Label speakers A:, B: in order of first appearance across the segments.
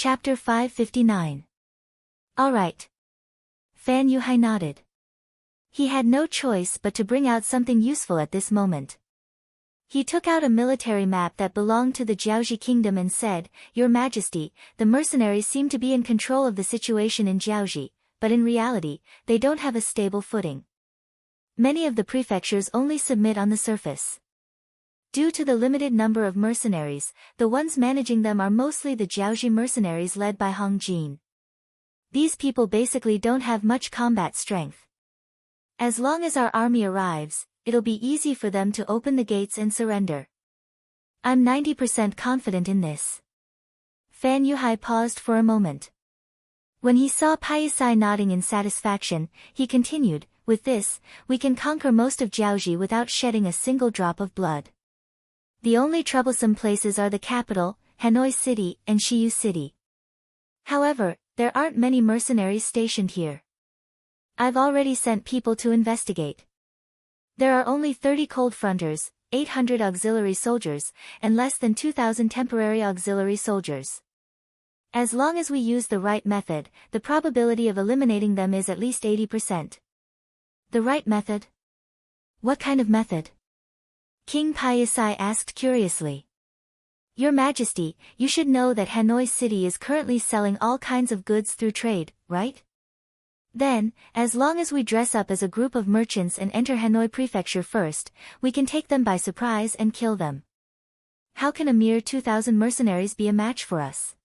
A: Chapter 559. All right. Fan Yuhai nodded. He had no choice but to bring out something useful at this moment. He took out a military map that belonged to the Jiaoji kingdom and said, "Your Majesty, the mercenaries seem to be in control of the situation in Jiaoji, but in reality, they don't have a stable footing. Many of the prefectures only submit on the surface. Due to the limited number of mercenaries, the ones managing them are mostly the Jiaoji mercenaries led by Hong Jin. These people basically don't have much combat strength. As long as our army arrives, it'll be easy for them to open the gates and surrender. I'm 90% confident in this." Fan Yuhai paused for a moment. When he saw Paisai nodding in satisfaction, he continued, "With this, we can conquer most of Jiaoji without shedding a single drop of blood. The only troublesome places are the capital, Hanoi City, and Shiyu City. However, there aren't many mercenaries stationed here. I've already sent people to investigate. There are only 30 cold fronters, 800 auxiliary soldiers, and less than 2,000 temporary auxiliary soldiers. As long as we use the right method, the probability of eliminating them is at least 80%. The right method? What kind of method? King Paisai asked curiously. Your Majesty, you should know that Hanoi City is currently selling all kinds of goods through trade, right? Then, as long as we dress up as a group of merchants and enter Hanoi Prefecture first, we can take them by surprise and kill them. How can a mere 2,000 mercenaries be a match for us?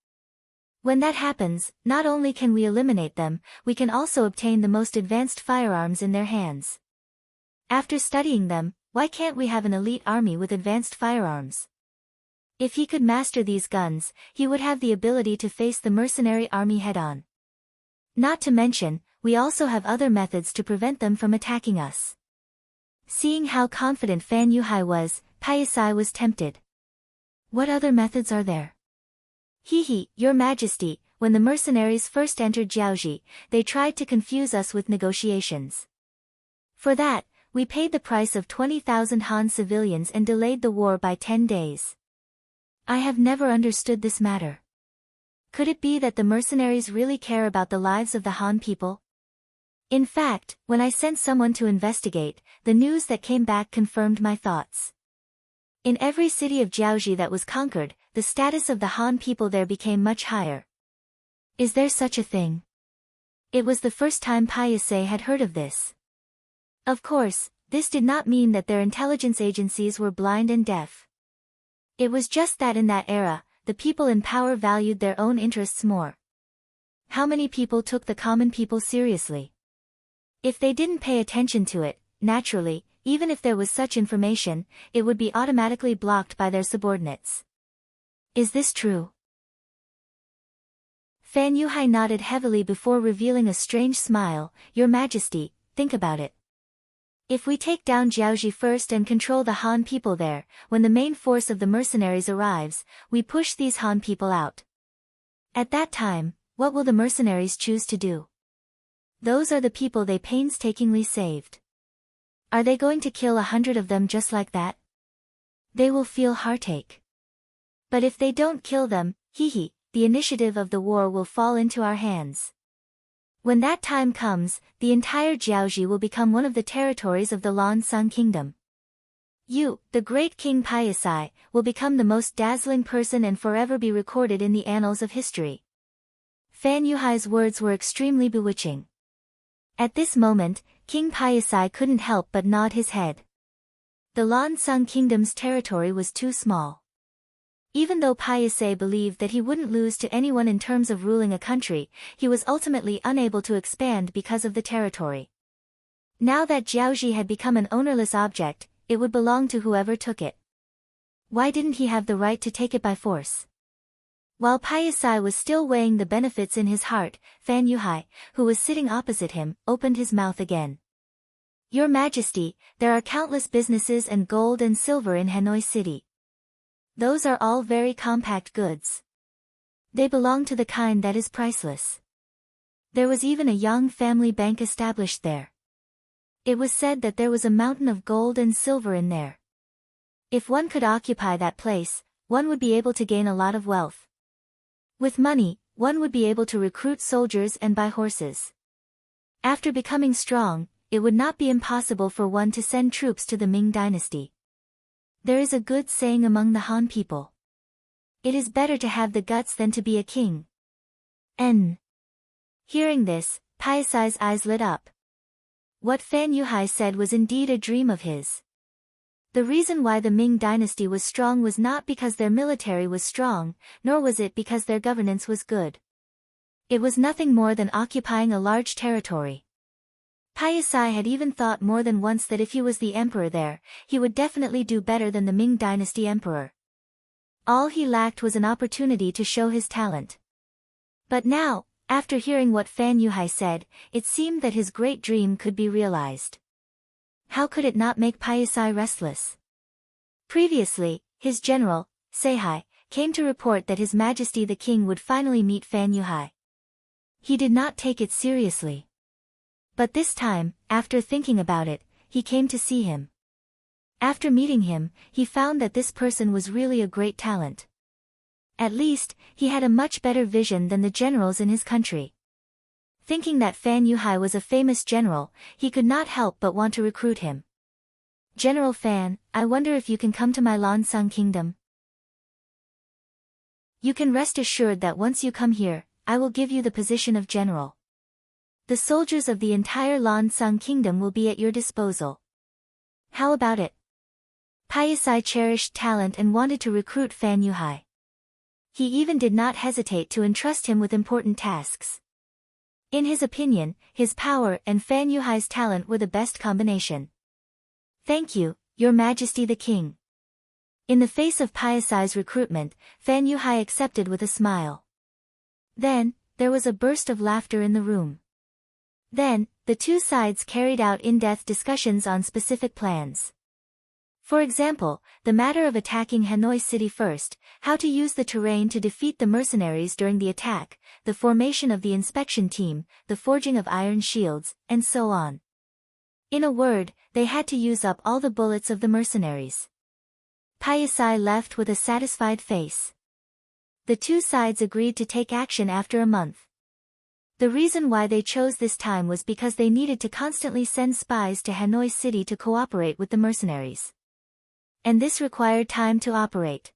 A: When that happens, not only can we eliminate them, we can also obtain the most advanced firearms in their hands. After studying them, why can't we have an elite army with advanced firearms? If he could master these guns, he would have the ability to face the mercenary army head-on. Not to mention, we also have other methods to prevent them from attacking us." Seeing how confident Fan Yuhai was, Paisai was tempted. "What other methods are there?" Your Majesty, when the mercenaries first entered Jiaoji, they tried to confuse us with negotiations. For that, we paid the price of 20,000 Han civilians and delayed the war by 10 days. I have never understood this matter. Could it be that the mercenaries really care about the lives of the Han people? In fact, when I sent someone to investigate, the news that came back confirmed my thoughts. In every city of Jiaoji that was conquered, the status of the Han people there became much higher. Is there such a thing? It was the first time Paisai had heard of this. Of course, this did not mean that their intelligence agencies were blind and deaf. It was just that in that era, the people in power valued their own interests more. How many people took the common people seriously? If they didn't pay attention to it, naturally, even if there was such information, it would be automatically blocked by their subordinates. Is this true? Fan Yuhai nodded heavily before revealing a strange smile. Your Majesty, think about it. If we take down Jiaoji first and control the Han people there, when the main force of the mercenaries arrives, we push these Han people out. At that time, what will the mercenaries choose to do? Those are the people they painstakingly saved. Are they going to kill 100 of them just like that? They will feel heartache. But if they don't kill them, the initiative of the war will fall into our hands. When that time comes, the entire Jiaoji will become one of the territories of the Lan Sang Kingdom. You, the great King Paisai, will become the most dazzling person and forever be recorded in the annals of history." Fan Yuhai's words were extremely bewitching. At this moment, King Paisai couldn't help but nod his head. The Lan Sang Kingdom's territory was too small. Even though Paisai believed that he wouldn't lose to anyone in terms of ruling a country, he was ultimately unable to expand because of the territory. Now that Jiaoji had become an ownerless object, it would belong to whoever took it. Why didn't he have the right to take it by force? While Paisai was still weighing the benefits in his heart, Fan Yuhai, who was sitting opposite him, opened his mouth again. Your Majesty, there are countless businesses and gold and silver in Hanoi City. Those are all very compact goods. They belong to the kind that is priceless. There was even a young family bank established there. It was said that there was a mountain of gold and silver in there. If one could occupy that place, one would be able to gain a lot of wealth. With money, one would be able to recruit soldiers and buy horses. After becoming strong, it would not be impossible for one to send troops to the Ming dynasty. There is a good saying among the Han people. It is better to have the guts than to be a king. Hearing this, Paisai's eyes lit up. What Fan Yuhai said was indeed a dream of his. The reason why the Ming dynasty was strong was not because their military was strong, nor was it because their governance was good. It was nothing more than occupying a large territory. Paisai had even thought more than once that if he was the emperor there, he would definitely do better than the Ming dynasty emperor. All he lacked was an opportunity to show his talent. But now, after hearing what Fan Yuhai said, it seemed that his great dream could be realized. How could it not make Paisai restless? Previously, his general, Seihai, came to report that His Majesty the King would finally meet Fan Yuhai. He did not take it seriously. But this time, after thinking about it, he came to see him. After meeting him, he found that this person was really a great talent. At least, he had a much better vision than the generals in his country. Thinking that Fan Yuhai was a famous general, he could not help but want to recruit him. General Fan, I wonder if you can come to my Lansang kingdom. You can rest assured that once you come here, I will give you the position of general. The soldiers of the entire Lansang kingdom will be at your disposal. How about it? Paisai cherished talent and wanted to recruit Fan Yuhai. He even did not hesitate to entrust him with important tasks. In his opinion, his power and Fan Yuhai's talent were the best combination. Thank you, Your Majesty the King. In the face of Paisai's recruitment, Fan Yuhai accepted with a smile. Then, there was a burst of laughter in the room. Then, the two sides carried out in-depth discussions on specific plans. For example, the matter of attacking Hanoi City first, how to use the terrain to defeat the mercenaries during the attack, the formation of the inspection team, the forging of iron shields, and so on. In a word, they had to use up all the bullets of the mercenaries. Paisai left with a satisfied face. The two sides agreed to take action after a month. The reason why they chose this time was because they needed to constantly send spies to Hanoi City to cooperate with the mercenaries. And this required time to operate.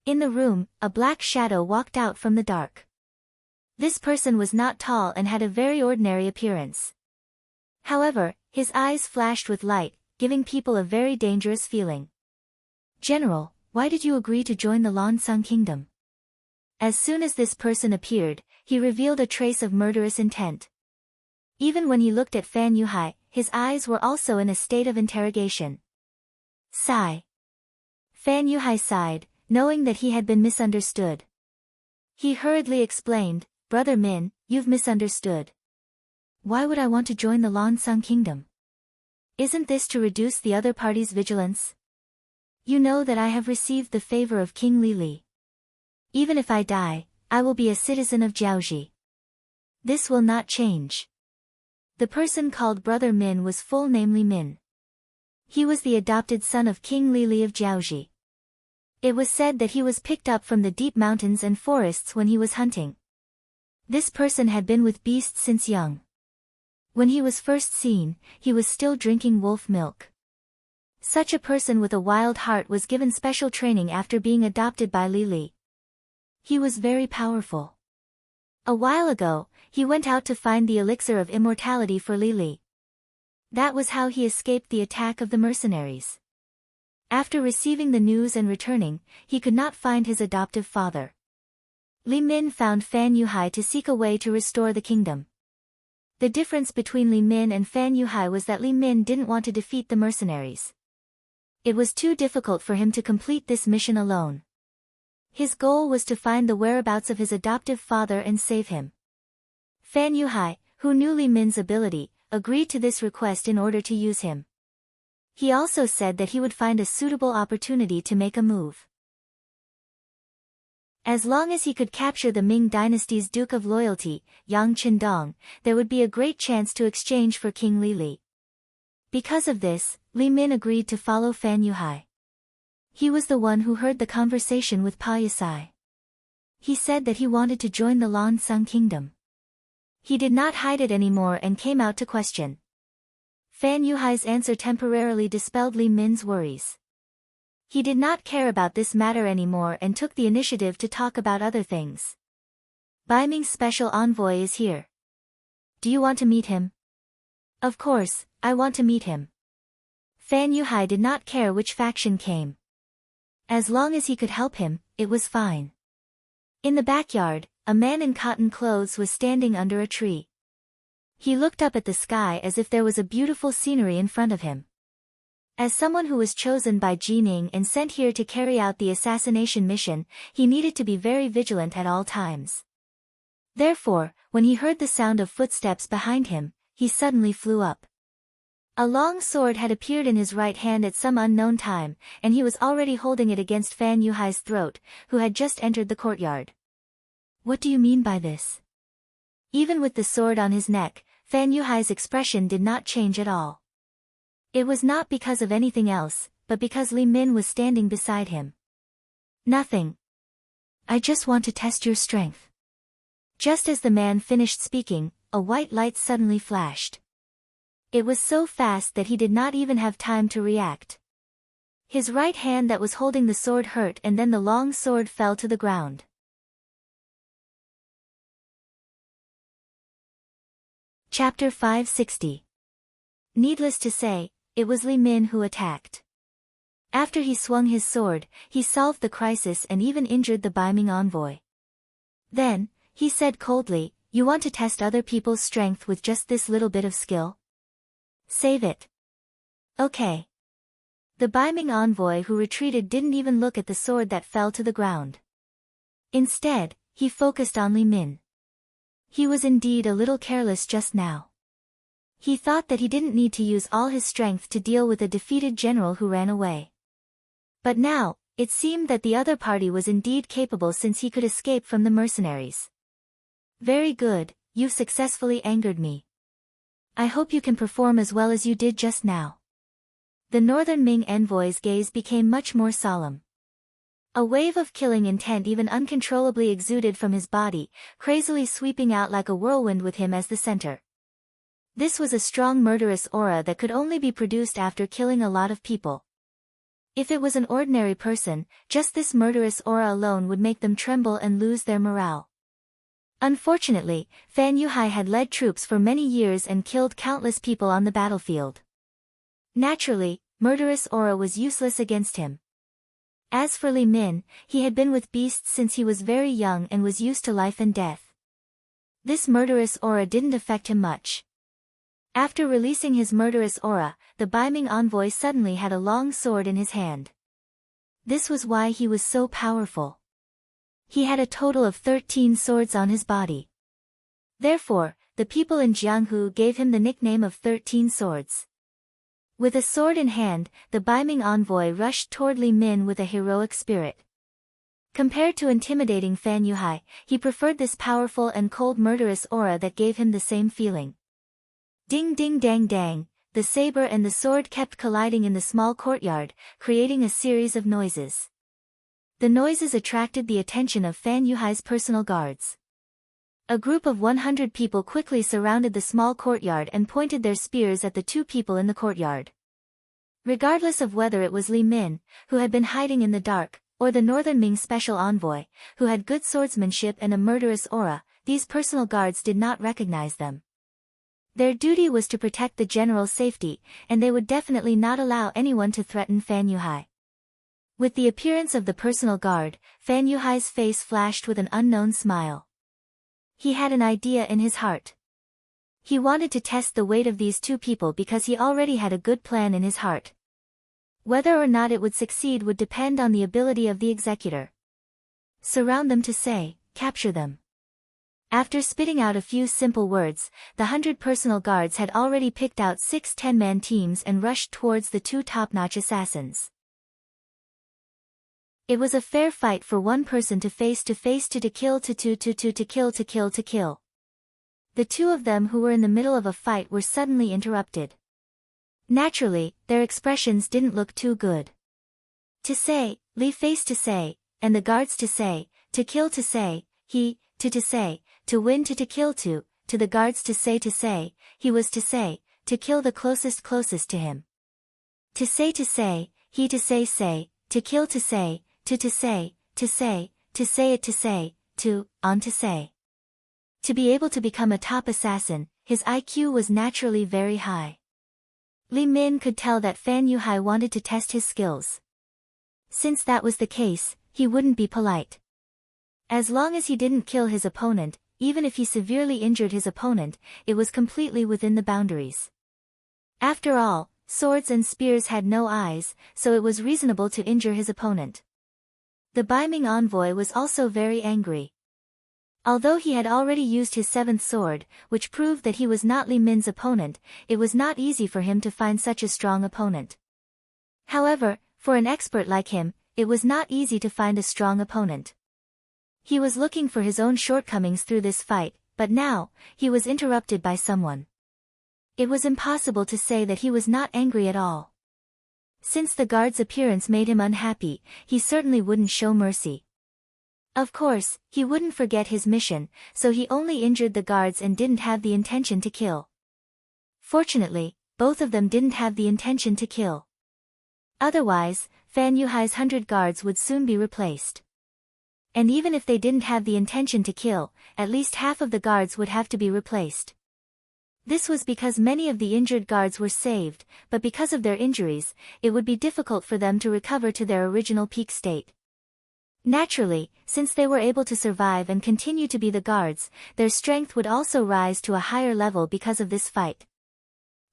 A: In the room, a black shadow walked out from the dark. This person was not tall and had a very ordinary appearance. However, his eyes flashed with light, giving people a very dangerous feeling. General, why did you agree to join the Lansang kingdom? As soon as this person appeared, he revealed a trace of murderous intent. Even when he looked at Fan Yuhai, his eyes were also in a state of interrogation. Sigh. Fan Yuhai sighed, knowing that he had been misunderstood. He hurriedly explained, Brother Min, you've misunderstood. Why would I want to join the Lansang kingdom? Isn't this to reduce the other party's vigilance? You know that I have received the favor of King Li. Even if I die, I will be a citizen of Jiaoji. This will not change. The person called Brother Min was full name Li Min. He was the adopted son of King Li of Jiaoji. It was said that he was picked up from the deep mountains and forests when he was hunting. This person had been with beasts since young. When he was first seen, he was still drinking wolf milk. Such a person with a wild heart was given special training after being adopted by Li. He was very powerful. A while ago, he went out to find the elixir of immortality for Li. That was how he escaped the attack of the mercenaries. After receiving the news and returning, he could not find his adoptive father. Li Min found Fan Yuhai to seek a way to restore the kingdom. The difference between Li Min and Fan Yuhai was that Li Min didn't want to defeat the mercenaries. It was too difficult for him to complete this mission alone. His goal was to find the whereabouts of his adoptive father and save him. Fan Yuhai, who knew Li Min's ability, agreed to this request in order to use him. He also said that he would find a suitable opportunity to make a move. As long as he could capture the Ming dynasty's Duke of Loyalty, Yang Qindong, there would be a great chance to exchange for King Li. Because of this, Li Min agreed to follow Fan Yuhai. He was the one who heard the conversation with Paisai. He said that he wanted to join the Lan Sung kingdom. He did not hide it anymore and came out to question. Fan Yuhai's answer temporarily dispelled Li Min's worries. He did not care about this matter anymore and took the initiative to talk about other things. Bai Ming's special envoy is here. Do you want to meet him? Of course, I want to meet him. Fan Yuhai did not care which faction came. As long as he could help him, it was fine. In the backyard, a man in cotton clothes was standing under a tree. He looked up at the sky as if there was a beautiful scenery in front of him. As someone who was chosen by Qing and sent here to carry out the assassination mission, he needed to be very vigilant at all times. Therefore, when he heard the sound of footsteps behind him, he suddenly flew up. A long sword had appeared in his right hand at some unknown time, and he was already holding it against Fan Yuhai's throat, who had just entered the courtyard. What do you mean by this? Even with the sword on his neck, Fan Yuhai's expression did not change at all. It was not because of anything else, but because Li Min was standing beside him. Nothing. I just want to test your strength. Just as the man finished speaking, a white light suddenly flashed. It was so fast that he did not even have time to react. His right hand that was holding the sword hurt and then the long sword fell to the ground. Chapter 560. Needless to say, it was Li Min who attacked. After he swung his sword, he solved the crisis and even injured the Bai Ming envoy. Then, he said coldly, "You want to test other people's strength with just this little bit of skill? Save it." Okay. The Bai Ming envoy who retreated didn't even look at the sword that fell to the ground. Instead, he focused on Li Min. He was indeed a little careless just now. He thought that he didn't need to use all his strength to deal with a defeated general who ran away. But now, it seemed that the other party was indeed capable since he could escape from the mercenaries. Very good, you've successfully angered me. I hope you can perform as well as you did just now. The Northern Ming envoy's gaze became much more solemn. A wave of killing intent even uncontrollably exuded from his body, crazily sweeping out like a whirlwind with him as the center. This was a strong murderous aura that could only be produced after killing a lot of people. If it was an ordinary person, just this murderous aura alone would make them tremble and lose their morale. Unfortunately, Fan Yuhai had led troops for many years and killed countless people on the battlefield. Naturally, murderous aura was useless against him. As for Li Min, he had been with beasts since he was very young and was used to life and death. This murderous aura didn't affect him much. After releasing his murderous aura, the Bai Ming envoy suddenly had a long sword in his hand. This was why he was so powerful. He had a total of 13 swords on his body. Therefore, the people in Jianghu gave him the nickname of 13 Swords. With a sword in hand, the Bai Ming envoy rushed toward Li Min with a heroic spirit. Compared to intimidating Fan Yuhai, he preferred this powerful and cold murderous aura that gave him the same feeling. Ding ding dang dang, the saber and the sword kept colliding in the small courtyard, creating a series of noises. The noises attracted the attention of Fan Yuhai's personal guards. A group of 100 people quickly surrounded the small courtyard and pointed their spears at the two people in the courtyard. Regardless of whether it was Li Min, who had been hiding in the dark, or the Northern Ming special envoy, who had good swordsmanship and a murderous aura, these personal guards did not recognize them. Their duty was to protect the general's safety, and they would definitely not allow anyone to threaten Fan Yuhai. With the appearance of the personal guard, Fan Yuhai's face flashed with an unknown smile. He had an idea in his heart. He wanted to test the weight of these two people because he already had a good plan in his heart. Whether or not it would succeed would depend on the ability of the executor. Surround them to say, capture them. After spitting out a few simple words, the 100 personal guards had already picked out 6 10-man teams and rushed towards the two top-notch assassins. It was a fair fight for one person to face to kill to kill. The two of them who were in the middle of a fight were suddenly interrupted. Naturally, their expressions didn't look too good. To say, Li face to say, and the guards to say, to kill to say, he, to say, to win to kill to the guards to say, he was to say, to kill the closest to him. To say, he to say, to kill to say, to say, it to say, on to say. To be able to become a top assassin, his IQ was naturally very high. Li Min could tell that Fan Yuhai wanted to test his skills. Since that was the case, he wouldn't be polite. As long as he didn't kill his opponent, even if he severely injured his opponent, it was completely within the boundaries. After all, swords and spears had no eyes, so it was reasonable to injure his opponent. The Baiming envoy was also very angry. Although he had already used his seventh sword, which proved that he was not Li Min's opponent, it was not easy for him to find such a strong opponent. However, for an expert like him, it was not easy to find a strong opponent. He was looking for his own shortcomings through this fight, but now, he was interrupted by someone. It was impossible to say that he was not angry at all. Since the guard's appearance made him unhappy, he certainly wouldn't show mercy. Of course, he wouldn't forget his mission, so he only injured the guards and didn't have the intention to kill. Fortunately, both of them didn't have the intention to kill. Otherwise, Fan Yuhai's 100 guards would soon be replaced. And even if they didn't have the intention to kill, at least half of the guards would have to be replaced. This was because many of the injured guards were saved, but because of their injuries, it would be difficult for them to recover to their original peak state. Naturally, since they were able to survive and continue to be the guards, their strength would also rise to a higher level because of this fight.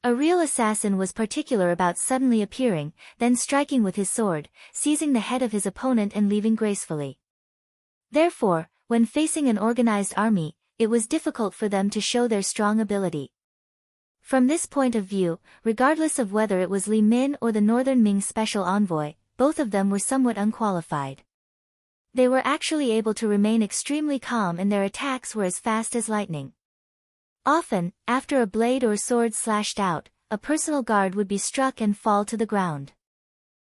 A: A real assassin was particular about suddenly appearing, then striking with his sword, seizing the head of his opponent and leaving gracefully. Therefore, when facing an organized army, it was difficult for them to show their strong ability. From this point of view, regardless of whether it was Li Min or the Northern Ming special envoy, both of them were somewhat unqualified. They were actually able to remain extremely calm and their attacks were as fast as lightning. Often, after a blade or sword slashed out, a personal guard would be struck and fall to the ground.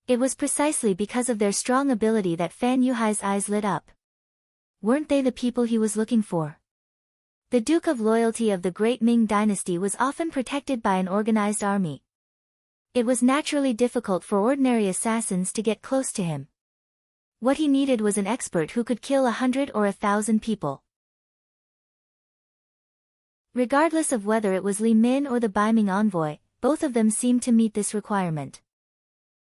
A: It was precisely because of their strong ability that Fan Yuhai's eyes lit up. Weren't they the people he was looking for? The Duke of Loyalty of the Great Ming Dynasty was often protected by an organized army. It was naturally difficult for ordinary assassins to get close to him. What he needed was an expert who could kill 100 or 1,000 people. Regardless of whether it was Li Min or the Baiming envoy, both of them seemed to meet this requirement.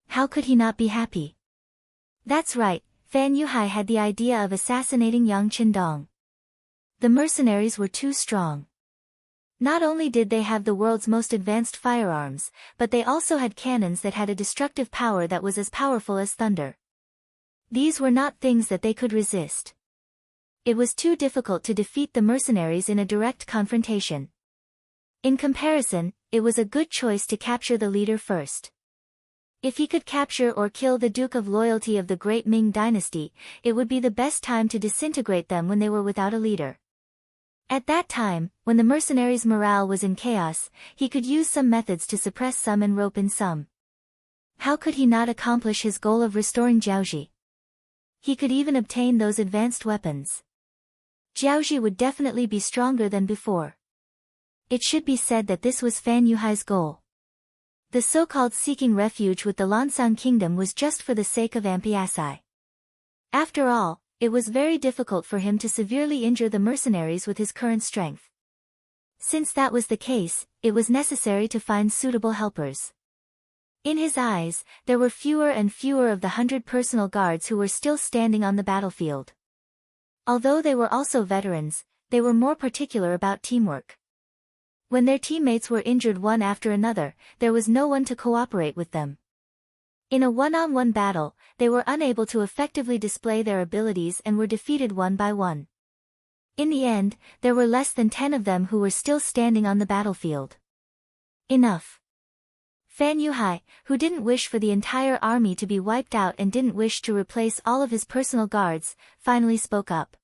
A: How could he not be happy? That's right, Fan Yuhai had the idea of assassinating Yang Qindong. The mercenaries were too strong. Not only did they have the world's most advanced firearms, but they also had cannons that had a destructive power that was as powerful as thunder. These were not things that they could resist. It was too difficult to defeat the mercenaries in a direct confrontation. In comparison, it was a good choice to capture the leader first. If he could capture or kill the Duke of Loyalty of the Great Ming Dynasty, it would be the best time to disintegrate them when they were without a leader. At that time, when the mercenaries' morale was in chaos, he could use some methods to suppress some and rope in some. How could he not accomplish his goal of restoring Jiaoji? He could even obtain those advanced weapons. Jiaoji would definitely be stronger than before. It should be said that this was Fan Yuhai's goal. The so-called seeking refuge with the Lansang kingdom was just for the sake of Ampiasai. After all, it was very difficult for him to severely injure the mercenaries with his current strength. Since that was the case, it was necessary to find suitable helpers. In his eyes, there were fewer and fewer of the 100 personal guards who were still standing on the battlefield. Although they were also veterans, they were more particular about teamwork. When their teammates were injured one after another, there was no one to cooperate with them. In a one-on-one battle, they were unable to effectively display their abilities and were defeated one by one. In the end, there were less than 10 of them who were still standing on the battlefield. Enough. Fan Yuhai, who didn't wish for the entire army to be wiped out and didn't wish to replace all of his personal guards, finally spoke up.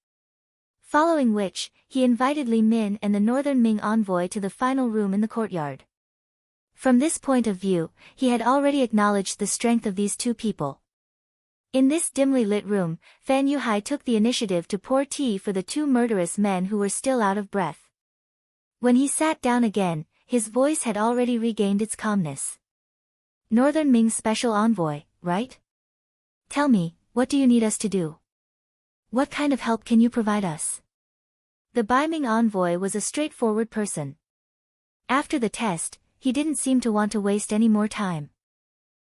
A: Following which, he invited Li Min and the Northern Ming envoy to the final room in the courtyard. From this point of view, he had already acknowledged the strength of these two people. In this dimly lit room, Fan Yuhai took the initiative to pour tea for the two murderous men who were still out of breath. When he sat down again, his voice had already regained its calmness. Northern Ming's special envoy, right? Tell me, what do you need us to do? What kind of help can you provide us? The Baiming envoy was a straightforward person. After the test, he didn't seem to want to waste any more time.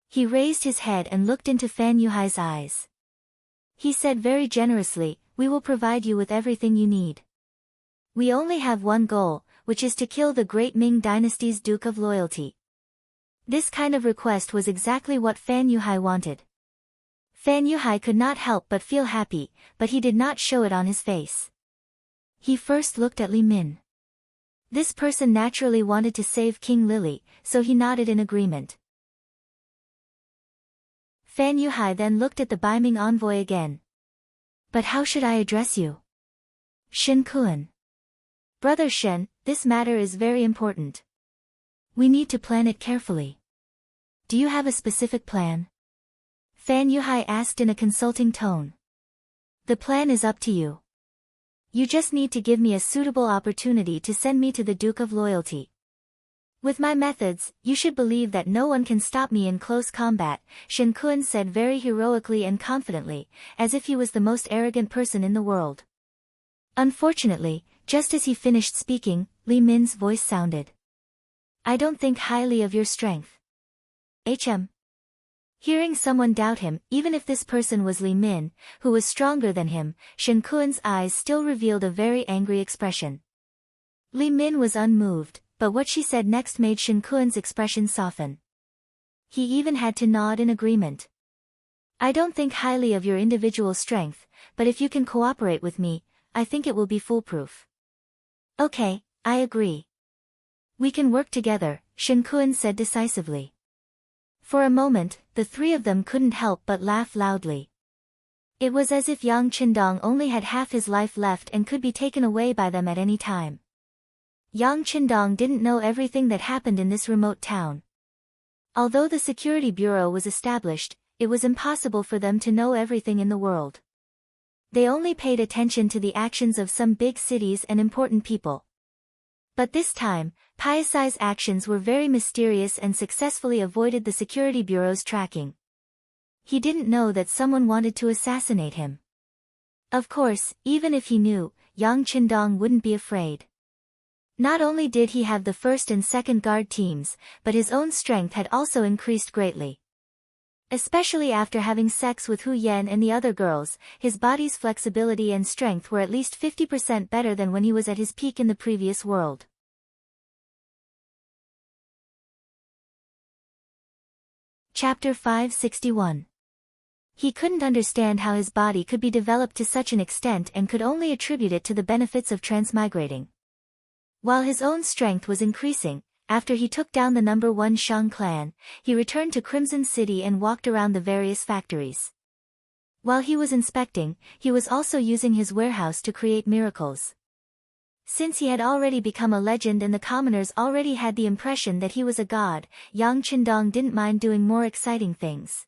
A: He raised his head and looked into Fan Yuhai's eyes. He said very generously, "We will provide you with everything you need. We only have one goal, which is to kill the great Ming dynasty's Duke of Loyalty." This kind of request was exactly what Fan Yuhai wanted. Fan Yuhai could not help but feel happy, but he did not show it on his face. He first looked at Li Min. This person naturally wanted to save King Lily, so he nodded in agreement. Fan Yuhai then looked at the Baiming envoy again. "But how should I address you?" "Shen Kun." "Brother Shen, this matter is very important. We need to plan it carefully. Do you have a specific plan?" Fan Yuhai asked in a consulting tone. "The plan is up to you. You just need to give me a suitable opportunity to send me to the Duke of Loyalty. With my methods, you should believe that no one can stop me in close combat," Shen Kun said very heroically and confidently, as if he was the most arrogant person in the world. Unfortunately, just as he finished speaking, Li Min's voice sounded. "I don't think highly of your strength." "Hm." Hearing someone doubt him, even if this person was Li Min, who was stronger than him, Shen Kun's eyes still revealed a very angry expression. Li Min was unmoved, but what she said next made Shen Kun's expression soften. He even had to nod in agreement. "I don't think highly of your individual strength, but if you can cooperate with me, I think it will be foolproof." "Okay, I agree. We can work together," Shen Kun said decisively. For a moment, the three of them couldn't help but laugh loudly. It was as if Yang Qindong only had half his life left and could be taken away by them at any time. Yang Qindong didn't know everything that happened in this remote town. Although the security bureau was established, it was impossible for them to know everything in the world. They only paid attention to the actions of some big cities and important people. But this time, Piasai's actions were very mysterious and successfully avoided the security bureau's tracking. He didn't know that someone wanted to assassinate him. Of course, even if he knew, Yang Qindong wouldn't be afraid. Not only did he have the first and second guard teams, but his own strength had also increased greatly. Especially after having sex with Hu Yan and the other girls, his body's flexibility and strength were at least 50% better than when he was at his peak in the previous world. Chapter 561. He couldn't understand how his body could be developed to such an extent and could only attribute it to the benefits of transmigrating. While his own strength was increasing, after he took down the number 1 Shang clan, he returned to Crimson City and walked around the various factories. While he was inspecting, he was also using his warehouse to create miracles. Since he had already become a legend and the commoners already had the impression that he was a god, Yang Qindong didn't mind doing more exciting things.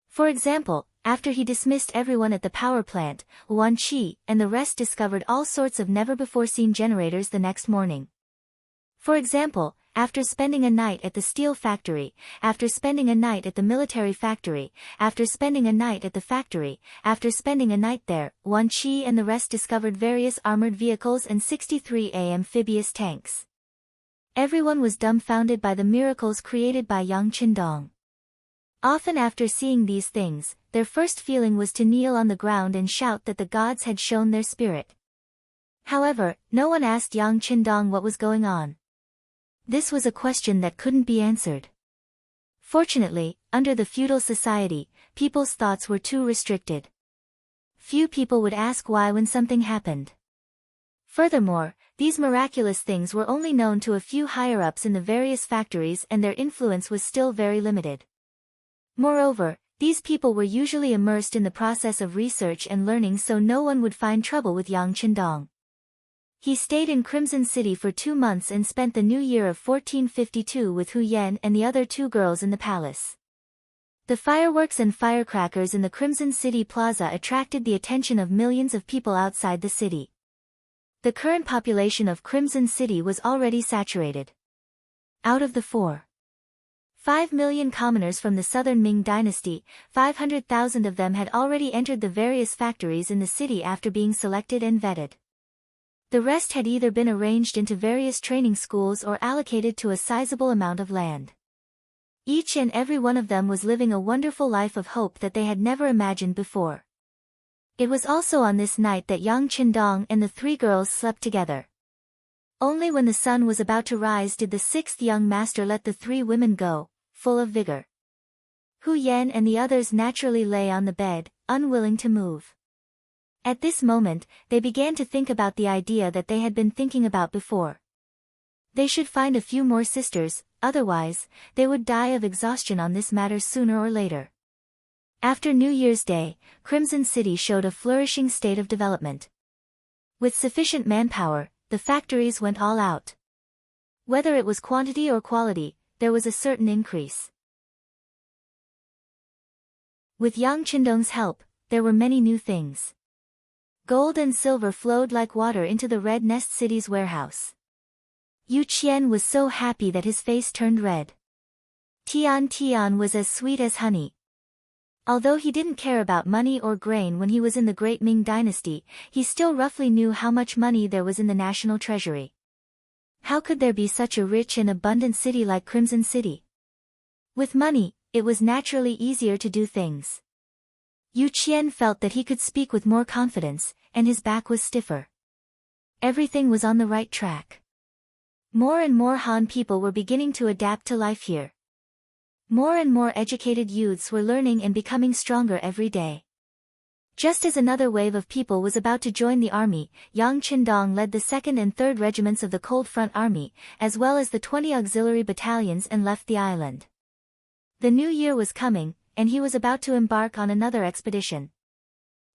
A: For example, after he dismissed everyone at the power plant, Wan Qi and the rest discovered all sorts of never-before-seen generators the next morning. For example, after spending a night at the steel factory, after spending a night at the military factory, after spending a night at the factory, after spending a night there, Wan Qi and the rest discovered various armored vehicles and 63 amphibious tanks. Everyone was dumbfounded by the miracles created by Yang Qindong. Often after seeing these things, their first feeling was to kneel on the ground and shout that the gods had shown their spirit. However, no one asked Yang Qindong what was going on. This was a question that couldn't be answered. Fortunately, under the feudal society, people's thoughts were too restricted. Few people would ask why when something happened. Furthermore, these miraculous things were only known to a few higher-ups in the various factories and their influence was still very limited. Moreover, these people were usually immersed in the process of research and learning, so no one would find trouble with Yang Qindong. He stayed in Crimson City for 2 months and spent the new year of 1452 with Hu Yan and the other 2 girls in the palace. The fireworks and firecrackers in the Crimson City Plaza attracted the attention of millions of people outside the city. The current population of Crimson City was already saturated. Out of the 4.5 million commoners from the southern Ming dynasty, 500,000 of them had already entered the various factories in the city after being selected and vetted. The rest had either been arranged into various training schools or allocated to a sizable amount of land. Each and every one of them was living a wonderful life of hope that they had never imagined before. It was also on this night that Yang Qindong and the three girls slept together. Only when the sun was about to rise did the sixth young master let the three women go, full of vigor. Hu Yan and the others naturally lay on the bed, unwilling to move. At this moment, they began to think about the idea that they had been thinking about before. They should find a few more sisters, otherwise, they would die of exhaustion on this matter sooner or later. After New Year's Day, Crimson City showed a flourishing state of development. With sufficient manpower, the factories went all out. Whether it was quantity or quality, there was a certain increase. With Yang Qindong's help, there were many new things. Gold and silver flowed like water into the Red Nest City's warehouse. Yu Qian was so happy that his face turned red. Tian Tian was as sweet as honey. Although he didn't care about money or grain when he was in the Great Ming Dynasty, he still roughly knew how much money there was in the national treasury. How could there be such a rich and abundant city like Crimson City? With money, it was naturally easier to do things. Yu Qian felt that he could speak with more confidence, and his back was stiffer. Everything was on the right track. More and more Han people were beginning to adapt to life here. More and more educated youths were learning and becoming stronger every day. Just as another wave of people was about to join the army, Yang Qindong led the 2nd and 3rd regiments of the Cold Front Army, as well as the 20 auxiliary battalions, and left the island. The new year was coming, and he was about to embark on another expedition.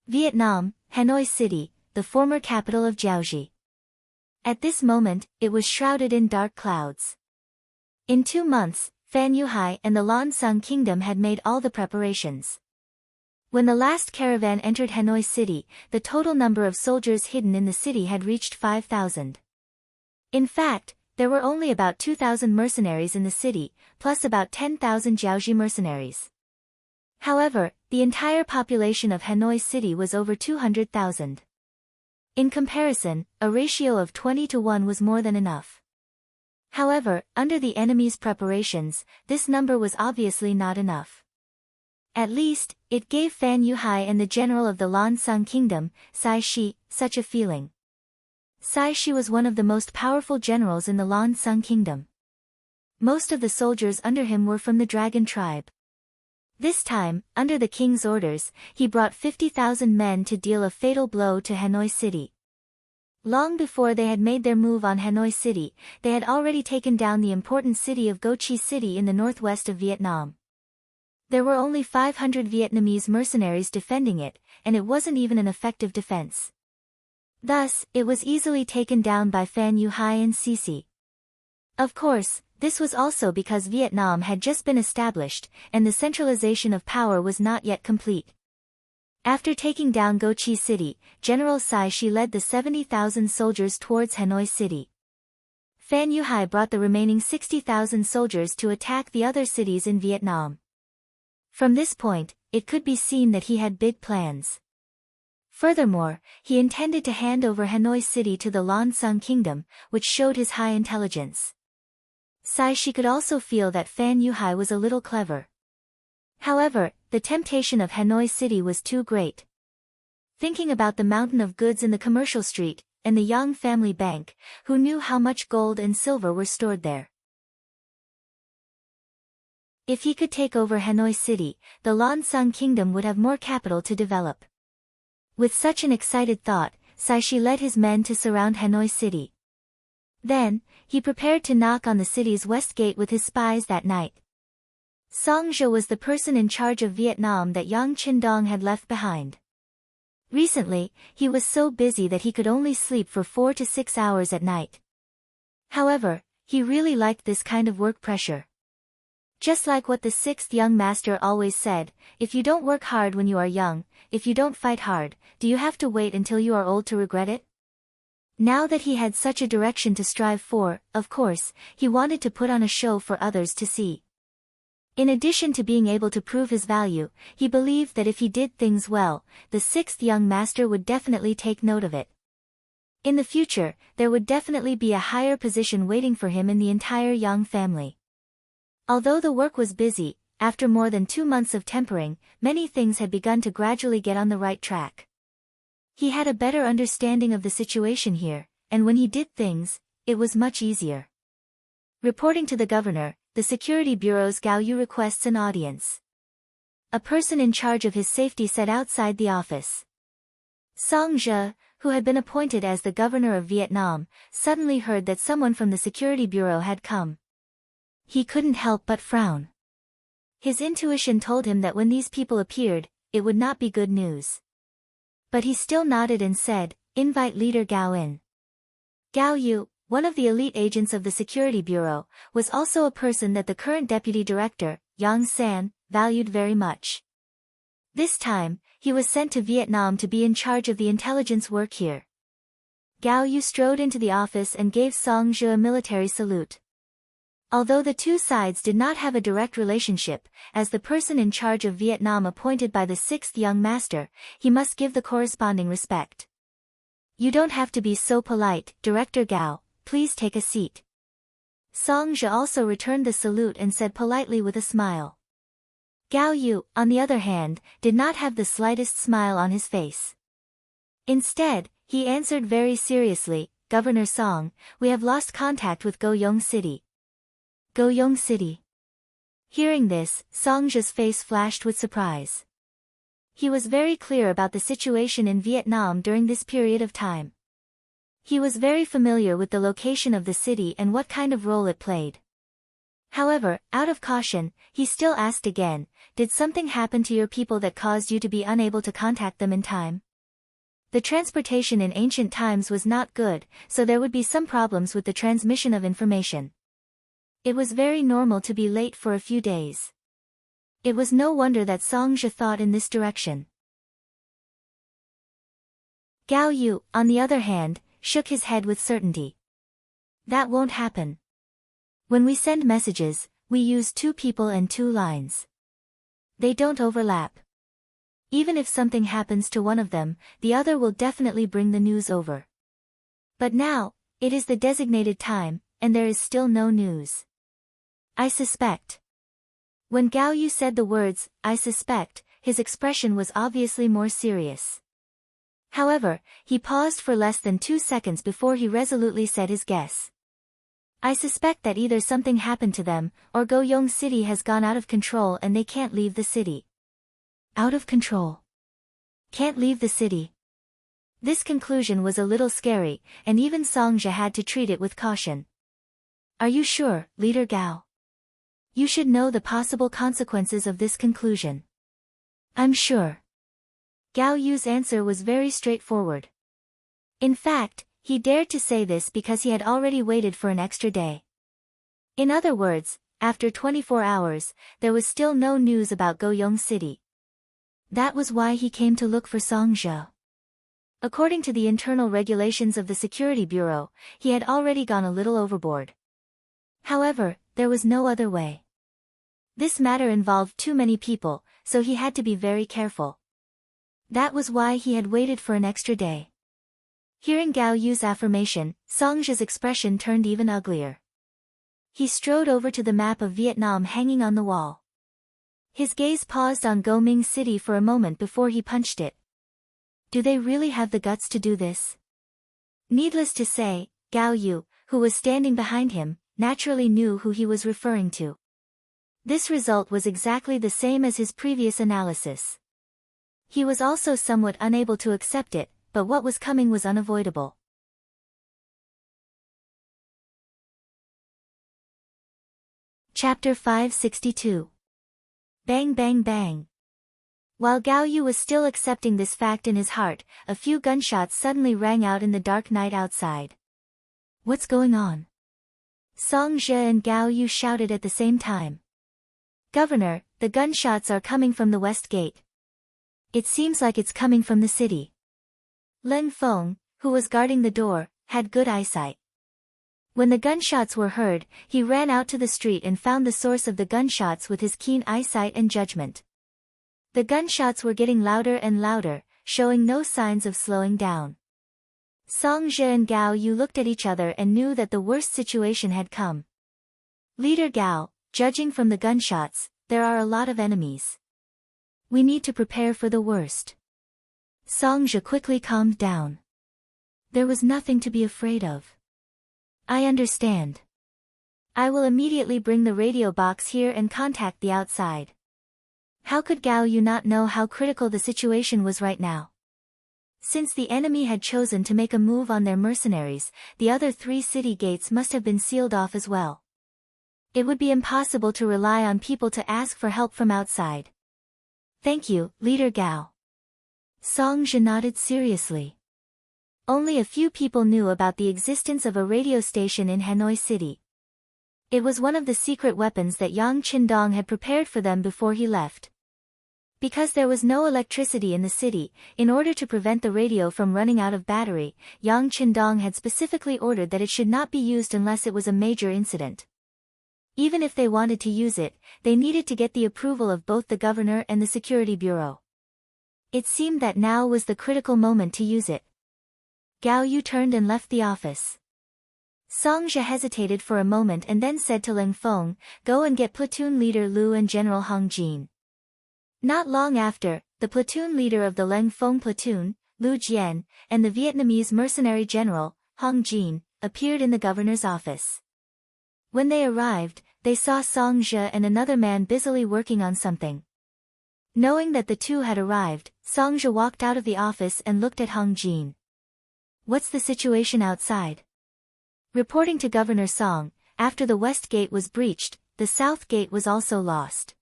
A: Vietnam, Hanoi City, the former capital of Jiaoxi. At this moment, it was shrouded in dark clouds. In 2 months, Fan Yuhai and the Lan Xang Kingdom had made all the preparations. When the last caravan entered Hanoi City, the total number of soldiers hidden in the city had reached 5,000. In fact, there were only about 2,000 mercenaries in the city, plus about 10,000 Jiaoxi mercenaries. However, the entire population of Hanoi City was over 200,000. In comparison, a ratio of 20 to 1 was more than enough. However, under the enemy's preparations, this number was obviously not enough. At least, it gave Fan Yuhai and the general of the Lan Xang Kingdom, Sai Shi, such a feeling. Sai Shi was one of the most powerful generals in the Lan Xang Kingdom. Most of the soldiers under him were from the Dragon tribe. This time, under the king's orders, he brought 50,000 men to deal a fatal blow to Hanoi City. Long before they had made their move on Hanoi City, they had already taken down the important city of Go Chi City in the northwest of Vietnam. There were only 500 Vietnamese mercenaries defending it, and it wasn't even an effective defense. Thus, it was easily taken down by Fan Yuhai and Sisi. Of course, this was also because Vietnam had just been established, and the centralization of power was not yet complete. After taking down Go Chi City, General Sai Shi led the 70,000 soldiers towards Hanoi City. Fan Yuhai brought the remaining 60,000 soldiers to attack the other cities in Vietnam. From this point, it could be seen that he had big plans. Furthermore, he intended to hand over Hanoi City to the Lan Xang Kingdom, which showed his high intelligence. Sai Shi could also feel that Fan Yuhai was a little clever. However, the temptation of Hanoi City was too great. Thinking about the mountain of goods in the commercial street, and the Yang family bank, who knew how much gold and silver were stored there. If he could take over Hanoi City, the Lan Xang Kingdom would have more capital to develop. With such an excited thought, Sai Shi led his men to surround Hanoi City. Then, he prepared to knock on the city's west gate with his spies that night. Song Zhou was the person in charge of Vietnam that Yang Qindong had left behind. Recently, he was so busy that he could only sleep for 4 to 6 hours at night. However, he really liked this kind of work pressure. Just like what the sixth young master always said, if you don't work hard when you are young, if you don't fight hard, do you have to wait until you are old to regret it? Now that he had such a direction to strive for, of course, he wanted to put on a show for others to see. In addition to being able to prove his value, he believed that if he did things well, the sixth young master would definitely take note of it. In the future, there would definitely be a higher position waiting for him in the entire Yang family. Although the work was busy, after more than 2 months of tempering, many things had begun to gradually get on the right track. He had a better understanding of the situation here, and when he did things, it was much easier. Reporting to the governor, the security bureau's Gao Yu requests an audience. A person in charge of his safety sat outside the office. Song Zhe, who had been appointed as the governor of Vietnam, suddenly heard that someone from the security bureau had come. He couldn't help but frown. His intuition told him that when these people appeared, it would not be good news. But he still nodded and said, "Invite Leader Gao in." Gao Yu, one of the elite agents of the security bureau, was also a person that the current deputy director, Yang San, valued very much. This time, he was sent to Vietnam to be in charge of the intelligence work here. Gao Yu strode into the office and gave Song Zhe a military salute. Although the two sides did not have a direct relationship, as the person in charge of Vietnam appointed by the sixth young master, he must give the corresponding respect. "You don't have to be so polite, Director Gao, please take a seat." Song Zhe also returned the salute and said politely with a smile. Gao Yu, on the other hand, did not have the slightest smile on his face. Instead, he answered very seriously, "Governor Song, we have lost contact with Goyong City." Goyong City. Hearing this, Song Zhe's face flashed with surprise. He was very clear about the situation in Vietnam during this period of time. He was very familiar with the location of the city and what kind of role it played. However, out of caution, he still asked again, "Did something happen to your people that caused you to be unable to contact them in time?" The transportation in ancient times was not good, so there would be some problems with the transmission of information. It was very normal to be late for a few days. It was no wonder that Song Zhe thought in this direction. Gao Yu, on the other hand, shook his head with certainty. "That won't happen. When we send messages, we use 2 people and 2 lines. They don't overlap. Even if something happens to one of them, the other will definitely bring the news over. But now, it is the designated time, and there is still no news. I suspect." When Gao Yu said the words, "I suspect," his expression was obviously more serious. However, he paused for less than 2 seconds before he resolutely said his guess. "I suspect that either something happened to them, or Goyong City has gone out of control and they can't leave the city." Out of control. Can't leave the city. This conclusion was a little scary, and even Song Zhe had to treat it with caution. "Are you sure, Leader Gao? You should know the possible consequences of this conclusion." "I'm sure." Gao Yu's answer was very straightforward. In fact, he dared to say this because he had already waited for an extra day. In other words, after 24 hours, there was still no news about Goyong City. That was why he came to look for Song Zhe. According to the internal regulations of the Security Bureau, he had already gone a little overboard. However, there was no other way. This matter involved too many people, so he had to be very careful. That was why he had waited for an extra day. Hearing Gao Yu's affirmation, Song Zhe's expression turned even uglier. He strode over to the map of Vietnam hanging on the wall. His gaze paused on Go-Ming City for a moment before he punched it. Do they really have the guts to do this? Needless to say, Gao Yu, who was standing behind him, naturally knew who he was referring to. This result was exactly the same as his previous analysis. He was also somewhat unable to accept it, but what was coming was unavoidable. Chapter 562. Bang bang bang. While Gao Yu was still accepting this fact in his heart, a few gunshots suddenly rang out in the dark night outside. What's going on? Song Zhe and Gao Yu shouted at the same time. Governor, the gunshots are coming from the west gate. It seems like it's coming from the city. Leng Feng, who was guarding the door, had good eyesight. When the gunshots were heard, he ran out to the street and found the source of the gunshots with his keen eyesight and judgment. The gunshots were getting louder and louder, showing no signs of slowing down. Song Zhe and Gao Yu looked at each other and knew that the worst situation had come. Leader Gao, judging from the gunshots, there are a lot of enemies. We need to prepare for the worst. Song Zhe quickly calmed down. There was nothing to be afraid of. I understand. I will immediately bring the radio box here and contact the outside. How could Gao Yu not know how critical the situation was right now? Since the enemy had chosen to make a move on their mercenaries, the other 3 city gates must have been sealed off as well. It would be impossible to rely on people to ask for help from outside. Thank you, Leader Gao. Song Zhe nodded seriously. Only a few people knew about the existence of a radio station in Hanoi City. It was one of the secret weapons that Yang Qindong had prepared for them before he left. Because there was no electricity in the city, in order to prevent the radio from running out of battery, Yang Qindong had specifically ordered that it should not be used unless it was a major incident. Even if they wanted to use it, they needed to get the approval of both the governor and the security bureau. It seemed that now was the critical moment to use it. Gao Yu turned and left the office. Song Zhe hesitated for a moment and then said to Leng Feng, "Go and get platoon leader Lu and General Hong Jin." Not long after, the platoon leader of the Leng Feng platoon, Lu Jian, and the Vietnamese mercenary general, Hong Jin, appeared in the governor's office. When they arrived, they saw Song Zhe and another man busily working on something. Knowing that the two had arrived, Song Zhe walked out of the office and looked at Hong Jin. "What's the situation outside?" Reporting to Governor Song, after the west gate was breached, the south gate was also lost.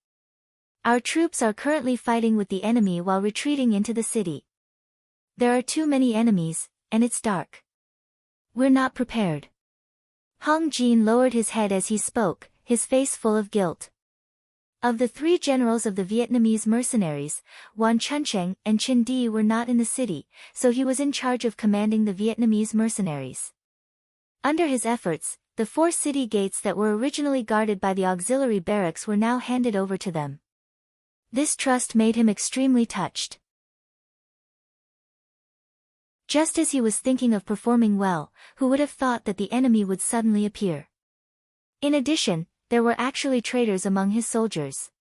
A: Our troops are currently fighting with the enemy while retreating into the city. There are too many enemies, and it's dark. We're not prepared. Hong Jin lowered his head as he spoke, his face full of guilt. Of the 3 generals of the Vietnamese mercenaries, Wan Chuncheng and Chin Di were not in the city, so he was in charge of commanding the Vietnamese mercenaries. Under his efforts, the 4 city gates that were originally guarded by the auxiliary barracks were now handed over to them. This trust made him extremely touched. Just as he was thinking of performing well, who would have thought that the enemy would suddenly appear? In addition, there were actually traitors among his soldiers.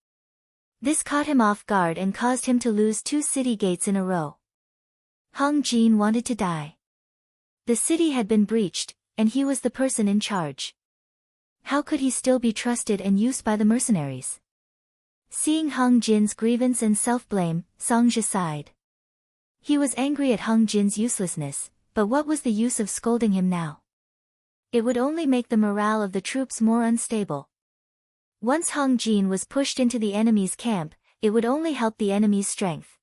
A: This caught him off guard and caused him to lose 2 city gates in a row. Hong Jin wanted to die. The city had been breached, and he was the person in charge. How could he still be trusted and used by the mercenaries? Seeing Hong Jin's grievance and self-blame, Song Zhe sighed. He was angry at Hong Jin's uselessness, but what was the use of scolding him now? It would only make the morale of the troops more unstable. Once Hong Jin was pushed into the enemy's camp, it would only help the enemy's strength.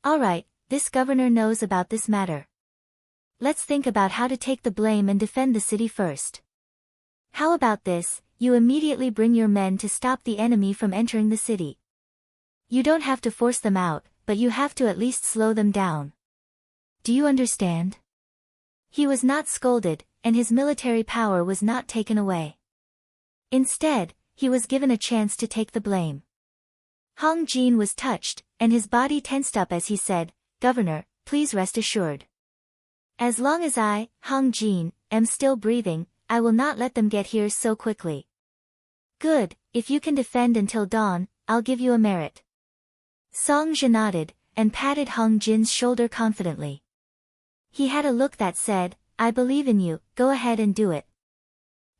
A: Alright, this governor knows about this matter. Let's think about how to take the blame and defend the city first. How about this, you immediately bring your men to stop the enemy from entering the city. You don't have to force them out, but you have to at least slow them down. Do you understand? He was not scolded, and his military power was not taken away. Instead, he was given a chance to take the blame. Hong Jin was touched, and his body tensed up as he said, "Governor, please rest assured. As long as I, Hong Jin, am still breathing, I will not let them get here so quickly." "Good, if you can defend until dawn, I'll give you a merit." Song Zhe nodded, and patted Hong Jin's shoulder confidently. He had a look that said, "I believe in you, go ahead and do it."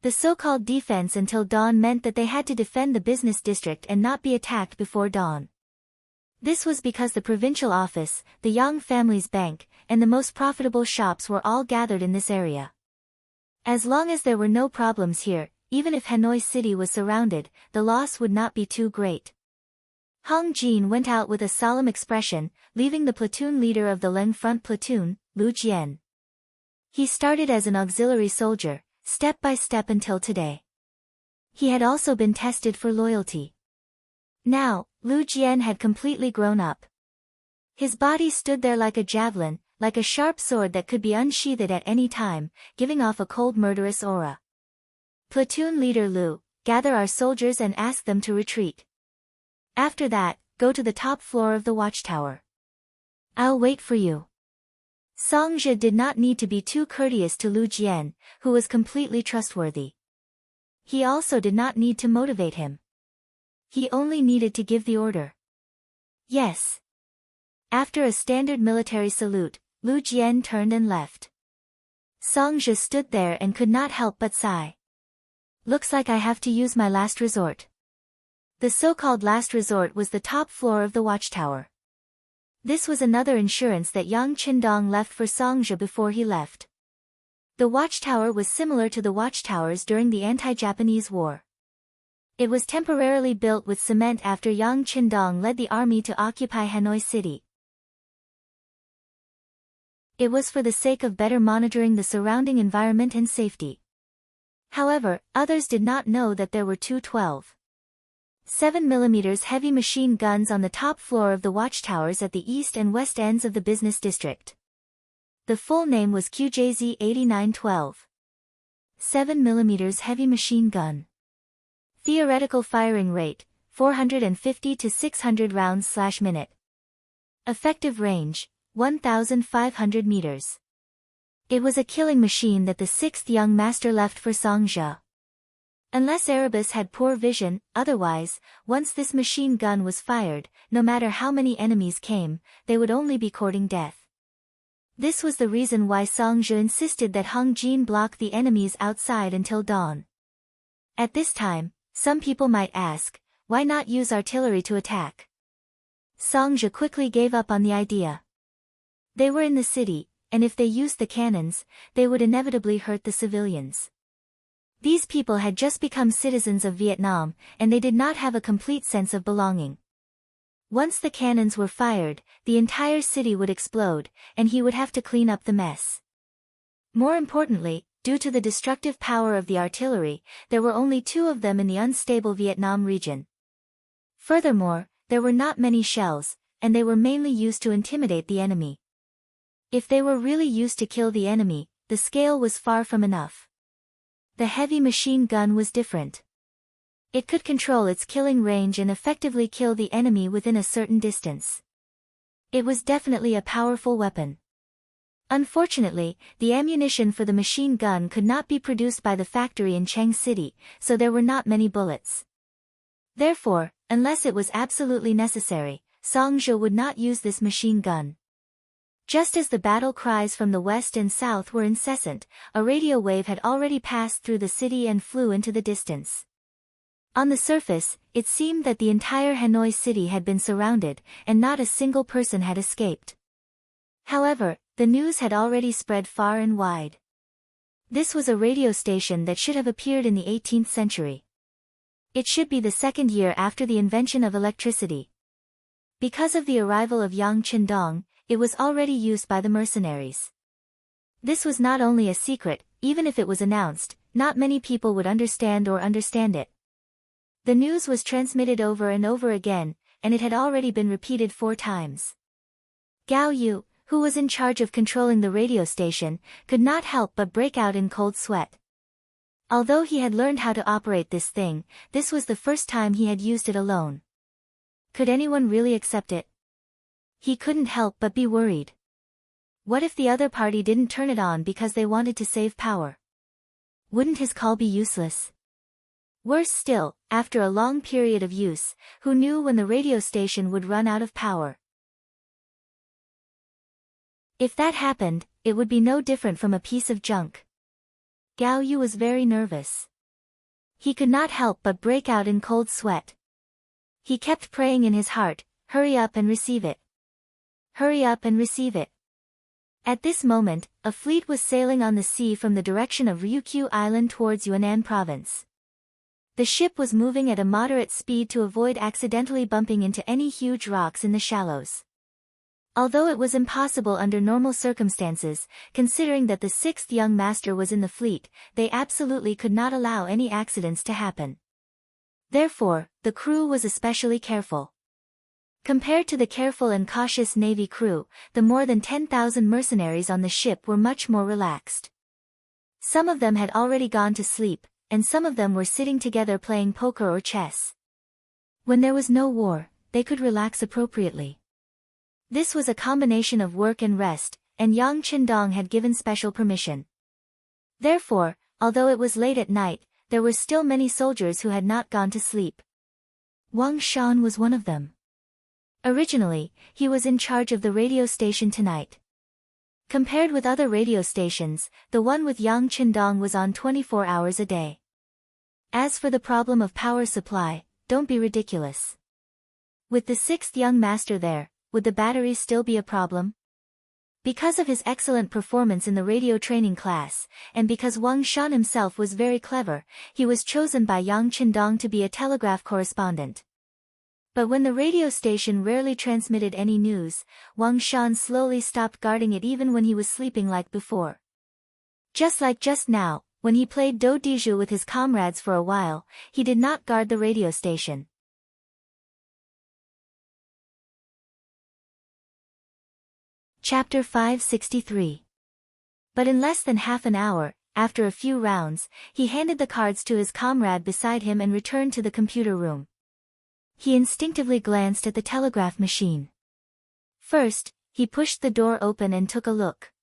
A: The so-called defense until dawn meant that they had to defend the business district and not be attacked before dawn. This was because the provincial office, the Yang family's bank, and the most profitable shops were all gathered in this area. As long as there were no problems here, even if Hanoi City was surrounded, the loss would not be too great. Hong Jin went out with a solemn expression, leaving the platoon leader of the Leng Front platoon, Lu Jian. He started as an auxiliary soldier, step by step until today. He had also been tested for loyalty. Now, Lu Jian had completely grown up. His body stood there like a javelin, like a sharp sword that could be unsheathed at any time, giving off a cold murderous aura. Platoon leader Lu, gather our soldiers and ask them to retreat. After that, go to the top floor of the watchtower. I'll wait for you. Song Zhe did not need to be too courteous to Lu Jian, who was completely trustworthy. He also did not need to motivate him. He only needed to give the order. Yes. After a standard military salute, Lu Jian turned and left. Song Zhe stood there and could not help but sigh. Looks like I have to use my last resort. The so-called last resort was the top floor of the watchtower. This was another insurance that Yang Qindong left for Song Zhe before he left. The watchtower was similar to the watchtowers during the anti-Japanese war. It was temporarily built with cement after Yang Qindong led the army to occupy Hanoi City. It was for the sake of better monitoring the surrounding environment and safety. However, others did not know that there were two 12.7mm heavy machine guns on the top floor of the watchtowers at the east and west ends of the business district. The full name was QJZ 8912. 7mm heavy machine gun. Theoretical firing rate, 450 to 600 rounds/minute. Effective range, 1,500 meters. It was a killing machine that the sixth young master left for Song Zhe. Unless Erebus had poor vision, otherwise, once this machine gun was fired, no matter how many enemies came, they would only be courting death. This was the reason why Song Zhe insisted that Hung Jin block the enemies outside until dawn. At this time, some people might ask, why not use artillery to attack? Song Zhe quickly gave up on the idea. They were in the city, and if they used the cannons, they would inevitably hurt the civilians. These people had just become citizens of Vietnam, and they did not have a complete sense of belonging. Once the cannons were fired, the entire city would explode, and he would have to clean up the mess. More importantly, due to the destructive power of the artillery, there were only two of them in the unstable Vietnam region. Furthermore, there were not many shells, and they were mainly used to intimidate the enemy. If they were really used to kill the enemy, the scale was far from enough. The heavy machine gun was different. It could control its killing range and effectively kill the enemy within a certain distance. It was definitely a powerful weapon. Unfortunately, the ammunition for the machine gun could not be produced by the factory in Cheng City, so there were not many bullets. Therefore, unless it was absolutely necessary, Song Zhe would not use this machine gun. Just as the battle cries from the west and south were incessant, a radio wave had already passed through the city and flew into the distance. On the surface, it seemed that the entire Hanoi city had been surrounded, and not a single person had escaped. However, the news had already spread far and wide. This was a radio station that should have appeared in the 18th century. It should be the second year after the invention of electricity. Because of the arrival of Yang Qindong, it was already used by the mercenaries. This was not only a secret, even if it was announced, not many people would understand it. The news was transmitted over and over again, and it had already been repeated 4 times. Gao Yu, who was in charge of controlling the radio station, could not help but break out in cold sweat. Although he had learned how to operate this thing, this was the first time he had used it alone. Could anyone really accept it? He couldn't help but be worried. What if the other party didn't turn it on because they wanted to save power? Wouldn't his call be useless? Worse still, after a long period of use, who knew when the radio station would run out of power? If that happened, it would be no different from a piece of junk. Gao Yu was very nervous. He could not help but break out in cold sweat. He kept praying in his heart, hurry up and receive it. Hurry up and receive it. At this moment, a fleet was sailing on the sea from the direction of Ryukyu Island towards Yunnan province. The ship was moving at a moderate speed to avoid accidentally bumping into any huge rocks in the shallows. Although it was impossible under normal circumstances, considering that the sixth young master was in the fleet, they absolutely could not allow any accidents to happen. Therefore, the crew was especially careful. Compared to the careful and cautious Navy crew, the more than 10,000 mercenaries on the ship were much more relaxed. Some of them had already gone to sleep, and some of them were sitting together playing poker or chess. When there was no war, they could relax appropriately. This was a combination of work and rest, and Yang Qindong had given special permission. Therefore, although it was late at night, there were still many soldiers who had not gone to sleep. Wang Shan was one of them. Originally, he was in charge of the radio station tonight. Compared with other radio stations, the one with Yang Qindong was on 24 hours a day. As for the problem of power supply, don't be ridiculous. With the sixth young master there, would the batteries still be a problem? Because of his excellent performance in the radio training class, and because Wang Shan himself was very clever, he was chosen by Yang Qindong to be a telegraph correspondent. But when the radio station rarely transmitted any news, Wang Shan slowly stopped guarding it even when he was sleeping like before. Just like just now, when he played Do Diju with his comrades for a while, he did not guard the radio station. Chapter 563. But in less than half an hour, after a few rounds, he handed the cards to his comrade beside him and returned to the computer room. He instinctively glanced at the telegraph machine. First, he pushed the door open and took a look.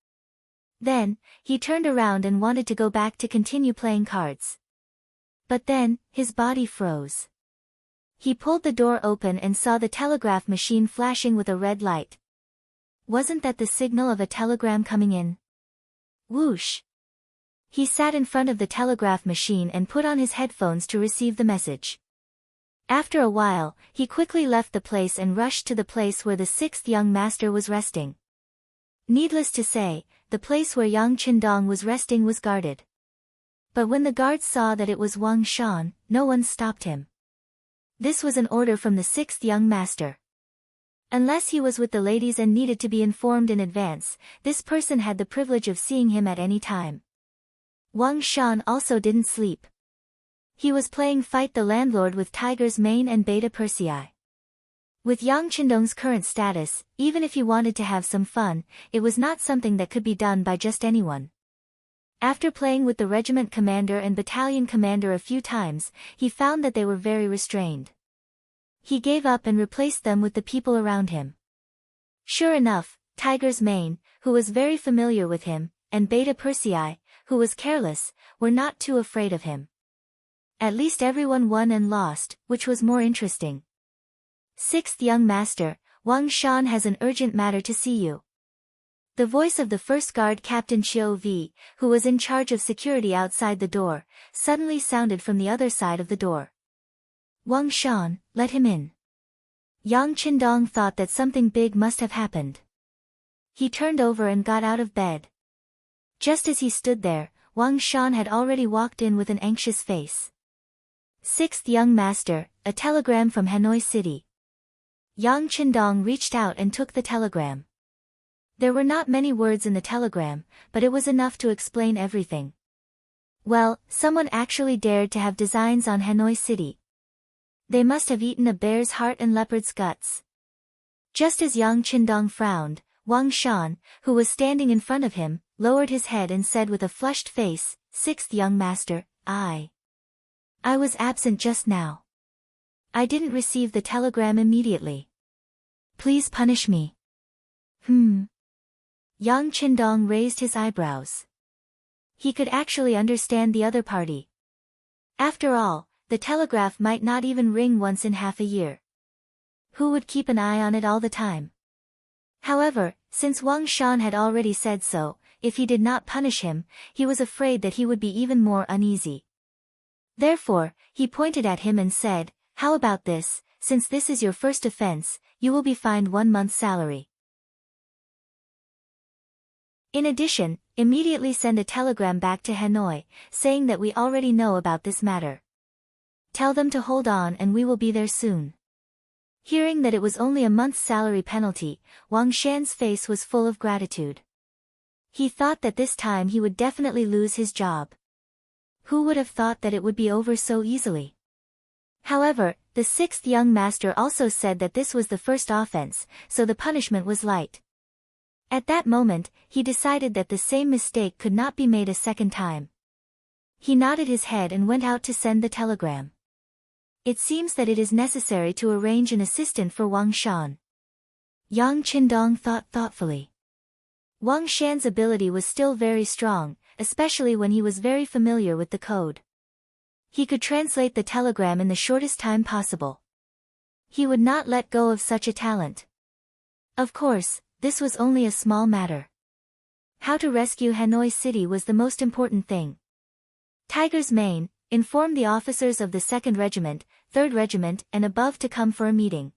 A: Then, he turned around and wanted to go back to continue playing cards. But then, his body froze. He pulled the door open and saw the telegraph machine flashing with a red light. Wasn't that the signal of a telegram coming in? Whoosh! He sat in front of the telegraph machine and put on his headphones to receive the message. After a while, he quickly left the place and rushed to the place where the sixth young master was resting. Needless to say, the place where Yang Qindong was resting was guarded. But when the guards saw that it was Wang Shan, no one stopped him. This was an order from the sixth young master. Unless he was with the ladies and needed to be informed in advance, this person had the privilege of seeing him at any time. Wang Shan also didn't sleep. He was playing Fight the Landlord with Tiger's Mane and Beta Persei. With Yang Qindong's current status, even if he wanted to have some fun, it was not something that could be done by just anyone. After playing with the regiment commander and battalion commander a few times, he found that they were very restrained. He gave up and replaced them with the people around him. Sure enough, Tiger's Mane, who was very familiar with him, and Beta Persei, who was careless, were not too afraid of him. At least everyone won and lost, which was more interesting. Sixth young master, Wang Shan has an urgent matter to see you. The voice of the first guard Captain Chiu V, who was in charge of security outside the door, suddenly sounded from the other side of the door. Wang Shan, let him in. Yang Qindong thought that something big must have happened. He turned over and got out of bed. Just as he stood there, Wang Shan had already walked in with an anxious face. Sixth young master, a telegram from Hanoi City. Yang Qindong reached out and took the telegram. There were not many words in the telegram, but it was enough to explain everything. Well, someone actually dared to have designs on Hanoi City. They must have eaten a bear's heart and leopard's guts. Just as Yang Qindong frowned, Wang Shan, who was standing in front of him, lowered his head and said with a flushed face, "Sixth young master, I was absent just now. I didn't receive the telegram immediately. Please punish me." Yang Qindong raised his eyebrows. He could actually understand the other party. After all, the telegraph might not even ring once in half a year. Who would keep an eye on it all the time? However, since Wang Shan had already said so, if he did not punish him, he was afraid that he would be even more uneasy. Therefore, he pointed at him and said, "How about this, since this is your first offense, you will be fined 1 month's salary. In addition, immediately send a telegram back to Hanoi, saying that we already know about this matter. Tell them to hold on and we will be there soon." Hearing that it was only a month's salary penalty, Wang Shan's face was full of gratitude. He thought that this time he would definitely lose his job. Who would have thought that it would be over so easily? However, the 6th young master also said that this was the first offense, so the punishment was light. At that moment, he decided that the same mistake could not be made a second time. He nodded his head and went out to send the telegram. It seems that it is necessary to arrange an assistant for Wang Shan. Yang Qindong thought thoughtfully. Wang Shan's ability was still very strong, especially when he was very familiar with the code. He could translate the telegram in the shortest time possible. He would not let go of such a talent. Of course, this was only a small matter. How to rescue Hanoi City was the most important thing. Tiger's Mane informed the officers of the 2nd Regiment, 3rd Regiment and above to come for a meeting.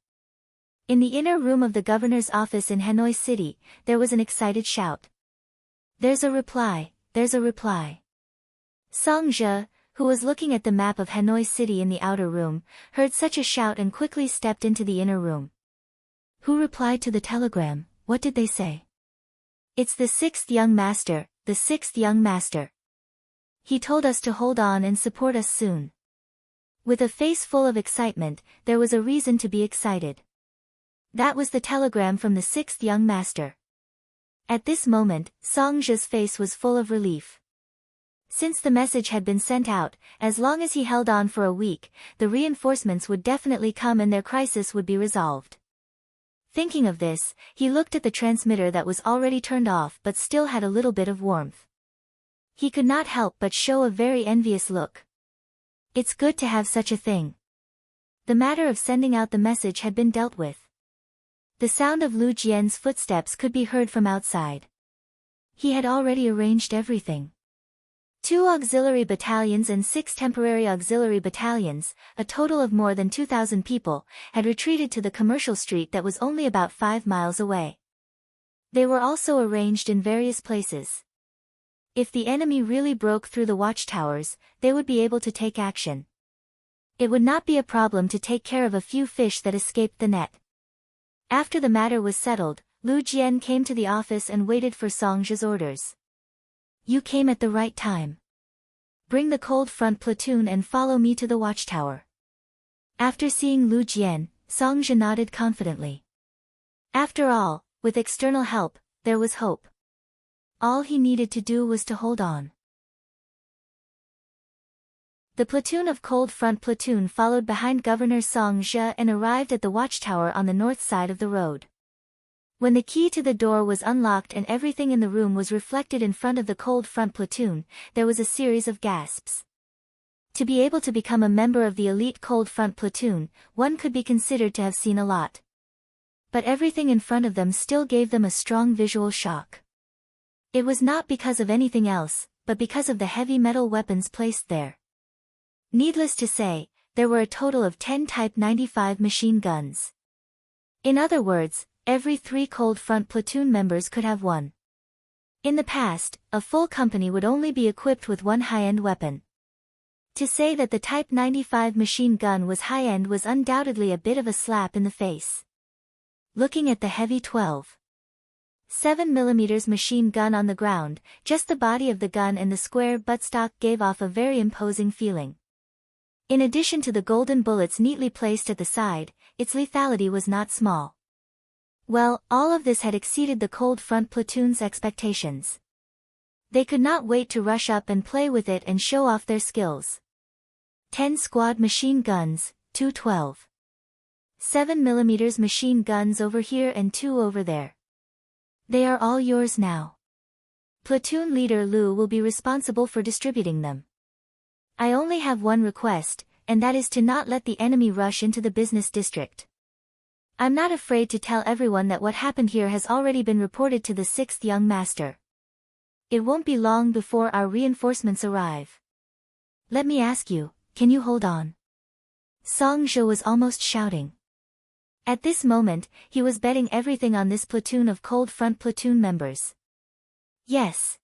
A: In the inner room of the governor's office in Hanoi City, there was an excited shout. There's a reply, there's a reply. Song Zhe, who was looking at the map of Hanoi City in the outer room, heard such a shout and quickly stepped into the inner room. Who replied to the telegram? What did they say? It's the 6th young master, the 6th young master. He told us to hold on and support us soon. With a face full of excitement, there was a reason to be excited. That was the telegram from the 6th young master. At this moment, Song Zhe's face was full of relief. Since the message had been sent out, as long as he held on for a week, the reinforcements would definitely come and their crisis would be resolved. Thinking of this, he looked at the transmitter that was already turned off but still had a little bit of warmth. He could not help but show a very envious look. It's good to have such a thing. The matter of sending out the message had been dealt with. The sound of Lu Jian's footsteps could be heard from outside. He had already arranged everything. 2 auxiliary battalions and 6 temporary auxiliary battalions, a total of more than 2,000 people, had retreated to the commercial street that was only about 5 miles away. They were also arranged in various places. If the enemy really broke through the watchtowers, they would be able to take action. It would not be a problem to take care of a few fish that escaped the net. After the matter was settled, Lu Jian came to the office and waited for Song Zhe's orders. You came at the right time. Bring the cold front platoon and follow me to the watchtower. After seeing Lu Jian, Song Zhe nodded confidently. After all, with external help, there was hope. All he needed to do was to hold on. The platoon of Cold Front Platoon followed behind Governor Song Zhe and arrived at the watchtower on the north side of the road. When the key to the door was unlocked and everything in the room was reflected in front of the Cold Front Platoon, there was a series of gasps. To be able to become a member of the elite Cold Front Platoon, one could be considered to have seen a lot. But everything in front of them still gave them a strong visual shock. It was not because of anything else, but because of the heavy metal weapons placed there. Needless to say, there were a total of 10 Type 95 machine guns. In other words, every 3 Cold Front Platoon members could have one. In the past, a full company would only be equipped with one high-end weapon. To say that the Type 95 machine gun was high-end was undoubtedly a bit of a slap in the face. Looking at the heavy 12.7mm machine gun on the ground, just the body of the gun and the square buttstock gave off a very imposing feeling. In addition to the golden bullets neatly placed at the side, its lethality was not small. Well, all of this had exceeded the Cold Front Platoon's expectations. They could not wait to rush up and play with it and show off their skills. 10 squad machine guns, 2 12.7mm machine guns over here and 2 over there. They are all yours now. Platoon leader Lu will be responsible for distributing them. I only have one request, and that is to not let the enemy rush into the business district. I'm not afraid to tell everyone that what happened here has already been reported to the 6th young master. It won't be long before our reinforcements arrive. Let me ask you, can you hold on? Song Zhe was almost shouting. At this moment, he was betting everything on this platoon of Cold Front Platoon members. Yes.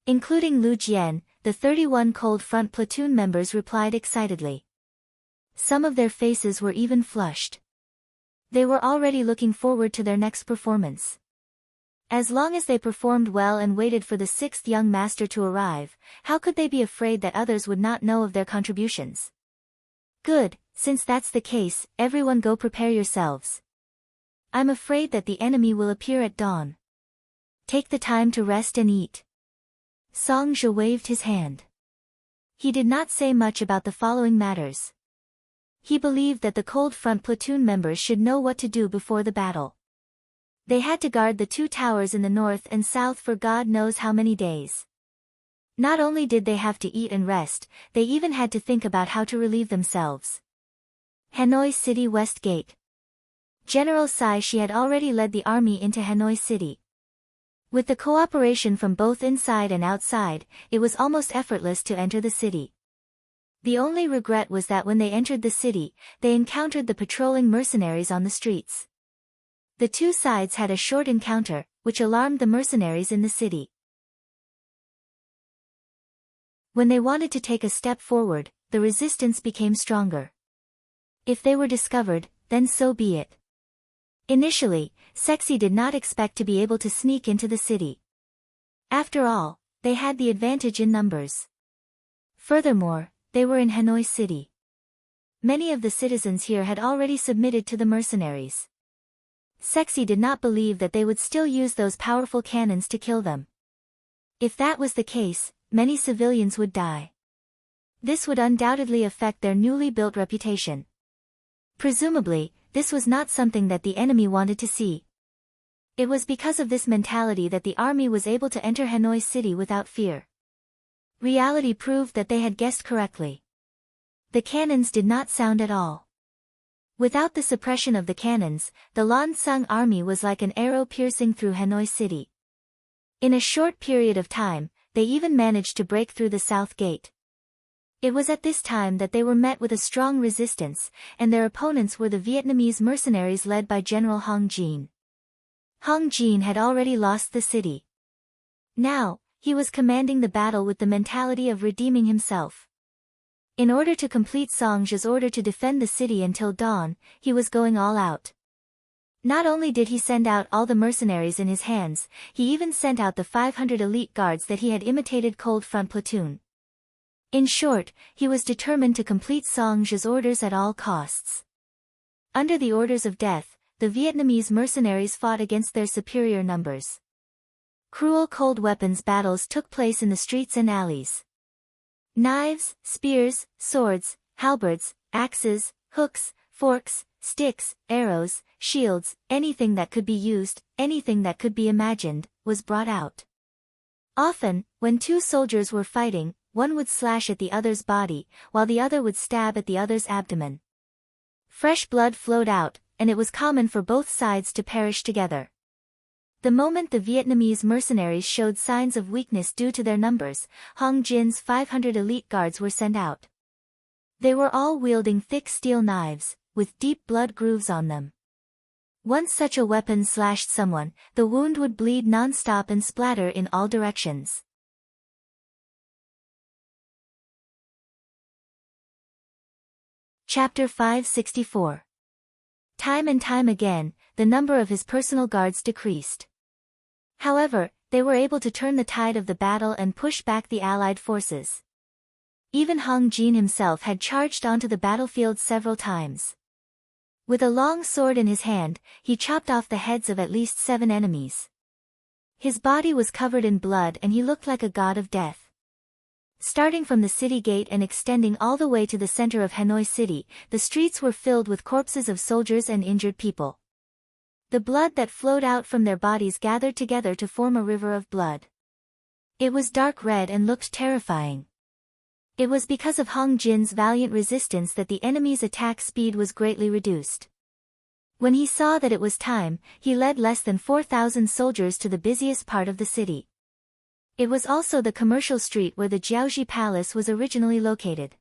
A: Including Lu Jian, the 31 Cold Front Platoon members replied excitedly. Some of their faces were even flushed. They were already looking forward to their next performance. As long as they performed well and waited for the 6th young master to arrive, how could they be afraid that others would not know of their contributions? Good, Since that's the case, everyone go prepare yourselves. I'm afraid that the enemy will appear at dawn. Take the time to rest and eat. Song Zhe waved his hand. He did not say much about the following matters. He believed that the cold front platoon members should know what to do before the battle. They had to guard the two towers in the north and south for God knows how many days. Not only did they have to eat and rest, they even had to think about how to relieve themselves. Hanoi City West Gate. General Sai Shi had already led the army into Hanoi City. With the cooperation from both inside and outside, it was almost effortless to enter the city. The only regret was that when they entered the city, they encountered the patrolling mercenaries on the streets. The two sides had a short encounter, which alarmed the mercenaries in the city. When they wanted to take a step forward, the resistance became stronger. If they were discovered, then so be it. Initially, Sexy did not expect to be able to sneak into the city. After all, they had the advantage in numbers. Furthermore, they were in Hanoi City. Many of the citizens here had already submitted to the mercenaries. Sexy did not believe that they would still use those powerful cannons to kill them. If that was the case, many civilians would die. This would undoubtedly affect their newly built reputation. Presumably, this was not something that the enemy wanted to see. It was because of this mentality that the army was able to enter Hanoi City without fear. Reality proved that they had guessed correctly. The cannons did not sound at all. Without the suppression of the cannons, the Lan Xang army was like an arrow piercing through Hanoi City. In a short period of time, they even managed to break through the south gate. It was at this time that they were met with a strong resistance, and their opponents were the Vietnamese mercenaries led by General Hong Jin. Hong Jin had already lost the city. Now, he was commanding the battle with the mentality of redeeming himself. In order to complete Song Zhe's order to defend the city until dawn, he was going all out. Not only did he send out all the mercenaries in his hands, he even sent out the 500 elite guards that he had imitated Cold Front platoon. In short, he was determined to complete Song Zhe's orders at all costs. Under the orders of death, the Vietnamese mercenaries fought against their superior numbers. Cruel cold weapons battles took place in the streets and alleys. Knives, spears, swords, halberds, axes, hooks, forks, sticks, arrows, shields, anything that could be used, anything that could be imagined, was brought out. Often, when two soldiers were fighting, one would slash at the other's body, while the other would stab at the other's abdomen. Fresh blood flowed out, and it was common for both sides to perish together. The moment the Vietnamese mercenaries showed signs of weakness due to their numbers, Hong Jin's 500 elite guards were sent out. They were all wielding thick steel knives, with deep blood grooves on them. Once such a weapon slashed someone, the wound would bleed non-stop and splatter in all directions. Chapter 564. Time and time again, the number of his personal guards decreased. However, they were able to turn the tide of the battle and push back the Allied forces. Even Hong Jin himself had charged onto the battlefield several times. With a long sword in his hand, he chopped off the heads of at least 7 enemies. His body was covered in blood and he looked like a god of death. Starting from the city gate and extending all the way to the center of Hanoi City, the streets were filled with corpses of soldiers and injured people. The blood that flowed out from their bodies gathered together to form a river of blood. It was dark red and looked terrifying. It was because of Hong Jin's valiant resistance that the enemy's attack speed was greatly reduced. When he saw that it was time, he led less than 4,000 soldiers to the busiest part of the city. It was also the commercial street where the Jiaoji Palace was originally located.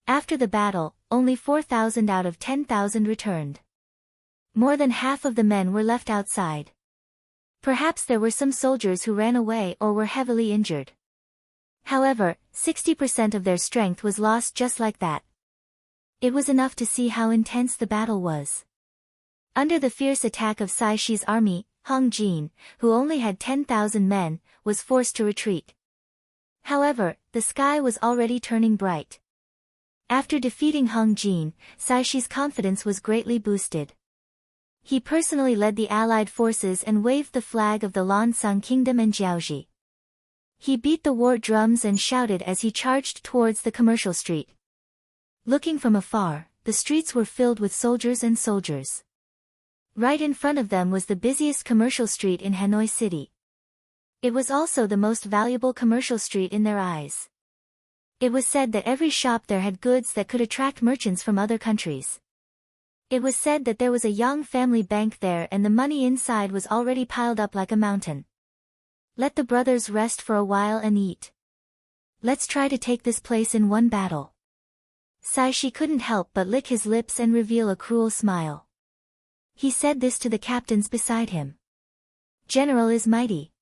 A: After the battle, only 4,000 out of 10,000 returned. More than half of the men were left outside. Perhaps there were some soldiers who ran away or were heavily injured. However, 60% of their strength was lost just like that. It was enough to see how intense the battle was. Under the fierce attack of Sai Shi's army, Hong Jin, who only had 10,000 men, was forced to retreat. However, the sky was already turning bright. After defeating Hong Jin, Saishi's confidence was greatly boosted. He personally led the allied forces and waved the flag of the Lansang Kingdom and Jiaoji. He beat the war drums and shouted as he charged towards the commercial street. Looking from afar, the streets were filled with soldiers and soldiers. Right in front of them was the busiest commercial street in Hanoi City. It was also the most valuable commercial street in their eyes. It was said that every shop there had goods that could attract merchants from other countries. It was said that there was a young family bank there and the money inside was already piled up like a mountain. Let the brothers rest for a while and eat. Let's try to take this place in one battle. Saishi couldn't help but lick his lips and reveal a cruel smile. He said this to the captains beside him. General is mighty.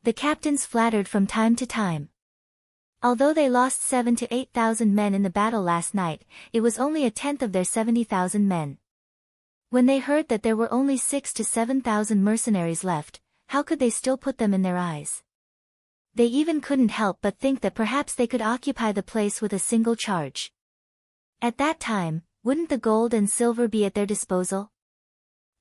A: The captains flattered from time to time. Although they lost 7,000 to 8,000 men in the battle last night, it was only a tenth of their 70,000 men. When they heard that there were only 6,000 to 7,000 mercenaries left, how could they still put them in their eyes? They even couldn't help but think that perhaps they could occupy the place with a single charge. At that time, wouldn't the gold and silver be at their disposal?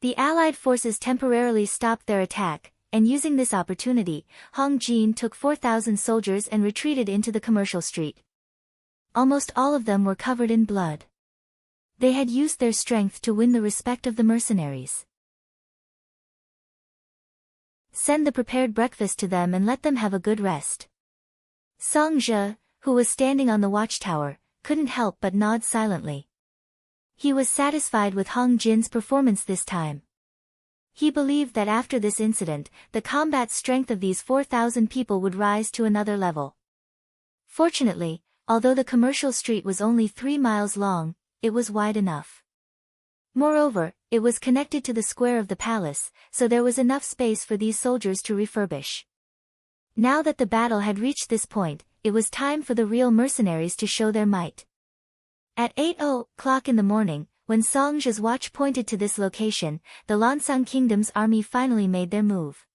A: The Allied forces temporarily stopped their attack, and using this opportunity, Hong Jin took 4,000 soldiers and retreated into the commercial street. Almost all of them were covered in blood. They had used their strength to win the respect of the mercenaries. Send the prepared breakfast to them and let them have a good rest. Song Zhe, who was standing on the watchtower, couldn't help but nod silently. He was satisfied with Hong Jin's performance this time. He believed that after this incident, the combat strength of these 4,000 people would rise to another level. Fortunately, although the commercial street was only 3 miles long, it was wide enough. Moreover, it was connected to the square of the palace, so there was enough space for these soldiers to refurbish. Now that the battle had reached this point, it was time for the real mercenaries to show their might. At 8:00 in the morning, when Song Zhe's watch pointed to this location, the Lansang Kingdom's army finally made their move.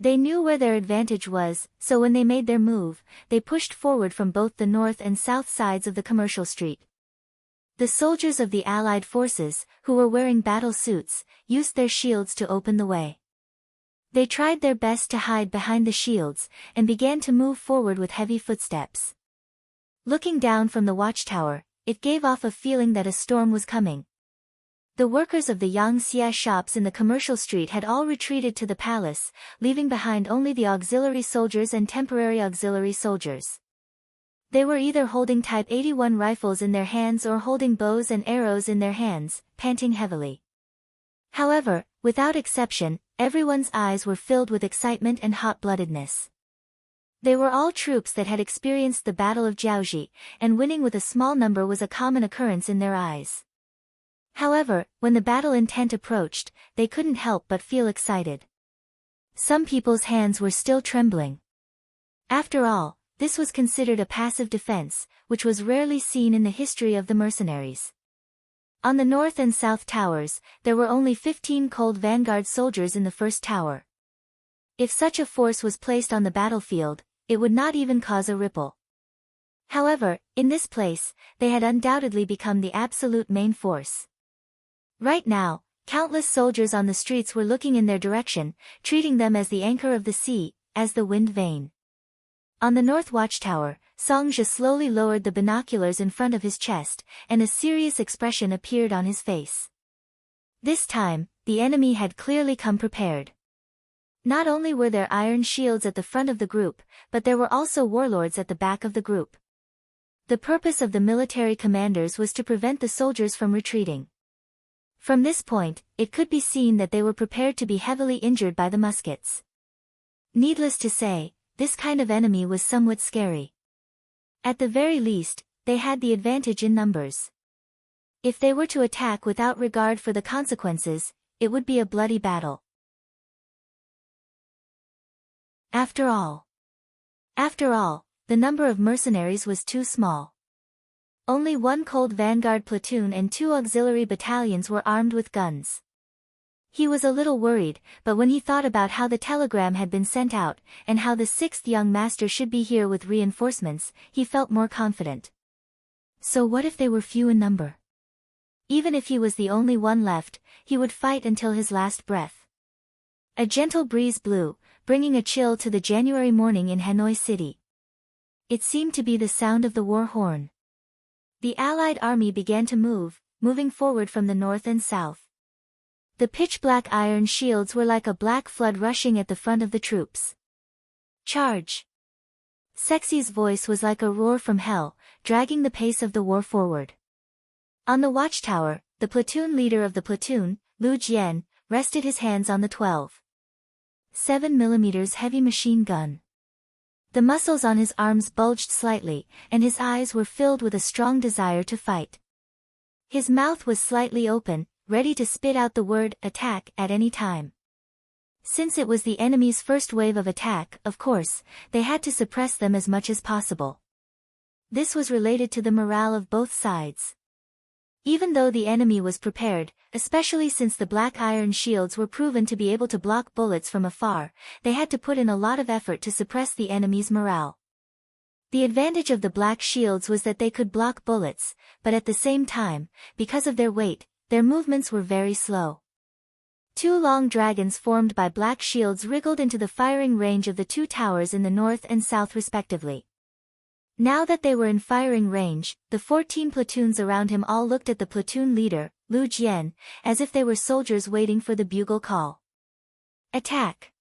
A: They knew where their advantage was, so when they made their move, they pushed forward from both the north and south sides of the commercial street. The soldiers of the Allied forces, who were wearing battle suits, used their shields to open the way. They tried their best to hide behind the shields, and began to move forward with heavy footsteps. Looking down from the watchtower, it gave off a feeling that a storm was coming. The workers of the Yangxia shops in the commercial street had all retreated to the palace, leaving behind only the auxiliary soldiers and temporary auxiliary soldiers. They were either holding Type 81 rifles in their hands or holding bows and arrows in their hands, panting heavily. However, without exception, everyone's eyes were filled with excitement and hot-bloodedness. They were all troops that had experienced the Battle of Jiaoji, and winning with a small number was a common occurrence in their eyes. However, when the battle intent approached, they couldn't help but feel excited. Some people's hands were still trembling. After all, this was considered a passive defense, which was rarely seen in the history of the mercenaries. On the north and south towers, there were only 15 cold vanguard soldiers in the first tower. If such a force was placed on the battlefield, it would not even cause a ripple. However, in this place, they had undoubtedly become the absolute main force. Right now, countless soldiers on the streets were looking in their direction, treating them as the anchor of the sea, as the wind vane. On the north watchtower, Song Zhe slowly lowered the binoculars in front of his chest, and a serious expression appeared on his face. This time, the enemy had clearly come prepared. Not only were there iron shields at the front of the group, but there were also warlords at the back of the group. The purpose of the military commanders was to prevent the soldiers from retreating. From this point, it could be seen that they were prepared to be heavily injured by the muskets. Needless to say, this kind of enemy was somewhat scary. At the very least, they had the advantage in numbers. If they were to attack without regard for the consequences, it would be a bloody battle. After all, the number of mercenaries was too small. Only 1 cold vanguard platoon and 2 auxiliary battalions were armed with guns. He was a little worried, but when he thought about how the telegram had been sent out, and how the 6th young master should be here with reinforcements, he felt more confident. So what if they were few in number? Even if he was the only one left, he would fight until his last breath. A gentle breeze blew, bringing a chill to the January morning in Hanoi City. It seemed to be the sound of the war horn. The Allied army began to move, moving forward from the north and south. The pitch-black iron shields were like a black flood rushing at the front of the troops. Charge! Sexy's voice was like a roar from hell, dragging the pace of the war forward. On the watchtower, the platoon leader of the platoon, Lu Jian, rested his hands on the 12.7mm heavy machine gun. The muscles on his arms bulged slightly, and his eyes were filled with a strong desire to fight. His mouth was slightly open, ready to spit out the word attack at any time. Since it was the enemy's first wave of attack, of course, they had to suppress them as much as possible. This was related to the morale of both sides. Even though the enemy was prepared, especially since the black iron shields were proven to be able to block bullets from afar, they had to put in a lot of effort to suppress the enemy's morale. The advantage of the black shields was that they could block bullets, but at the same time, because of their weight, their movements were very slow. Two long dragons formed by black shields wriggled into the firing range of the two towers in the north and south respectively. Now that they were in firing range, the 14 platoons around him all looked at the platoon leader, Lu Jian, as if they were soldiers waiting for the bugle call. Attack!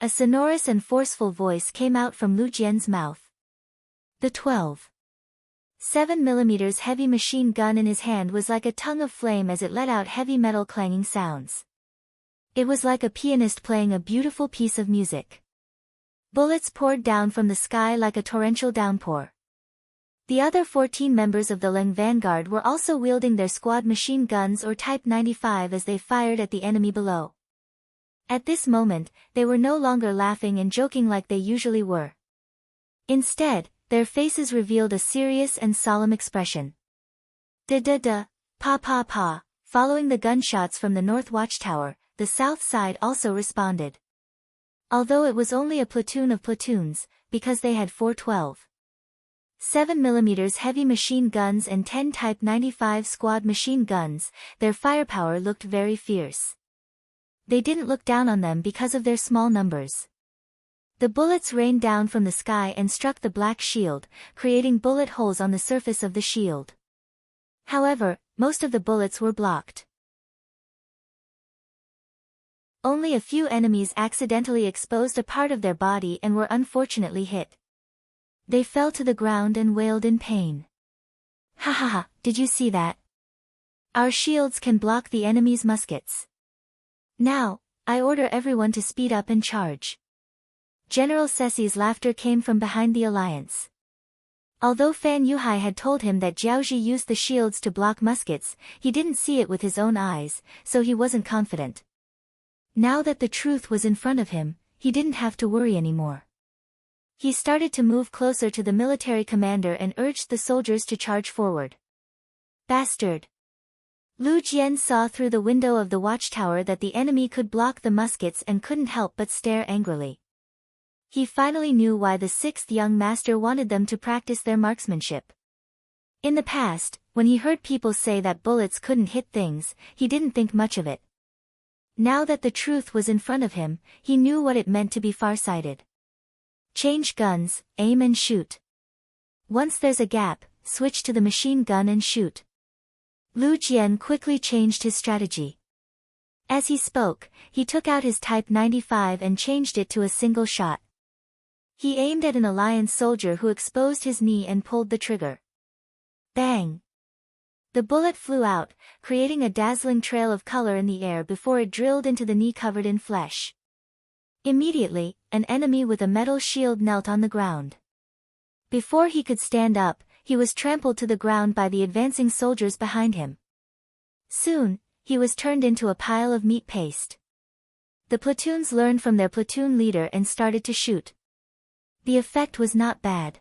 A: A sonorous and forceful voice came out from Lu Jian's mouth. The 12.7mm heavy machine gun in his hand was like a tongue of flame as it let out heavy metal clanging sounds. It was like a pianist playing a beautiful piece of music. Bullets poured down from the sky like a torrential downpour. The other 14 members of the Leng Vanguard were also wielding their squad machine guns or Type 95 as they fired at the enemy below. At this moment, they were no longer laughing and joking like they usually were. Instead, their faces revealed a serious and solemn expression. Da-da-da, pa-pa-pa, following the gunshots from the north watchtower, the south side also responded. Although it was only a platoon of platoons, because they had 4 12.7mm heavy machine guns and 10 Type 95 squad machine guns, their firepower looked very fierce. They didn't look down on them because of their small numbers. The bullets rained down from the sky and struck the black shield, creating bullet holes on the surface of the shield. However, most of the bullets were blocked. Only a few enemies accidentally exposed a part of their body and were unfortunately hit. They fell to the ground and wailed in pain. Ha ha ha, did you see that? Our shields can block the enemy's muskets. Now, I order everyone to speed up and charge. General Ceci's laughter came from behind the alliance. Although Fan Yuhai had told him that Jiaozhi used the shields to block muskets, he didn't see it with his own eyes, so he wasn't confident. Now that the truth was in front of him, he didn't have to worry anymore. He started to move closer to the military commander and urged the soldiers to charge forward. Bastard! Lu Jian saw through the window of the watchtower that the enemy could block the muskets and couldn't help but stare angrily. He finally knew why the 6th young master wanted them to practice their marksmanship. In the past, when he heard people say that bullets couldn't hit things, he didn't think much of it. Now that the truth was in front of him, he knew what it meant to be farsighted. Change guns, aim and shoot. Once there's a gap, switch to the machine gun and shoot. Lu Jian quickly changed his strategy. As he spoke, he took out his Type 95 and changed it to a single shot. He aimed at an alliance soldier who exposed his knee and pulled the trigger. Bang! The bullet flew out, creating a dazzling trail of color in the air before it drilled into the knee covered in flesh. Immediately, an enemy with a metal shield knelt on the ground. Before he could stand up, he was trampled to the ground by the advancing soldiers behind him. Soon, he was turned into a pile of meat paste. The platoons learned from their platoon leader and started to shoot. The effect was not bad.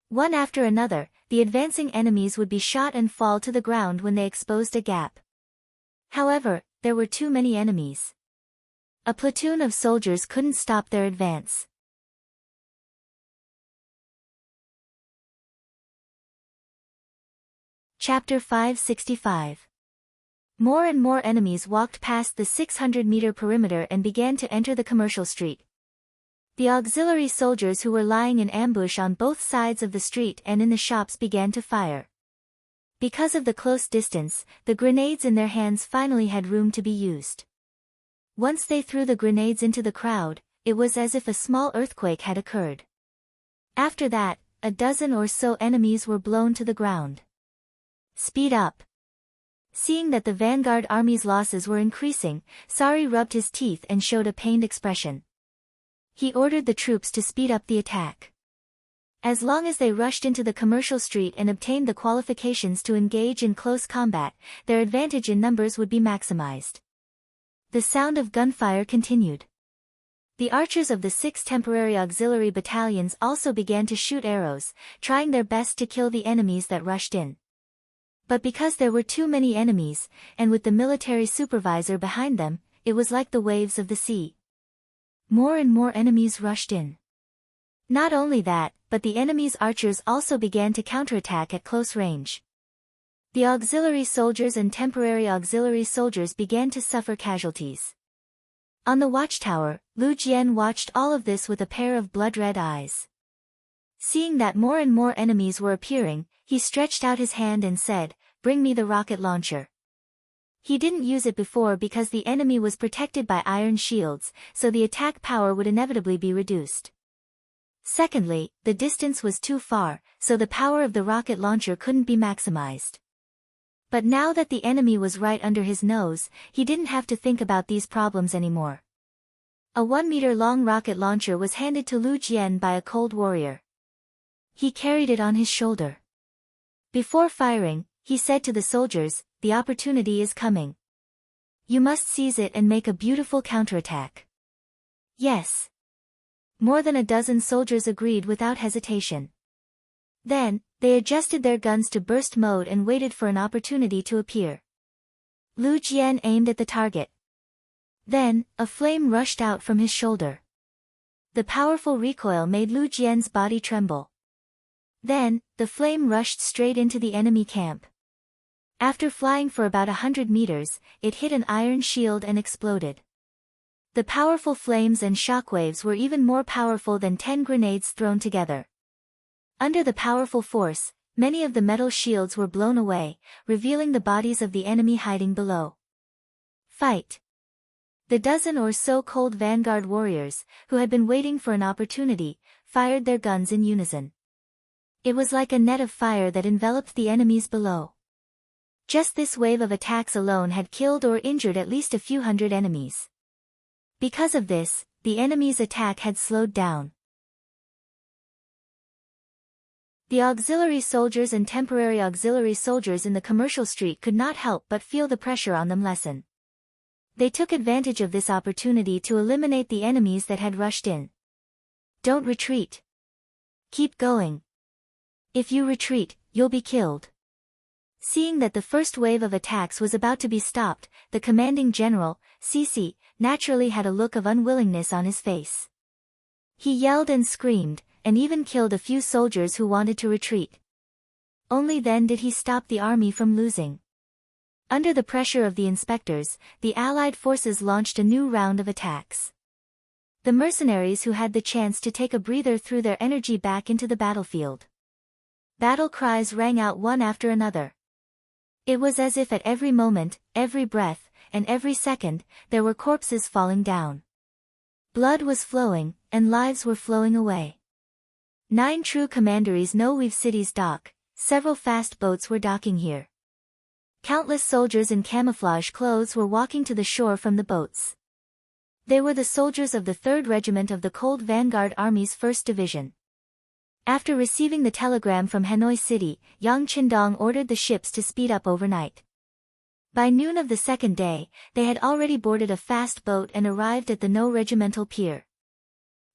A: One after another, the advancing enemies would be shot and fall to the ground when they exposed a gap. However, there were too many enemies. A platoon of soldiers couldn't stop their advance. Chapter 565. More and more enemies walked past the 600-meter perimeter and began to enter the commercial street. The auxiliary soldiers who were lying in ambush on both sides of the street and in the shops began to fire. Because of the close distance, the grenades in their hands finally had room to be used. Once they threw the grenades into the crowd, it was as if a small earthquake had occurred. After that, a dozen or so enemies were blown to the ground. Speed up. Seeing that the vanguard army's losses were increasing, Sari rubbed his teeth and showed a pained expression. He ordered the troops to speed up the attack. As long as they rushed into the commercial street and obtained the qualifications to engage in close combat, their advantage in numbers would be maximized. The sound of gunfire continued. The archers of the 6 temporary auxiliary battalions also began to shoot arrows, trying their best to kill the enemies that rushed in. But because there were too many enemies, and with the military supervisor behind them, it was like the waves of the sea. More and more enemies rushed in. Not only that, but the enemy's archers also began to counterattack at close range. The auxiliary soldiers and temporary auxiliary soldiers began to suffer casualties. On the watchtower, Lu Jian watched all of this with a pair of blood-red eyes. Seeing that more and more enemies were appearing, he stretched out his hand and said, "Bring me the rocket launcher." He didn't use it before because the enemy was protected by iron shields, so the attack power would inevitably be reduced. Secondly, the distance was too far, so the power of the rocket launcher couldn't be maximized. But now that the enemy was right under his nose, he didn't have to think about these problems anymore. A 1-meter-long rocket launcher was handed to Lu Jian by a cold warrior. He carried it on his shoulder. Before firing, he said to the soldiers, "The opportunity is coming. You must seize it and make a beautiful counterattack." Yes. More than a dozen soldiers agreed without hesitation. Then, they adjusted their guns to burst mode and waited for an opportunity to appear. Lu Jian aimed at the target. Then, a flame rushed out from his shoulder. The powerful recoil made Lu Jian's body tremble. Then, the flame rushed straight into the enemy camp. After flying for about 100 meters, it hit an iron shield and exploded. The powerful flames and shockwaves were even more powerful than 10 grenades thrown together. Under the powerful force, many of the metal shields were blown away, revealing the bodies of the enemy hiding below. Fight! The dozen or so cold vanguard warriors, who had been waiting for an opportunity, fired their guns in unison. It was like a net of fire that enveloped the enemies below. Just this wave of attacks alone had killed or injured at least a few hundred enemies. Because of this, the enemy's attack had slowed down. The auxiliary soldiers and temporary auxiliary soldiers in the commercial street could not help but feel the pressure on them lessen. They took advantage of this opportunity to eliminate the enemies that had rushed in. Don't retreat. Keep going. If you retreat, you'll be killed. Seeing that the first wave of attacks was about to be stopped, the commanding general, Cici, naturally had a look of unwillingness on his face. He yelled and screamed, and even killed a few soldiers who wanted to retreat. Only then did he stop the army from losing. Under the pressure of the inspectors, the Allied forces launched a new round of attacks. The mercenaries who had the chance to take a breather threw their energy back into the battlefield. Battle cries rang out one after another. It was as if at every moment, every breath, and every second, there were corpses falling down. Blood was flowing, and lives were flowing away. 9 true commanderies know we've city's dock, several fast boats were docking here. Countless soldiers in camouflage clothes were walking to the shore from the boats. They were the soldiers of the 3rd Regiment of the Cold Vanguard Army's 1st Division. After receiving the telegram from Hanoi City, Yang Qindong ordered the ships to speed up overnight. By noon of the second day, they had already boarded a fast boat and arrived at the No Regimental Pier.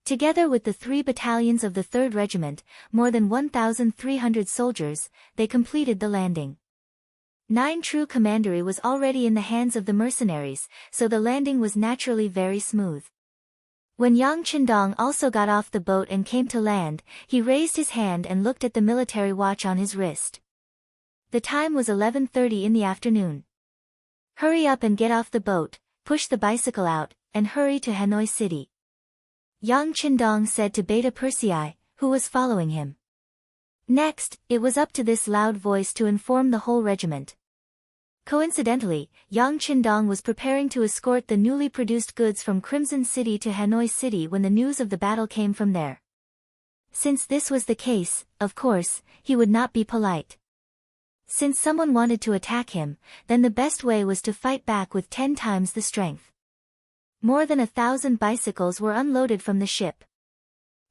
A: Together with the 3 battalions of the 3rd Regiment, more than 1,300 soldiers, they completed the landing. 9 true commandery was already in the hands of the mercenaries, so the landing was naturally very smooth. When Yang Qindong also got off the boat and came to land, he raised his hand and looked at the military watch on his wrist. The time was 11:30 in the afternoon. Hurry up and get off the boat, push the bicycle out, and hurry to Hanoi City, Yang Qindong said to Beta Persei, who was following him. Next, it was up to this loud voice to inform the whole regiment. Coincidentally, Yang Qindong was preparing to escort the newly produced goods from Crimson City to Hanoi City when the news of the battle came from there. Since this was the case, of course, he would not be polite. Since someone wanted to attack him, then the best way was to fight back with 10 times the strength. More than 1,000 bicycles were unloaded from the ship.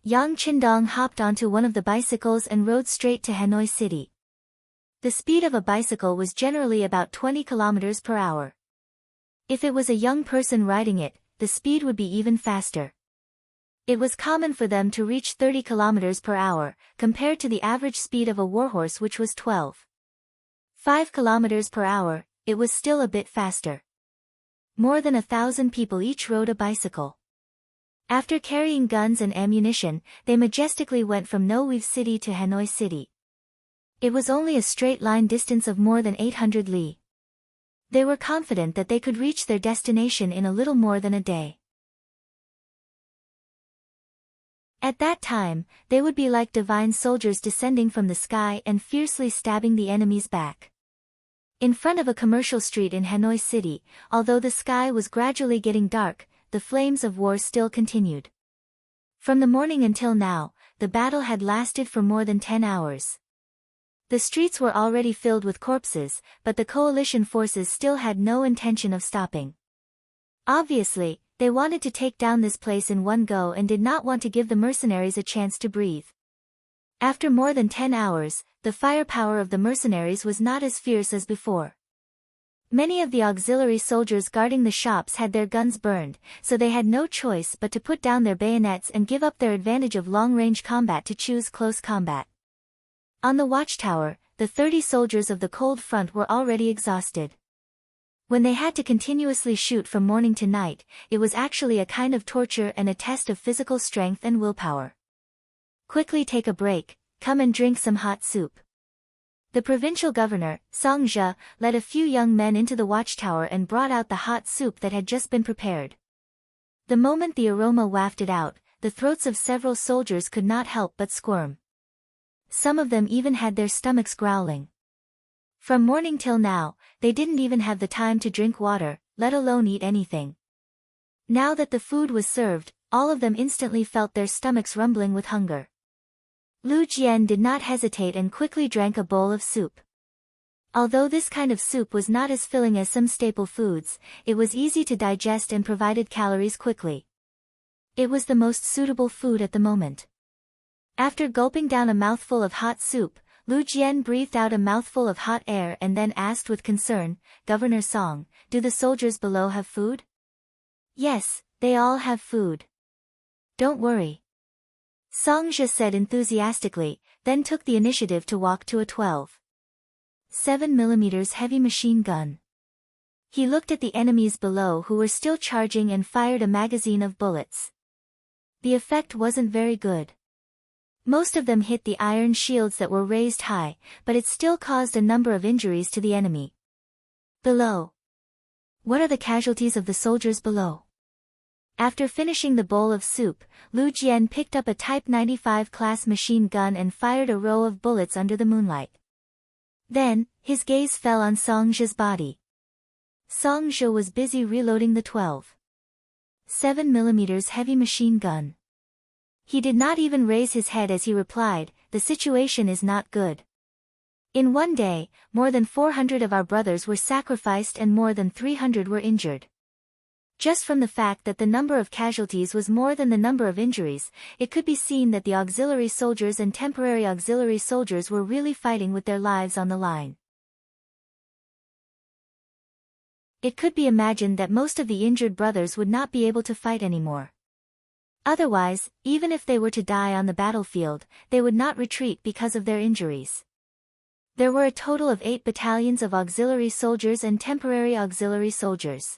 A: Yang Qindong hopped onto one of the bicycles and rode straight to Hanoi City. The speed of a bicycle was generally about 20 kilometers per hour. If it was a young person riding it, the speed would be even faster. It was common for them to reach 30 kilometers per hour, compared to the average speed of a warhorse, which was 12.5 kilometers per hour. It was still a bit faster. More than 1,000 people each rode a bicycle. After carrying guns and ammunition, they majestically went from Noe City to Hanoi City. It was only a straight line distance of more than 800 li. They were confident that they could reach their destination in a little more than a day. At that time, they would be like divine soldiers descending from the sky and fiercely stabbing the enemy's back. In front of a commercial street in Hanoi City, although the sky was gradually getting dark, the flames of war still continued. From the morning until now, the battle had lasted for more than 10 hours. The streets were already filled with corpses, but the coalition forces still had no intention of stopping. Obviously, they wanted to take down this place in one go and did not want to give the mercenaries a chance to breathe. After more than 10 hours, the firepower of the mercenaries was not as fierce as before. Many of the auxiliary soldiers guarding the shops had their guns burned, so they had no choice but to put down their bayonets and give up their advantage of long-range combat to choose close combat. On the watchtower, the 30 soldiers of the cold front were already exhausted. When they had to continuously shoot from morning to night, it was actually a kind of torture and a test of physical strength and willpower. Quickly take a break, come and drink some hot soup. The provincial governor, Song Zhe, led a few young men into the watchtower and brought out the hot soup that had just been prepared. The moment the aroma wafted out, the throats of several soldiers could not help but squirm. Some of them even had their stomachs growling. From morning till now, they didn't even have the time to drink water, let alone eat anything. Now that the food was served, all of them instantly felt their stomachs rumbling with hunger. Lu Jian did not hesitate and quickly drank a bowl of soup. Although this kind of soup was not as filling as some staple foods, it was easy to digest and provided calories quickly. It was the most suitable food at the moment. After gulping down a mouthful of hot soup, Lu Jian breathed out a mouthful of hot air and then asked with concern, "Governor Song, do the soldiers below have food?" "Yes, they all have food. Don't worry," Song Zhe said enthusiastically, then took the initiative to walk to a 12.7 mm heavy machine gun. He looked at the enemies below who were still charging and fired a magazine of bullets. The effect wasn't very good. Most of them hit the iron shields that were raised high, but it still caused a number of injuries to the enemy. Below. What are the casualties of the soldiers below? After finishing the bowl of soup, Lu Jian picked up a Type 95 class machine gun and fired a row of bullets under the moonlight. Then, his gaze fell on Song Zhe's body. Song Zhe was busy reloading the 12.7 mm heavy machine gun. He did not even raise his head as he replied, "The situation is not good. In one day, more than 400 of our brothers were sacrificed and more than 300 were injured." Just from the fact that the number of casualties was more than the number of injuries, it could be seen that the auxiliary soldiers and temporary auxiliary soldiers were really fighting with their lives on the line. It could be imagined that most of the injured brothers would not be able to fight anymore. Otherwise, even if they were to die on the battlefield, they would not retreat because of their injuries. There were a total of 8 battalions of auxiliary soldiers and temporary auxiliary soldiers.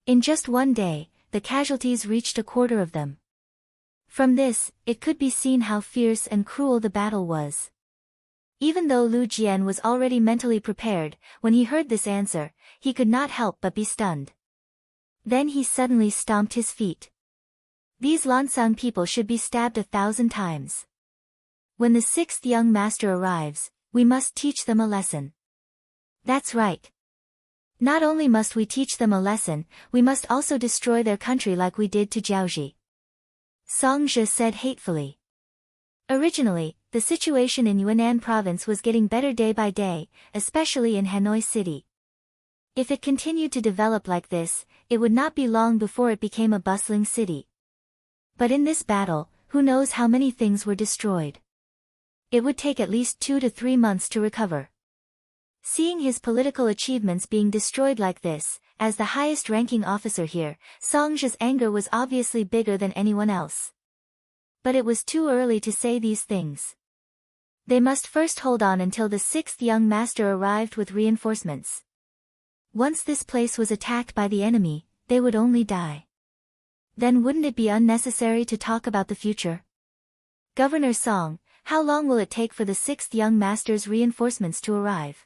A: In just one day, the casualties reached a quarter of them. From this, it could be seen how fierce and cruel the battle was. Even though Lu Jian was already mentally prepared, when he heard this answer, he could not help but be stunned. Then he suddenly stomped his feet. These Lansang people should be stabbed 1,000 times. When the sixth young master arrives, we must teach them a lesson. That's right. Not only must we teach them a lesson, we must also destroy their country like we did to Jiaoji. Song Zhe said hatefully. Originally, the situation in Yunnan province was getting better day by day, especially in Hanoi City. If it continued to develop like this, it would not be long before it became a bustling city. But in this battle, who knows how many things were destroyed? It would take at least 2 to 3 months to recover. Seeing his political achievements being destroyed like this, as the highest-ranking officer here, Song Zhe's anger was obviously bigger than anyone else. But it was too early to say these things. They must first hold on until the sixth young master arrived with reinforcements. Once this place was attacked by the enemy, they would only die. Then wouldn't it be unnecessary to talk about the future? Governor Song, how long will it take for the sixth young master's reinforcements to arrive?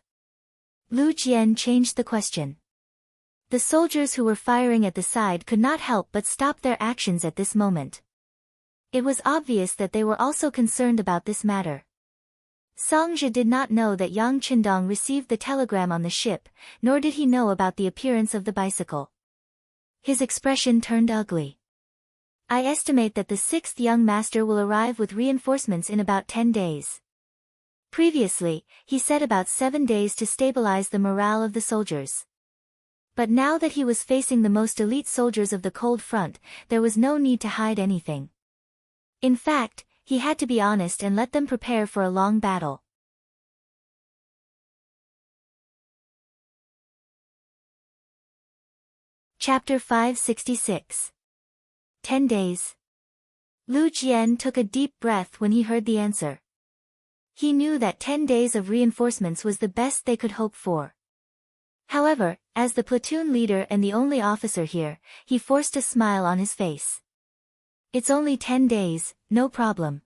A: Lu Jian changed the question. The soldiers who were firing at the side could not help but stop their actions at this moment. It was obvious that they were also concerned about this matter. Song Zhe did not know that Yang Qindong received the telegram on the ship, nor did he know about the appearance of the bicycle. His expression turned ugly. I estimate that the sixth young master will arrive with reinforcements in about 10 days. Previously, he said about 7 days to stabilize the morale of the soldiers. But now that he was facing the most elite soldiers of the cold front, there was no need to hide anything. In fact, he had to be honest and let them prepare for a long battle. Chapter 566. 10 days. Lu Jian took a deep breath when he heard the answer. He knew that 10 days of reinforcements was the best they could hope for. However, as the platoon leader and the only officer here, he forced a smile on his face. It's only 10 days, no problem.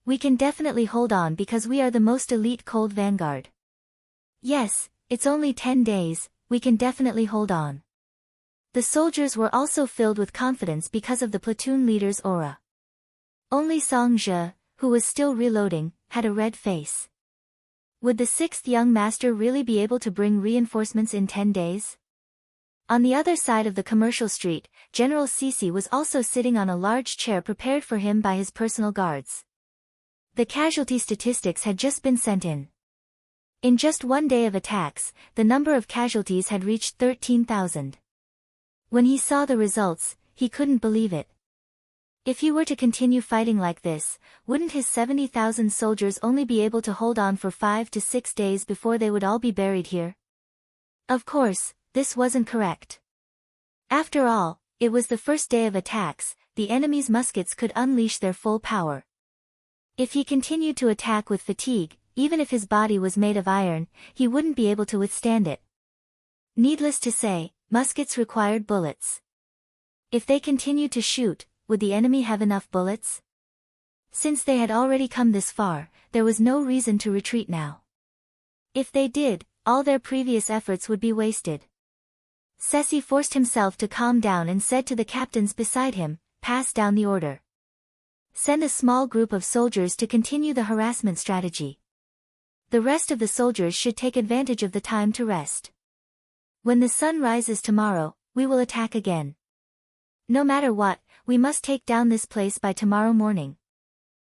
A: We can definitely hold on because we are the most elite cold vanguard. Yes, it's only 10 days, we can definitely hold on. The soldiers were also filled with confidence because of the platoon leader's aura. Only Song Zhe, who was still reloading, had a red face. Would the sixth young master really be able to bring reinforcements in 10 days? On the other side of the commercial street, General Sisi was also sitting on a large chair prepared for him by his personal guards. The casualty statistics had just been sent in. In just 1 day of attacks, the number of casualties had reached 13,000. When he saw the results, he couldn't believe it. If he were to continue fighting like this, wouldn't his 70,000 soldiers only be able to hold on for 5 to 6 days before they would all be buried here? Of course, this wasn't correct. After all, it was the first day of attacks, the enemy's muskets could unleash their full power. If he continued to attack with fatigue, even if his body was made of iron, he wouldn't be able to withstand it. Needless to say, muskets required bullets. If they continued to shoot, would the enemy have enough bullets? Since they had already come this far, there was no reason to retreat now. If they did, all their previous efforts would be wasted. Ceci forced himself to calm down and said to the captains beside him, "Pass down the order. Send a small group of soldiers to continue the harassment strategy. The rest of the soldiers should take advantage of the time to rest. When the sun rises tomorrow, we will attack again. No matter what, we must take down this place by tomorrow morning."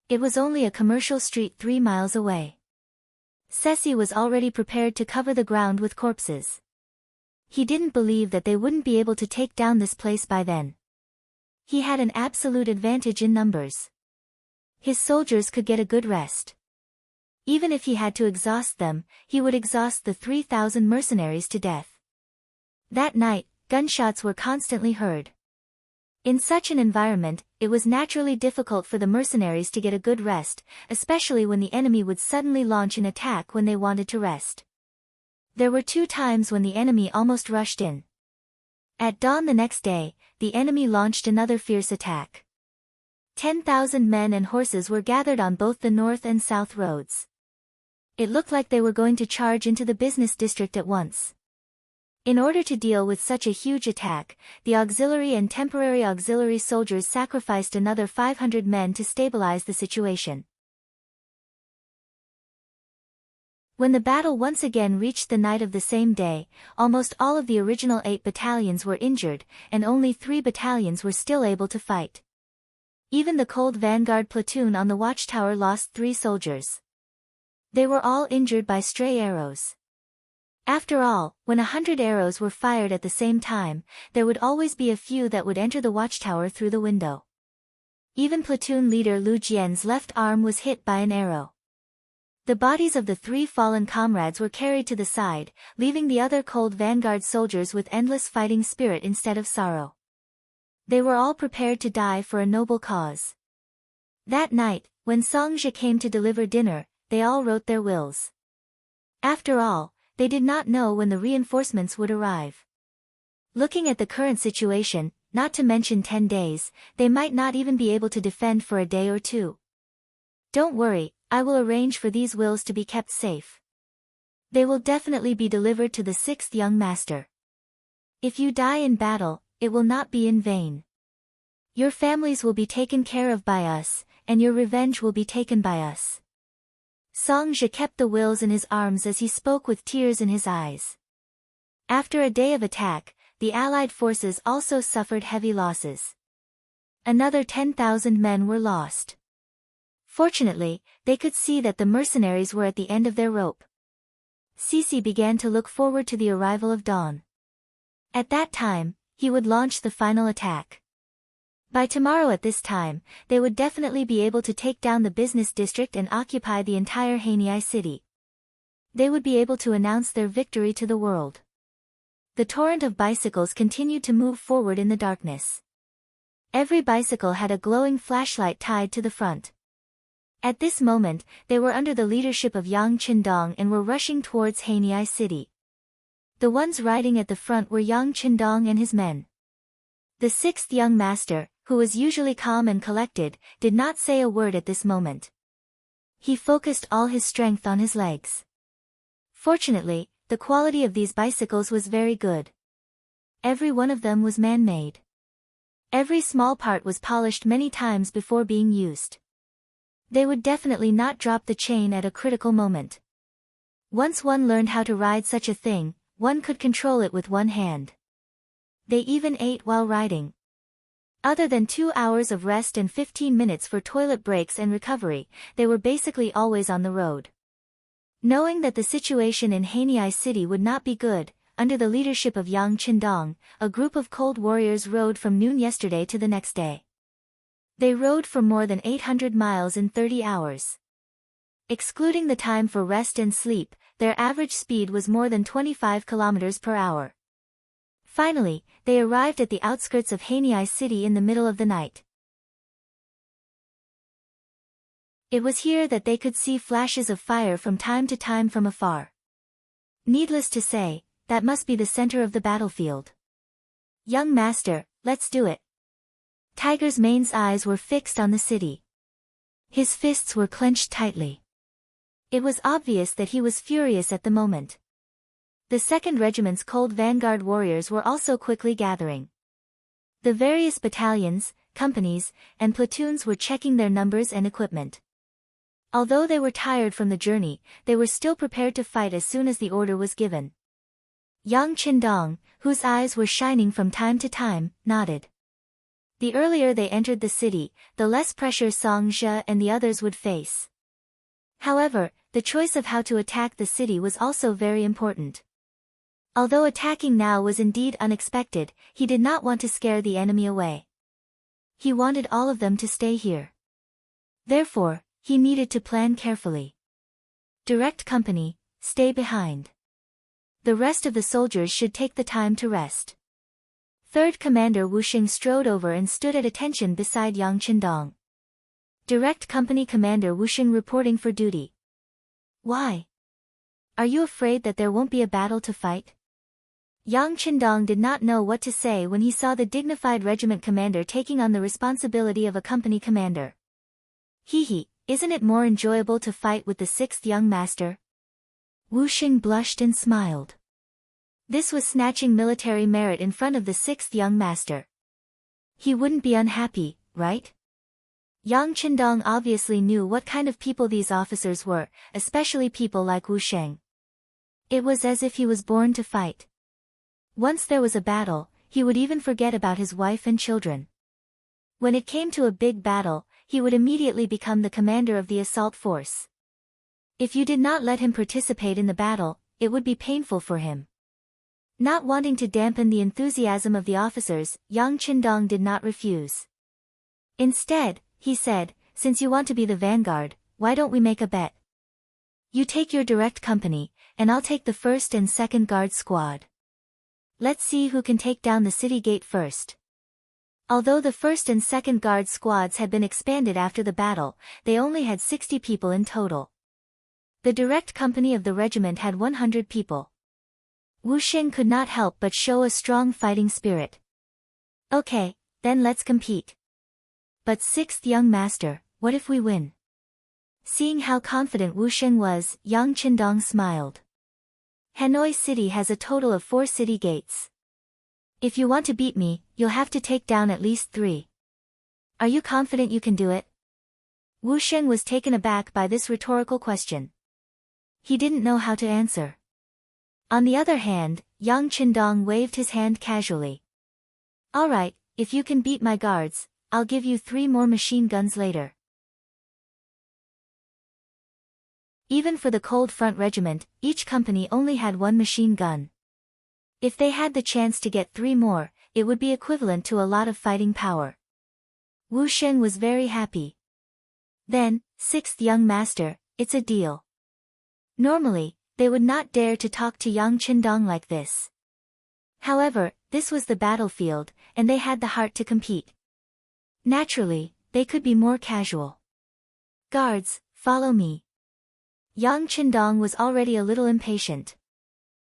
A: It was only a commercial street 3 miles away. Ceci was already prepared to cover the ground with corpses. He didn't believe that they wouldn't be able to take down this place by then. He had an absolute advantage in numbers. His soldiers could get a good rest. Even if he had to exhaust them, he would exhaust the 3,000 mercenaries to death. That night, gunshots were constantly heard. In such an environment, it was naturally difficult for the mercenaries to get a good rest, especially when the enemy would suddenly launch an attack when they wanted to rest. There were 2 times when the enemy almost rushed in. At dawn the next day, the enemy launched another fierce attack. 10,000 men and horses were gathered on both the north and south roads. It looked like they were going to charge into the business district at once. In order to deal with such a huge attack, the auxiliary and temporary auxiliary soldiers sacrificed another 500 men to stabilize the situation. When the battle once again reached the night of the same day, almost all of the original 8 battalions were injured, and only 3 battalions were still able to fight. Even the cold vanguard platoon on the watchtower lost 3 soldiers. They were all injured by stray arrows. After all, when 100 arrows were fired at the same time, there would always be a few that would enter the watchtower through the window. Even platoon leader Lu Jian's left arm was hit by an arrow. The bodies of the 3 fallen comrades were carried to the side, leaving the other cold vanguard soldiers with endless fighting spirit instead of sorrow. They were all prepared to die for a noble cause. That night, when Song Zhe came to deliver dinner, they all wrote their wills. After all, they did not know when the reinforcements would arrive. Looking at the current situation, not to mention 10 days, they might not even be able to defend for a day or 2. Don't worry, I will arrange for these wills to be kept safe. They will definitely be delivered to the 6th young master. If you die in battle, it will not be in vain. Your families will be taken care of by us, and your revenge will be taken by us. Song Zhe kept the wills in his arms as he spoke with tears in his eyes. After a day of attack, the Allied forces also suffered heavy losses. Another 10,000 men were lost. Fortunately, they could see that the mercenaries were at the end of their rope. Sisi began to look forward to the arrival of dawn. At that time, he would launch the final attack. By tomorrow at this time, they would definitely be able to take down the business district and occupy the entire Haniai city. They would be able to announce their victory to the world. The torrent of bicycles continued to move forward in the darkness. Every bicycle had a glowing flashlight tied to the front. At this moment, they were under the leadership of Yang Qindong and were rushing towards Haniai city. The ones riding at the front were Yang Qindong and his men. The 6th young master, who was usually calm and collected, did not say a word at this moment. He focused all his strength on his legs. Fortunately, the quality of these bicycles was very good. Every one of them was man-made. Every small part was polished many times before being used. They would definitely not drop the chain at a critical moment. Once one learned how to ride such a thing, one could control it with one hand. They even ate while riding. Other than 2 hours of rest and 15 minutes for toilet breaks and recovery, they were basically always on the road. Knowing that the situation in Haniai city would not be good, under the leadership of Yang Qindong, a group of cold warriors rode from noon yesterday to the next day. They rode for more than 800 miles in 30 hours. Excluding the time for rest and sleep, their average speed was more than 25 kilometers per hour. Finally, they arrived at the outskirts of Haniai city in the middle of the night. It was here that they could see flashes of fire from time to time from afar. Needless to say, that must be the center of the battlefield. Young master, let's do it. Tiger's mane's eyes were fixed on the city. His fists were clenched tightly. It was obvious that he was furious at the moment. The 2nd Regiment's cold vanguard warriors were also quickly gathering. The various battalions, companies, and platoons were checking their numbers and equipment. Although they were tired from the journey, they were still prepared to fight as soon as the order was given. Yang Qindong, whose eyes were shining from time to time, nodded. The earlier they entered the city, the less pressure Song Zhe and the others would face. However, the choice of how to attack the city was also very important. Although attacking now was indeed unexpected, he did not want to scare the enemy away. He wanted all of them to stay here. Therefore, he needed to plan carefully. Direct company, stay behind. The rest of the soldiers should take the time to rest. 3rd Commander Wuxing strode over and stood at attention beside Yang Qindong. Direct Company Commander Wuxing reporting for duty. Why? Are you afraid that there won't be a battle to fight? Yang Qindong did not know what to say when he saw the dignified regiment commander taking on the responsibility of a company commander. Isn't it more enjoyable to fight with the 6th young master? Wu Xing blushed and smiled. This was snatching military merit in front of the sixth young master. He wouldn't be unhappy, right? Yang Qindong obviously knew what kind of people these officers were, especially people like Wu Sheng. It was as if he was born to fight. Once there was a battle, he would even forget about his wife and children. When it came to a big battle, he would immediately become the commander of the assault force. If you did not let him participate in the battle, it would be painful for him. Not wanting to dampen the enthusiasm of the officers, Yang Qindong did not refuse. Instead, he said, since you want to be the vanguard, why don't we make a bet? You take your direct company, and I'll take the first and second guard squad. Let's see who can take down the city gate first. Although the first and second guard squads had been expanded after the battle, they only had 60 people in total. The direct company of the regiment had 100 people. Wu Xing could not help but show a strong fighting spirit. Okay, then let's compete. But sixth young master, what if we win? Seeing how confident Wu Xing was, Yang Qindong smiled. Hanoi City has a total of 4 city gates. If you want to beat me, you'll have to take down at least 3. Are you confident you can do it? Wu Xing was taken aback by this rhetorical question. He didn't know how to answer. On the other hand, Yang Qindong waved his hand casually. All right, if you can beat my guards, I'll give you 3 more machine guns later. Even for the Cold Front Regiment, each company only had 1 machine gun. If they had the chance to get 3 more, it would be equivalent to a lot of fighting power. Wu Xing was very happy. Then, sixth young master, it's a deal. Normally, they would not dare to talk to Yang Qindong like this. However, this was the battlefield, and they had the heart to compete. Naturally, they could be more casual. Guards, follow me. Yang Qindong was already a little impatient.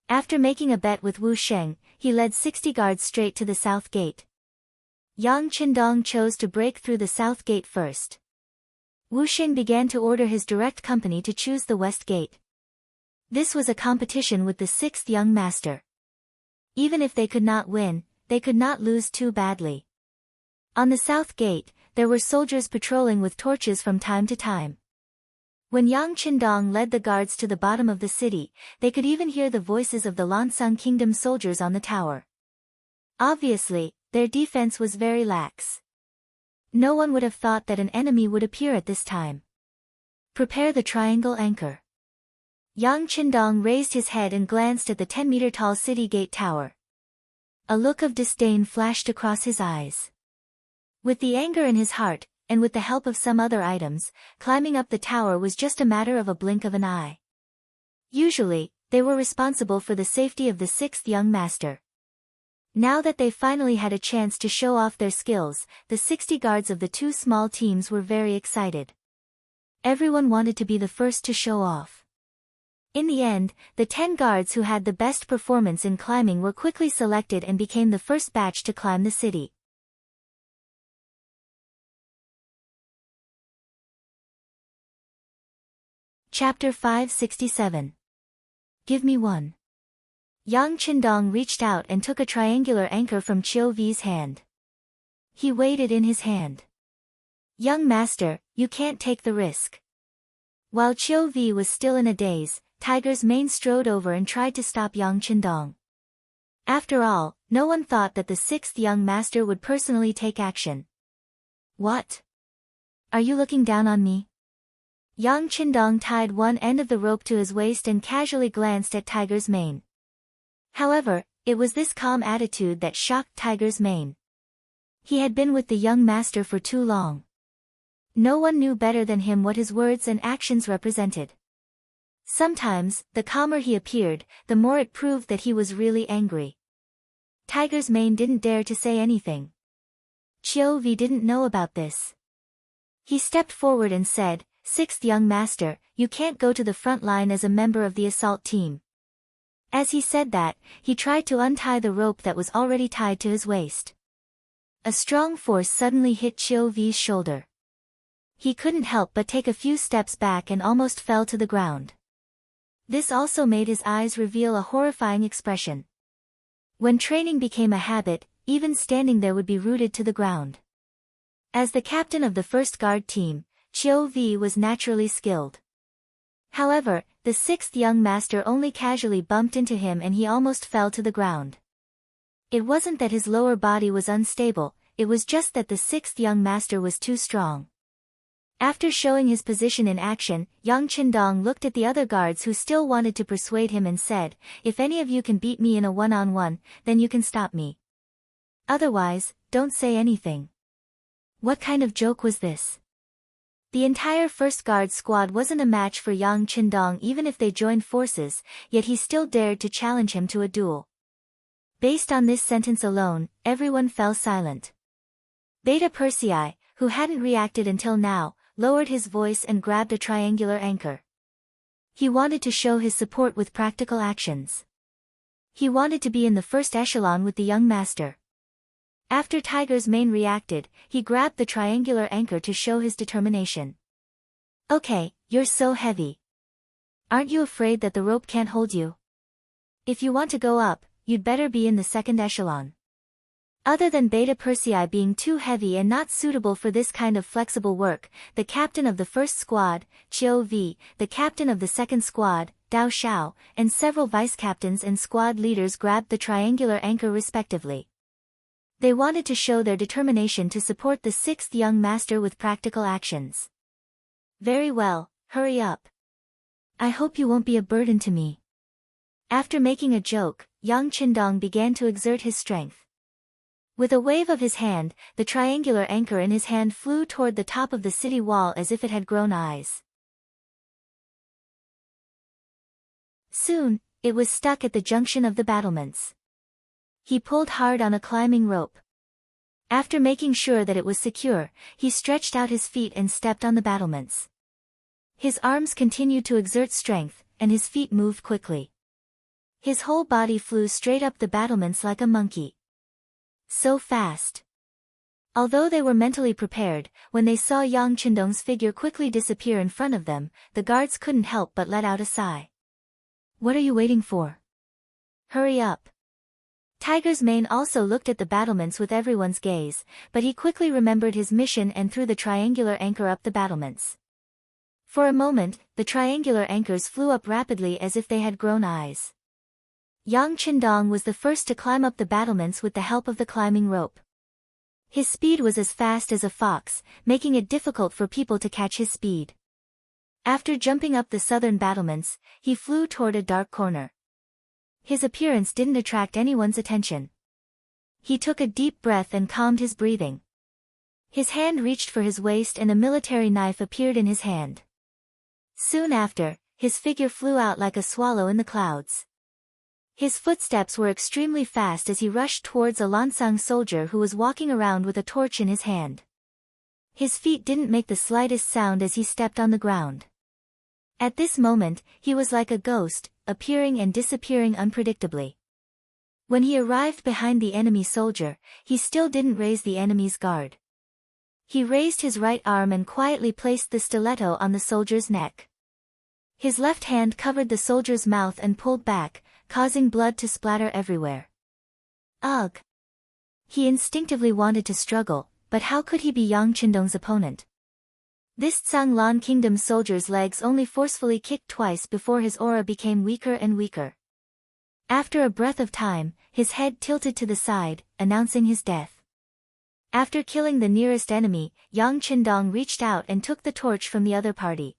A: After making a bet with Wu Sheng, he led 60 guards straight to the south gate. Yang Qindong chose to break through the south gate first. Wu Sheng began to order his direct company to choose the west gate. This was a competition with the sixth young master. Even if they could not win, they could not lose too badly. On the south gate, there were soldiers patrolling with torches from time to time. When Yang Qindong led the guards to the bottom of the city, they could even hear the voices of the Lansang Kingdom soldiers on the tower. Obviously, their defense was very lax. No one would have thought that an enemy would appear at this time. Prepare the triangle anchor. Yang Qindong raised his head and glanced at the 10-meter-tall city gate tower. A look of disdain flashed across his eyes. With the anger in his heart, and with the help of some other items, climbing up the tower was just a matter of a blink of an eye. Usually, they were responsible for the safety of the sixth young master. Now that they finally had a chance to show off their skills, the 60 guards of the 2 small teams were very excited. Everyone wanted to be the first to show off. In the end, the 10 guards who had the best performance in climbing were quickly selected and became the first batch to climb the city. Chapter 567. Give me one. Yang Qindong reached out and took a triangular anchor from Qiu V's hand. He weighed it in his hand. Young master, you can't take the risk. While Qiu V was still in a daze, Tiger's Mane strode over and tried to stop Yang Qindong. After all, no one thought that the sixth young master would personally take action. What? Are you looking down on me? Yang Qindong tied one end of the rope to his waist and casually glanced at Tiger's Mane. However, it was this calm attitude that shocked Tiger's Mane. He had been with the young master for too long. No one knew better than him what his words and actions represented. Sometimes, the calmer he appeared, the more it proved that he was really angry. Tiger's Mane didn't dare to say anything. Qiu V didn't know about this. He stepped forward and said, "Sixth young master, you can't go to the front line as a member of the assault team." As he said that, he tried to untie the rope that was already tied to his waist. A strong force suddenly hit Qiu V's shoulder. He couldn't help but take a few steps back and almost fell to the ground. This also made his eyes reveal a horrifying expression. When training became a habit, even standing there would be rooted to the ground. As the captain of the first guard team, Chov was naturally skilled. However, the sixth young master only casually bumped into him and he almost fell to the ground. It wasn't that his lower body was unstable, it was just that the sixth young master was too strong. After showing his position in action, Yang Qindong looked at the other guards who still wanted to persuade him and said, "If any of you can beat me in a one-on-one, then you can stop me. Otherwise, don't say anything." What kind of joke was this? The entire first guard squad wasn't a match for Yang Qindong even if they joined forces, yet he still dared to challenge him to a duel. Based on this sentence alone, everyone fell silent. Beta Persei, who hadn't reacted until now, lowered his voice and grabbed a triangular anchor. He wanted to show his support with practical actions. He wanted to be in the first echelon with the young master. After Tiger's mane reacted, he grabbed the triangular anchor to show his determination. "Okay, you're so heavy. Aren't you afraid that the rope can't hold you? If you want to go up, you'd better be in the second echelon." Other than Beta Persei being too heavy and not suitable for this kind of flexible work, the captain of the first squad, Chov, the captain of the second squad, Dao Xiao, and several vice-captains and squad leaders grabbed the triangular anchor respectively. They wanted to show their determination to support the sixth young master with practical actions. "Very well, hurry up. I hope you won't be a burden to me." After making a joke, Yang Qindong began to exert his strength. With a wave of his hand, the triangular anchor in his hand flew toward the top of the city wall as if it had grown eyes. Soon, it was stuck at the junction of the battlements. He pulled hard on a climbing rope. After making sure that it was secure, he stretched out his feet and stepped on the battlements. His arms continued to exert strength, and his feet moved quickly. His whole body flew straight up the battlements like a monkey. So fast. Although they were mentally prepared, when they saw Yang Qindong's figure quickly disappear in front of them, the guards couldn't help but let out a sigh. "What are you waiting for? Hurry up." Tiger's mane also looked at the battlements with everyone's gaze, but he quickly remembered his mission and threw the triangular anchor up the battlements. For a moment, the triangular anchors flew up rapidly as if they had grown eyes. Yang Qindong was the first to climb up the battlements with the help of the climbing rope. His speed was as fast as a fox, making it difficult for people to catch his speed. After jumping up the southern battlements, he flew toward a dark corner. His appearance didn't attract anyone's attention. He took a deep breath and calmed his breathing. His hand reached for his waist and a military knife appeared in his hand. Soon after, his figure flew out like a swallow in the clouds. His footsteps were extremely fast as he rushed towards a Lansang soldier who was walking around with a torch in his hand. His feet didn't make the slightest sound as he stepped on the ground. At this moment, he was like a ghost, appearing and disappearing unpredictably. When he arrived behind the enemy soldier, he still didn't raise the enemy's guard. He raised his right arm and quietly placed the stiletto on the soldier's neck. His left hand covered the soldier's mouth and pulled back, causing blood to splatter everywhere. Ugh! He instinctively wanted to struggle, but how could he be Yang Qindong's opponent? This Tsang Lan Kingdom soldier's legs only forcefully kicked twice before his aura became weaker and weaker. After a breath of time, his head tilted to the side, announcing his death. After killing the nearest enemy, Yang Qindong reached out and took the torch from the other party.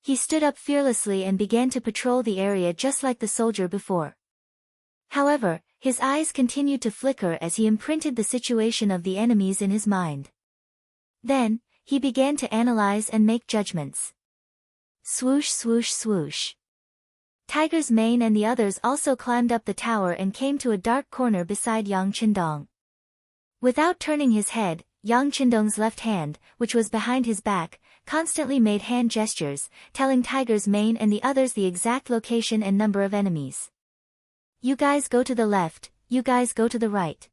A: He stood up fearlessly and began to patrol the area just like the soldier before. However, his eyes continued to flicker as he imprinted the situation of the enemies in his mind. Then, he began to analyze and make judgments. Swoosh swoosh swoosh. Tiger's mane and the others also climbed up the tower and came to a dark corner beside Yang Qindong. Without turning his head, Yang Qindong's left hand, which was behind his back, constantly made hand gestures, telling Tiger's mane and the others the exact location and number of enemies. "You guys go to the left, you guys go to the right.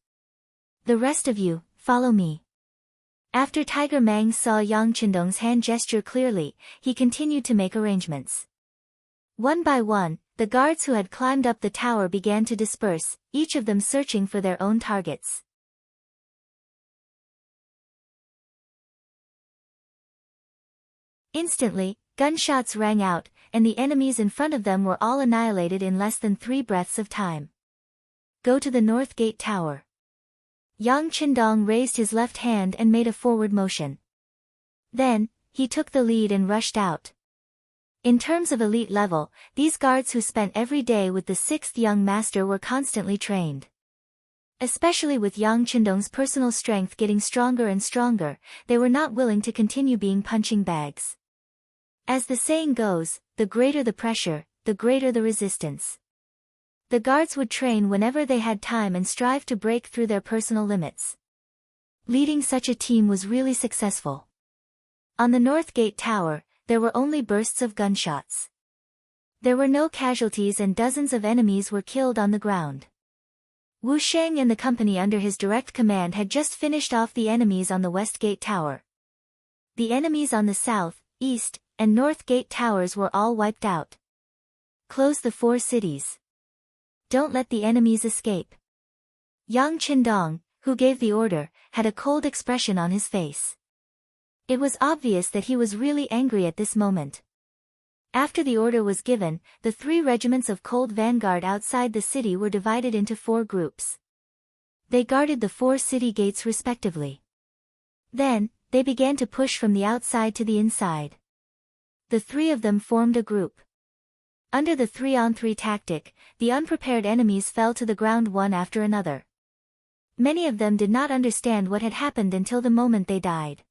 A: The rest of you, follow me." After Tiger Mang saw Yang Qindong's hand gesture clearly, he continued to make arrangements. One by one, the guards who had climbed up the tower began to disperse, each of them searching for their own targets. Instantly, gunshots rang out, and the enemies in front of them were all annihilated in less than 3 breaths of time. Go to the North Gate Tower. Yang Qindong raised his left hand and made a forward motion. Then, he took the lead and rushed out. In terms of elite level, these guards who spent every day with the 6th young master were constantly trained. Especially with Yang Qindong's personal strength getting stronger and stronger, they were not willing to continue being punching bags. As the saying goes, the greater the pressure, the greater the resistance. The guards would train whenever they had time and strive to break through their personal limits. Leading such a team was really successful. On the North Gate Tower, there were only bursts of gunshots. There were no casualties and dozens of enemies were killed on the ground. Wu Sheng and the company under his direct command had just finished off the enemies on the West Gate Tower. The enemies on the South, East, and North Gate Towers were all wiped out. Close the 4 cities. Don't let the enemies escape. Yang Qindong, who gave the order, had a cold expression on his face. It was obvious that he was really angry at this moment. After the order was given, the 3 regiments of Cold Vanguard outside the city were divided into 4 groups. They guarded the 4 city gates respectively. Then, they began to push from the outside to the inside. The 3 of them formed a group. Under the 3-on-3 tactic, the unprepared enemies fell to the ground one after another. Many of them did not understand what had happened until the moment they died.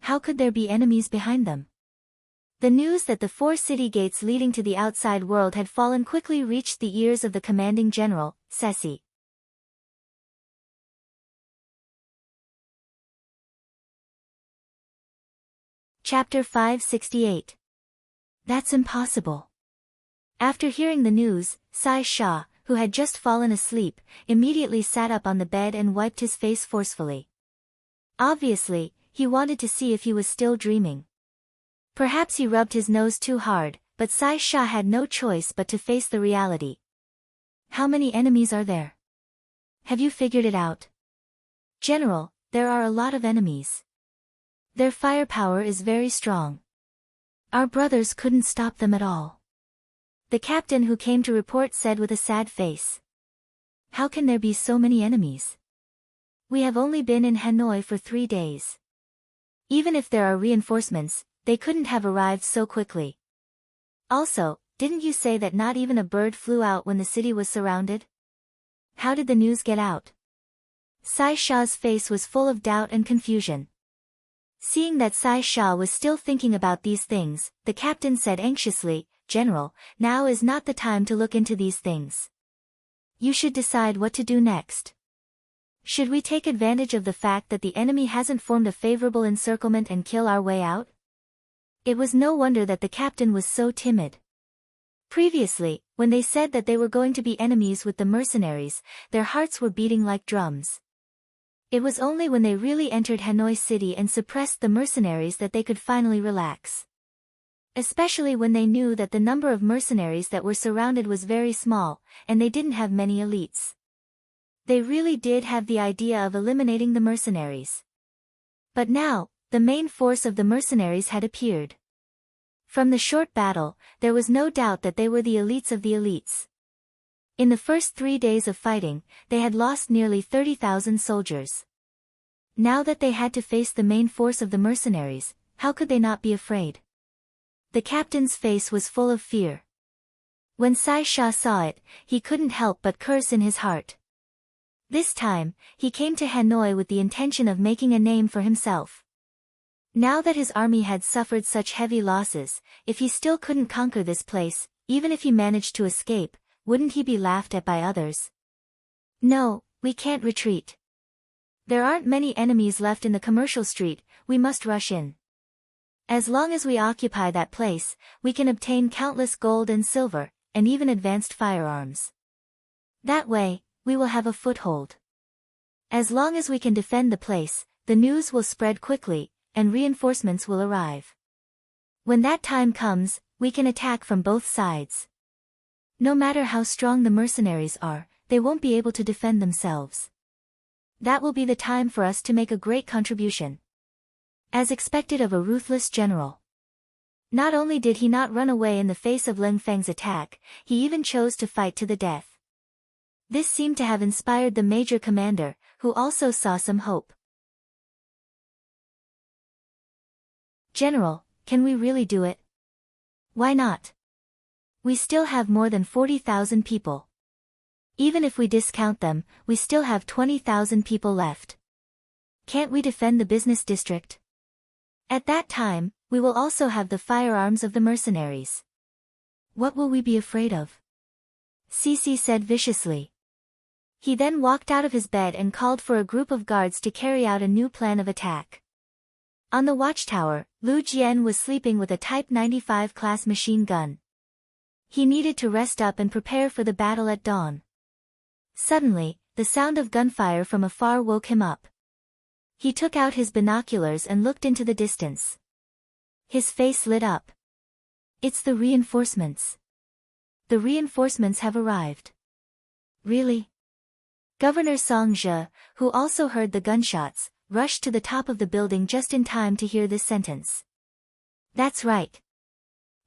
A: How could there be enemies behind them? The news that the 4 city gates leading to the outside world had fallen quickly reached the ears of the commanding general, Ceci. Chapter 568. That's impossible. After hearing the news, Sai Sha, who had just fallen asleep, immediately sat up on the bed and wiped his face forcefully. Obviously, he wanted to see if he was still dreaming. Perhaps he rubbed his nose too hard, but Sai Sha had no choice but to face the reality. How many enemies are there? Have you figured it out? General, there are a lot of enemies. Their firepower is very strong. Our brothers couldn't stop them at all. The captain who came to report said with a sad face. How can there be so many enemies? We have only been in Hanoi for 3 days. Even if there are reinforcements, they couldn't have arrived so quickly. Also, didn't you say that not even a bird flew out when the city was surrounded? How did the news get out? Sai Sha's face was full of doubt and confusion. Seeing that Sai Sha was still thinking about these things, the captain said anxiously, General, now is not the time to look into these things. You should decide what to do next. Should we take advantage of the fact that the enemy hasn't formed a favorable encirclement and kill our way out? It was no wonder that the captain was so timid. Previously, when they said that they were going to be enemies with the mercenaries, their hearts were beating like drums. It was only when they really entered Hanoi City and suppressed the mercenaries that they could finally relax. Especially when they knew that the number of mercenaries that were surrounded was very small, and they didn't have many elites. They really did have the idea of eliminating the mercenaries. But now, the main force of the mercenaries had appeared. From the short battle, there was no doubt that they were the elites of the elites. In the first 3 days of fighting, they had lost nearly 30,000 soldiers. Now that they had to face the main force of the mercenaries, how could they not be afraid? The captain's face was full of fear. When Sai Sha saw it, he couldn't help but curse in his heart. This time, he came to Hanoi with the intention of making a name for himself. Now that his army had suffered such heavy losses, if he still couldn't conquer this place, even if he managed to escape, wouldn't he be laughed at by others? No, we can't retreat. There aren't many enemies left in the commercial street, we must rush in. As long as we occupy that place, we can obtain countless gold and silver, and even advanced firearms. That way, we will have a foothold. As long as we can defend the place, the news will spread quickly, and reinforcements will arrive. When that time comes, We can attack from both sides. No matter how strong the mercenaries are, they won't be able to defend themselves. That will be the time for us to make a great contribution. As expected of a ruthless general. Not only did he not run away in the face of Ling Feng's attack, he even chose to fight to the death. This seemed to have inspired the major commander, who also saw some hope. General, can we really do it? Why not? We still have more than 40,000 people. Even if we discount them, we still have 20,000 people left. Can't we defend the business district? At that time, we will also have the firearms of the mercenaries. What will we be afraid of? Cici said viciously. He then walked out of his bed and called for a group of guards to carry out a new plan of attack. On the watchtower, Lu Jian was sleeping with a Type 95 class machine gun. He needed to rest up and prepare for the battle at dawn. Suddenly, the sound of gunfire from afar woke him up. He took out his binoculars and looked into the distance. His face lit up. It's the reinforcements. The reinforcements have arrived. Really? Governor Song Zhe, who also heard the gunshots, rushed to the top of the building just in time to hear this sentence. That's right.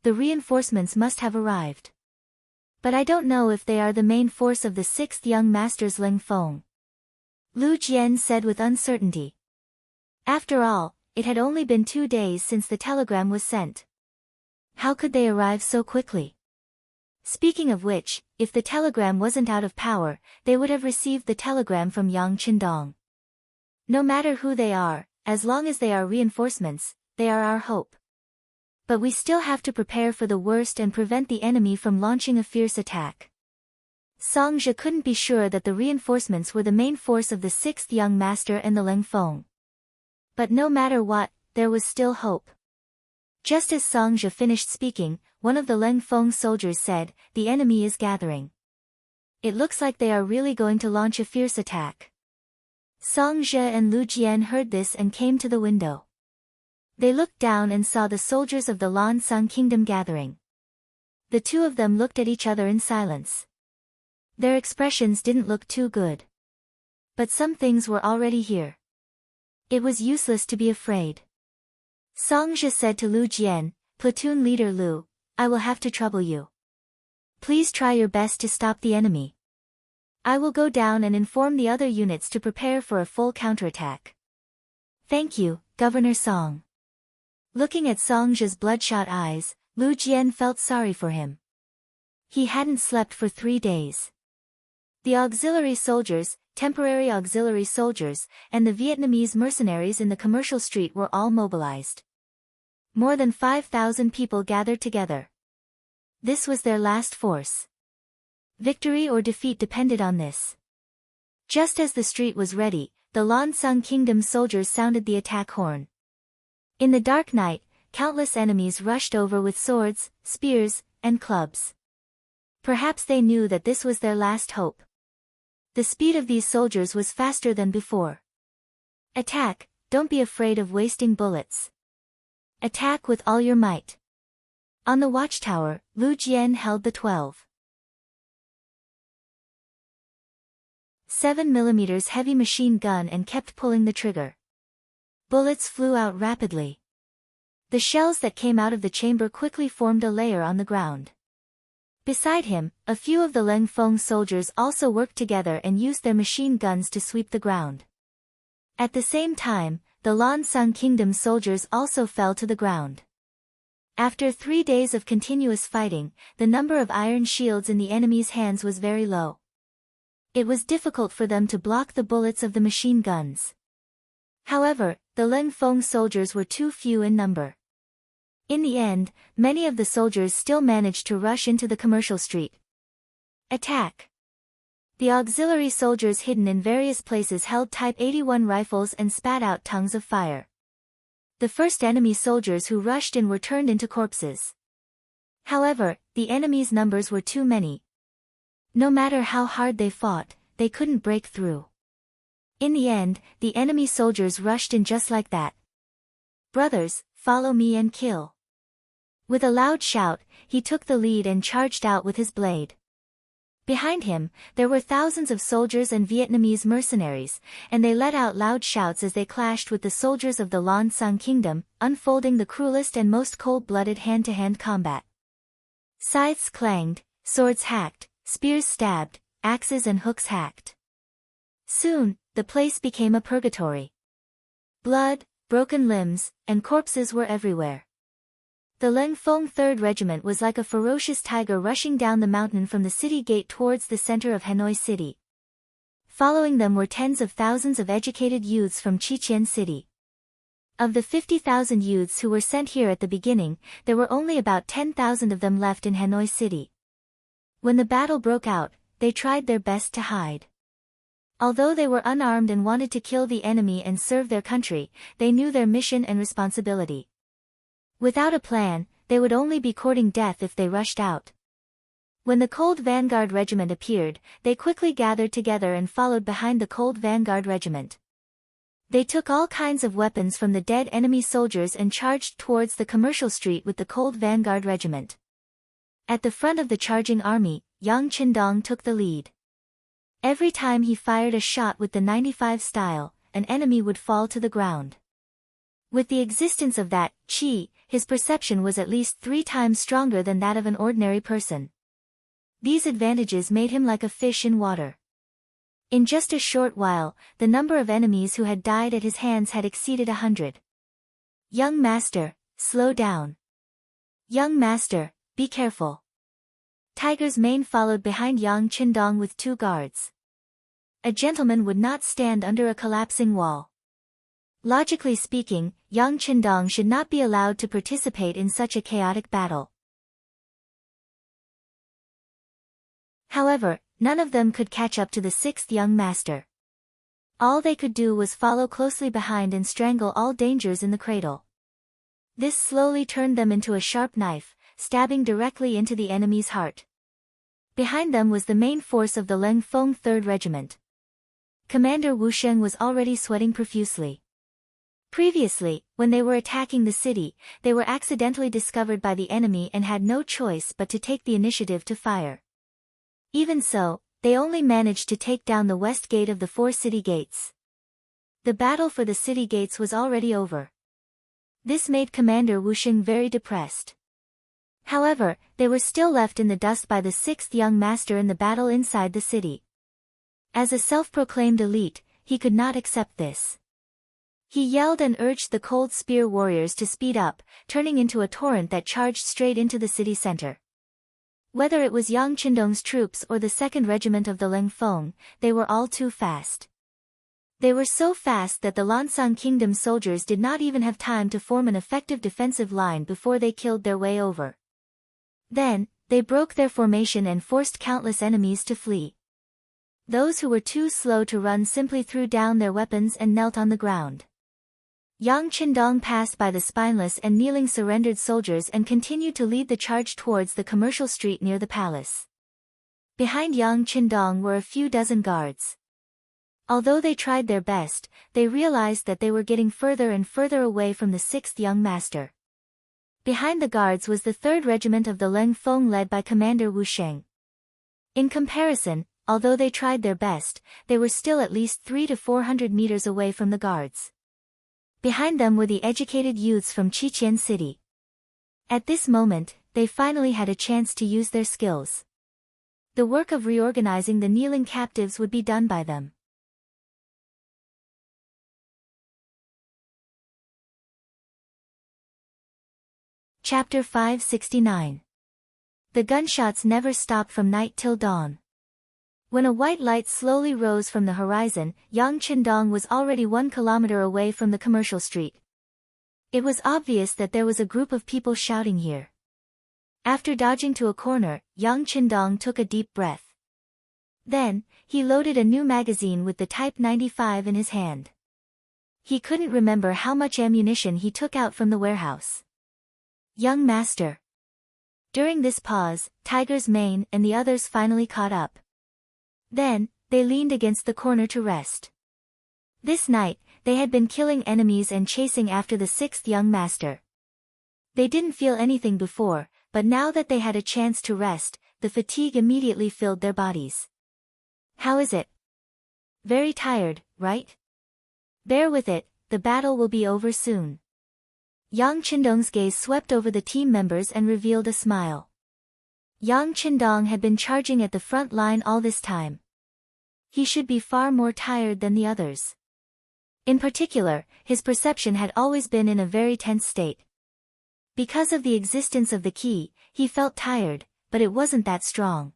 A: The reinforcements must have arrived. But I don't know if they are the main force of the 6th young masters Ling Feng. Lu Jian said with uncertainty. After all, it had only been 2 days since the telegram was sent. How could they arrive so quickly? Speaking of which, if the telegram wasn't out of power, they would have received the telegram from Yang Qindong. No matter who they are, as long as they are reinforcements, they are our hope. But we still have to prepare for the worst and prevent the enemy from launching a fierce attack. Song Zhe couldn't be sure that the reinforcements were the main force of the 6th young master and the Ling Feng. But no matter what, there was still hope. Just as Song Zhe finished speaking, one of the Ling Feng soldiers said, "The enemy is gathering. It looks like they are really going to launch a fierce attack." Song Zhe and Lu Jian heard this and came to the window. They looked down and saw the soldiers of the Lan Sang Kingdom gathering. The two of them looked at each other in silence. Their expressions didn't look too good. But some things were already here. It was useless to be afraid. Song Zhe said to Lu Jian, "Platoon leader Lu, I will have to trouble you. Please try your best to stop the enemy. I will go down and inform the other units to prepare for a full counterattack." "Thank you, Governor Song." Looking at Song Zhe's bloodshot eyes, Lu Jian felt sorry for him. He hadn't slept for 3 days. The auxiliary soldiers, temporary auxiliary soldiers, and the Vietnamese mercenaries in the commercial street were all mobilized. More than 5,000 people gathered together. This was their last force. Victory or defeat depended on this. Just as the street was ready, the Lan Sang Kingdom soldiers sounded the attack horn. In the dark night, countless enemies rushed over with swords, spears, and clubs. Perhaps they knew that this was their last hope. The speed of these soldiers was faster than before. Attack, don't be afraid of wasting bullets. Attack with all your might. On the watchtower, Lu Jian held the 12.7mm heavy machine gun and kept pulling the trigger. Bullets flew out rapidly. The shells that came out of the chamber quickly formed a layer on the ground. Beside him, a few of the Ling Feng soldiers also worked together and used their machine guns to sweep the ground. At the same time, the Lan Sang Kingdom soldiers also fell to the ground. After 3 days of continuous fighting, the number of iron shields in the enemy's hands was very low. It was difficult for them to block the bullets of the machine guns. However, the Ling Feng soldiers were too few in number. In the end, many of the soldiers still managed to rush into the commercial street. Attack! The auxiliary soldiers hidden in various places held Type 81 rifles and spat out tongues of fire. The first enemy soldiers who rushed in were turned into corpses. However, the enemy's numbers were too many. No matter how hard they fought, they couldn't break through. In the end, the enemy soldiers rushed in just like that. "Brothers, follow me and kill. With a loud shout, he took the lead and charged out with his blade. Behind him, there were thousands of soldiers and Vietnamese mercenaries, and they let out loud shouts as they clashed with the soldiers of the Lan Xang kingdom, unfolding the cruelest and most cold-blooded hand-to-hand combat. Scythes clanged, swords hacked, spears stabbed, axes and hooks hacked. Soon, the place became a purgatory. Blood, broken limbs, and corpses were everywhere. The Leng Fong 3rd Regiment was like a ferocious tiger rushing down the mountain from the city gate towards the center of Hanoi City. Following them were tens of thousands of educated youths from Chichen City. Of the 50,000 youths who were sent here at the beginning, there were only about 10,000 of them left in Hanoi City. When the battle broke out, they tried their best to hide. Although they were unarmed and wanted to kill the enemy and serve their country, they knew their mission and responsibility. Without a plan, they would only be courting death if they rushed out. When the Cold Vanguard Regiment appeared, they quickly gathered together and followed behind the Cold Vanguard Regiment. They took all kinds of weapons from the dead enemy soldiers and charged towards the commercial street with the Cold Vanguard Regiment. At the front of the charging army, Yang Qindong took the lead. Every time he fired a shot with the 95 style, an enemy would fall to the ground. With the existence of that qi, his perception was at least 3 times stronger than that of an ordinary person. These advantages made him like a fish in water. In just a short while, the number of enemies who had died at his hands had exceeded 100. Young master, slow down. Young master, be careful. Tiger's Mane followed behind Yang Qindong with 2 guards. A gentleman would not stand under a collapsing wall. Logically speaking, Yang Qindong should not be allowed to participate in such a chaotic battle. However, none of them could catch up to the 6th young master. All they could do was follow closely behind and strangle all dangers in the cradle. This slowly turned them into a sharp knife, stabbing directly into the enemy's heart. Behind them was the main force of the Leng Fong 3rd Regiment. Commander Wu Sheng was already sweating profusely. Previously, when they were attacking the city, they were accidentally discovered by the enemy and had no choice but to take the initiative to fire. Even so, they only managed to take down the west gate of the 4 city gates. The battle for the city gates was already over. This made Commander Wu Sheng very depressed. However, they were still left in the dust by the 6th young master in the battle inside the city. As a self-proclaimed elite, he could not accept this. He yelled and urged the Cold Spear warriors to speed up, turning into a torrent that charged straight into the city center. Whether it was Yang Qindong's troops or the 2nd Regiment of the Leng Fong, they were all too fast. They were so fast that the Lansang Kingdom soldiers did not even have time to form an effective defensive line before they killed their way over. Then, they broke their formation and forced countless enemies to flee. Those who were too slow to run simply threw down their weapons and knelt on the ground. Yang Qindong passed by the spineless and kneeling surrendered soldiers and continued to lead the charge towards the commercial street near the palace. Behind Yang Qindong were a few dozen guards. Although they tried their best, they realized that they were getting further and further away from the 6th young master. Behind the guards was the 3rd Regiment of the Leng Fong led by Commander Wu Sheng. In comparison, although they tried their best, they were still at least 300 to 400 meters away from the guards. Behind them were the educated youths from Chichen City. At this moment, they finally had a chance to use their skills. The work of reorganizing the kneeling captives would be done by them. Chapter 569. The gunshots never stopped from night till dawn. When a white light slowly rose from the horizon, Yang Qindong was already 1 kilometer away from the commercial street. It was obvious that there was a group of people shouting here. After dodging to a corner, Yang Qindong took a deep breath. Then, he loaded a new magazine with the Type 95 in his hand. He couldn't remember how much ammunition he took out from the warehouse. Young master. During this pause, Tiger's Mane and the others finally caught up. Then, they leaned against the corner to rest. This night, they had been killing enemies and chasing after the 6th young master. They didn't feel anything before, but now that they had a chance to rest, the fatigue immediately filled their bodies. How is it? Very tired, right? Bear with it, the battle will be over soon. Yang Qindong's gaze swept over the team members and revealed a smile. Yang Qindong had been charging at the front line all this time. He should be far more tired than the others. In particular, his perception had always been in a very tense state. Because of the existence of the Qi, he felt tired, but it wasn't that strong.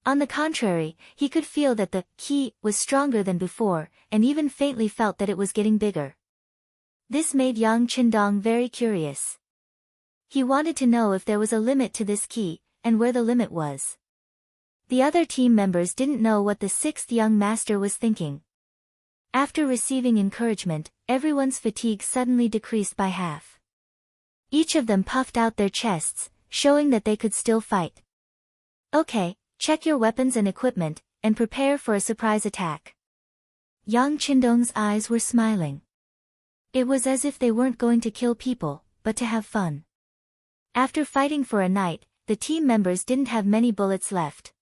A: On the contrary, he could feel that the Qi was stronger than before, and even faintly felt that it was getting bigger. This made Yang Qindong very curious. He wanted to know if there was a limit to this Qi, and where the limit was. The other team members didn't know what the sixth young master was thinking. After receiving encouragement, everyone's fatigue suddenly decreased by half. Each of them puffed out their chests, showing that they could still fight. Okay, check your weapons and equipment, and prepare for a surprise attack. Yang Qindong's eyes were smiling. It was as if they weren't going to kill people, but to have fun. After fighting for a night, the team members didn't have many bullets left.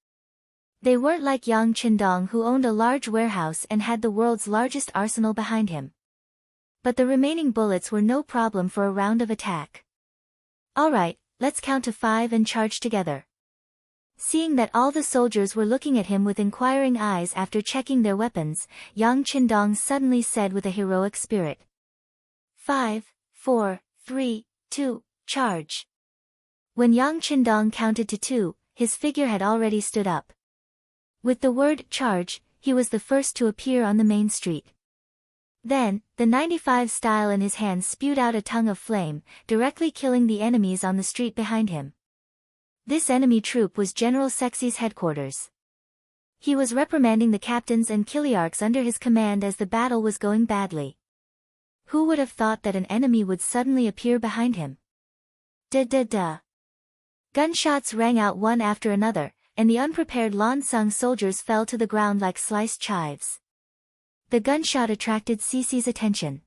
A: They weren't like Yang Qindong, who owned a large warehouse and had the world's largest arsenal behind him. But the remaining bullets were no problem for a round of attack. Alright, let's count to 5 and charge together. Seeing that all the soldiers were looking at him with inquiring eyes after checking their weapons, Yang Qindong suddenly said with a heroic spirit. 5, 4, 3, 2, charge. When Yang Qindong counted to 2, his figure had already stood up. With the word charge, he was the first to appear on the main street. Then, the 95 style in his hand spewed out a tongue of flame, directly killing the enemies on the street behind him. This enemy troop was General Sexy's headquarters. He was reprimanding the captains and kiliarchs under his command as the battle was going badly. Who would have thought that an enemy would suddenly appear behind him? Da-da-da. Gunshots rang out one after another, and the unprepared Lansang soldiers fell to the ground like sliced chives. The gunshot attracted Cece's attention.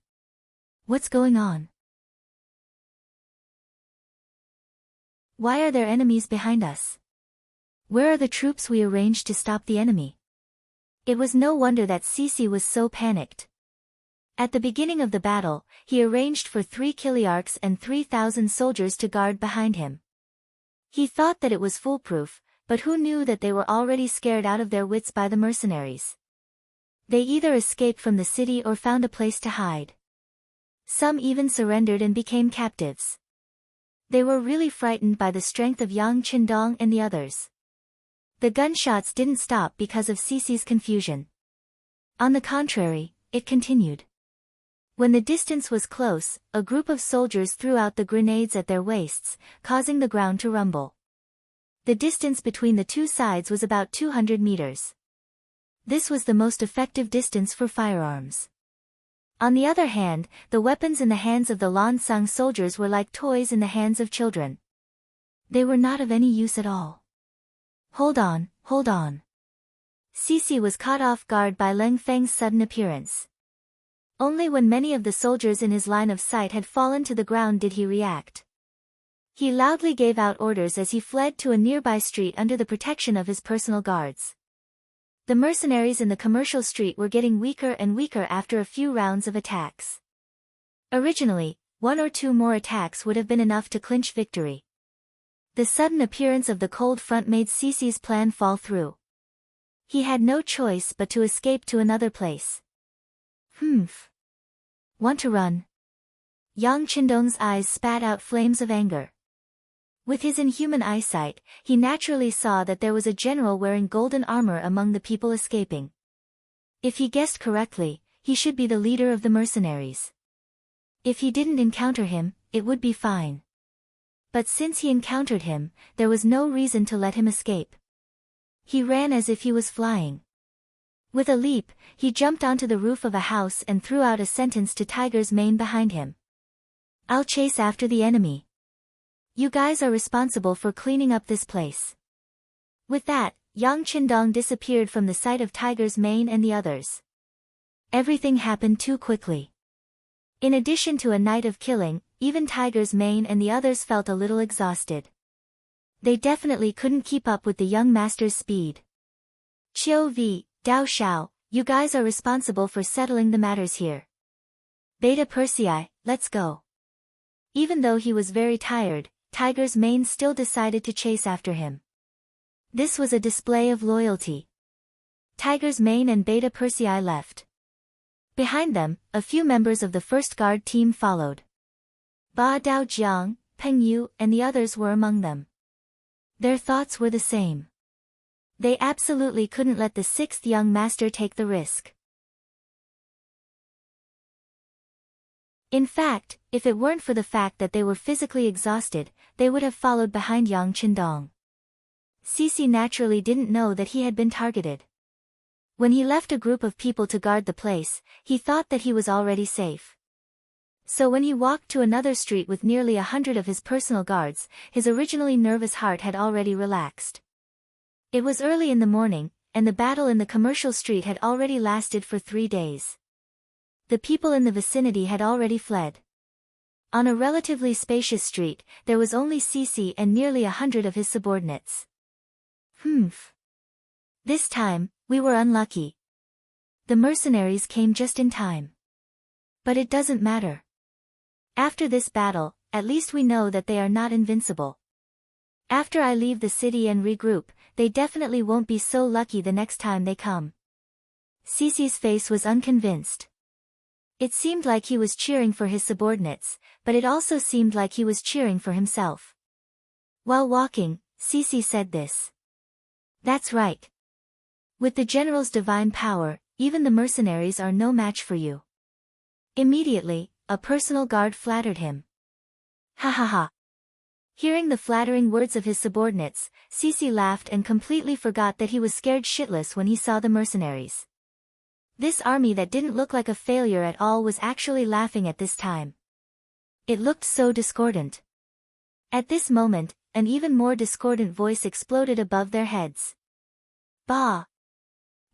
A: What's going on? Why are there enemies behind us? Where are the troops we arranged to stop the enemy? It was no wonder that Cece was so panicked. At the beginning of the battle, he arranged for 3 kiliarchs and 3,000 soldiers to guard behind him. He thought that it was foolproof, but who knew that they were already scared out of their wits by the mercenaries? They either escaped from the city or found a place to hide. Some even surrendered and became captives. They were really frightened by the strength of Yang Qindong and the others. The gunshots didn't stop because of Cece's confusion. On the contrary, it continued. When the distance was close, a group of soldiers threw out the grenades at their waists, causing the ground to rumble. The distance between the two sides was about 200 meters. This was the most effective distance for firearms. On the other hand, the weapons in the hands of the Lansang soldiers were like toys in the hands of children. They were not of any use at all. Hold on, hold on. Cece was caught off guard by Leng Feng's sudden appearance. Only when many of the soldiers in his line of sight had fallen to the ground did he react. He loudly gave out orders as he fled to a nearby street under the protection of his personal guards. The mercenaries in the commercial street were getting weaker and weaker after a few rounds of attacks. Originally, 1 or 2 more attacks would have been enough to clinch victory. The sudden appearance of the cold front made Cece's plan fall through. He had no choice but to escape to another place. Want to run? Yang Qindong's eyes spat out flames of anger. With his inhuman eyesight, he naturally saw that there was a general wearing golden armor among the people escaping. If he guessed correctly, he should be the leader of the mercenaries. If he didn't encounter him, it would be fine. But since he encountered him, there was no reason to let him escape. He ran as if he was flying. With a leap, he jumped onto the roof of a house and threw out a sentence to Tiger's mane behind him. I'll chase after the enemy. You guys are responsible for cleaning up this place. With that, Yang Qindong disappeared from the sight of Tiger's mane and the others. Everything happened too quickly. In addition to a night of killing, even Tiger's Mane and the others felt a little exhausted. They definitely couldn't keep up with the young master's speed. Qiu V, Dao Xiao, you guys are responsible for settling the matters here. Beta Persei, let's go. Even though he was very tired, Tiger's Mane still decided to chase after him. This was a display of loyalty. Tiger's Mane and Beta Persei left. Behind them, a few members of the first guard team followed. Ba Daojiang, Peng Yu, and the others were among them. Their thoughts were the same. They absolutely couldn't let the sixth young master take the risk. In fact, if it weren't for the fact that they were physically exhausted, they would have followed behind Yang Qindong. Cici naturally didn't know that he had been targeted. When he left a group of people to guard the place, he thought that he was already safe. So when he walked to another street with nearly 100 of his personal guards, his originally nervous heart had already relaxed. It was early in the morning, and the battle in the commercial street had already lasted for 3 days. The people in the vicinity had already fled. On a relatively spacious street, there was only Cici and nearly 100 of his subordinates. This time, we were unlucky. The mercenaries came just in time. But it doesn't matter. After this battle, at least we know that they are not invincible. After I leave the city and regroup, they definitely won't be so lucky the next time they come. Cici's face was unconvinced. It seemed like he was cheering for his subordinates, but it also seemed like he was cheering for himself. While walking, Cici said this. That's right. With the general's divine power, even the mercenaries are no match for you. Immediately, a personal guard flattered him. Ha ha ha. Hearing the flattering words of his subordinates, Cici laughed and completely forgot that he was scared shitless when he saw the mercenaries. This army that didn't look like a failure at all was actually laughing at this time. It looked so discordant. At this moment, an even more discordant voice exploded above their heads. Bah!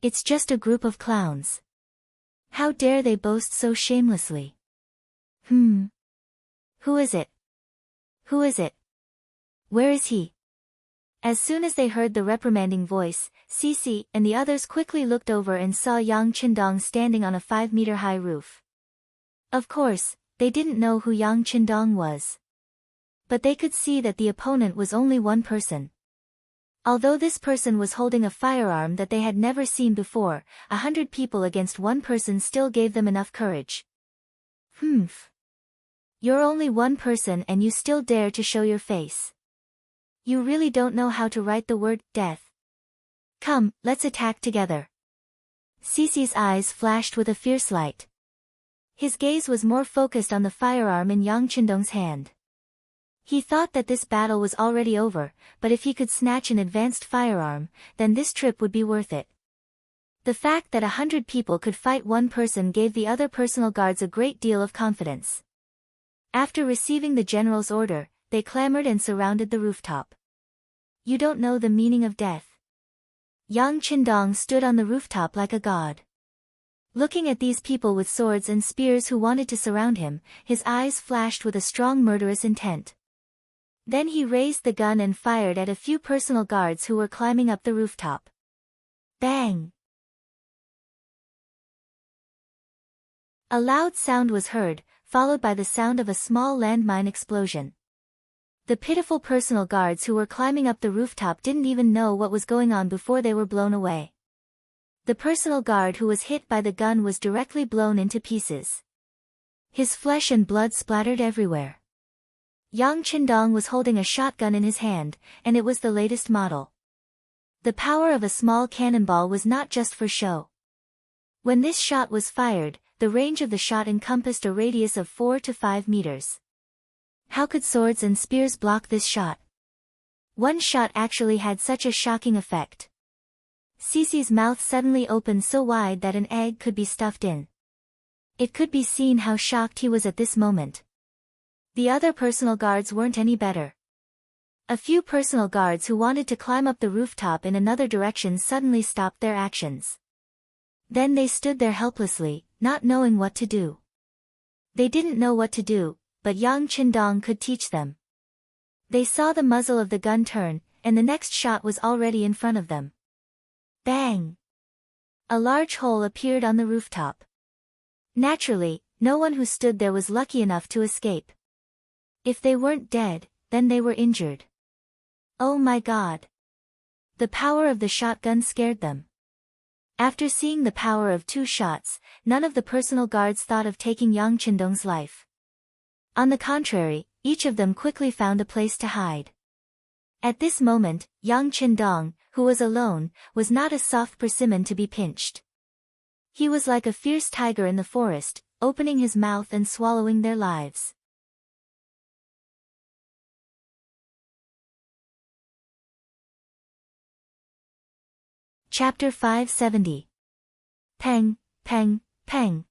A: It's just a group of clowns. How dare they boast so shamelessly? Who is it? Who is it? Where is he? As soon as they heard the reprimanding voice, Cici and the others quickly looked over and saw Yang Qindong standing on a 5-meter-high roof. Of course, they didn't know who Yang Qindong was. But they could see that the opponent was only one person. Although this person was holding a firearm that they had never seen before, 100 people against one person still gave them enough courage. You're only one person and you still dare to show your face. You really don't know how to write the word, death. Come, let's attack together. Cici's eyes flashed with a fierce light. His gaze was more focused on the firearm in Yang Qindong's hand. He thought that this battle was already over, but if he could snatch an advanced firearm, then this trip would be worth it. The fact that 100 people could fight one person gave the other personal guards a great deal of confidence. After receiving the general's order, they clamored and surrounded the rooftop. You don't know the meaning of death. Yang Qindong stood on the rooftop like a god. Looking at these people with swords and spears who wanted to surround him, his eyes flashed with a strong murderous intent. Then he raised the gun and fired at a few personal guards who were climbing up the rooftop. Bang! A loud sound was heard, followed by the sound of a small landmine explosion. The pitiful personal guards who were climbing up the rooftop didn't even know what was going on before they were blown away. The personal guard who was hit by the gun was directly blown into pieces. His flesh and blood splattered everywhere. Yang Qindong was holding a shotgun in his hand, and it was the latest model. The power of a small cannonball was not just for show. When this shot was fired, the range of the shot encompassed a radius of 4 to 5 meters. How could swords and spears block this shot? One shot actually had such a shocking effect. Cici's mouth suddenly opened so wide that an egg could be stuffed in. It could be seen how shocked he was at this moment. The other personal guards weren't any better. A few personal guards who wanted to climb up the rooftop in another direction suddenly stopped their actions. Then they stood there helplessly, not knowing what to do. They didn't know what to do, but Yang Qindong could teach them. They saw the muzzle of the gun turn, and the next shot was already in front of them. Bang! A large hole appeared on the rooftop. Naturally, no one who stood there was lucky enough to escape. If they weren't dead, then they were injured. Oh my God! The power of the shotgun scared them. After seeing the power of 2 shots, none of the personal guards thought of taking Yang Qindong's life. On the contrary, each of them quickly found a place to hide. At this moment, Yang Qindong, who was alone, was not a soft persimmon to be pinched. He was like a fierce tiger in the forest, opening his mouth and swallowing their lives. Chapter 570. Peng, peng, peng.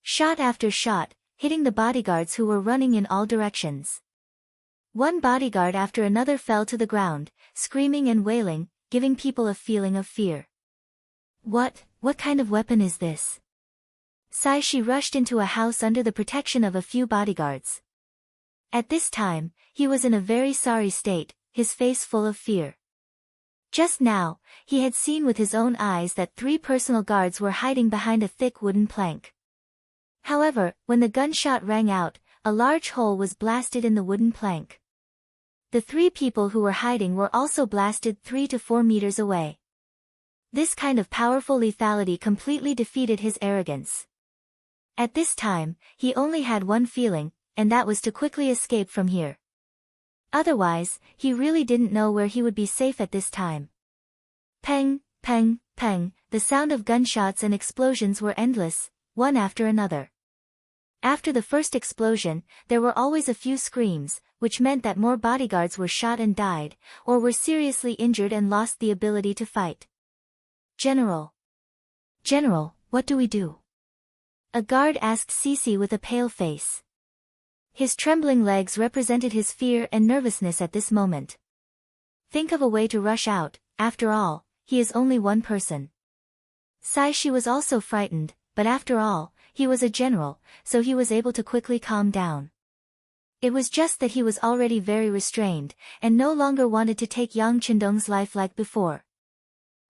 A: Shot after shot, hitting the bodyguards who were running in all directions. One bodyguard after another fell to the ground, screaming and wailing, giving people a feeling of fear. What kind of weapon is this? Saishi rushed into a house under the protection of a few bodyguards. At this time, he was in a very sorry state, his face full of fear. Just now, he had seen with his own eyes that 3 personal guards were hiding behind a thick wooden plank. However, when the gunshot rang out, a large hole was blasted in the wooden plank. The 3 people who were hiding were also blasted 3 to 4 meters away. This kind of powerful lethality completely defeated his arrogance. At this time, he only had one feeling, and that was to quickly escape from here. Otherwise, he really didn't know where he would be safe at this time. Peng, peng, peng, the sound of gunshots and explosions were endless, one after another. After the first explosion, there were always a few screams, which meant that more bodyguards were shot and died, or were seriously injured and lost the ability to fight. General, what do we do? A guard asked Cece with a pale face. His trembling legs represented his fear and nervousness at this moment. Think of a way to rush out, after all, he is only one person. Saishi was also frightened, but after all, he was a general, so he was able to quickly calm down. It was just that he was already very restrained, and no longer wanted to take Yang Qindong's life like before.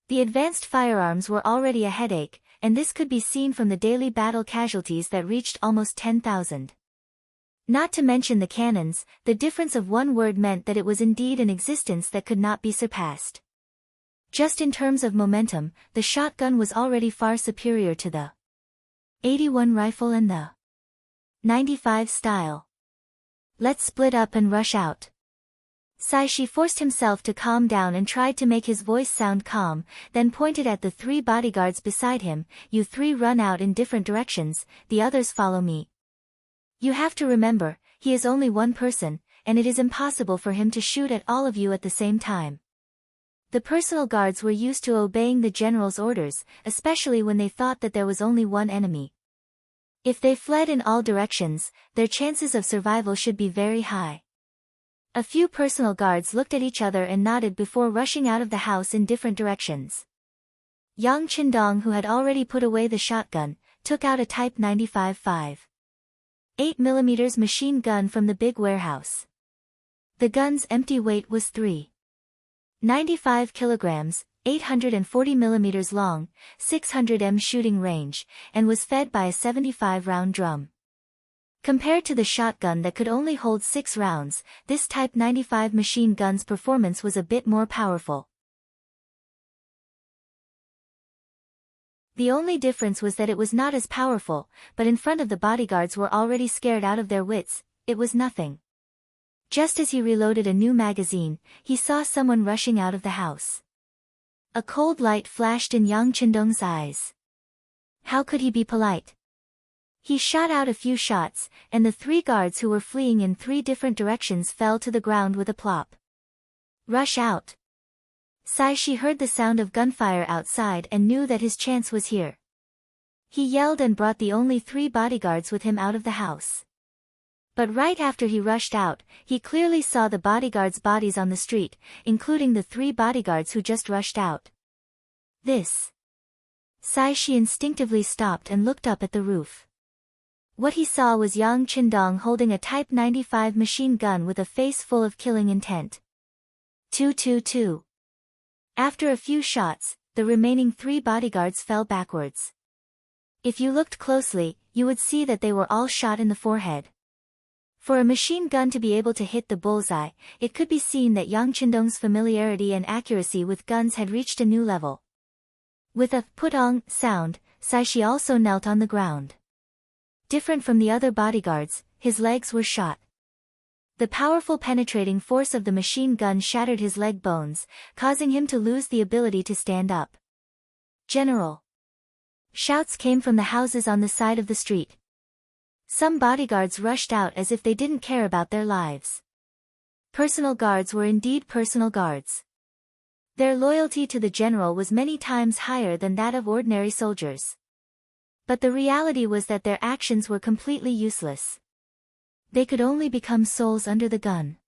A: The advanced firearms were already a headache, and this could be seen from the daily battle casualties that reached almost 10,000. Not to mention the cannons, the difference of one word meant that it was indeed an existence that could not be surpassed. Just in terms of momentum, the shotgun was already far superior to the 81 rifle and the 95 style. Let's split up and rush out. Saishi forced himself to calm down and tried to make his voice sound calm, then pointed at the 3 bodyguards beside him. You 3 run out in different directions, the others follow me. You have to remember, he is only one person, and it is impossible for him to shoot at all of you at the same time. The personal guards were used to obeying the general's orders, especially when they thought that there was only one enemy. If they fled in all directions, their chances of survival should be very high. A few personal guards looked at each other and nodded before rushing out of the house in different directions. Yang Qindong, who had already put away the shotgun, took out a Type 95 5.8mm machine gun from the big warehouse. The gun's empty weight was 3.95 kilograms, 840 millimeters long, 600 m shooting range, and was fed by a 75-round drum. Compared to the shotgun that could only hold 6 rounds, this Type 95 machine gun's performance was a bit more powerful. The only difference was that it was not as powerful, but in front of the bodyguards were already scared out of their wits, it was nothing. Just as he reloaded a new magazine, he saw someone rushing out of the house. A cold light flashed in Yang Qindong's eyes. How could he be polite? He shot out a few shots, and the 3 guards who were fleeing in 3 different directions fell to the ground with a plop. Rush out! Saishi heard the sound of gunfire outside and knew that his chance was here. He yelled and brought the only 3 bodyguards with him out of the house. But right after he rushed out, he clearly saw the bodyguards' bodies on the street, including the 3 bodyguards who just rushed out. Saishi instinctively stopped and looked up at the roof. What he saw was Yang Qindong holding a Type 95 machine gun with a face full of killing intent. 222. After a few shots, the remaining 3 bodyguards fell backwards. If you looked closely, you would see that they were all shot in the forehead. For a machine gun to be able to hit the bullseye, it could be seen that Yang Qindong's familiarity and accuracy with guns had reached a new level. With a putong sound, Saishi also knelt on the ground. Different from the other bodyguards, his legs were shot. The powerful penetrating force of the machine gun shattered his leg bones, causing him to lose the ability to stand up. General! Shouts came from the houses on the side of the street. Some bodyguards rushed out as if they didn't care about their lives. Personal guards were indeed personal guards. Their loyalty to the general was many times higher than that of ordinary soldiers. But the reality was that their actions were completely useless. They could only become souls under the gun.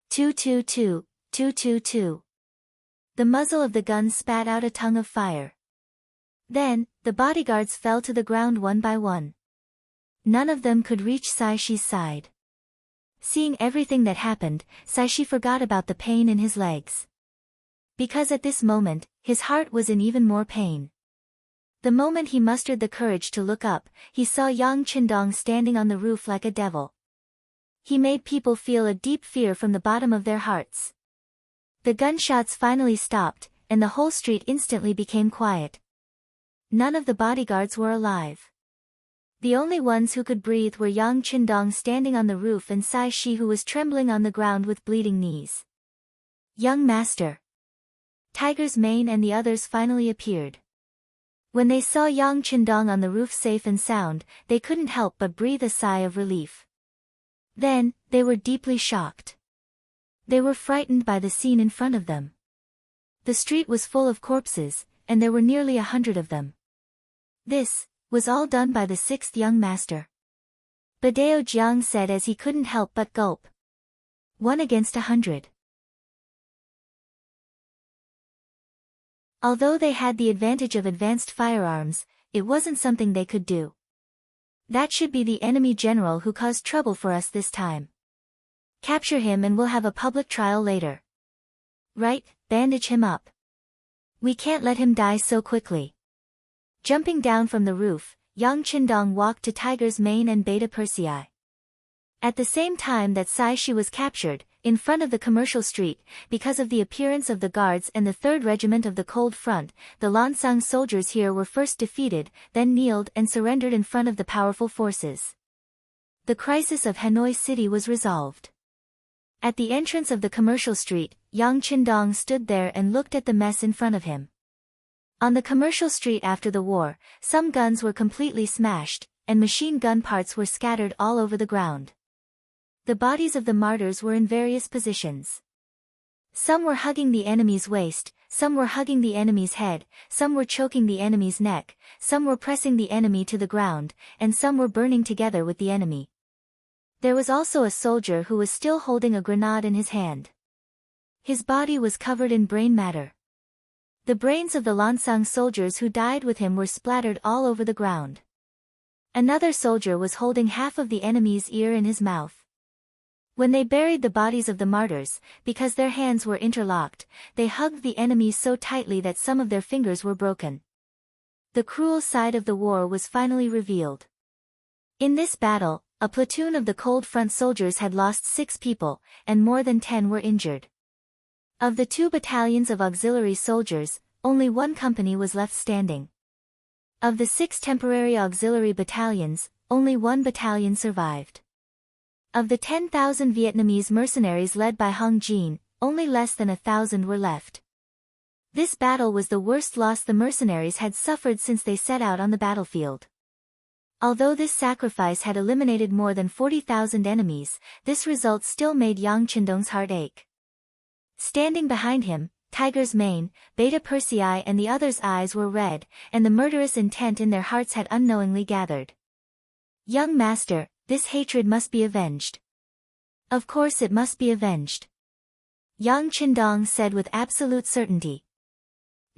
A: 222, 222. The muzzle of the gun spat out a tongue of fire. Then, the bodyguards fell to the ground one by one. None of them could reach Saishi's side. Seeing everything that happened, Saishi forgot about the pain in his legs. Because at this moment, his heart was in even more pain. The moment he mustered the courage to look up, he saw Yang Qindong standing on the roof like a devil. He made people feel a deep fear from the bottom of their hearts. The gunshots finally stopped, and the whole street instantly became quiet. None of the bodyguards were alive. The only ones who could breathe were Yang Qindong standing on the roof and Saishi who was trembling on the ground with bleeding knees. Young master! Tiger's mane and the others finally appeared. When they saw Yang Qindong on the roof safe and sound, they couldn't help but breathe a sigh of relief. Then, they were deeply shocked. They were frightened by the scene in front of them. The street was full of corpses, and there were nearly 100 of them. This was all done by the 6th young master. Badao Jiang said as he couldn't help but gulp. 1 against 100. Although they had the advantage of advanced firearms, it wasn't something they could do. That should be the enemy general who caused trouble for us this time. Capture him and we'll have a public trial later. Right, bandage him up. We can't let him die so quickly. Jumping down from the roof, Yang Qindong walked to Tiger's mane and Beta Persei. At the same time that Saishi was captured, in front of the commercial street, because of the appearance of the guards and the 3rd Regiment of the Cold Front, the Lansang soldiers here were first defeated, then kneeled and surrendered in front of the powerful forces. The crisis of Hanoi City was resolved. At the entrance of the commercial street, Yang Qindong stood there and looked at the mess in front of him. On the commercial street after the war, some guns were completely smashed, and machine gun parts were scattered all over the ground. The bodies of the martyrs were in various positions. Some were hugging the enemy's waist, some were hugging the enemy's head, some were choking the enemy's neck, some were pressing the enemy to the ground, and some were burning together with the enemy. There was also a soldier who was still holding a grenade in his hand. His body was covered in brain matter. The brains of the Lansang soldiers who died with him were splattered all over the ground. Another soldier was holding half of the enemy's ear in his mouth. When they buried the bodies of the martyrs, because their hands were interlocked, they hugged the enemy so tightly that some of their fingers were broken. The cruel side of the war was finally revealed. In this battle, a platoon of the Cold Front soldiers had lost 6 people, and more than 10 were injured. Of the 2 battalions of auxiliary soldiers, only 1 company was left standing. Of the 6 temporary auxiliary battalions, only 1 battalion survived. Of the 10,000 Vietnamese mercenaries led by Hung Jin, only less than 1,000 were left. This battle was the worst loss the mercenaries had suffered since they set out on the battlefield. Although this sacrifice had eliminated more than 40,000 enemies, this result still made Yang Qindong's heart ache. Standing behind him, Tiger's mane, Beta Persei and the others' eyes were red, and the murderous intent in their hearts had unknowingly gathered. Young master, this hatred must be avenged. Of course it must be avenged. Yang Qindong said with absolute certainty.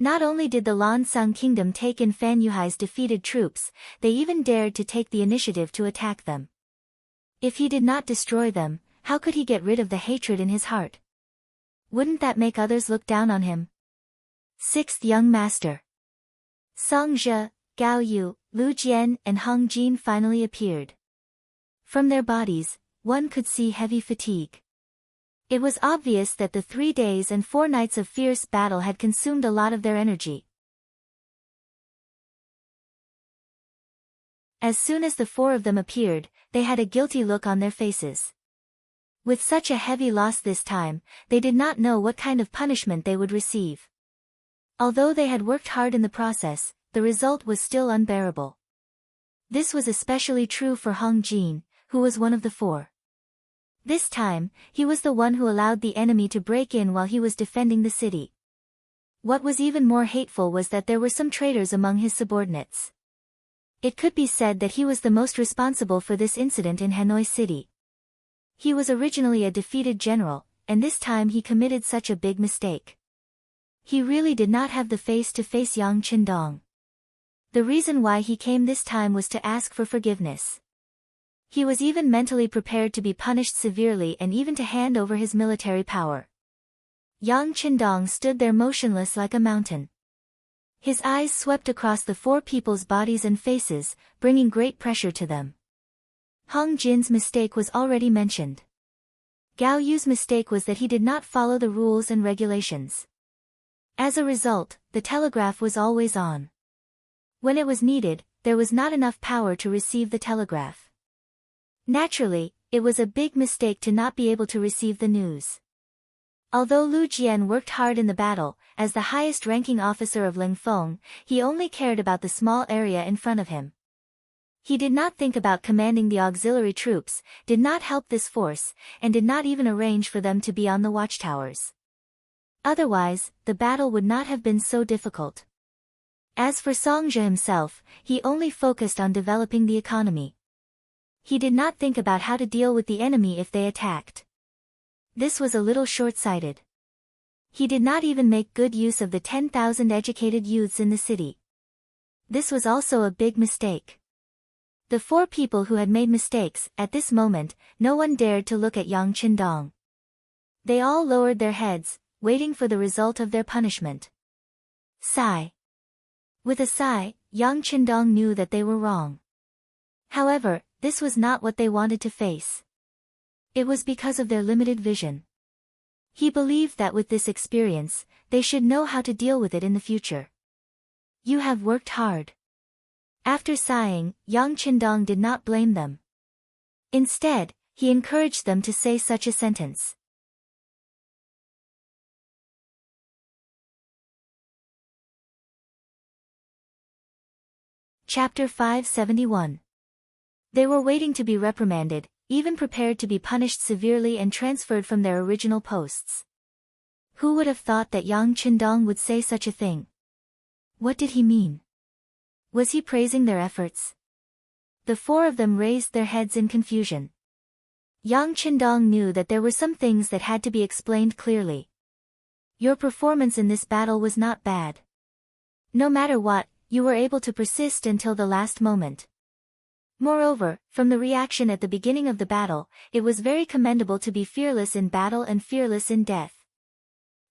A: Not only did the Lan Xang kingdom take in Fan Yuhai's defeated troops, they even dared to take the initiative to attack them. If he did not destroy them, how could he get rid of the hatred in his heart? Wouldn't that make others look down on him? Sixth young master. Song Zhe, Gao Yu, Lu Jian and Hong Jin finally appeared. From their bodies, one could see heavy fatigue. It was obvious that the 3 days and 4 nights of fierce battle had consumed a lot of their energy. As soon as the 4 of them appeared, they had a guilty look on their faces. With such a heavy loss this time, they did not know what kind of punishment they would receive. Although they had worked hard in the process, the result was still unbearable. This was especially true for Hong Jin, who was one of the 4. This time, he was the one who allowed the enemy to break in while he was defending the city. What was even more hateful was that there were some traitors among his subordinates. It could be said that he was the most responsible for this incident in Hanoi City. He was originally a defeated general, and this time he committed such a big mistake. He really did not have the face to face Yang Qindong. The reason why he came this time was to ask for forgiveness. He was even mentally prepared to be punished severely and even to hand over his military power. Yang Qindong stood there motionless like a mountain. His eyes swept across the 4 people's bodies and faces, bringing great pressure to them. Hong Jin's mistake was already mentioned. Gao Yu's mistake was that he did not follow the rules and regulations. As a result, the telegraph was always on. When it was needed, there was not enough power to receive the telegraph. Naturally, it was a big mistake to not be able to receive the news. Although Lu Jian worked hard in the battle, as the highest-ranking officer of Lingfeng, he only cared about the small area in front of him. He did not think about commanding the auxiliary troops, did not help this force, and did not even arrange for them to be on the watchtowers. Otherwise, the battle would not have been so difficult. As for Song Zhe himself, he only focused on developing the economy. He did not think about how to deal with the enemy if they attacked. This was a little short-sighted. He did not even make good use of the 10,000 educated youths in the city. This was also a big mistake. The 4 people who had made mistakes, at this moment, no one dared to look at Yang Qindong. They all lowered their heads, waiting for the result of their punishment. Sigh. With a sigh, Yang Qindong knew that they were wrong. However, this was not what they wanted to face. It was because of their limited vision. He believed that with this experience, they should know how to deal with it in the future. You have worked hard. After sighing, Yang Qindong did not blame them. Instead, he encouraged them to say such a sentence. Chapter 571. They were waiting to be reprimanded, even prepared to be punished severely and transferred from their original posts. Who would have thought that Yang Qindong would say such a thing? What did he mean? Was he praising their efforts? The 4 of them raised their heads in confusion. Yang Qindong knew that there were some things that had to be explained clearly. Your performance in this battle was not bad. No matter what, you were able to persist until the last moment. Moreover, from the reaction at the beginning of the battle, it was very commendable to be fearless in battle and fearless in death.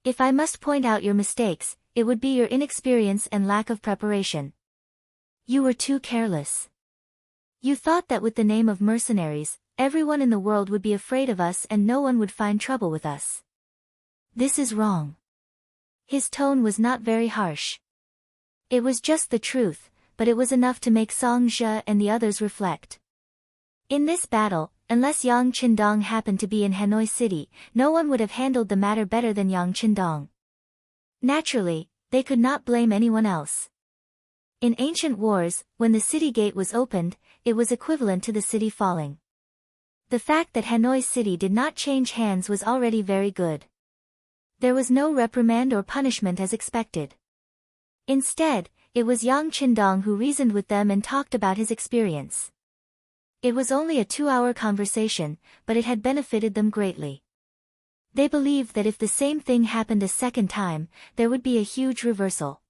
A: If I must point out your mistakes, it would be your inexperience and lack of preparation. You were too careless. You thought that with the name of mercenaries, everyone in the world would be afraid of us and no one would find trouble with us. This is wrong. His tone was not very harsh. It was just the truth, but it was enough to make Song Zhe and the others reflect. In this battle, unless Yang Qindong happened to be in Hanoi City, no one would have handled the matter better than Yang Qindong. Naturally, they could not blame anyone else. In ancient wars, when the city gate was opened, it was equivalent to the city falling. The fact that Hanoi City did not change hands was already very good. There was no reprimand or punishment as expected. Instead, it was Yang Qindong who reasoned with them and talked about his experience. It was only a 2-hour conversation, but it had benefited them greatly. They believed that if the same thing happened a second time, there would be a huge reversal.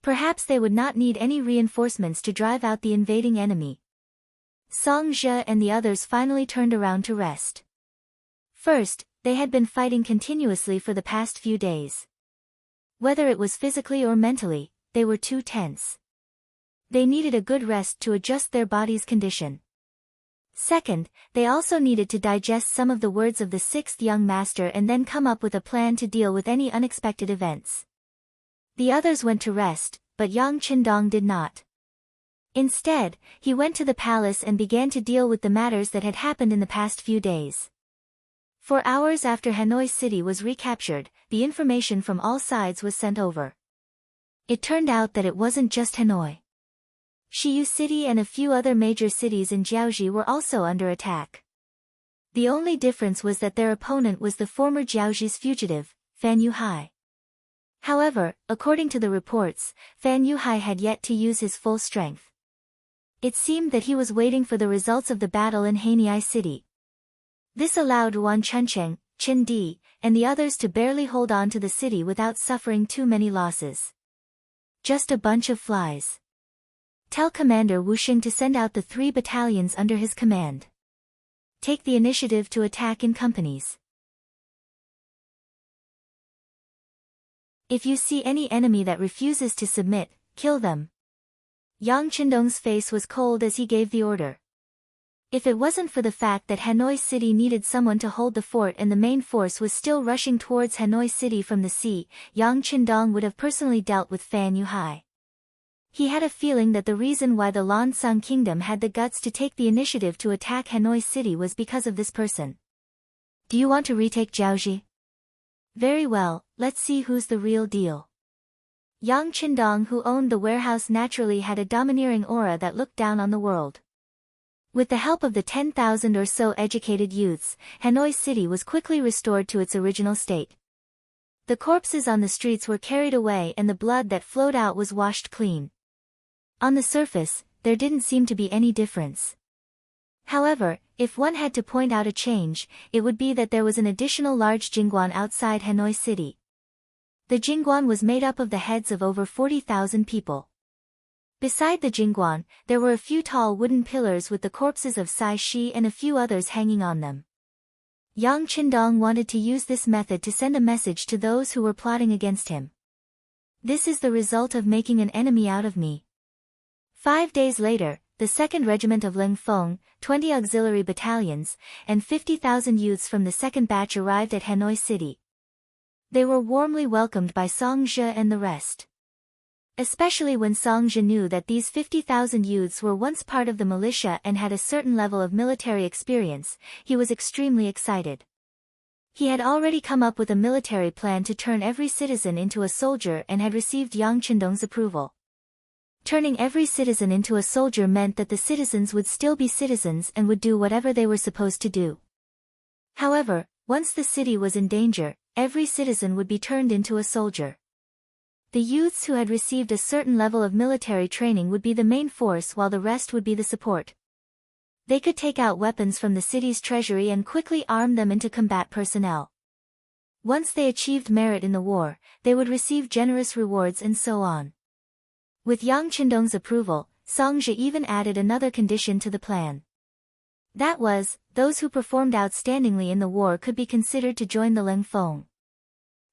A: Perhaps they would not need any reinforcements to drive out the invading enemy. Song Zhe and the others finally turned around to rest. First, they had been fighting continuously for the past few days. Whether it was physically or mentally, they were too tense. They needed a good rest to adjust their body's condition. Second, they also needed to digest some of the words of the sixth young master and then come up with a plan to deal with any unexpected events. The others went to rest, but Yang Qindong did not. Instead, he went to the palace and began to deal with the matters that had happened in the past few days. For hours after Hanoi City was recaptured, the information from all sides was sent over. It turned out that it wasn't just Hanoi. Shiyu City and a few other major cities in Jiaoxi were also under attack. The only difference was that their opponent was the former Jiaoxi's fugitive, Fan Yuhai. However, according to the reports, Fan Yuhai had yet to use his full strength. It seemed that he was waiting for the results of the battle in Haniai City. This allowed Ruan Chuncheng, Qin Di, and the others to barely hold on to the city without suffering too many losses. Just a bunch of flies. Tell Commander Wu Xing to send out the 3 battalions under his command. Take the initiative to attack in companies. If you see any enemy that refuses to submit, kill them. Yang Qindong's face was cold as he gave the order. If it wasn't for the fact that Hanoi City needed someone to hold the fort and the main force was still rushing towards Hanoi City from the sea, Yang Qindong would have personally dealt with Fan Yuhai. He had a feeling that the reason why the Lan Xang Kingdom had the guts to take the initiative to attack Hanoi City was because of this person. Do you want to retake Jiaoxi? Very well, let's see who's the real deal. Yang Qindong, who owned the warehouse, naturally had a domineering aura that looked down on the world. With the help of the 10,000 or so educated youths, Hanoi City was quickly restored to its original state. The corpses on the streets were carried away and the blood that flowed out was washed clean. On the surface, there didn't seem to be any difference. However, if one had to point out a change, it would be that there was an additional large jingguan outside Hanoi City. The jingguan was made up of the heads of over 40,000 people. Beside the jingguan, there were a few tall wooden pillars with the corpses of Sai Shi and a few others hanging on them. Yang Qindong wanted to use this method to send a message to those who were plotting against him. This is the result of making an enemy out of me. 5 days later, the 2nd Regiment of Ling Feng, 20 auxiliary battalions, and 50,000 youths from the 2nd batch arrived at Hanoi City. They were warmly welcomed by Song Zhe and the rest. Especially when Song Zhe knew that these 50,000 youths were once part of the militia and had a certain level of military experience, he was extremely excited. He had already come up with a military plan to turn every citizen into a soldier and had received Yang Qindong's approval. Turning every citizen into a soldier meant that the citizens would still be citizens and would do whatever they were supposed to do. However, once the city was in danger, every citizen would be turned into a soldier. The youths who had received a certain level of military training would be the main force while the rest would be the support. They could take out weapons from the city's treasury and quickly arm them into combat personnel. Once they achieved merit in the war, they would receive generous rewards and so on. With Yang Qindong's approval, Song Zhe even added another condition to the plan. That was, those who performed outstandingly in the war could be considered to join the Ling Feng.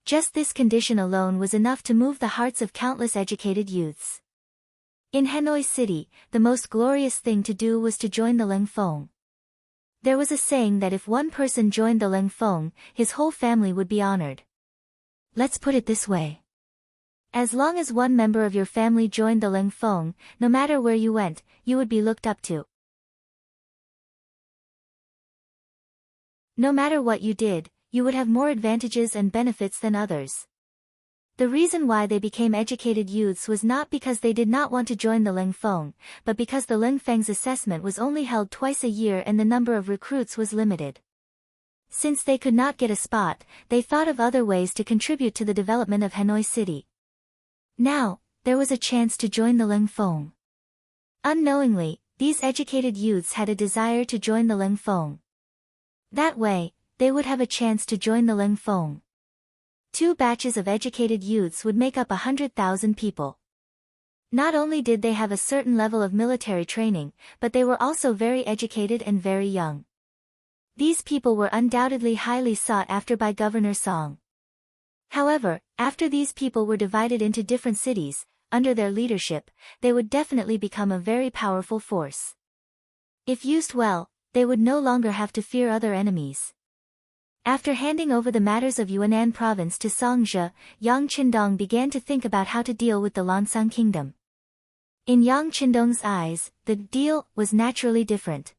A: Just this condition alone was enough to move the hearts of countless educated youths. In Hanoi City, the most glorious thing to do was to join the Ling Feng. There was a saying that if one person joined the Ling Feng, his whole family would be honored. Let's put it this way. As long as one member of your family joined the Ling Feng, no matter where you went, you would be looked up to. No matter what you did, you would have more advantages and benefits than others. The reason why they became educated youths was not because they did not want to join the Ling Feng, but because the Ling Feng's assessment was only held twice a year and the number of recruits was limited. Since they could not get a spot, they thought of other ways to contribute to the development of Hanoi City. Now, there was a chance to join the Ling Feng. Unknowingly, these educated youths had a desire to join the Ling Feng. That way, they would have a chance to join the Leng Feng. 2 batches of educated youths would make up 100,000 people. Not only did they have a certain level of military training, but they were also very educated and very young. These people were undoubtedly highly sought after by Governor Song. However, after these people were divided into different cities, under their leadership, they would definitely become a very powerful force. If used well, they would no longer have to fear other enemies. After handing over the matters of Yunnan province to Songzhe, Yang Qindong began to think about how to deal with the Lansang kingdom. In Yang Qindong's eyes, the deal was naturally different.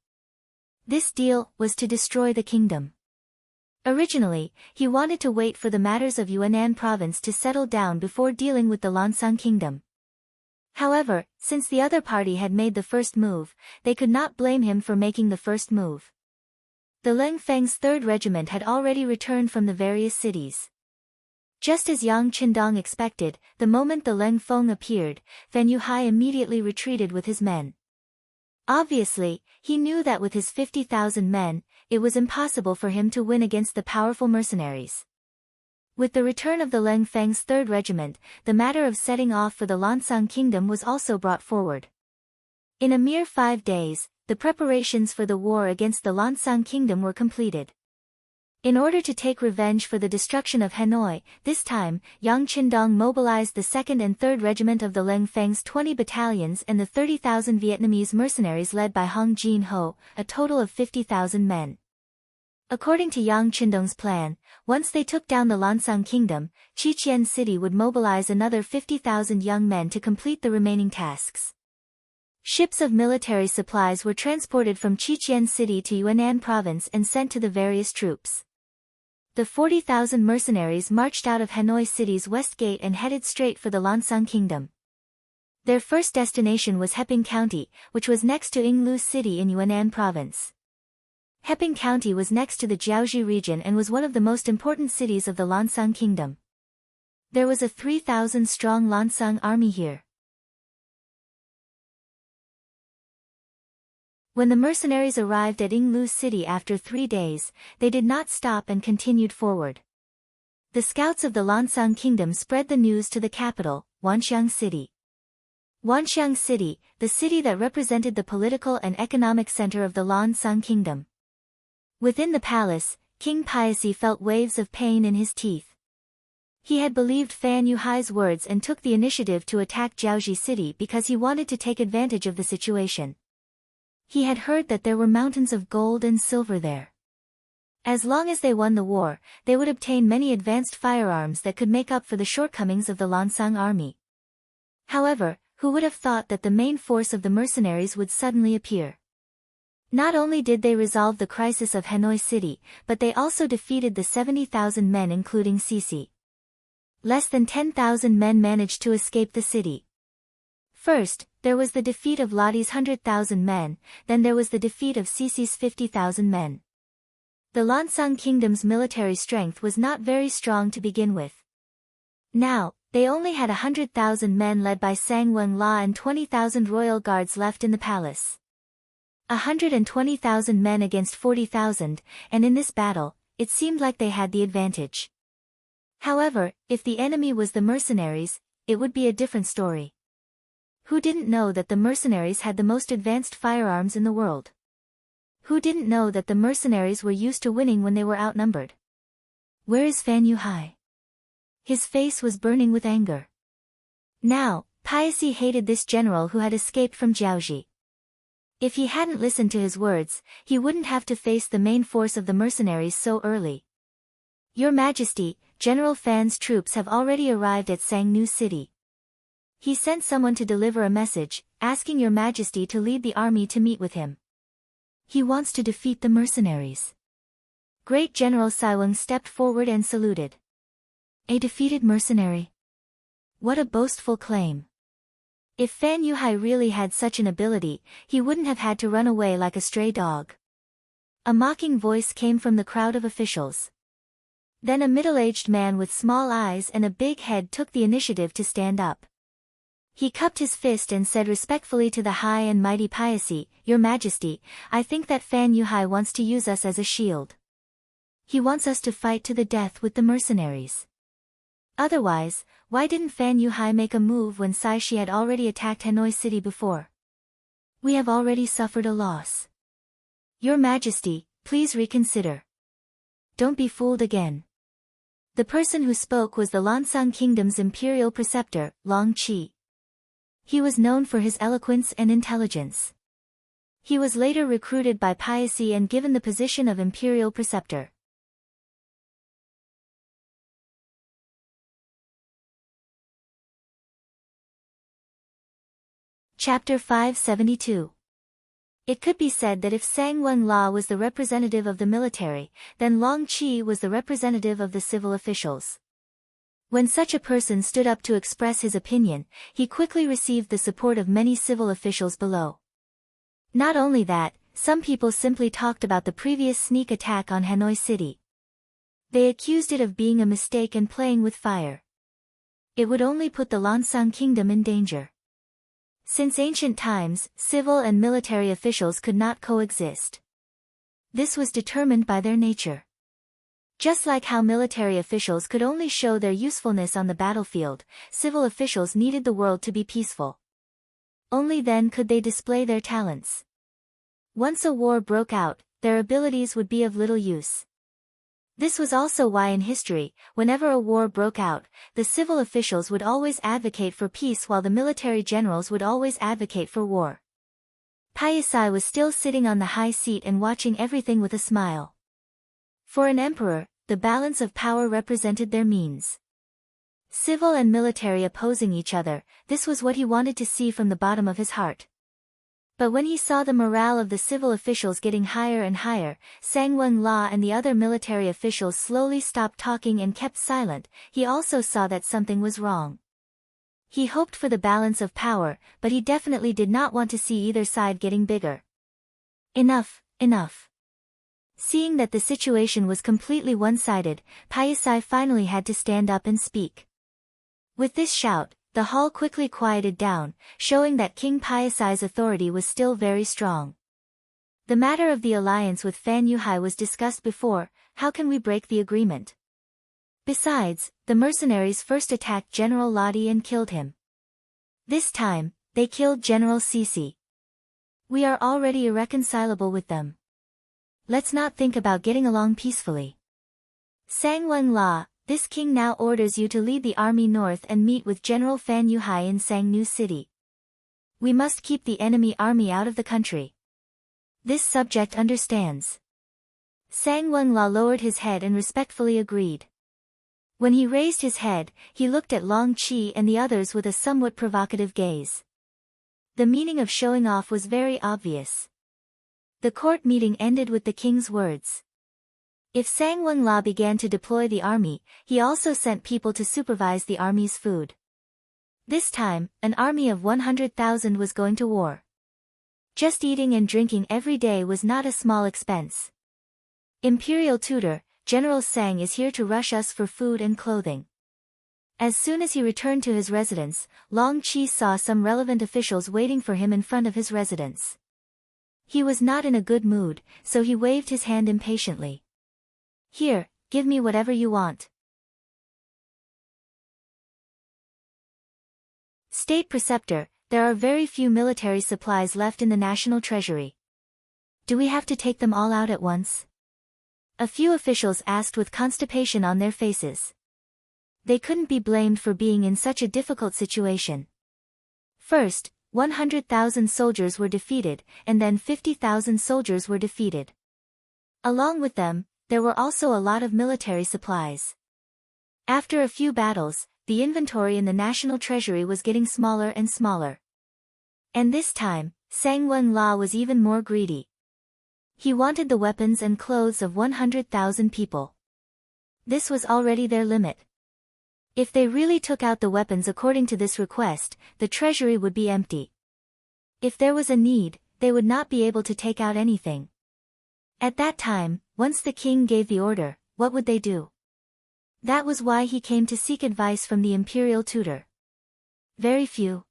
A: This deal was to destroy the kingdom. Originally, he wanted to wait for the matters of Yunnan province to settle down before dealing with the Lansang kingdom. However, since the other party had made the first move, they could not blame him for making the first move. The Leng Feng's 3rd Regiment had already returned from the various cities. Just as Yang Qindong expected, the moment the Leng Feng appeared, Fan Yuhai immediately retreated with his men. Obviously, he knew that with his 50,000 men, it was impossible for him to win against the powerful mercenaries. With the return of the Leng Feng's 3rd Regiment, the matter of setting off for the Lansang kingdom was also brought forward. In a mere 5 days, the preparations for the war against the Lansang kingdom were completed. In order to take revenge for the destruction of Hanoi, this time, Yang Qindong mobilized the 2nd and 3rd Regiment of the Leng Feng's 20 battalions and the 30,000 Vietnamese mercenaries led by Hong Jin Ho, a total of 50,000 men. According to Yang Qindong's plan, once they took down the Lansang kingdom, Qiqian City would mobilize another 50,000 young men to complete the remaining tasks. Ships of military supplies were transported from Qiqian City to Yunnan province and sent to the various troops. The 40,000 mercenaries marched out of Hanoi City's west gate and headed straight for the Lansang kingdom. Their first destination was Heping County, which was next to Yinglu City in Yunnan province. Heping County was next to the Jiaozhi region and was one of the most important cities of the Lansang kingdom. There was a 3,000-strong Lansang army here. When the mercenaries arrived at Yinglu City after 3 days, they did not stop and continued forward. The scouts of the Lansang kingdom spread the news to the capital, Wanxiang City. Wanxiang City, the city that represented the political and economic center of the Lansang kingdom. Within the palace, King Piaci felt waves of pain in his teeth. He had believed Fan Yuhai's words and took the initiative to attack Jiaozhi City because he wanted to take advantage of the situation. He had heard that there were mountains of gold and silver there. As long as they won the war, they would obtain many advanced firearms that could make up for the shortcomings of the Lansang army. However, who would have thought that the main force of the mercenaries would suddenly appear? Not only did they resolve the crisis of Hanoi City, but they also defeated the 70,000 men including Sisi. Less than 10,000 men managed to escape the city. First, there was the defeat of Ladi's 100,000 men, then there was the defeat of Sisi's 50,000 men. The Lansang kingdom's military strength was not very strong to begin with. Now, they only had 100,000 men led by Sang Wen La and 20,000 royal guards left in the palace. 120,000 men against 40,000, and in this battle, it seemed like they had the advantage. However, if the enemy was the mercenaries, it would be a different story. Who didn't know that the mercenaries had the most advanced firearms in the world? Who didn't know that the mercenaries were used to winning when they were outnumbered? Where is Fan Yuhai? His face was burning with anger. Now, Piaci hated this general who had escaped from Jiaozhi. If he hadn't listened to his words, he wouldn't have to face the main force of the mercenaries so early. Your Majesty, General Fan's troops have already arrived at Sangnu City. He sent someone to deliver a message, asking Your Majesty to lead the army to meet with him. He wants to defeat the mercenaries. Great General Saiwang stepped forward and saluted. A defeated mercenary? What a boastful claim. If Fan Yuhai really had such an ability, he wouldn't have had to run away like a stray dog. A mocking voice came from the crowd of officials. Then a middle-aged man with small eyes and a big head took the initiative to stand up. He cupped his fist and said respectfully to the high and mighty Piaci, Your Majesty, I think that Fan Yuhai wants to use us as a shield. He wants us to fight to the death with the mercenaries. Otherwise, why didn't Fan Yuhai make a move when Shi had already attacked Hanoi City before? We have already suffered a loss. Your Majesty, please reconsider. Don't be fooled again. The person who spoke was the Lansang Kingdom's imperial preceptor, Long Qi. He was known for his eloquence and intelligence. He was later recruited by Piaci and given the position of imperial preceptor. Chapter 572. It could be said that if Sang Wenla was the representative of the military, then Long Qi was the representative of the civil officials. When such a person stood up to express his opinion, he quickly received the support of many civil officials below. Not only that, some people simply talked about the previous sneak attack on Hanoi City. They accused it of being a mistake and playing with fire. It would only put the Lansang Kingdom in danger. Since ancient times, civil and military officials could not coexist. This was determined by their nature. Just like how military officials could only show their usefulness on the battlefield, civil officials needed the world to be peaceful. Only then could they display their talents. Once a war broke out, their abilities would be of little use. This was also why in history, whenever a war broke out, the civil officials would always advocate for peace while the military generals would always advocate for war. Piaci was still sitting on the high seat and watching everything with a smile. For an emperor, the balance of power represented their means. Civil and military opposing each other, this was what he wanted to see from the bottom of his heart. But when he saw the morale of the civil officials getting higher and higher, Sang Wenla and the other military officials slowly stopped talking and kept silent, he also saw that something was wrong. He hoped for the balance of power, but he definitely did not want to see either side getting bigger. Enough, enough. Seeing that the situation was completely one-sided, Piaci finally had to stand up and speak. With this shout, the hall quickly quieted down, showing that King Piaci's authority was still very strong. The matter of the alliance with Fan Yuhai was discussed before. How can we break the agreement? Besides, the mercenaries first attacked General Lodi and killed him. This time, they killed General Cici. We are already irreconcilable with them. Let's not think about getting along peacefully. Sang Wenla, this king now orders you to lead the army north and meet with General Fan Yuhai in Sangnu City. We must keep the enemy army out of the country. This subject understands. Sang Wenla lowered his head and respectfully agreed. When he raised his head, he looked at Long Qi and the others with a somewhat provocative gaze. The meaning of showing off was very obvious. The court meeting ended with the king's words. If Sang Wenla began to deploy the army, he also sent people to supervise the army's food. This time, an army of 100,000 was going to war. Just eating and drinking every day was not a small expense. Imperial tutor, General Sang is here to rush us for food and clothing. As soon as he returned to his residence, Long Qi saw some relevant officials waiting for him in front of his residence. He was not in a good mood, so he waved his hand impatiently. Here, give me whatever you want. State Preceptor, there are very few military supplies left in the national treasury. Do we have to take them all out at once? A few officials asked with constipation on their faces. They couldn't be blamed for being in such a difficult situation. First, 100,000 soldiers were defeated, and then 50,000 soldiers were defeated. Along with them, there were also a lot of military supplies. After a few battles, the inventory in the national treasury was getting smaller and smaller. And this time, Sang Wenla was even more greedy. He wanted the weapons and clothes of 100,000 people. This was already their limit. If they really took out the weapons according to this request, the treasury would be empty. If there was a need, they would not be able to take out anything. At that time, once the king gave the order, what would they do? That was why he came to seek advice from the imperial tutor. Very few.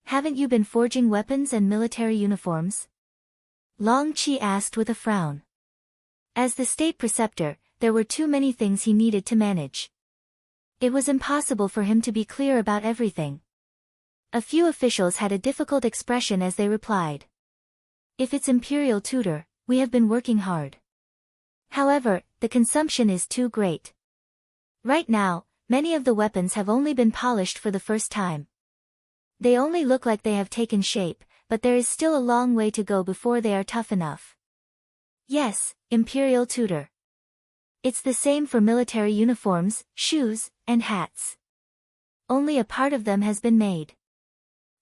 A: Haven't you been forging weapons and military uniforms? Long Qi asked with a frown. As the state preceptor, there were too many things he needed to manage. It was impossible for him to be clear about everything. A few officials had a difficult expression as they replied. If it's Imperial Tutor, we have been working hard. However, the consumption is too great. Right now, many of the weapons have only been polished for the first time. They only look like they have taken shape, but there is still a long way to go before they are tough enough. Yes, Imperial Tutor. It's the same for military uniforms, shoes, and hats. Only a part of them has been made.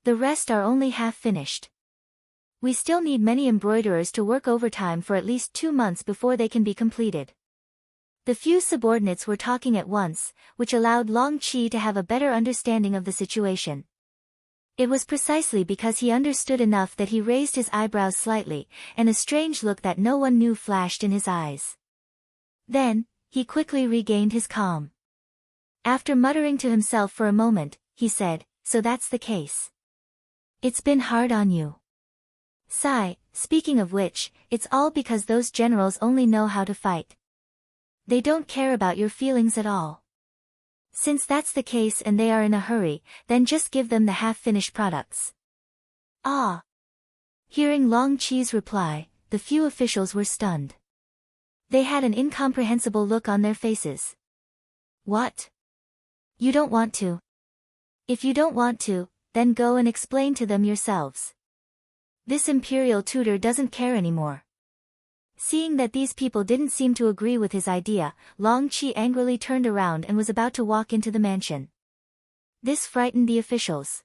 A: The rest are only half finished. We still need many embroiderers to work overtime for at least 2 months before they can be completed. The few subordinates were talking at once, which allowed Long Qi to have a better understanding of the situation. It was precisely because he understood enough that he raised his eyebrows slightly, and a strange look that no one knew flashed in his eyes. Then, he quickly regained his calm. After muttering to himself for a moment, he said, "So that's the case. It's been hard on you. Sigh, speaking of which, it's all because those generals only know how to fight. They don't care about your feelings at all. Since that's the case and they are in a hurry, then just give them the half-finished products." Ah! Hearing Long Qi's reply, the few officials were stunned. They had an incomprehensible look on their faces. What? You don't want to? If you don't want to, then go and explain to them yourselves. This Imperial Tutor doesn't care anymore. Seeing that these people didn't seem to agree with his idea, Long Qi angrily turned around and was about to walk into the mansion. This frightened the officials.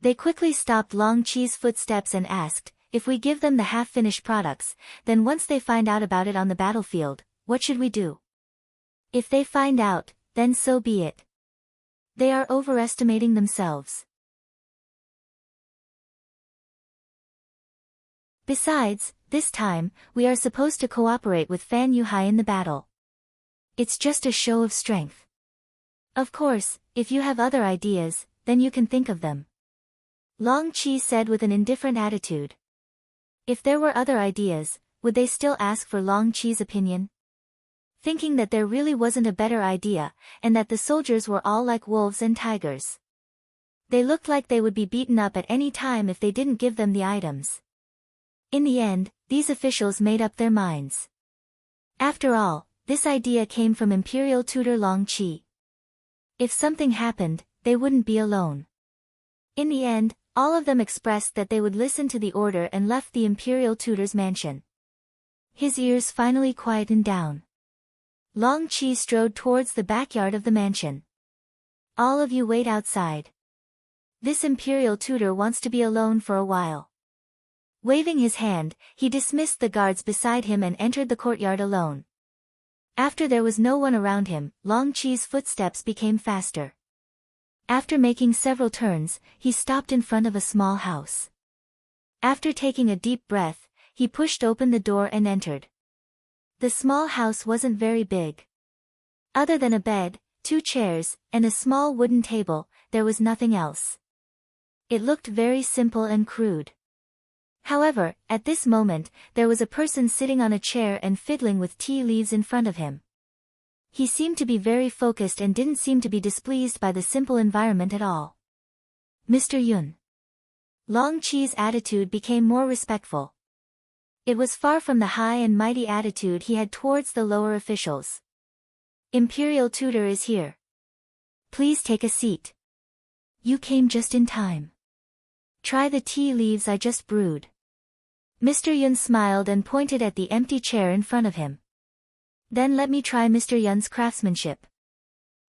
A: They quickly stopped Long Qi's footsteps and asked, "If we give them the half-finished products, then once they find out about it on the battlefield, what should we do?" "If they find out, then so be it. They are overestimating themselves. Besides, this time, we are supposed to cooperate with Fan Yuhai in the battle. It's just a show of strength. Of course, if you have other ideas, then you can think of them." Long Qi said with an indifferent attitude. If there were other ideas, would they still ask for Long Qi's opinion? Thinking that there really wasn't a better idea, and that the soldiers were all like wolves and tigers. They looked like they would be beaten up at any time if they didn't give them the items. In the end, these officials made up their minds. After all, this idea came from Imperial Tutor Long Qi. If something happened, they wouldn't be alone. In the end, all of them expressed that they would listen to the order and left the Imperial Tutor's mansion. His ears finally quietened down. Long Qi strode towards the backyard of the mansion. "All of you wait outside. This Imperial Tutor wants to be alone for a while." Waving his hand, he dismissed the guards beside him and entered the courtyard alone. After there was no one around him, Long Qi's footsteps became faster. After making several turns, he stopped in front of a small house. After taking a deep breath, he pushed open the door and entered. The small house wasn't very big. Other than a bed, 2 chairs, and a small wooden table, there was nothing else. It looked very simple and crude. However, at this moment, there was a person sitting on a chair and fiddling with tea leaves in front of him. He seemed to be very focused and didn't seem to be displeased by the simple environment at all. "Mr. Yun." Long Qi's attitude became more respectful. It was far from the high and mighty attitude he had towards the lower officials. "Imperial Tutor is here. Please take a seat. You came just in time. Try the tea leaves I just brewed." Mr. Yun smiled and pointed at the empty chair in front of him. "Then let me try Mr. Yun's craftsmanship."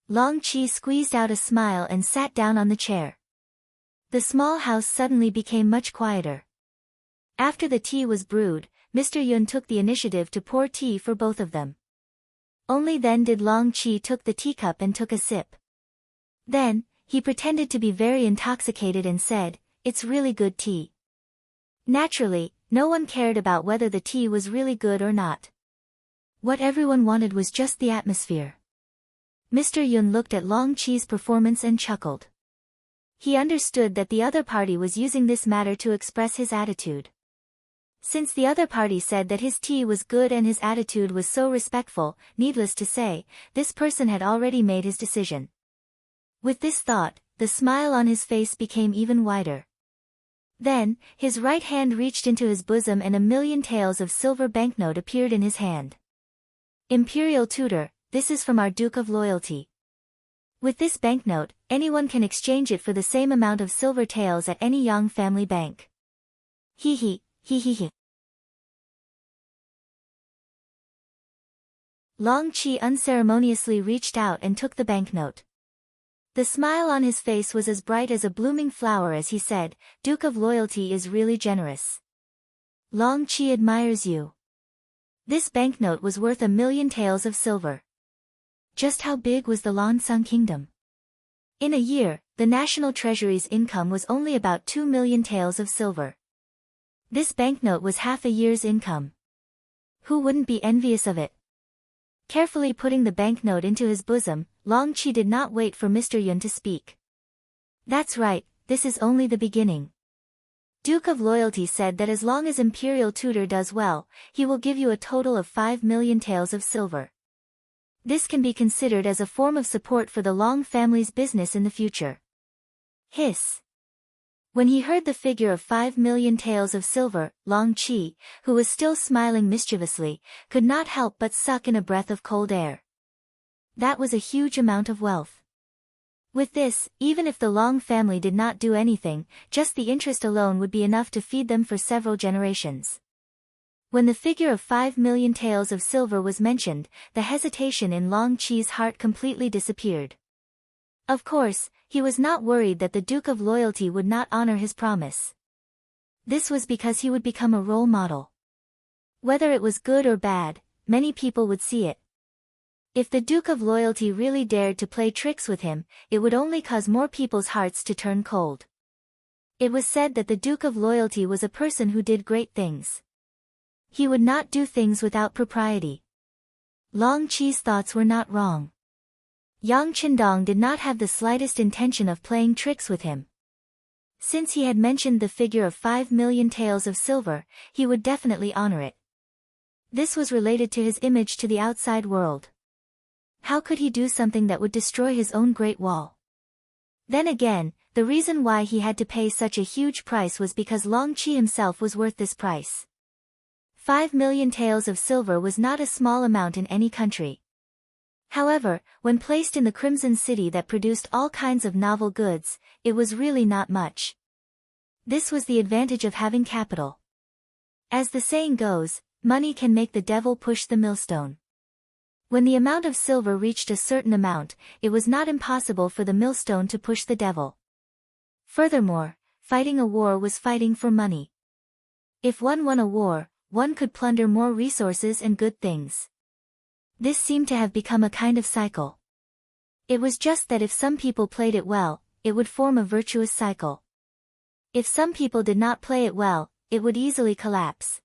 A: Long Qi squeezed out a smile and sat down on the chair. The small house suddenly became much quieter. After the tea was brewed, Mr. Yun took the initiative to pour tea for both of them. Only then did Long Qi took the teacup and took a sip. Then, he pretended to be very intoxicated and said, "It's really good tea." Naturally, no one cared about whether the tea was really good or not. What everyone wanted was just the atmosphere. Mr. Yun looked at Long Qi's performance and chuckled. He understood that the other party was using this matter to express his attitude. Since the other party said that his tea was good and his attitude was so respectful, needless to say, this person had already made his decision. With this thought, the smile on his face became even wider. Then, his right hand reached into his bosom and 1,000,000 taels of silver banknote appeared in his hand. Imperial tutor, this is from our Duke of Loyalty. With this banknote, anyone can exchange it for the same amount of silver taels at any Yang family bank. Hee hee, hee hee hee. Long Qi unceremoniously reached out and took the banknote. The smile on his face was as bright as a blooming flower as he said, Duke of Loyalty is really generous. Long Qi admires you. This banknote was worth 1,000,000 taels of silver. Just how big was the Lansang kingdom? In a year, the national treasury's income was only about 2,000,000 taels of silver. This banknote was half a year's income. Who wouldn't be envious of it? Carefully putting the banknote into his bosom, Long Qi did not wait for Mr. Yun to speak. That's right, this is only the beginning. Duke of Loyalty said that as long as Imperial Tutor does well, he will give you a total of 5,000,000 taels of silver. This can be considered as a form of support for the Long family's business in the future. Hiss. When he heard the figure of 5,000,000 taels of silver, Long Qi, who was still smiling mischievously, could not help but suck in a breath of cold air. That was a huge amount of wealth. With this, even if the Long family did not do anything, just the interest alone would be enough to feed them for several generations. When the figure of 5,000,000 taels of silver was mentioned, the hesitation in Long Qi's heart completely disappeared. Of course, he was not worried that the Duke of Loyalty would not honor his promise. This was because he would become a role model. Whether it was good or bad, many people would see it. If the Duke of Loyalty really dared to play tricks with him, it would only cause more people's hearts to turn cold. It was said that the Duke of Loyalty was a person who did great things. He would not do things without propriety. Long Qi's thoughts were not wrong. Yang Qindong did not have the slightest intention of playing tricks with him. Since he had mentioned the figure of 5,000,000 taels of silver, he would definitely honor it. This was related to his image to the outside world. How could he do something that would destroy his own Great Wall? Then again, the reason why he had to pay such a huge price was because Long Qi himself was worth this price. 5,000,000 taels of silver was not a small amount in any country. However, when placed in the Crimson City that produced all kinds of novel goods, it was really not much. This was the advantage of having capital. As the saying goes, money can make the devil push the millstone. When the amount of silver reached a certain amount, it was not impossible for the millstone to push the devil. Furthermore, fighting a war was fighting for money. If one won a war, one could plunder more resources and good things. This seemed to have become a kind of cycle. It was just that if some people played it well, it would form a virtuous cycle. If some people did not play it well, it would easily collapse.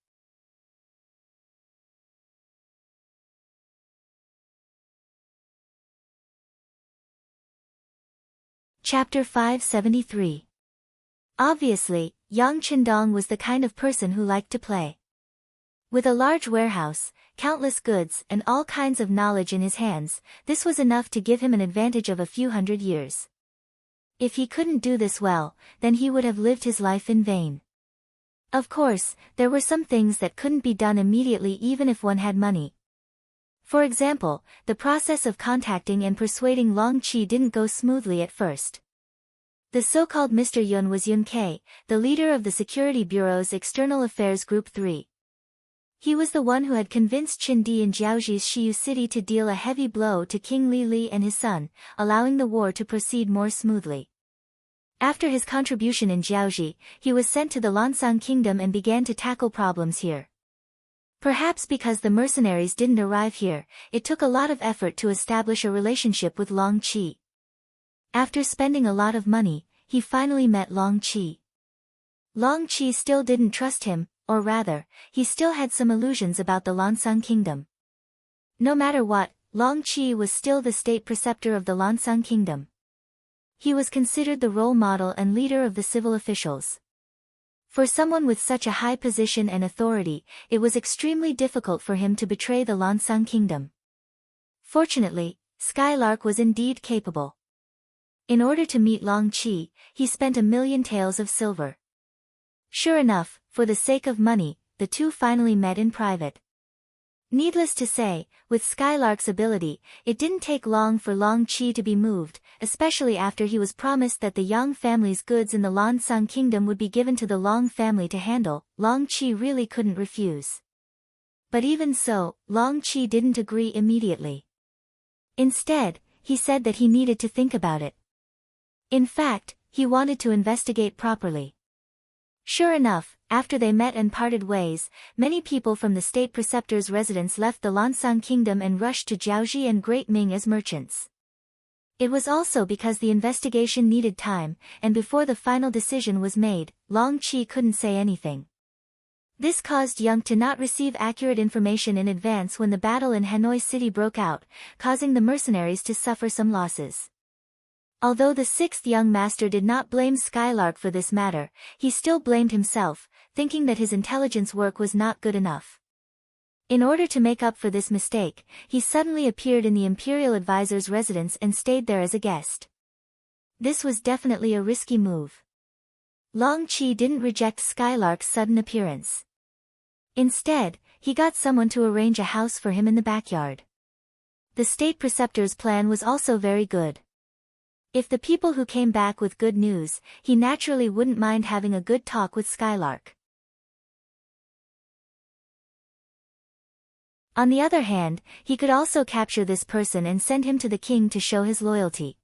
A: Chapter 573. Obviously, Yang Qindong was the kind of person who liked to play. With a large warehouse, countless goods and all kinds of knowledge in his hands, this was enough to give him an advantage of a few hundred years. If he couldn't do this well, then he would have lived his life in vain. Of course, there were some things that couldn't be done immediately even if one had money. For example, the process of contacting and persuading Long Qi didn't go smoothly at first. The so-called Mr. Yun was Yun Ke, the leader of the Security Bureau's External Affairs Group 3. He was the one who had convinced Qin Di in Jiaoxi's Shiyu city to deal a heavy blow to King Li Li and his son, allowing the war to proceed more smoothly. After his contribution in Jiaoxi, he was sent to the Lansang kingdom and began to tackle problems here. Perhaps because the mercenaries didn't arrive here, it took a lot of effort to establish a relationship with Long Qi. After spending a lot of money, he finally met Long Qi. Long Qi still didn't trust him, or rather, he still had some illusions about the Lansang kingdom. No matter what, Long Qi was still the state preceptor of the Lansang kingdom. He was considered the role model and leader of the civil officials. For someone with such a high position and authority, it was extremely difficult for him to betray the Lansang kingdom. Fortunately, Skylark was indeed capable. In order to meet Long Qi, he spent 1,000,000 taels of silver. Sure enough, for the sake of money, the two finally met in private. Needless to say, with Skylark's ability, it didn't take long for Long Qi to be moved, especially after he was promised that the Yang family's goods in the Lansang kingdom would be given to the Long family to handle. Long Qi really couldn't refuse. But even so, Long Qi didn't agree immediately. Instead, he said that he needed to think about it. In fact, he wanted to investigate properly. Sure enough, after they met and parted ways, many people from the state preceptor's residence left the Lansang kingdom and rushed to Jiaoji and Great Ming as merchants. It was also because the investigation needed time, and before the final decision was made, Long Qi couldn't say anything. This caused Yang to not receive accurate information in advance when the battle in Hanoi City broke out, causing the mercenaries to suffer some losses. Although the sixth young master did not blame Skylark for this matter, he still blamed himself, thinking that his intelligence work was not good enough. In order to make up for this mistake, he suddenly appeared in the imperial advisor's residence and stayed there as a guest. This was definitely a risky move. Long Qi didn't reject Skylark's sudden appearance. Instead, he got someone to arrange a house for him in the backyard. The state preceptor's plan was also very good. If the people who came back with good news, he naturally wouldn't mind having a good talk with Skylark. On the other hand, he could also capture this person and send him to the king to show his loyalty.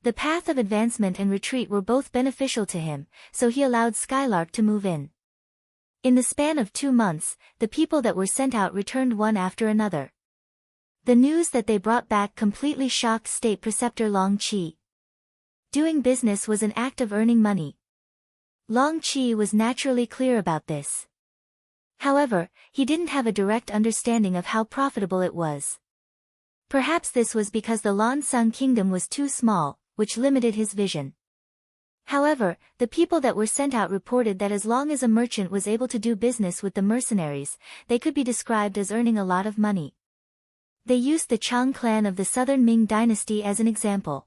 A: The path of advancement and retreat were both beneficial to him, so he allowed Skylark to move in. In the span of 2 months, the people that were sent out returned one after another. The news that they brought back completely shocked State Preceptor Long Qi. Doing business was an act of earning money. Long Qi was naturally clear about this. However, he didn't have a direct understanding of how profitable it was. Perhaps this was because the Lansang kingdom was too small, which limited his vision. However, the people that were sent out reported that as long as a merchant was able to do business with the mercenaries, they could be described as earning a lot of money. They used the Qing clan of the southern Ming dynasty as an example.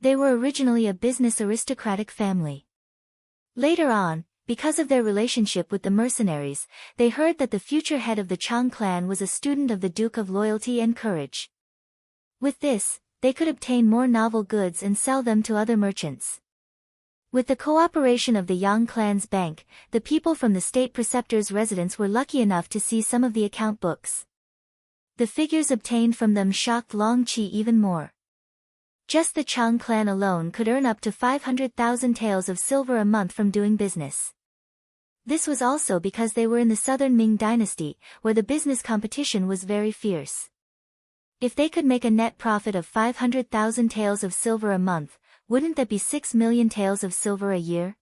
A: They were originally a business aristocratic family. Later on, because of their relationship with the mercenaries, they heard that the future head of the Qing clan was a student of the Duke of Loyalty and Courage. With this, they could obtain more novel goods and sell them to other merchants. With the cooperation of the Yang clan's bank, the people from the state preceptor's residence were lucky enough to see some of the account books. The figures obtained from them shocked Long Qi even more. Just the Qing clan alone could earn up to 500,000 taels of silver a month from doing business. This was also because they were in the southern Ming dynasty, where the business competition was very fierce. If they could make a net profit of 500,000 taels of silver a month, wouldn't that be 6,000,000 taels of silver a year?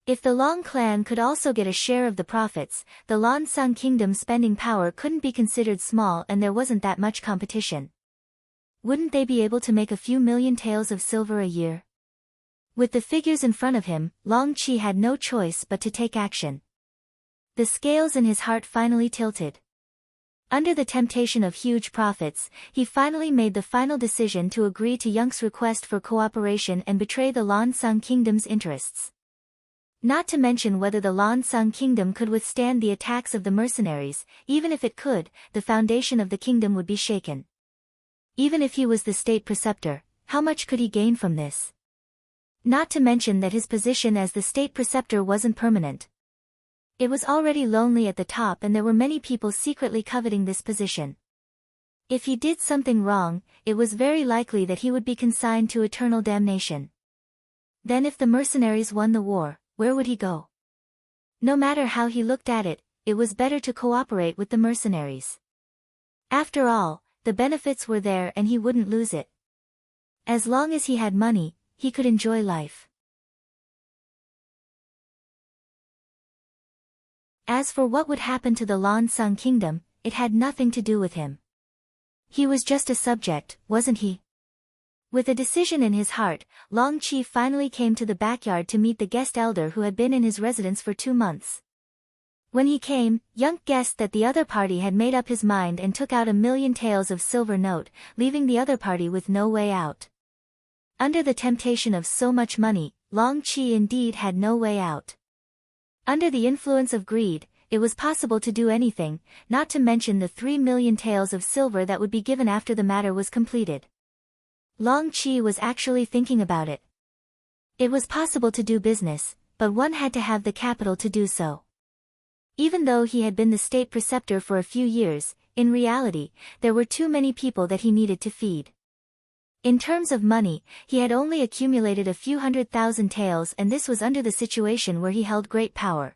A: If the Long clan could also get a share of the profits, the Lansang kingdom's spending power couldn't be considered small and there wasn't that much competition. Wouldn't they be able to make a few million taels of silver a year? With the figures in front of him, Long Qi had no choice but to take action. The scales in his heart finally tilted. Under the temptation of huge profits, he finally made the final decision to agree to Yang's request for cooperation and betray the Lansang kingdom's interests. Not to mention whether the Lansang kingdom could withstand the attacks of the mercenaries. Even if it could, the foundation of the kingdom would be shaken. Even if he was the state preceptor, how much could he gain from this? Not to mention that his position as the state preceptor wasn't permanent. It was already lonely at the top and there were many people secretly coveting this position. If he did something wrong, it was very likely that he would be consigned to eternal damnation. Then if the mercenaries won the war, where would he go? No matter how he looked at it, it was better to cooperate with the mercenaries. After all, the benefits were there and he wouldn't lose it. As long as he had money, he could enjoy life. As for what would happen to the Lansang kingdom, it had nothing to do with him. He was just a subject, wasn't he? With a decision in his heart, Long Qi finally came to the backyard to meet the guest elder who had been in his residence for 2 months. When he came, Young guessed that the other party had made up his mind and took out 1,000,000 taels of silver note, leaving the other party with no way out. Under the temptation of so much money, Long Qi indeed had no way out. Under the influence of greed, it was possible to do anything, not to mention the 3,000,000 taels of silver that would be given after the matter was completed. Long Qi was actually thinking about it. It was possible to do business, but one had to have the capital to do so. Even though he had been the state preceptor for a few years, in reality, there were too many people that he needed to feed. In terms of money, he had only accumulated a few 100,000 taels, and this was under the situation where he held great power.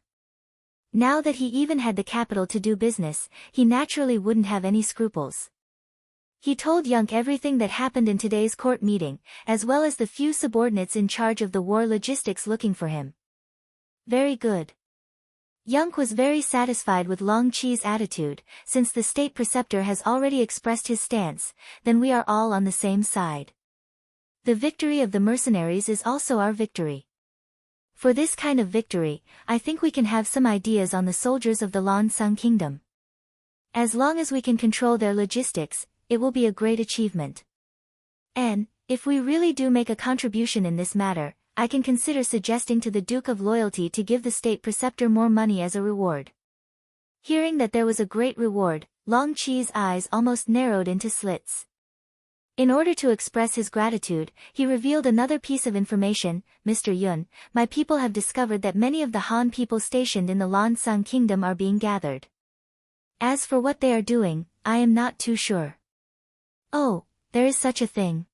A: Now that he even had the capital to do business, he naturally wouldn't have any scruples. He told Yunk everything that happened in today's court meeting, as well as the few subordinates in charge of the war logistics looking for him. Very good. Yunk was very satisfied with Long Qi's attitude. Since the state preceptor has already expressed his stance, then we are all on the same side. The victory of the mercenaries is also our victory. For this kind of victory, I think we can have some ideas on the soldiers of the Lan Sung Kingdom. As long as we can control their logistics, it will be a great achievement. And, if we really do make a contribution in this matter, I can consider suggesting to the Duke of Loyalty to give the state preceptor more money as a reward. Hearing that there was a great reward, Long Qi's eyes almost narrowed into slits. In order to express his gratitude, he revealed another piece of information. Mr. Yun, my people have discovered that many of the Han people stationed in the Lan Sung Kingdom are being gathered. As for what they are doing, I am not too sure. Oh, there is such a thing.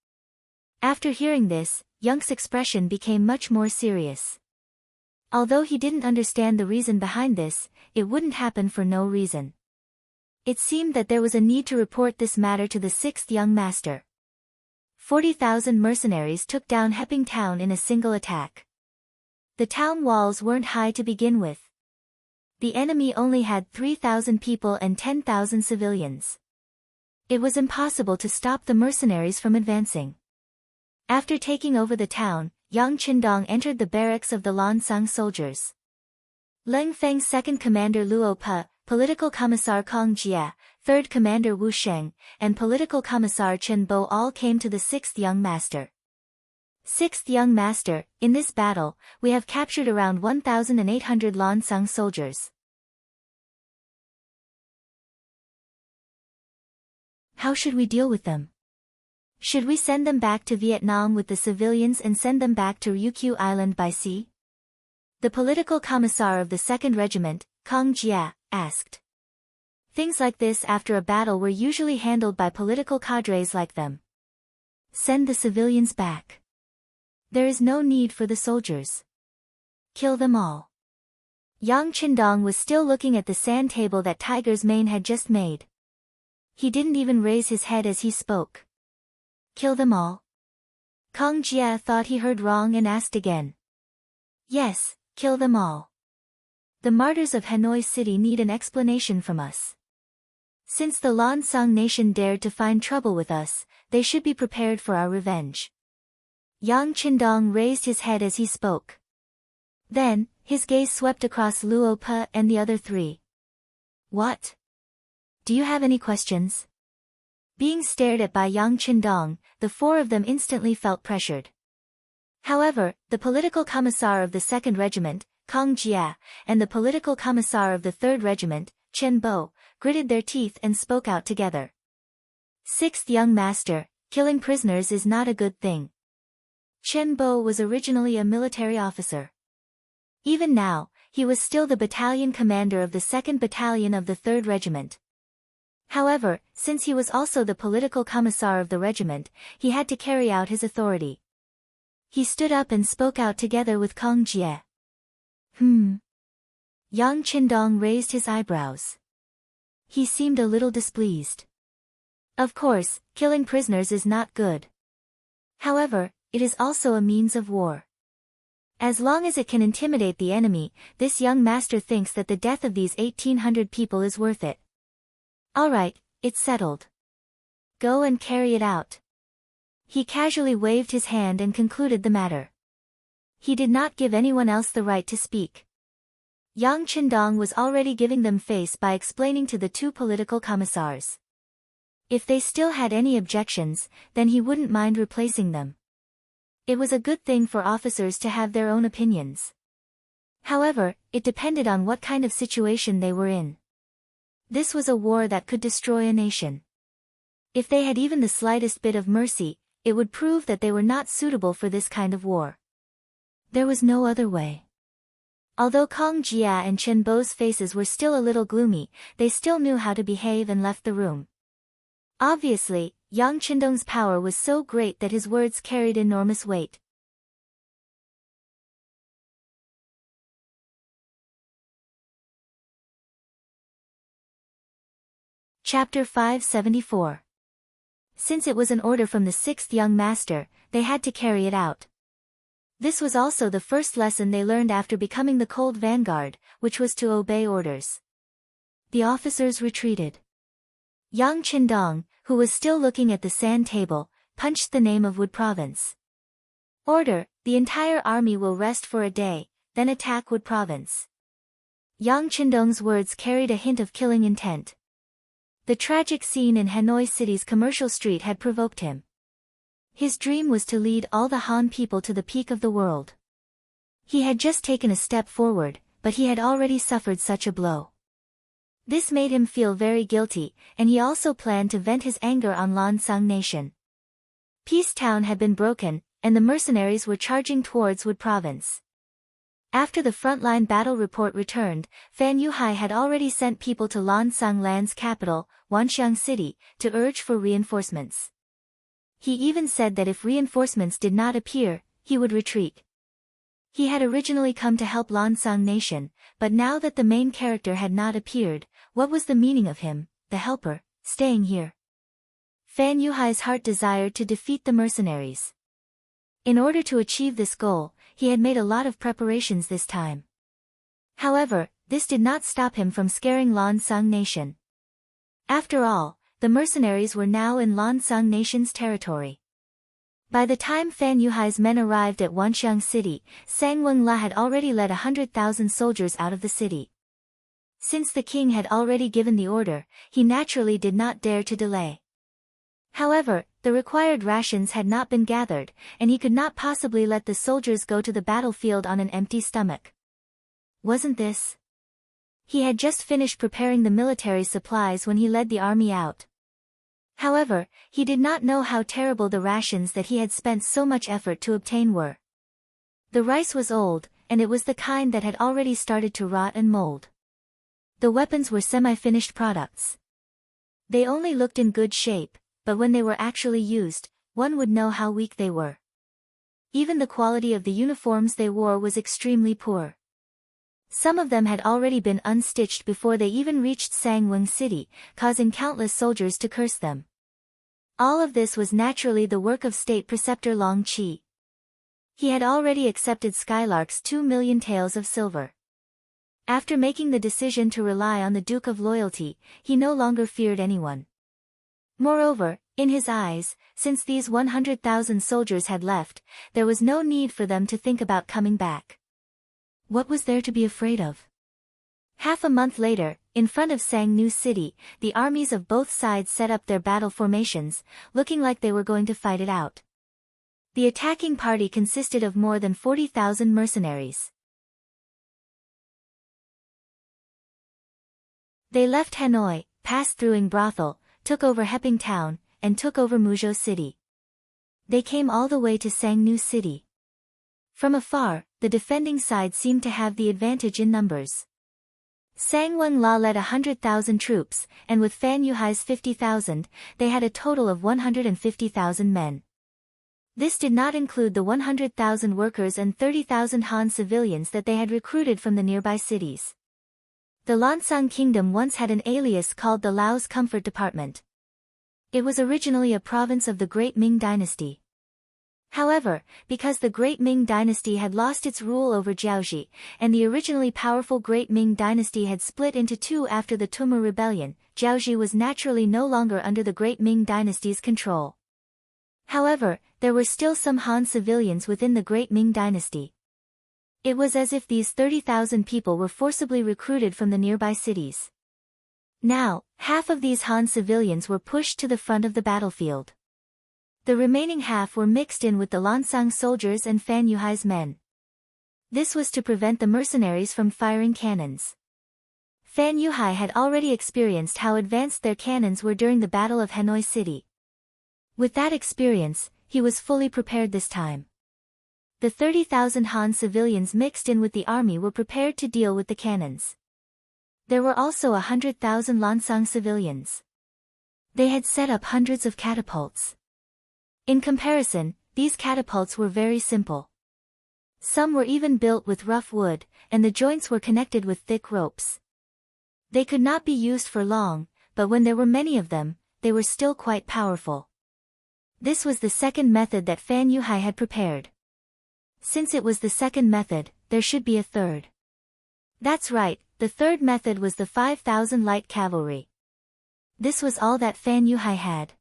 A: After hearing this, Yunk's expression became much more serious. Although he didn't understand the reason behind this, it wouldn't happen for no reason. It seemed that there was a need to report this matter to the 6th young master. 40,000 mercenaries took down Heping town in a single attack. The town walls weren't high to begin with. The enemy only had 3,000 people and 10,000 civilians. It was impossible to stop the mercenaries from advancing. After taking over the town, Yang Qindong entered the barracks of the Lan Sung soldiers. Leng Feng's second commander Luo Pe, political commissar Kong Jia, third commander Wu Sheng, and political commissar Chen Bo all came to the 6th young master. 6th young master, in this battle, we have captured around 1,800 Lan Sung soldiers. How should we deal with them? Should we send them back to Vietnam with the civilians and send them back to Ryukyu Island by sea? The political commissar of the 2nd Regiment, Kong Jia, asked. Things like this after a battle were usually handled by political cadres like them. Send the civilians back. There is no need for the soldiers. Kill them all. Yang Qindong was still looking at the sand table that Tiger's Mane had just made. He didn't even raise his head as he spoke. Kill them all? Kong Jia thought he heard wrong and asked again. Yes, kill them all. The martyrs of Hanoi City need an explanation from us. Since the Lan Sung nation dared to find trouble with us, they should be prepared for our revenge. Yang Qindong raised his head as he spoke. Then, his gaze swept across Luo Pe and the other 3. What? Do you have any questions? Being stared at by Yang Qindong, the 4 of them instantly felt pressured. However, the political commissar of the 2nd Regiment, Kong Jia, and the political commissar of the 3rd Regiment, Chen Bo, gritted their teeth and spoke out together. 6th young master, killing prisoners is not a good thing. Chen Bo was originally a military officer. Even now, he was still the battalion commander of the 2nd Battalion of the 3rd Regiment. However, since he was also the political commissar of the regiment, he had to carry out his authority. He stood up and spoke out together with Kong Jie. Yang Qindong raised his eyebrows. He seemed a little displeased. Of course, killing prisoners is not good. However, it is also a means of war. As long as it can intimidate the enemy, this young master thinks that the death of these 1,800 people is worth it. All right, it's settled. Go and carry it out. He casually waved his hand and concluded the matter. He did not give anyone else the right to speak. Yang Qindong was already giving them face by explaining to the two political commissars. If they still had any objections, then he wouldn't mind replacing them. It was a good thing for officers to have their own opinions. However, it depended on what kind of situation they were in. This was a war that could destroy a nation. If they had even the slightest bit of mercy, it would prove that they were not suitable for this kind of war. There was no other way. Although Kong Jia and Chen Bo's faces were still a little gloomy, they still knew how to behave and left the room. Obviously, Yang Qindong's power was so great that his words carried enormous weight. Chapter 574. Since it was an order from the sixth young master, they had to carry it out. This was also the first lesson they learned after becoming the Cold Vanguard, which was to obey orders. The officers retreated. Yang Qindong, who was still looking at the sand table, punched the name of Wood Province. Order: the entire army will rest for a day, then attack Wood Province. Yang Qindong's words carried a hint of killing intent. The tragic scene in Hanoi City's commercial street had provoked him. His dream was to lead all the Han people to the peak of the world. He had just taken a step forward, but he had already suffered such a blow. This made him feel very guilty, and he also planned to vent his anger on Lansang Nation. Peace Town had been broken, and the mercenaries were charging towards Wood Province. After the frontline battle report returned, Fan Yuhai had already sent people to Lansang Land's capital, Wanxiang City, to urge for reinforcements. He even said that if reinforcements did not appear, he would retreat. He had originally come to help Lansang Nation, but now that the main character had not appeared, what was the meaning of him, the helper, staying here? Fan Yuhai's heart desired to defeat the mercenaries. In order to achieve this goal, he had made a lot of preparations this time. However, this did not stop him from scaring Lansang Nation. After all, the mercenaries were now in Lansang Nation's territory. By the time Fan Yuhai's men arrived at Wanxiang City, Sang Wenla had already led 100,000 soldiers out of the city. Since the king had already given the order, he naturally did not dare to delay. However, the required rations had not been gathered, and he could not possibly let the soldiers go to the battlefield on an empty stomach. Wasn't this? He had just finished preparing the military supplies when he led the army out. However, he did not know how terrible the rations that he had spent so much effort to obtain were. The rice was old, and it was the kind that had already started to rot and mold. The weapons were semi-finished products. They only looked in good shape, but when they were actually used, one would know how weak they were. Even the quality of the uniforms they wore was extremely poor. Some of them had already been unstitched before they even reached Sangwon City, causing countless soldiers to curse them. All of this was naturally the work of state preceptor Long Qi. He had already accepted Skylark's 2 million taels of silver. After making the decision to rely on the Duke of Loyalty, he no longer feared anyone. Moreover, in his eyes, since these 100,000 soldiers had left, there was no need for them to think about coming back. What was there to be afraid of? Half a month later, in front of Sangnu City, the armies of both sides set up their battle formations, looking like they were going to fight it out. The attacking party consisted of more than 40,000 mercenaries. They left Hanoi, passed through Ng Brothel, took over Heping Town, and took over Muzhou City. They came all the way to Sangnu City. From afar, the defending side seemed to have the advantage in numbers. Sangwon La led 100,000 troops, and with Fan Yuhai's 50,000, they had a total of 150,000 men. This did not include the 100,000 workers and 30,000 Han civilians that they had recruited from the nearby cities. The Lansang Kingdom once had an alias called the Laos Comfort Department. It was originally a province of the Great Ming Dynasty. However, because the Great Ming Dynasty had lost its rule over Jiaoji, and the originally powerful Great Ming Dynasty had split into two after the Tumur Rebellion, Jiaoji was naturally no longer under the Great Ming Dynasty's control. However, there were still some Han civilians within the Great Ming Dynasty. It was as if these 30,000 people were forcibly recruited from the nearby cities. Now, half of these Han civilians were pushed to the front of the battlefield. The remaining half were mixed in with the Lansang soldiers and Fan Yuhai's men. This was to prevent the mercenaries from firing cannons. Fan Yuhai had already experienced how advanced their cannons were during the Battle of Hanoi City. With that experience, he was fully prepared this time. The 30,000 Han civilians mixed in with the army were prepared to deal with the cannons. There were also 100,000 Lansang civilians. They had set up hundreds of catapults. In comparison, these catapults were very simple. Some were even built with rough wood, and the joints were connected with thick ropes. They could not be used for long, but when there were many of them, they were still quite powerful. This was the second method that Fan Yuhai had prepared. Since it was the second method, there should be a third. That's right, the third method was the 5,000 light cavalry. This was all that Fan Yuhai had.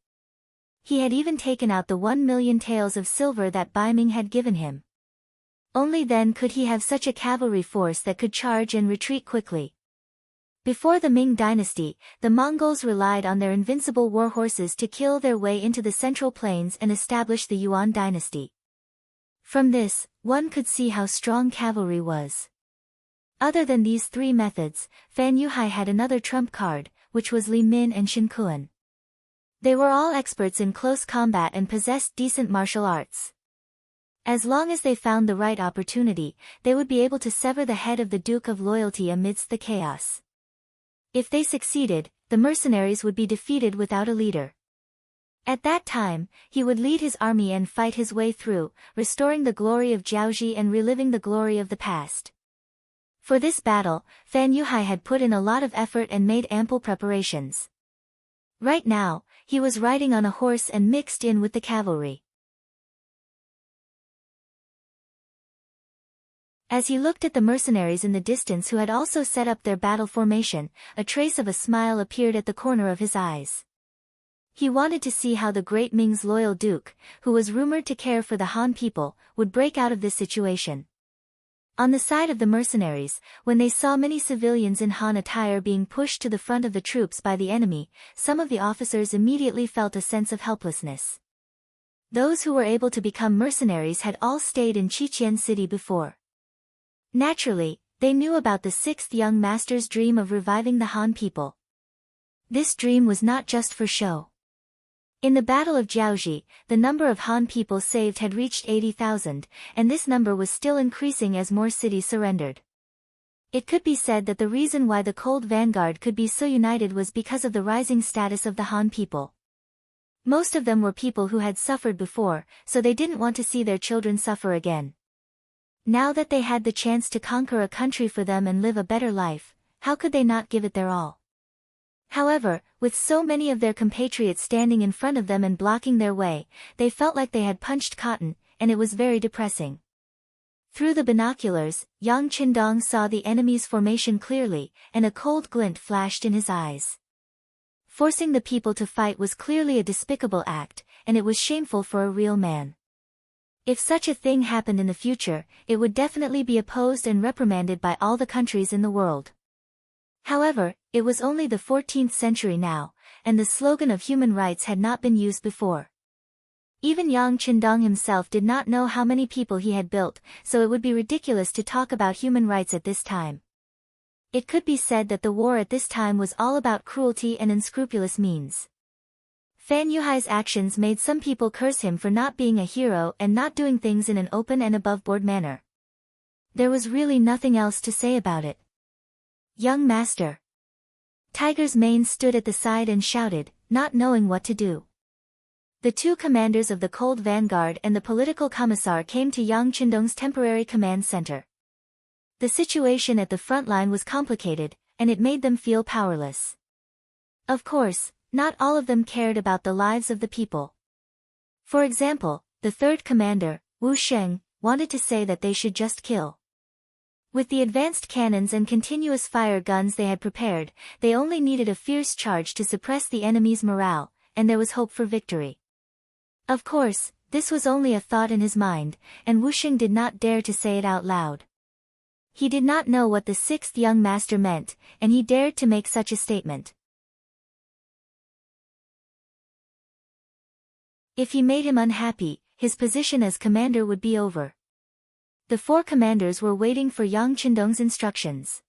A: He had even taken out the 1,000,000 taels of silver that Bai Ming had given him. Only then could he have such a cavalry force that could charge and retreat quickly. Before the Ming dynasty, the Mongols relied on their invincible war horses to kill their way into the Central Plains and establish the Yuan dynasty. From this, one could see how strong cavalry was. Other than these three methods, Fan Yuhai had another trump card, which was Li Min and Shin Kuan. They were all experts in close combat and possessed decent martial arts. As long as they found the right opportunity, they would be able to sever the head of the Duke of Loyalty amidst the chaos. If they succeeded, the mercenaries would be defeated without a leader. At that time, he would lead his army and fight his way through, restoring the glory of Jiaoji and reliving the glory of the past. For this battle, Fan Yuhai had put in a lot of effort and made ample preparations. Right now, he was riding on a horse and mixed in with the cavalry. As he looked at the mercenaries in the distance who had also set up their battle formation, a trace of a smile appeared at the corner of his eyes. He wanted to see how the great Ming's loyal duke, who was rumored to care for the Han people, would break out of this situation. On the side of the mercenaries, when they saw many civilians in Han attire being pushed to the front of the troops by the enemy, some of the officers immediately felt a sense of helplessness. Those who were able to become mercenaries had all stayed in Qiqian City before. Naturally, they knew about the sixth young master's dream of reviving the Han people. This dream was not just for show. In the Battle of Jiaoji, the number of Han people saved had reached 80,000, and this number was still increasing as more cities surrendered. It could be said that the reason why the Cold Vanguard could be so united was because of the rising status of the Han people. Most of them were people who had suffered before, so they didn't want to see their children suffer again. Now that they had the chance to conquer a country for them and live a better life, how could they not give it their all? However, with so many of their compatriots standing in front of them and blocking their way, they felt like they had punched cotton, and it was very depressing. Through the binoculars, Yang Qindong saw the enemy's formation clearly, and a cold glint flashed in his eyes. Forcing the people to fight was clearly a despicable act, and it was shameful for a real man. If such a thing happened in the future, it would definitely be opposed and reprimanded by all the countries in the world. However, it was only the 14th century now, and the slogan of human rights had not been used before. Even Yang Qindong himself did not know how many people he had built, so it would be ridiculous to talk about human rights at this time. It could be said that the war at this time was all about cruelty and unscrupulous means. Fan Yuhai's actions made some people curse him for not being a hero and not doing things in an open and above-board manner. There was really nothing else to say about it. Young master. Tiger's Mane stood at the side and shouted, not knowing what to do. The two commanders of the Cold Vanguard and the political commissar came to Yang Qindong's temporary command center. The situation at the front line was complicated, and it made them feel powerless. Of course, not all of them cared about the lives of the people. For example, the third commander, Wu Sheng, wanted to say that they should just kill. With the advanced cannons and continuous fire guns they had prepared, they only needed a fierce charge to suppress the enemy's morale, and there was hope for victory. Of course, this was only a thought in his mind, and Wuxing did not dare to say it out loud. He did not know what the sixth young master meant, and he dared to make such a statement. If he made him unhappy, his position as commander would be over. The four commanders were waiting for Yang Qindong's instructions.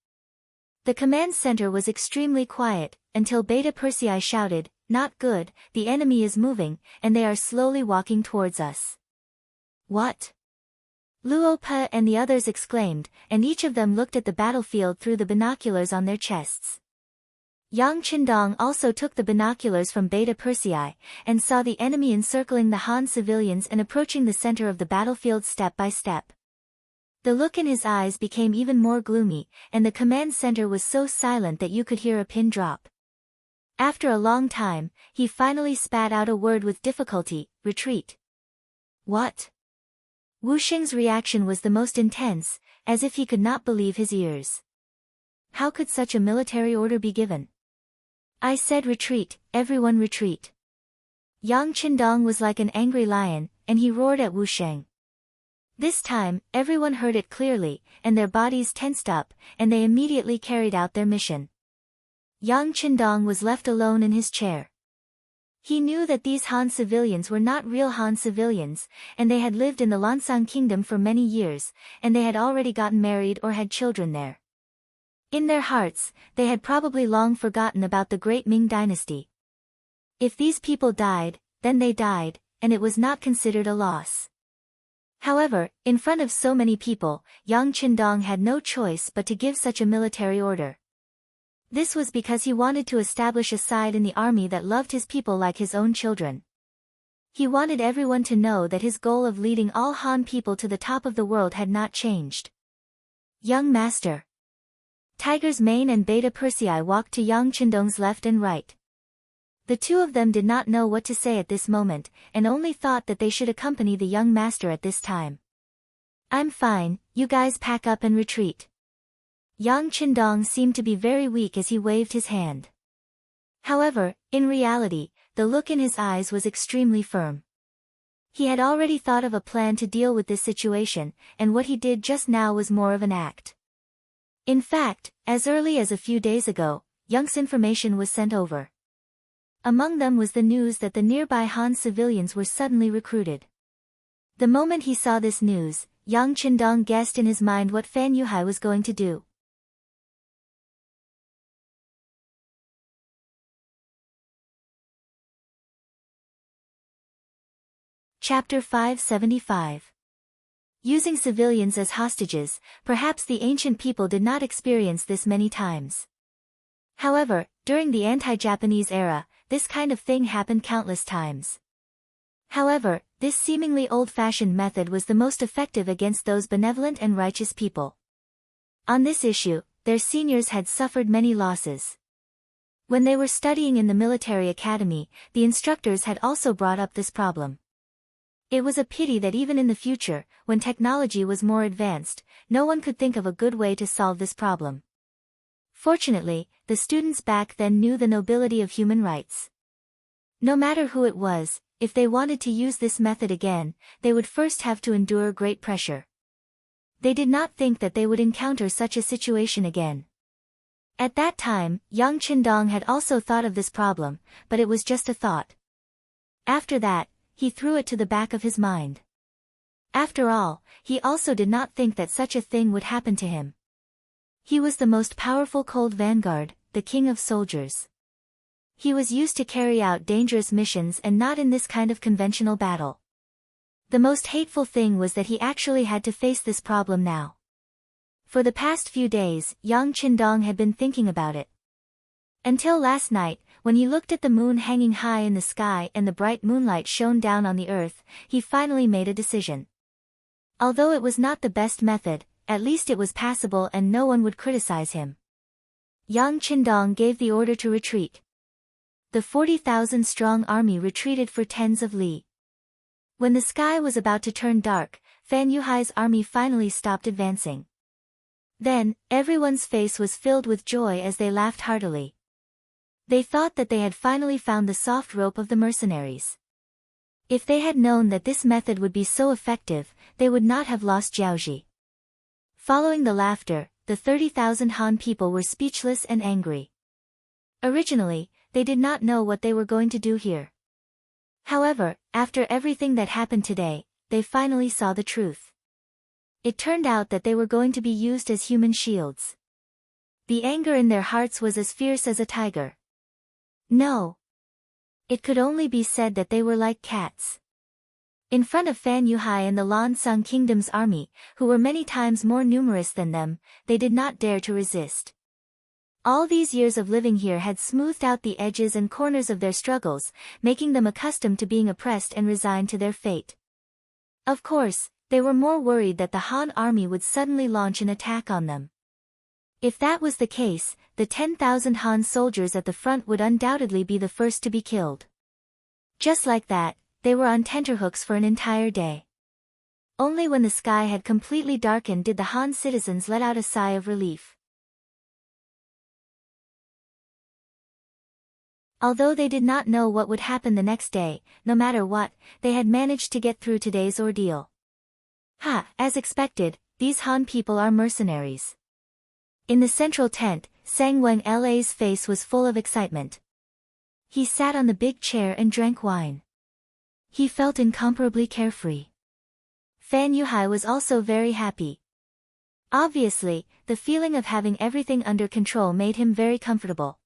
A: The command center was extremely quiet, until Beta Persei shouted, "Not good, the enemy is moving, and they are slowly walking towards us." What? Luo Pe and the others exclaimed, and each of them looked at the battlefield through the binoculars on their chests. Yang Qindong also took the binoculars from Beta Persei, and saw the enemy encircling the Han civilians and approaching the center of the battlefield step by step. The look in his eyes became even more gloomy, and the command center was so silent that you could hear a pin drop. After a long time, he finally spat out a word with difficulty, "Retreat." What? Wuxing's reaction was the most intense, as if he could not believe his ears. How could such a military order be given? "I said retreat, everyone retreat." Yang Qindong was like an angry lion, and he roared at Wuxing. This time, everyone heard it clearly, and their bodies tensed up, and they immediately carried out their mission. Yang Qindong was left alone in his chair. He knew that these Han civilians were not real Han civilians, and they had lived in the Lansang kingdom for many years, and they had already gotten married or had children there. In their hearts, they had probably long forgotten about the great Ming dynasty. If these people died, then they died, and it was not considered a loss. However, in front of so many people, Yang Qindong had no choice but to give such a military order. This was because he wanted to establish a side in the army that loved his people like his own children. He wanted everyone to know that his goal of leading all Han people to the top of the world had not changed. "Young master." Tiger's Mane and Beta Persei walked to Yang Qindong's left and right. The two of them did not know what to say at this moment, and only thought that they should accompany the young master at this time. "I'm fine, you guys pack up and retreat." Yang Qindong seemed to be very weak as he waved his hand. However, in reality, the look in his eyes was extremely firm. He had already thought of a plan to deal with this situation, and what he did just now was more of an act. In fact, as early as a few days ago, Yang's information was sent over. Among them was the news that the nearby Han civilians were suddenly recruited. The moment he saw this news, Yang Qindong guessed in his mind what Fan Yuhai was going to do. Chapter 575. Using civilians as hostages, perhaps the ancient people did not experience this many times. However, during the anti-Japanese era, this kind of thing happened countless times. However, this seemingly old-fashioned method was the most effective against those benevolent and righteous people. On this issue, their seniors had suffered many losses. When they were studying in the military academy, the instructors had also brought up this problem. It was a pity that even in the future, when technology was more advanced, no one could think of a good way to solve this problem. Fortunately, the students back then knew the nobility of human rights. No matter who it was, if they wanted to use this method again, they would first have to endure great pressure. They did not think that they would encounter such a situation again. At that time, Yang Qindong had also thought of this problem, but it was just a thought. After that, he threw it to the back of his mind. After all, he also did not think that such a thing would happen to him. He was the most powerful cold vanguard, the king of soldiers. He was used to carry out dangerous missions and not in this kind of conventional battle. The most hateful thing was that he actually had to face this problem now. For the past few days, Yang Qindong had been thinking about it. Until last night, when he looked at the moon hanging high in the sky and the bright moonlight shone down on the earth, he finally made a decision. Although it was not the best method, at least it was passable and no one would criticize him. Yang Qindong gave the order to retreat. The 40,000-strong army retreated for tens of li. When the sky was about to turn dark, Fan Yuhai's army finally stopped advancing. Then, everyone's face was filled with joy as they laughed heartily. They thought that they had finally found the soft rope of the mercenaries. If they had known that this method would be so effective, they would not have lost Jiaoji. Following the laughter, the 30,000 Han people were speechless and angry. Originally, they did not know what they were going to do here. However, after everything that happened today, they finally saw the truth. It turned out that they were going to be used as human shields. The anger in their hearts was as fierce as a tiger. No. It could only be said that they were like cats. In front of Fan Yuhai and the Lan Sung Kingdom's army, who were many times more numerous than them, they did not dare to resist. All these years of living here had smoothed out the edges and corners of their struggles, making them accustomed to being oppressed and resigned to their fate. Of course, they were more worried that the Han army would suddenly launch an attack on them. If that was the case, the 10,000 Han soldiers at the front would undoubtedly be the first to be killed. Just like that, they were on tenterhooks for an entire day. Only when the sky had completely darkened did the Han citizens let out a sigh of relief. Although they did not know what would happen the next day, no matter what, they had managed to get through today's ordeal. As expected, these Han people are mercenaries. In the central tent, Sang Wen-la's face was full of excitement. He sat on the big chair and drank wine. He felt incomparably carefree. Fan Yuhai was also very happy. Obviously, the feeling of having everything under control made him very comfortable.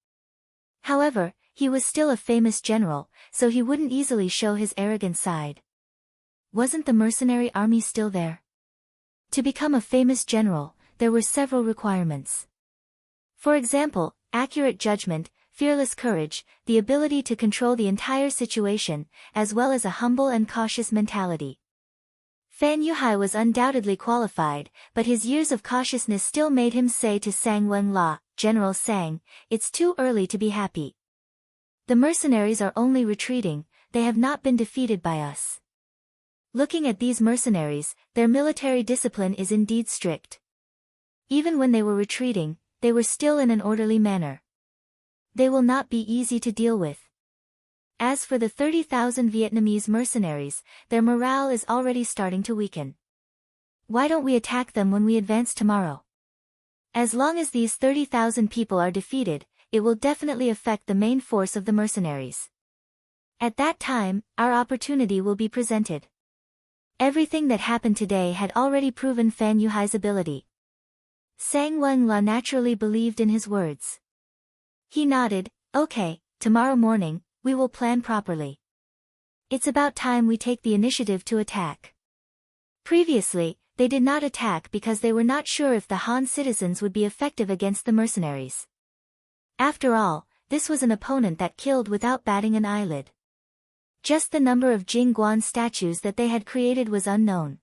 A: However, he was still a famous general, so he wouldn't easily show his arrogant side. Wasn't the mercenary army still there? To become a famous general, there were several requirements. For example, accurate judgment, fearless courage, the ability to control the entire situation, as well as a humble and cautious mentality. Fan Yuhai was undoubtedly qualified, but his years of cautiousness still made him say to Sang Wen-la, "General Sang, it's too early to be happy. The mercenaries are only retreating, they have not been defeated by us." Looking at these mercenaries, their military discipline is indeed strict. Even when they were retreating, they were still in an orderly manner. They will not be easy to deal with. As for the 30,000 Vietnamese mercenaries, their morale is already starting to weaken. Why don't we attack them when we advance tomorrow? As long as these 30,000 people are defeated, it will definitely affect the main force of the mercenaries. At that time, our opportunity will be presented. Everything that happened today had already proven Fan Yuhai's ability. Sang Wen-la naturally believed in his words. He nodded, "Okay, tomorrow morning, we will plan properly. It's about time we take the initiative to attack." Previously, they did not attack because they were not sure if the Han citizens would be effective against the mercenaries. After all, this was an opponent that killed without batting an eyelid. Just the number of Jing Guan statues that they had created was unknown.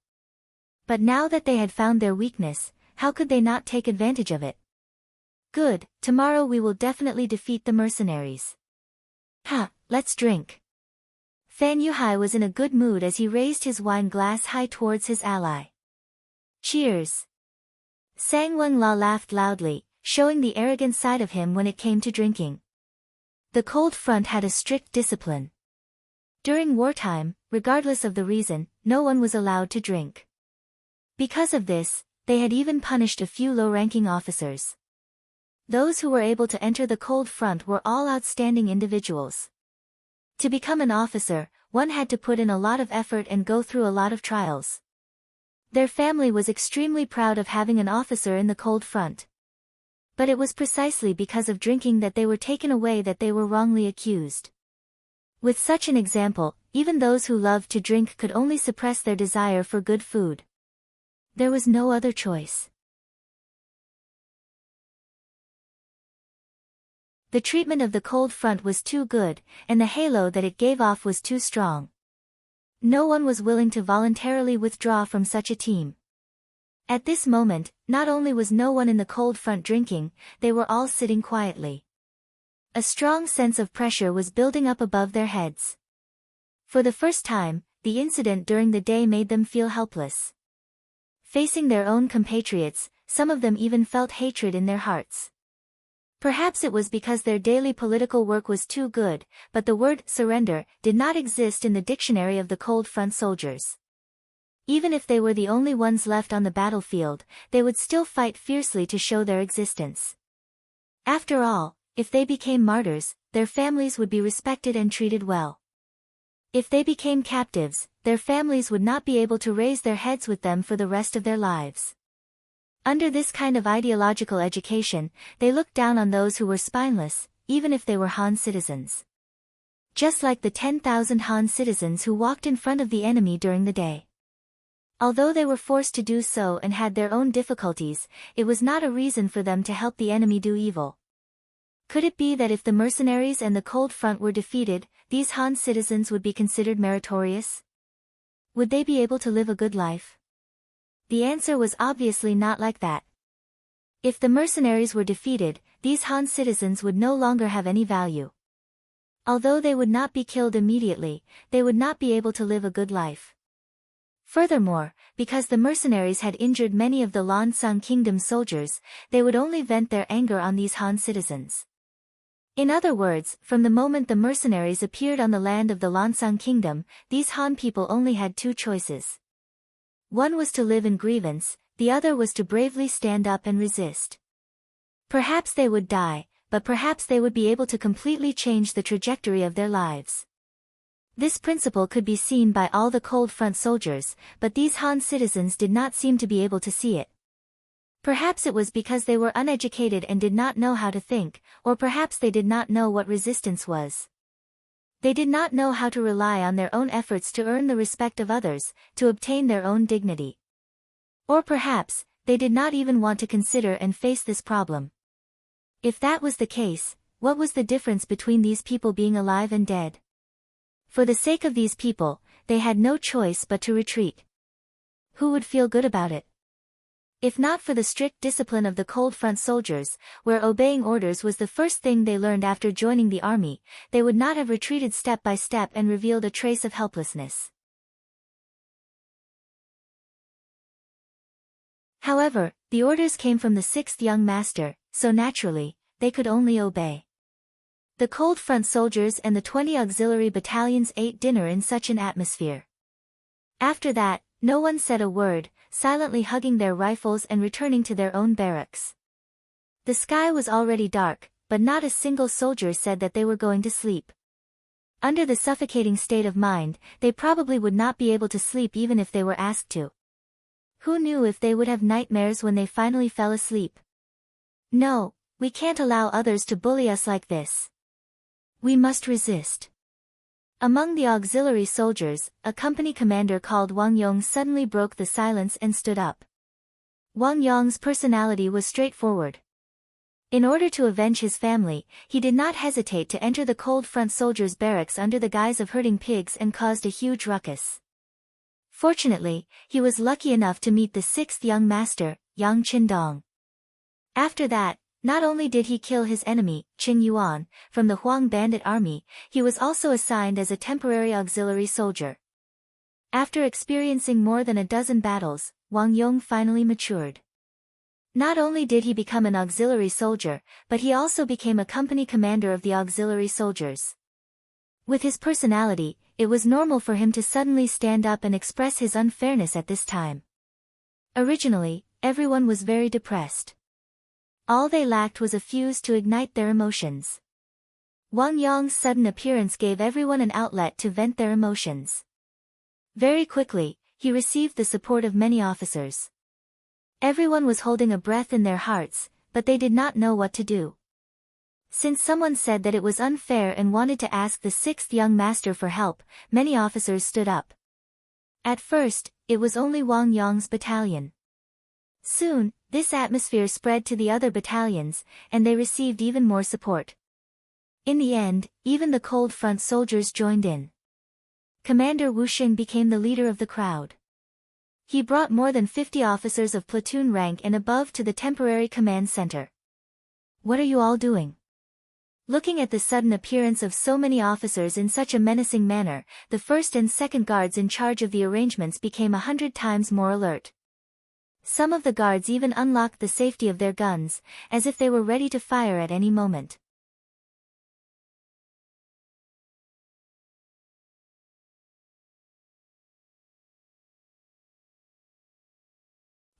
A: But now that they had found their weakness, how could they not take advantage of it? Good, tomorrow we will definitely defeat the mercenaries. Let's drink. Fan Yuhai was in a good mood as he raised his wine glass high towards his ally. Cheers. Sang Wen-la laughed loudly, showing the arrogant side of him when it came to drinking. The cold front had a strict discipline. During wartime, regardless of the reason, no one was allowed to drink. Because of this, they had even punished a few low-ranking officers. Those who were able to enter the cold front were all outstanding individuals. To become an officer, one had to put in a lot of effort and go through a lot of trials. Their family was extremely proud of having an officer in the cold front. But it was precisely because of drinking that they were taken away that they were wrongly accused. With such an example, even those who loved to drink could only suppress their desire for good food. There was no other choice. The treatment of the cold front was too good, and the halo that it gave off was too strong. No one was willing to voluntarily withdraw from such a team. At this moment, not only was no one in the cold front drinking, they were all sitting quietly. A strong sense of pressure was building up above their heads. For the first time, the incident during the day made them feel helpless. Facing their own compatriots, some of them even felt hatred in their hearts. Perhaps it was because their daily political work was too good, but the word surrender did not exist in the dictionary of the cold front soldiers. Even if they were the only ones left on the battlefield, they would still fight fiercely to show their existence. After all, if they became martyrs, their families would be respected and treated well. If they became captives, their families would not be able to raise their heads with them for the rest of their lives. Under this kind of ideological education, they looked down on those who were spineless, even if they were Han citizens. Just like the 10,000 Han citizens who walked in front of the enemy during the day. Although they were forced to do so and had their own difficulties, it was not a reason for them to help the enemy do evil. Could it be that if the mercenaries and the cold front were defeated, these Han citizens would be considered meritorious? Would they be able to live a good life? The answer was obviously not like that. If the mercenaries were defeated, these Han citizens would no longer have any value. Although they would not be killed immediately, they would not be able to live a good life. Furthermore, because the mercenaries had injured many of the Lan-Sung Kingdom soldiers, they would only vent their anger on these Han citizens. In other words, from the moment the mercenaries appeared on the land of the Lan-Sung Kingdom, these Han people only had two choices. One was to live in grievance, the other was to bravely stand up and resist. Perhaps they would die, but perhaps they would be able to completely change the trajectory of their lives. This principle could be seen by all the cold front soldiers, but these Han citizens did not seem to be able to see it. Perhaps it was because they were uneducated and did not know how to think, or perhaps they did not know what resistance was. They did not know how to rely on their own efforts to earn the respect of others, to obtain their own dignity. Or perhaps, they did not even want to consider and face this problem. If that was the case, what was the difference between these people being alive and dead? For the sake of these people, they had no choice but to retreat. Who would feel good about it? If not for the strict discipline of the cold front soldiers, where obeying orders was the first thing they learned after joining the army, they would not have retreated step by step and revealed a trace of helplessness. However, the orders came from the sixth young master, so naturally, they could only obey. The cold front soldiers and the 20 auxiliary battalions ate dinner in such an atmosphere. After that, no one said a word, silently hugging their rifles and returning to their own barracks. The sky was already dark, but not a single soldier said that they were going to sleep. Under the suffocating state of mind, they probably would not be able to sleep even if they were asked to. Who knew if they would have nightmares when they finally fell asleep? No, we can't allow others to bully us like this. We must resist. Among the auxiliary soldiers, a company commander called Wang Yong suddenly broke the silence and stood up. Wang Yong's personality was straightforward. In order to avenge his family, he did not hesitate to enter the cold front soldiers' barracks under the guise of herding pigs and caused a huge ruckus. Fortunately, he was lucky enough to meet the sixth young master, Yang Qindong. After that, not only did he kill his enemy, Qing Yuan, from the Huang bandit army, he was also assigned as a temporary auxiliary soldier. After experiencing more than a dozen battles, Wang Yong finally matured. Not only did he become an auxiliary soldier, but he also became a company commander of the auxiliary soldiers. With his personality, it was normal for him to suddenly stand up and express his unfairness at this time. Originally, everyone was very depressed. All they lacked was a fuse to ignite their emotions. Wang Yong's sudden appearance gave everyone an outlet to vent their emotions. Very quickly, he received the support of many officers. Everyone was holding a breath in their hearts, but they did not know what to do. Since someone said that it was unfair and wanted to ask the sixth young master for help, many officers stood up. At first, it was only Wang Yong's battalion. Soon, this atmosphere spread to the other battalions, and they received even more support. In the end, even the cold front soldiers joined in. Commander Wu Xing became the leader of the crowd. He brought more than 50 officers of platoon rank and above to the temporary command center. What are you all doing? Looking at the sudden appearance of so many officers in such a menacing manner, the first and second guards in charge of the arrangements became 100 times more alert. Some of the guards even unlocked the safety of their guns, as if they were ready to fire at any moment.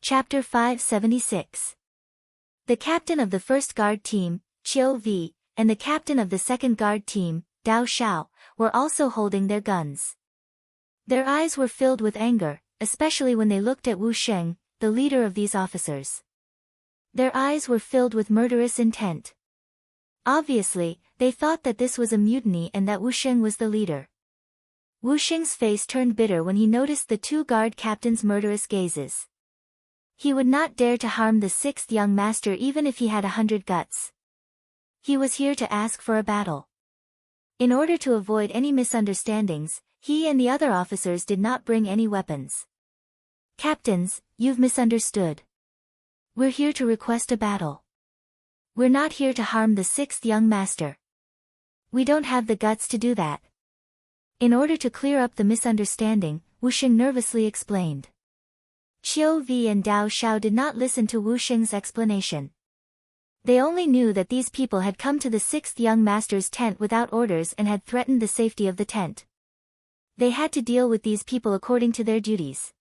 A: Chapter 576. The captain of the first guard team, Qiu V, and the captain of the second guard team, Dao Xiao, were also holding their guns. Their eyes were filled with anger, especially when they looked at Wu Sheng, the leader of these officers. Their eyes were filled with murderous intent. Obviously, they thought that this was a mutiny and that Wu Sheng was the leader. Wu Sheng's face turned bitter when he noticed the two guard captains' murderous gazes. He would not dare to harm the sixth young master even if he had 100 guts. He was here to ask for a battle. In order to avoid any misunderstandings, he and the other officers did not bring any weapons. Captains, you've misunderstood. We're here to request a battle. We're not here to harm the sixth young master. We don't have the guts to do that. In order to clear up the misunderstanding, Wu Sheng nervously explained. Qiu V and Dao Xiao did not listen to Wu Sheng's explanation. They only knew that these people had come to the sixth young master's tent without orders and had threatened the safety of the tent. They had to deal with these people according to their duties.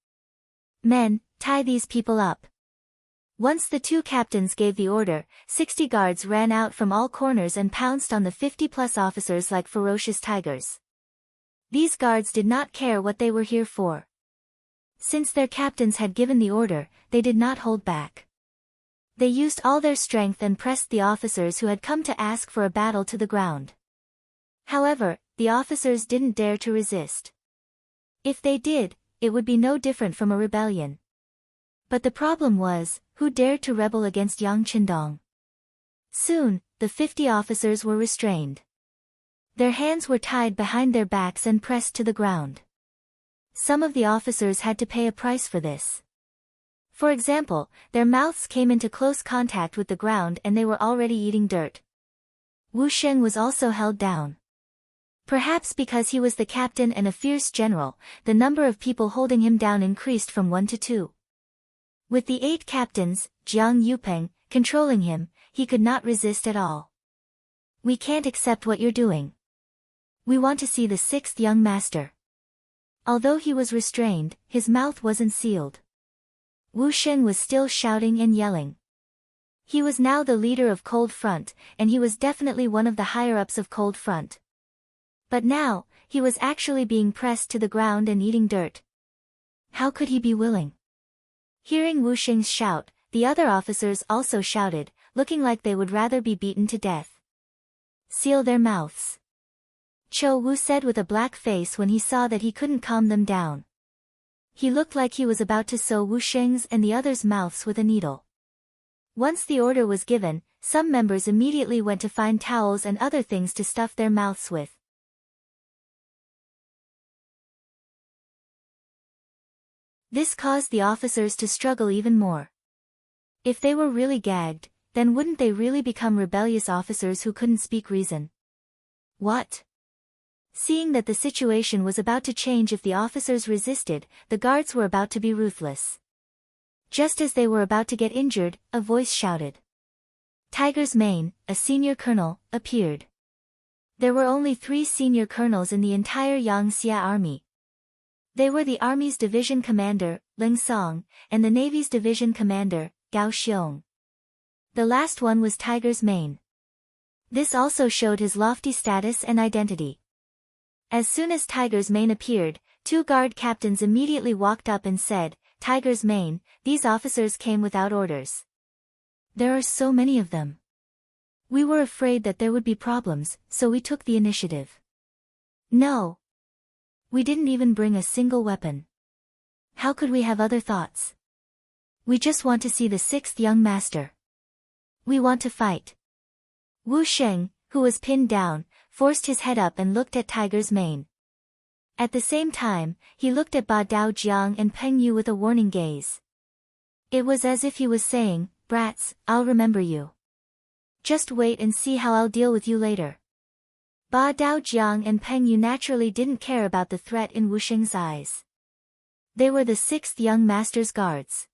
A: Men, tie these people up. Once the two captains gave the order, 60 guards ran out from all corners and pounced on the 50-plus officers like ferocious tigers. These guards did not care what they were here for. Since their captains had given the order, they did not hold back. They used all their strength and pressed the officers who had come to ask for a battle to the ground. However, the officers didn't dare to resist. If they did, it would be no different from a rebellion. But the problem was, who dared to rebel against Yang Qindong? Soon, the 50 officers were restrained. Their hands were tied behind their backs and pressed to the ground. Some of the officers had to pay a price for this. For example, their mouths came into close contact with the ground and they were already eating dirt. Wu Sheng was also held down. Perhaps because he was the captain and a fierce general, the number of people holding him down increased from 1 to 2. With the 8 captains, Jiang Yupeng, controlling him, he could not resist at all. We can't accept what you're doing. We want to see the sixth young master. Although he was restrained, his mouth wasn't sealed. Wu Sheng was still shouting and yelling. He was now the leader of Cold Front, and he was definitely one of the higher-ups of Cold Front. But now, he was actually being pressed to the ground and eating dirt. How could he be willing? Hearing Wu Sheng's shout, the other officers also shouted, looking like they would rather be beaten to death. Seal their mouths. Cho Wu said with a black face when he saw that he couldn't calm them down. He looked like he was about to sew Wu Sheng's and the others' mouths with a needle. Once the order was given, some members immediately went to find towels and other things to stuff their mouths with. This caused the officers to struggle even more. If they were really gagged, then wouldn't they really become rebellious officers who couldn't speak reason? What? Seeing that the situation was about to change if the officers resisted, the guards were about to be ruthless. Just as they were about to get injured, a voice shouted. Tiger's Mane, a senior colonel, appeared. There were only 3 senior colonels in the entire Yangxia army. They were the Army's division commander, Ling Song, and the Navy's division commander, Gao Xiong. The last one was Tiger's Mane. This also showed his lofty status and identity. As soon as Tiger's Mane appeared, 2 guard captains immediately walked up and said, Tiger's Mane, these officers came without orders. There are so many of them. We were afraid that there would be problems, so we took the initiative. No. We didn't even bring a single weapon. How could we have other thoughts? We just want to see the sixth young master. We want to fight. Wu Sheng, who was pinned down, forced his head up and looked at Tiger's Mane. At the same time, he looked at Ba Dao Jiang and Peng Yu with a warning gaze. It was as if he was saying, brats, I'll remember you. Just wait and see how I'll deal with you later. Ba Dao Jiang and Peng Yu naturally didn't care about the threat in Wu Sheng's eyes. They were the sixth young master's guards.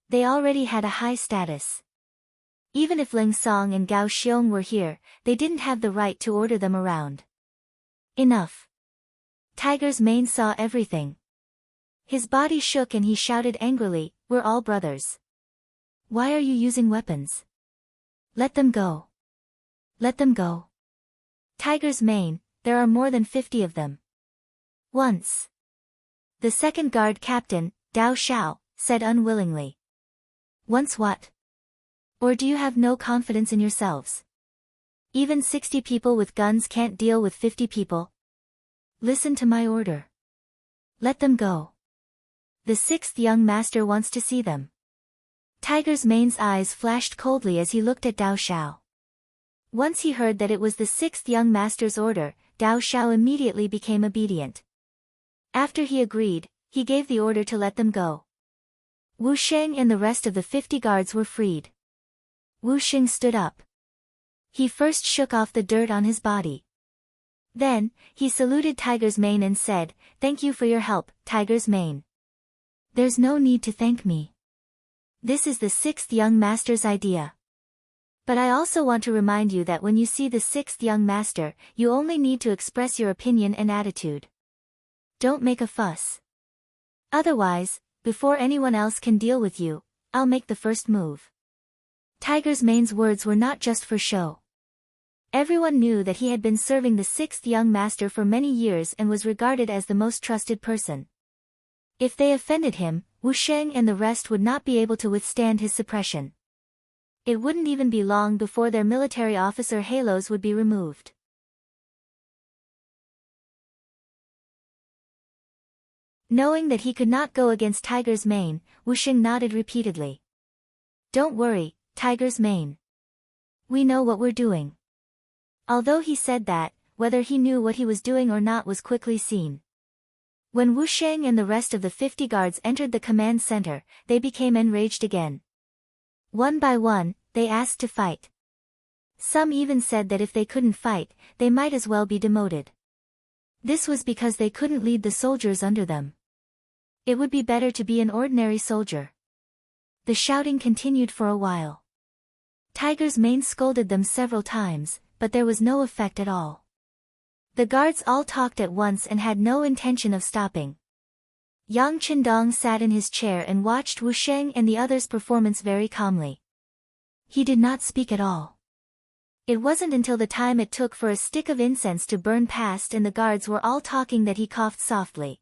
A: They already had a high status. Even if Ling Song and Gao Xiong were here, they didn't have the right to order them around. Enough. Tiger's mane saw everything. His body shook and he shouted angrily, "We're all brothers. Why are you using weapons? Let them go. Let them go." Tiger's mane, there are more than 50 of them. Once. The second guard captain, Dao Xiao, said unwillingly. Once what? Or do you have no confidence in yourselves? Even 60 people with guns can't deal with 50 people. Listen to my order. Let them go. The sixth young master wants to see them. Tiger's mane's eyes flashed coldly as he looked at Dao Xiao. Once he heard that it was the sixth young master's order, Dao Xiao immediately became obedient. After he agreed, he gave the order to let them go. Wu Sheng and the rest of the 50 guards were freed. Wu Sheng stood up. He first shook off the dirt on his body. Then, he saluted Tiger's mane and said, "Thank you for your help, Tiger's mane. There's no need to thank me. This is the sixth young master's idea. But I also want to remind you that when you see the sixth young master, you only need to express your opinion and attitude. Don't make a fuss. Otherwise, before anyone else can deal with you, I'll make the first move." Tiger's mane's words were not just for show. Everyone knew that he had been serving the sixth young master for many years and was regarded as the most trusted person. If they offended him, Wu Sheng and the rest would not be able to withstand his suppression. It wouldn't even be long before their military officer halos would be removed. Knowing that he could not go against Tiger's mane, Wu Sheng nodded repeatedly. "Don't worry, Tiger's mane. We know what we're doing." Although he said that, whether he knew what he was doing or not was quickly seen. When Wu Sheng and the rest of the 50 guards entered the command center, they became enraged again. One by one, they asked to fight. Some even said that if they couldn't fight, they might as well be demoted. This was because they couldn't lead the soldiers under them. It would be better to be an ordinary soldier. The shouting continued for a while. Tiger's mane scolded them several times, but there was no effect at all. The guards all talked at once and had no intention of stopping. Yang Qindong sat in his chair and watched Wu Sheng and the others' performance very calmly. He did not speak at all. It wasn't until the time it took for a stick of incense to burn past and the guards were all talking that he coughed softly.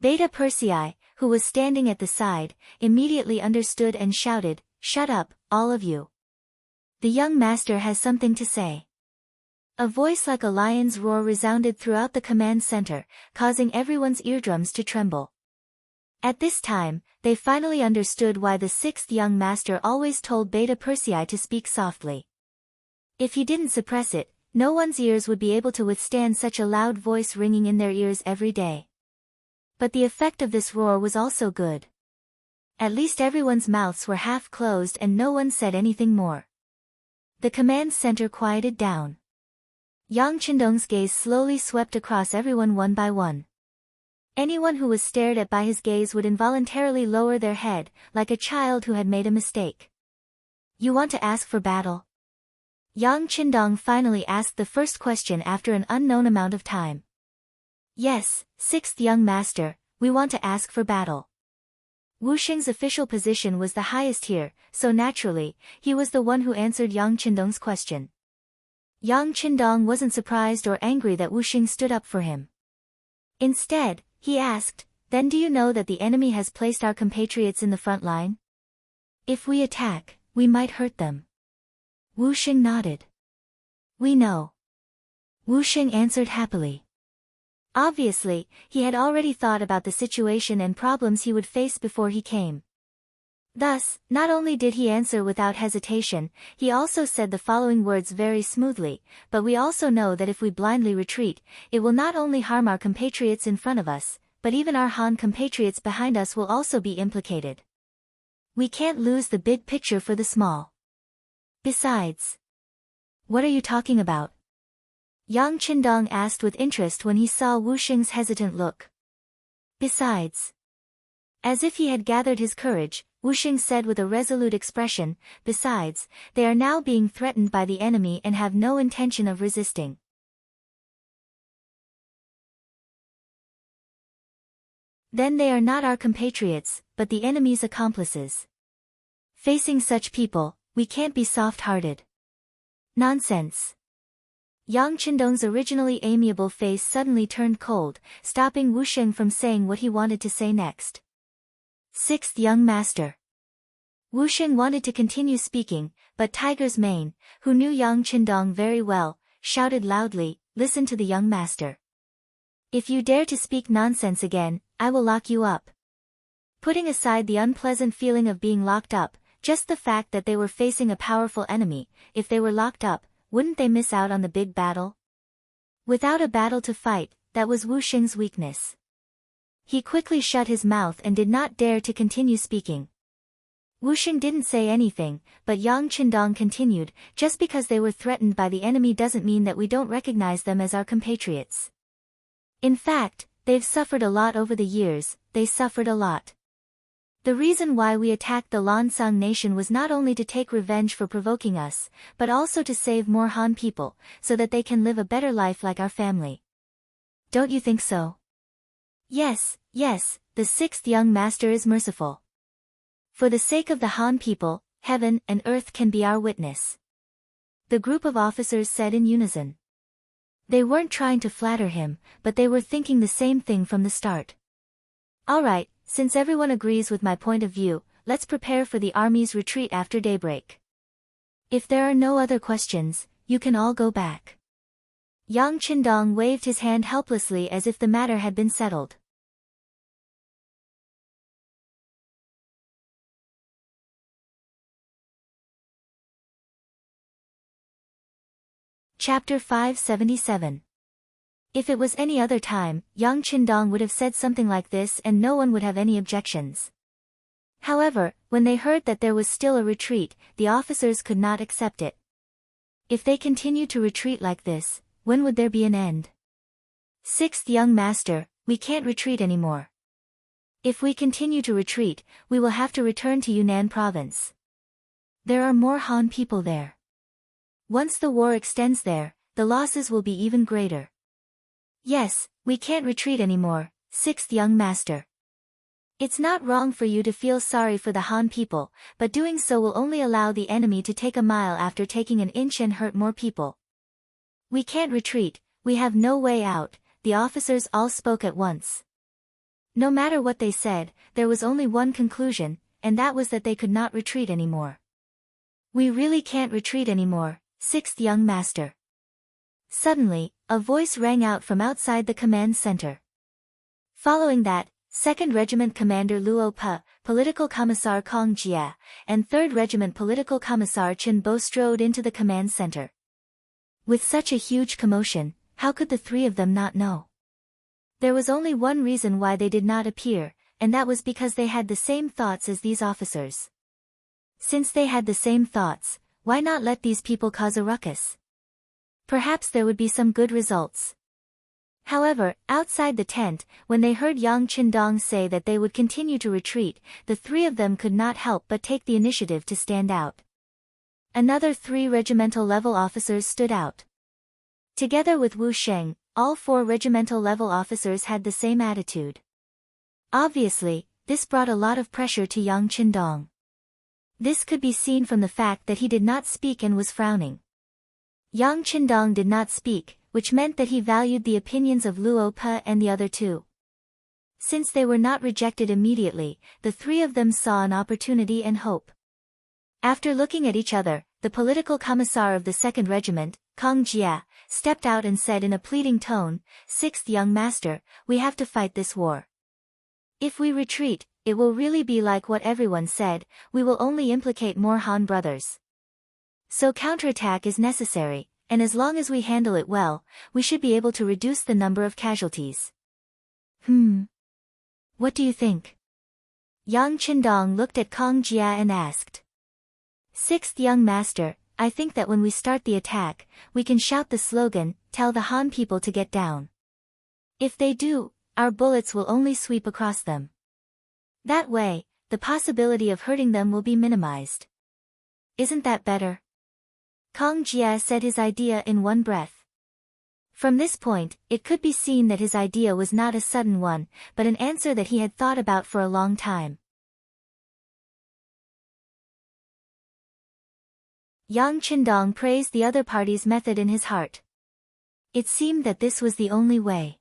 A: Beta Persei, who was standing at the side, immediately understood and shouted, "Shut up, all of you. The young master has something to say." A voice like a lion's roar resounded throughout the command center, causing everyone's eardrums to tremble. At this time, they finally understood why the sixth young master always told Beta Persei to speak softly. If he didn't suppress it, no one's ears would be able to withstand such a loud voice ringing in their ears every day. But the effect of this roar was also good. At least everyone's mouths were half closed and no one said anything more. The command center quieted down. Yang Qindong's gaze slowly swept across everyone one by one. Anyone who was stared at by his gaze would involuntarily lower their head, like a child who had made a mistake. "You want to ask for battle?" Yang Qindong finally asked the first question after an unknown amount of time. "Yes, sixth young master, we want to ask for battle." Wu Sheng's official position was the highest here, so naturally, he was the one who answered Yang Qindong's question. Yang Qindong wasn't surprised or angry that Wu Sheng stood up for him. Instead, he asked, "Then do you know that the enemy has placed our compatriots in the front line? If we attack, we might hurt them." Wu Sheng nodded. "We know." Wu Sheng answered happily. Obviously, he had already thought about the situation and problems he would face before he came. Thus, not only did he answer without hesitation, he also said the following words very smoothly, "But we also know that if we blindly retreat, it will not only harm our compatriots in front of us, but even our Han compatriots behind us will also be implicated. We can't lose the big picture for the small. Besides." "What are you talking about?" Yang Qindong asked with interest when he saw Wu Sheng's hesitant look. "Besides." As if he had gathered his courage, Wu Xing said with a resolute expression. Besides, they are now being threatened by the enemy and have no intention of resisting. Then they are not our compatriots, but the enemy's accomplices. Facing such people, we can't be soft-hearted. Nonsense. Yang Qindong's originally amiable face suddenly turned cold, stopping Wu Xing from saying what he wanted to say next. Sixth young master. Wu Xing wanted to continue speaking, but Tiger's Mane, who knew Yang Qindong very well, shouted loudly, "Listen to the young master. If you dare to speak nonsense again, I will lock you up." Putting aside the unpleasant feeling of being locked up, just the fact that they were facing a powerful enemy, if they were locked up, wouldn't they miss out on the big battle? Without a battle to fight, that was Wu Xing's weakness. He quickly shut his mouth and did not dare to continue speaking. Wu Xing didn't say anything, but Yang Qindong continued, "Just because they were threatened by the enemy doesn't mean that we don't recognize them as our compatriots. In fact, they've suffered a lot over the years, they suffered a lot. The reason why we attacked the Lansang nation was not only to take revenge for provoking us, but also to save more Han people, so that they can live a better life like our family. Don't you think so?" Yes, yes, the sixth young master is merciful. For the sake of the Han people, heaven and earth can be our witness. The group of officers said in unison. They weren't trying to flatter him, but they were thinking the same thing from the start. All right, since everyone agrees with my point of view, let's prepare for the army's retreat after daybreak. If there are no other questions, you can all go back. Yang Qindong waved his hand helplessly as if the matter had been settled. Chapter 577. If it was any other time, Yang Qindong would have said something like this and no one would have any objections. However, when they heard that there was still a retreat, the officers could not accept it. If they continued to retreat like this, when would there be an end? Sixth young master, we can't retreat anymore. If we continue to retreat, we will have to return to Yunnan province. There are more Han people there. Once the war extends there, the losses will be even greater. Yes, we can't retreat anymore, sixth young master. It's not wrong for you to feel sorry for the Han people, but doing so will only allow the enemy to take a mile after taking an inch and hurt more people. We can't retreat, we have no way out, the officers all spoke at once. No matter what they said, there was only one conclusion, and that was that they could not retreat anymore. We really can't retreat anymore, sixth young master. Suddenly, a voice rang out from outside the command center. Following that, 2nd Regiment Commander Luo Pe, Political Commissar Kong Jia, and 3rd Regiment Political Commissar Chen Bo strode into the command center. With such a huge commotion, how could the three of them not know? There was only one reason why they did not appear, and that was because they had the same thoughts as these officers. Since they had the same thoughts, why not let these people cause a ruckus? Perhaps there would be some good results. However, outside the tent, when they heard Yang Qindong say that they would continue to retreat, the three of them could not help but take the initiative to stand out. Another 3 regimental-level officers stood out. Together with Wu Xing, all 4 regimental-level officers had the same attitude. Obviously, this brought a lot of pressure to Yang Qindong. This could be seen from the fact that he did not speak and was frowning. Yang Qindong did not speak, which meant that he valued the opinions of Luo Pe and the other 2. Since they were not rejected immediately, the 3 of them saw an opportunity and hope. After looking at each other, the political commissar of the 2nd Regiment, Kong Jia, stepped out and said in a pleading tone, "Sixth young master, we have to fight this war. If we retreat, it will really be like what everyone said, we will only implicate more Han brothers. So counterattack is necessary, and as long as we handle it well, we should be able to reduce the number of casualties." What do you think? Yang Qindong looked at Kong Jia and asked. Sixth young master, I think that when we start the attack, we can shout the slogan, "Tell the Han people to get down." If they do, our bullets will only sweep across them. That way, the possibility of hurting them will be minimized. Isn't that better? Kang Jia said his idea in one breath. From this point, it could be seen that his idea was not a sudden one, but an answer that he had thought about for a long time. Yang Qindong praised the other party's method in his heart. It seemed that this was the only way.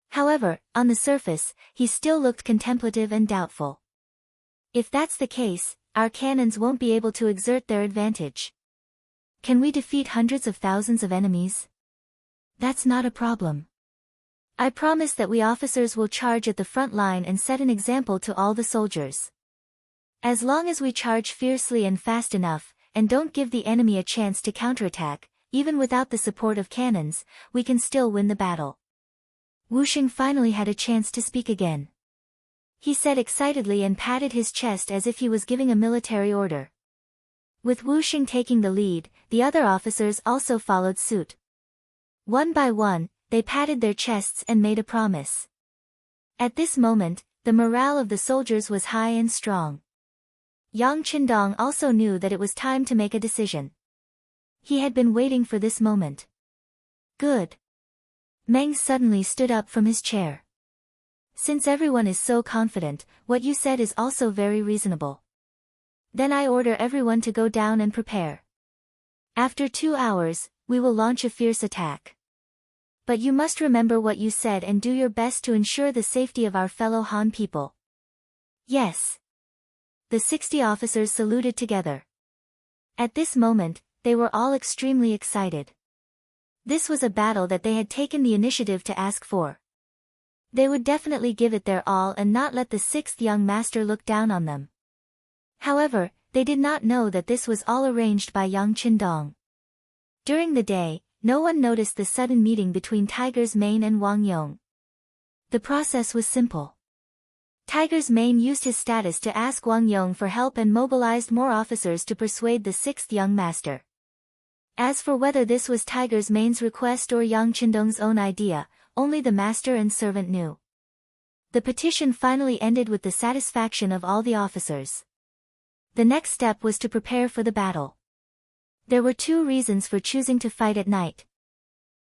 A: However, on the surface, he still looked contemplative and doubtful. If that's the case, our cannons won't be able to exert their advantage. Can we defeat hundreds of thousands of enemies? That's not a problem. I promise that we officers will charge at the front line and set an example to all the soldiers. As long as we charge fiercely and fast enough, and don't give the enemy a chance to counterattack, even without the support of cannons, we can still win the battle. Wu Xing finally had a chance to speak again. He said excitedly and patted his chest as if he was giving a military order. With Wu Xing taking the lead, the other officers also followed suit. One by one, they patted their chests and made a promise. At this moment, the morale of the soldiers was high and strong. Yang Qindong also knew that it was time to make a decision. He had been waiting for this moment. Good. Meng suddenly stood up from his chair. Since everyone is so confident, what you said is also very reasonable. Then I order everyone to go down and prepare. After 2 hours, we will launch a fierce attack. But you must remember what you said and do your best to ensure the safety of our fellow Han people. Yes. The 60 officers saluted together. At this moment, they were all extremely excited. This was a battle that they had taken the initiative to ask for. They would definitely give it their all and not let the 6th young master look down on them. However, they did not know that this was all arranged by Yang Qindong. During the day, no one noticed the sudden meeting between Tiger's Mane and Wang Yong. The process was simple. Tiger's Mane used his status to ask Wang Yong for help and mobilized more officers to persuade the 6th young master. As for whether this was Tiger's Mane's request or Yang Qindong's own idea, only the master and servant knew. The petition finally ended with the satisfaction of all the officers. The next step was to prepare for the battle. There were 2 reasons for choosing to fight at night.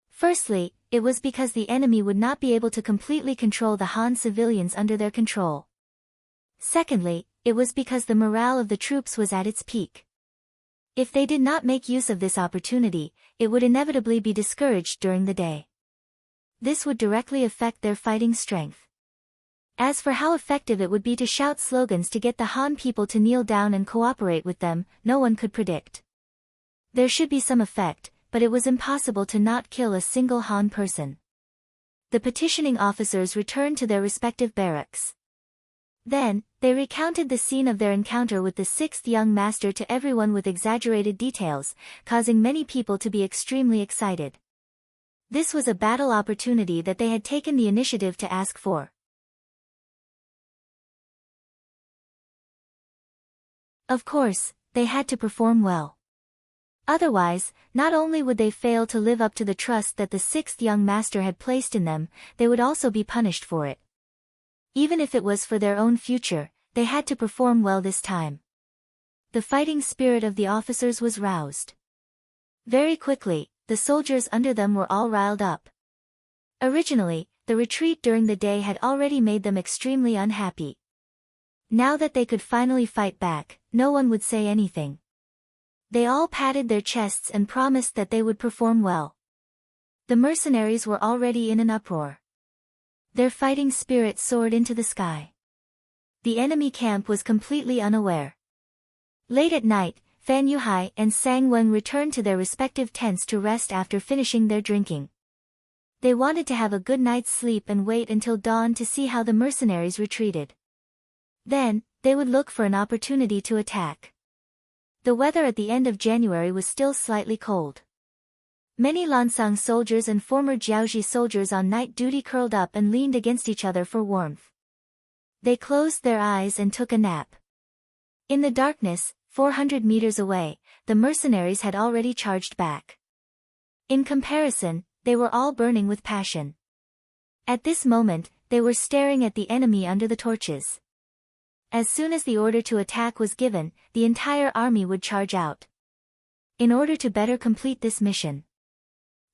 A: Firstly, it was because the enemy would not be able to completely control the Han civilians under their control. Secondly, it was because the morale of the troops was at its peak. If they did not make use of this opportunity, it would inevitably be discouraged during the day. This would directly affect their fighting strength. As for how effective it would be to shout slogans to get the Han people to kneel down and cooperate with them, no one could predict. There should be some effect, but it was impossible to not kill a single Han person. The petitioning officers returned to their respective barracks. Then, they recounted the scene of their encounter with the 6th young master to everyone with exaggerated details, causing many people to be extremely excited. This was a battle opportunity that they had taken the initiative to ask for. Of course, they had to perform well. Otherwise, not only would they fail to live up to the trust that the 6th young master had placed in them, they would also be punished for it. Even if it was for their own future, they had to perform well this time. The fighting spirit of the officers was roused. Very quickly, the soldiers under them were all riled up. Originally, the retreat during the day had already made them extremely unhappy. Now that they could finally fight back, no one would say anything. They all patted their chests and promised that they would perform well. The mercenaries were already in an uproar. Their fighting spirit soared into the sky. The enemy camp was completely unaware. Late at night, Fan Yuhai and Sang Wen returned to their respective tents to rest after finishing their drinking. They wanted to have a good night's sleep and wait until dawn to see how the mercenaries retreated. Then, they would look for an opportunity to attack. The weather at the end of January was still slightly cold. Many Lansang soldiers and former Jiaoji soldiers on night duty curled up and leaned against each other for warmth. They closed their eyes and took a nap. In the darkness, 400 meters away, the mercenaries had already charged back. In comparison, they were all burning with passion. At this moment, they were staring at the enemy under the torches. As soon as the order to attack was given, the entire army would charge out. In order to better complete this mission,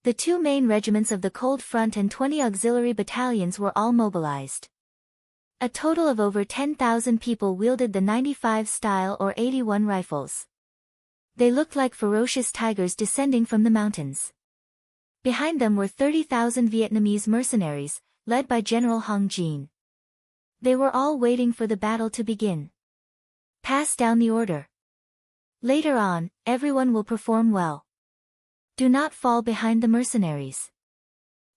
A: the 2 main regiments of the Cold Front and 20 auxiliary battalions were all mobilized. A total of over 10,000 people wielded the 95 style or 81 rifles. They looked like ferocious tigers descending from the mountains. Behind them were 30,000 Vietnamese mercenaries, led by General Hong Jin. They were all waiting for the battle to begin. Pass down the order. Later on, everyone will perform well. Do not fall behind the mercenaries.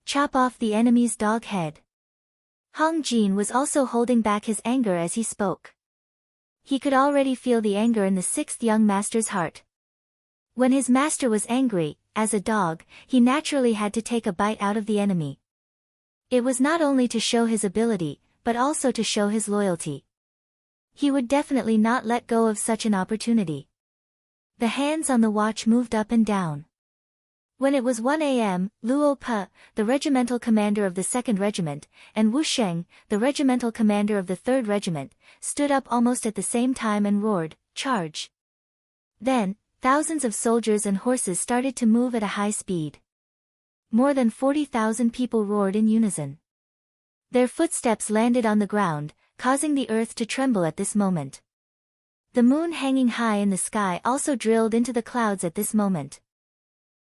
A: Chop off the enemy's dog head. Hong Jin was also holding back his anger as he spoke. He could already feel the anger in the 6th young master's heart. When his master was angry, as a dog, he naturally had to take a bite out of the enemy. It was not only to show his ability, but also to show his loyalty. He would definitely not let go of such an opportunity. The hands on the watch moved up and down. When it was 1 a.m., Luo Pe, the regimental commander of the 2nd Regiment, and Wu Sheng, the regimental commander of the 3rd Regiment, stood up almost at the same time and roared, "Charge!" Then, thousands of soldiers and horses started to move at a high speed. More than 40,000 people roared in unison. Their footsteps landed on the ground, causing the earth to tremble at this moment. The moon hanging high in the sky also drilled into the clouds at this moment.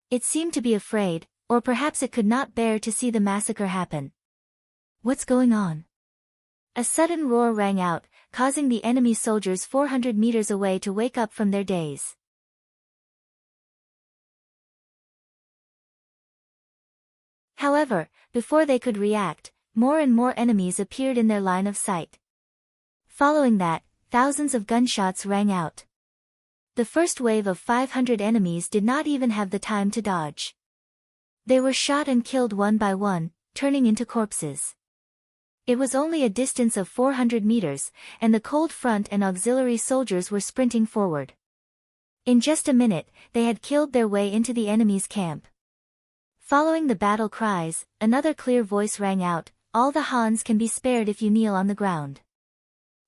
A: It seemed to be afraid, or perhaps it could not bear to see the massacre happen. What's going on? A sudden roar rang out, causing the enemy soldiers 400 meters away to wake up from their daze. However, before they could react, more and more enemies appeared in their line of sight. Following that, thousands of gunshots rang out. The first wave of 500 enemies did not even have the time to dodge. They were shot and killed one by one, turning into corpses. It was only a distance of 400 meters, and the Cold Front and auxiliary soldiers were sprinting forward. In just a minute, they had killed their way into the enemy's camp. Following the battle cries, another clear voice rang out, "All the Hans can be spared if you kneel on the ground.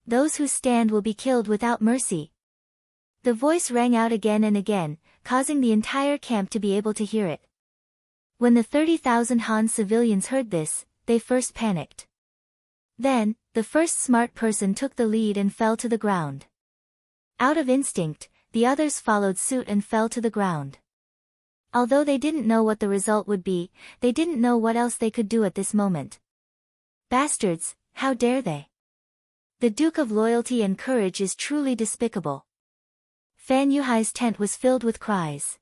A: Those who stand will be killed without mercy." The voice rang out again and again, causing the entire camp to be able to hear it. When the 30,000 Han civilians heard this, they first panicked. Then, the first smart person took the lead and fell to the ground. Out of instinct, the others followed suit and fell to the ground. Although they didn't know what the result would be, they didn't know what else they could do at this moment. Bastards, how dare they? The Duke of Loyalty and Courage is truly despicable. Fan Yuhai's tent was filled with cries.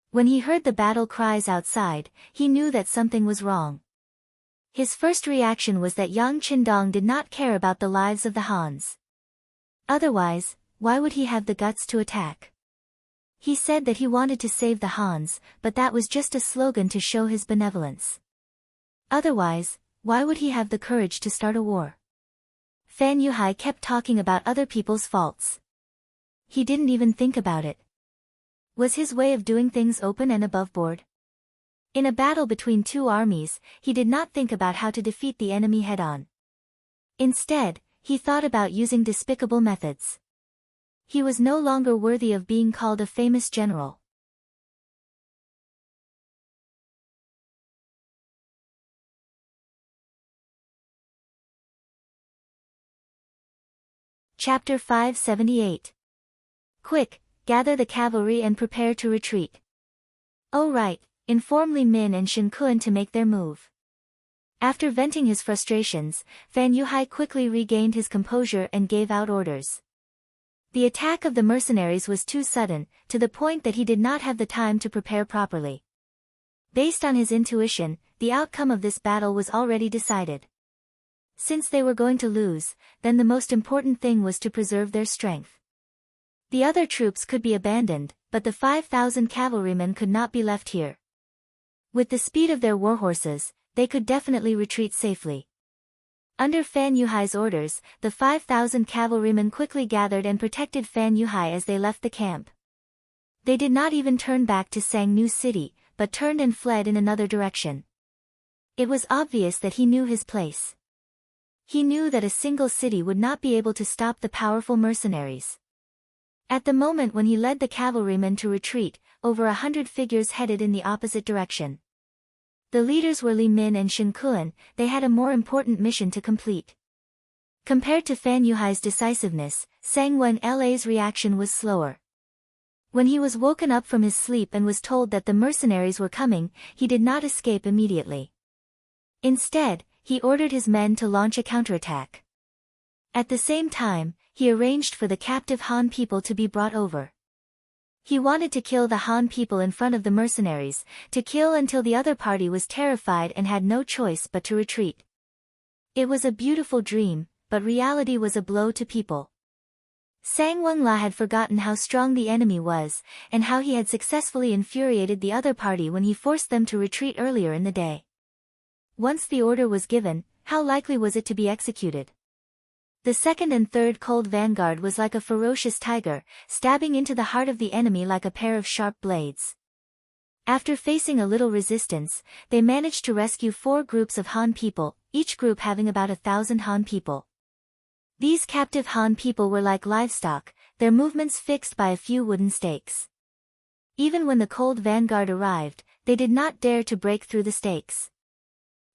A: When he heard the battle cries outside, he knew that something was wrong. His first reaction was that Yang Qindong did not care about the lives of the Hans. Otherwise, why would he have the guts to attack? He said that he wanted to save the Hans, but that was just a slogan to show his benevolence. Otherwise, why would he have the courage to start a war? Fan Yuhai kept talking about other people's faults. He didn't even think about it. Was his way of doing things open and above board? In a battle between two armies, he did not think about how to defeat the enemy head-on. Instead, he thought about using despicable methods. He was no longer worthy of being called a famous general. Chapter 578. Quick, gather the cavalry and prepare to retreat. Oh right, inform Li Min and Shen Kun to make their move. After venting his frustrations, Fan Yuhai quickly regained his composure and gave out orders. The attack of the mercenaries was too sudden, to the point that he did not have the time to prepare properly. Based on his intuition, the outcome of this battle was already decided. Since they were going to lose, then the most important thing was to preserve their strength. The other troops could be abandoned, but the 5,000 cavalrymen could not be left here. With the speed of their warhorses, they could definitely retreat safely. Under Fan Yuhai's orders, the 5,000 cavalrymen quickly gathered and protected Fan Yuhai as they left the camp. They did not even turn back to Sangnu City, but turned and fled in another direction. It was obvious that he knew his place. He knew that a single city would not be able to stop the powerful mercenaries. At the moment when he led the cavalrymen to retreat, over 100 figures headed in the opposite direction. The leaders were Li Min and Shen Kuan. They had a more important mission to complete. Compared to Fan Yuhai's decisiveness, Sang Wen-La's reaction was slower. When he was woken up from his sleep and was told that the mercenaries were coming, he did not escape immediately. Instead, he ordered his men to launch a counterattack. At the same time, he arranged for the captive Han people to be brought over. He wanted to kill the Han people in front of the mercenaries, to kill until the other party was terrified and had no choice but to retreat. It was a beautiful dream, but reality was a blow to people. Sang Wenla had forgotten how strong the enemy was, and how he had successfully infuriated the other party when he forced them to retreat earlier in the day. Once the order was given, how likely was it to be executed? The second and third cold vanguard was like a ferocious tiger, stabbing into the heart of the enemy like a pair of sharp blades. After facing a little resistance, they managed to rescue 4 groups of Han people, each group having about 1,000 Han people. These captive Han people were like livestock, their movements fixed by a few wooden stakes. Even when the cold vanguard arrived, they did not dare to break through the stakes.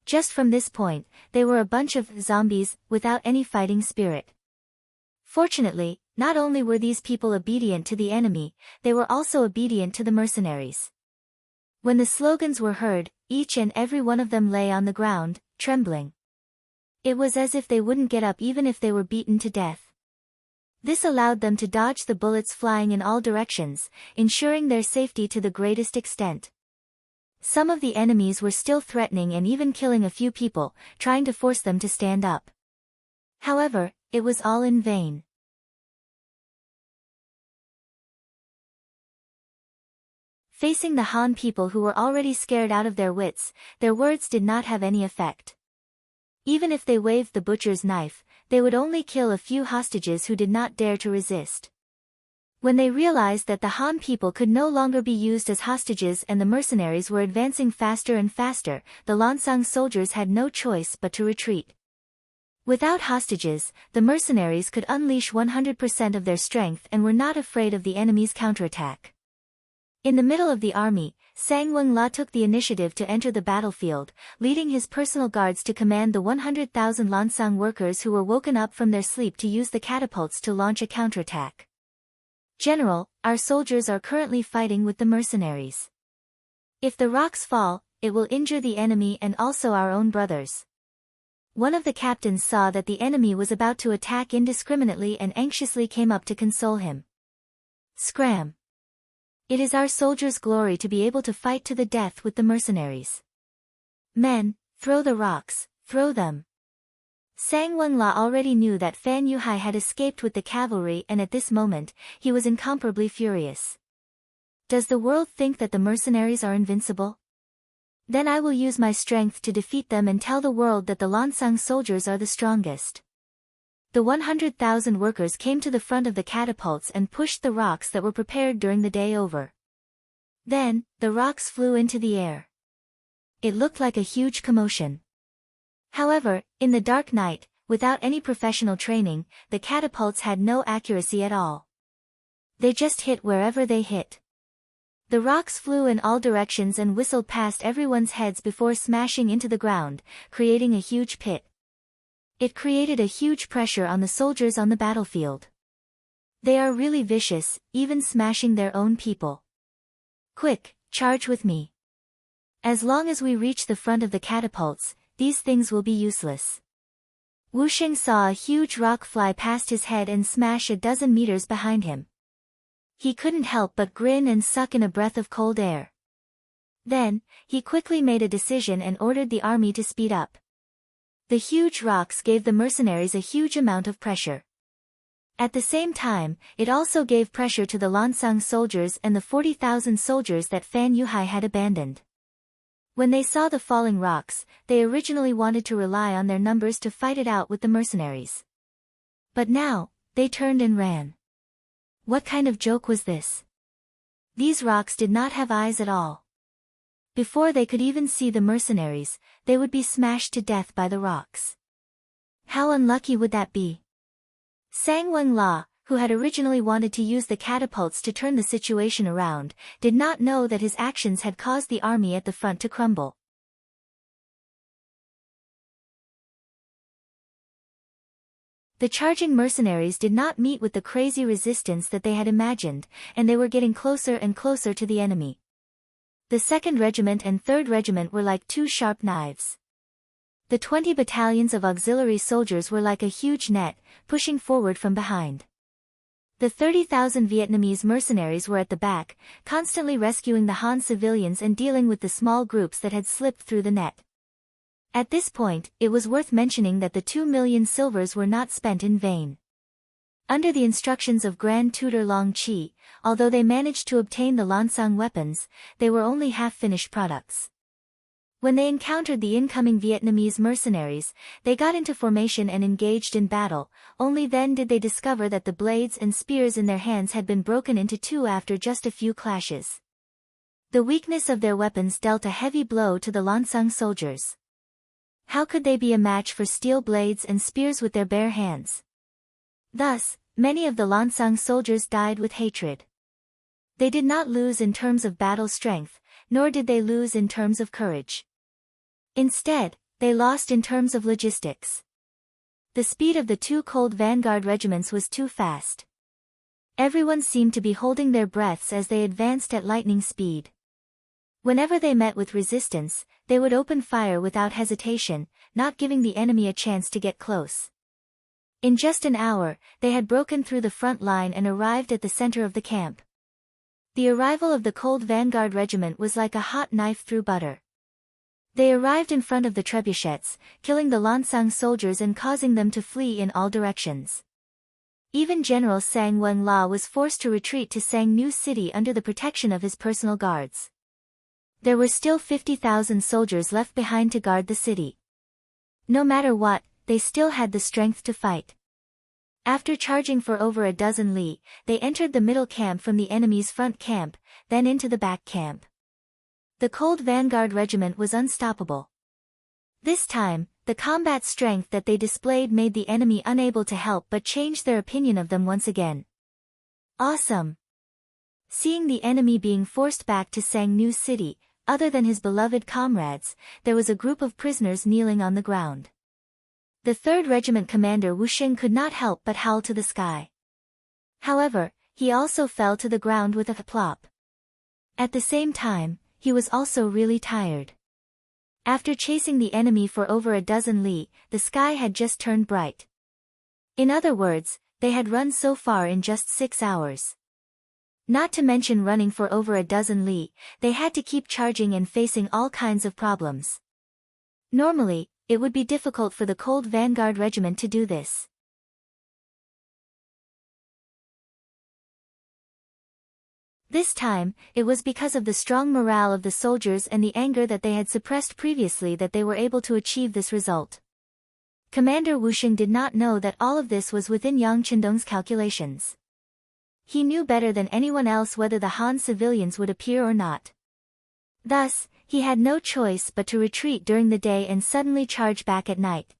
A: Just from this point, they were a bunch of zombies, without any fighting spirit. Fortunately, not only were these people obedient to the enemy, they were also obedient to the mercenaries. When the slogans were heard, each and every one of them lay on the ground, trembling. It was as if they wouldn't get up even if they were beaten to death. This allowed them to dodge the bullets flying in all directions, ensuring their safety to the greatest extent. Some of the enemies were still threatening and even killing a few people, trying to force them to stand up. However, it was all in vain. Facing the Han people who were already scared out of their wits, their words did not have any effect. Even if they waved the butcher's knife, they would only kill a few hostages who did not dare to resist. When they realized that the Han people could no longer be used as hostages and the mercenaries were advancing faster and faster, the Lansang soldiers had no choice but to retreat. Without hostages, the mercenaries could unleash 100% of their strength and were not afraid of the enemy's counterattack. In the middle of the army, Sang Wenla took the initiative to enter the battlefield, leading his personal guards to command the 100,000 Lansang workers who were woken up from their sleep to use the catapults to launch a counterattack. General, our soldiers are currently fighting with the mercenaries. If the rocks fall, it will injure the enemy and also our own brothers. One of the captains saw that the enemy was about to attack indiscriminately and anxiously came up to console him. Scram! It is our soldiers' glory to be able to fight to the death with the mercenaries. Men, throw the rocks, throw them. Sang Wenla already knew that Fan Yuhai had escaped with the cavalry and at this moment, he was incomparably furious. Does the world think that the mercenaries are invincible? Then I will use my strength to defeat them and tell the world that the Lansang soldiers are the strongest. The 100,000 workers came to the front of the catapults and pushed the rocks that were prepared during the day over. Then, the rocks flew into the air. It looked like a huge commotion. However, in the dark night, without any professional training, the catapults had no accuracy at all. They just hit wherever they hit. The rocks flew in all directions and whistled past everyone's heads before smashing into the ground, creating a huge pit. It created a huge pressure on the soldiers on the battlefield. They are really vicious, even smashing their own people. Quick, charge with me. As long as we reach the front of the catapults, these things will be useless. Wu Xing saw a huge rock fly past his head and smash a dozen meters behind him. He couldn't help but grin and suck in a breath of cold air. Then, he quickly made a decision and ordered the army to speed up. The huge rocks gave the mercenaries a huge amount of pressure. At the same time, it also gave pressure to the Lansang soldiers and the 40,000 soldiers that Fan Yuhai had abandoned. When they saw the falling rocks, they originally wanted to rely on their numbers to fight it out with the mercenaries. But now, they turned and ran. What kind of joke was this? These rocks did not have eyes at all. Before they could even see the mercenaries, they would be smashed to death by the rocks. How unlucky would that be? Sang Wenla, who had originally wanted to use the catapults to turn the situation around, did not know that his actions had caused the army at the front to crumble. The charging mercenaries did not meet with the crazy resistance that they had imagined, and they were getting closer and closer to the enemy. The 2nd Regiment and 3rd Regiment were like two sharp knives. The 20 battalions of auxiliary soldiers were like a huge net, pushing forward from behind. The 30,000 Vietnamese mercenaries were at the back, constantly rescuing the Han civilians and dealing with the small groups that had slipped through the net. At this point, it was worth mentioning that the 2 million silvers were not spent in vain. Under the instructions of Grand Tutor Long Chi, although they managed to obtain the Lansang weapons, they were only half-finished products. When they encountered the incoming Vietnamese mercenaries, they got into formation and engaged in battle. Only then did they discover that the blades and spears in their hands had been broken into two after just a few clashes. The weakness of their weapons dealt a heavy blow to the Lansang soldiers. How could they be a match for steel blades and spears with their bare hands? Thus, many of the Lansang soldiers died with hatred. They did not lose in terms of battle strength, nor did they lose in terms of courage. Instead, they lost in terms of logistics. The speed of the two cold vanguard regiments was too fast. Everyone seemed to be holding their breaths as they advanced at lightning speed. Whenever they met with resistance, they would open fire without hesitation, not giving the enemy a chance to get close. In just an hour, they had broken through the front line and arrived at the center of the camp. The arrival of the cold vanguard regiment was like a hot knife through butter. They arrived in front of the trebuchets, killing the Lansang soldiers and causing them to flee in all directions. Even General Sang Wenla was forced to retreat to Sang New City under the protection of his personal guards. There were still 50,000 soldiers left behind to guard the city. No matter what, they still had the strength to fight. After charging for over a dozen li, they entered the middle camp from the enemy's front camp, then into the back camp. The cold vanguard regiment was unstoppable. This time, the combat strength that they displayed made the enemy unable to help but change their opinion of them once again. Awesome! Seeing the enemy being forced back to Sang New City, other than his beloved comrades, there was a group of prisoners kneeling on the ground. The 3rd Regiment commander Wu Xing could not help but howl to the sky. However, he also fell to the ground with a plop. At the same time, he was also really tired. After chasing the enemy for over a dozen li, the sky had just turned bright. In other words, they had run so far in just 6 hours. Not to mention running for over a dozen li, they had to keep charging and facing all kinds of problems. Normally, it would be difficult for the cold vanguard regiment to do this. This time, it was because of the strong morale of the soldiers and the anger that they had suppressed previously that they were able to achieve this result. Commander Wu Xing did not know that all of this was within Yang Qindong's calculations. He knew better than anyone else whether the Han civilians would appear or not. Thus, he had no choice but to retreat during the day and suddenly charge back at night.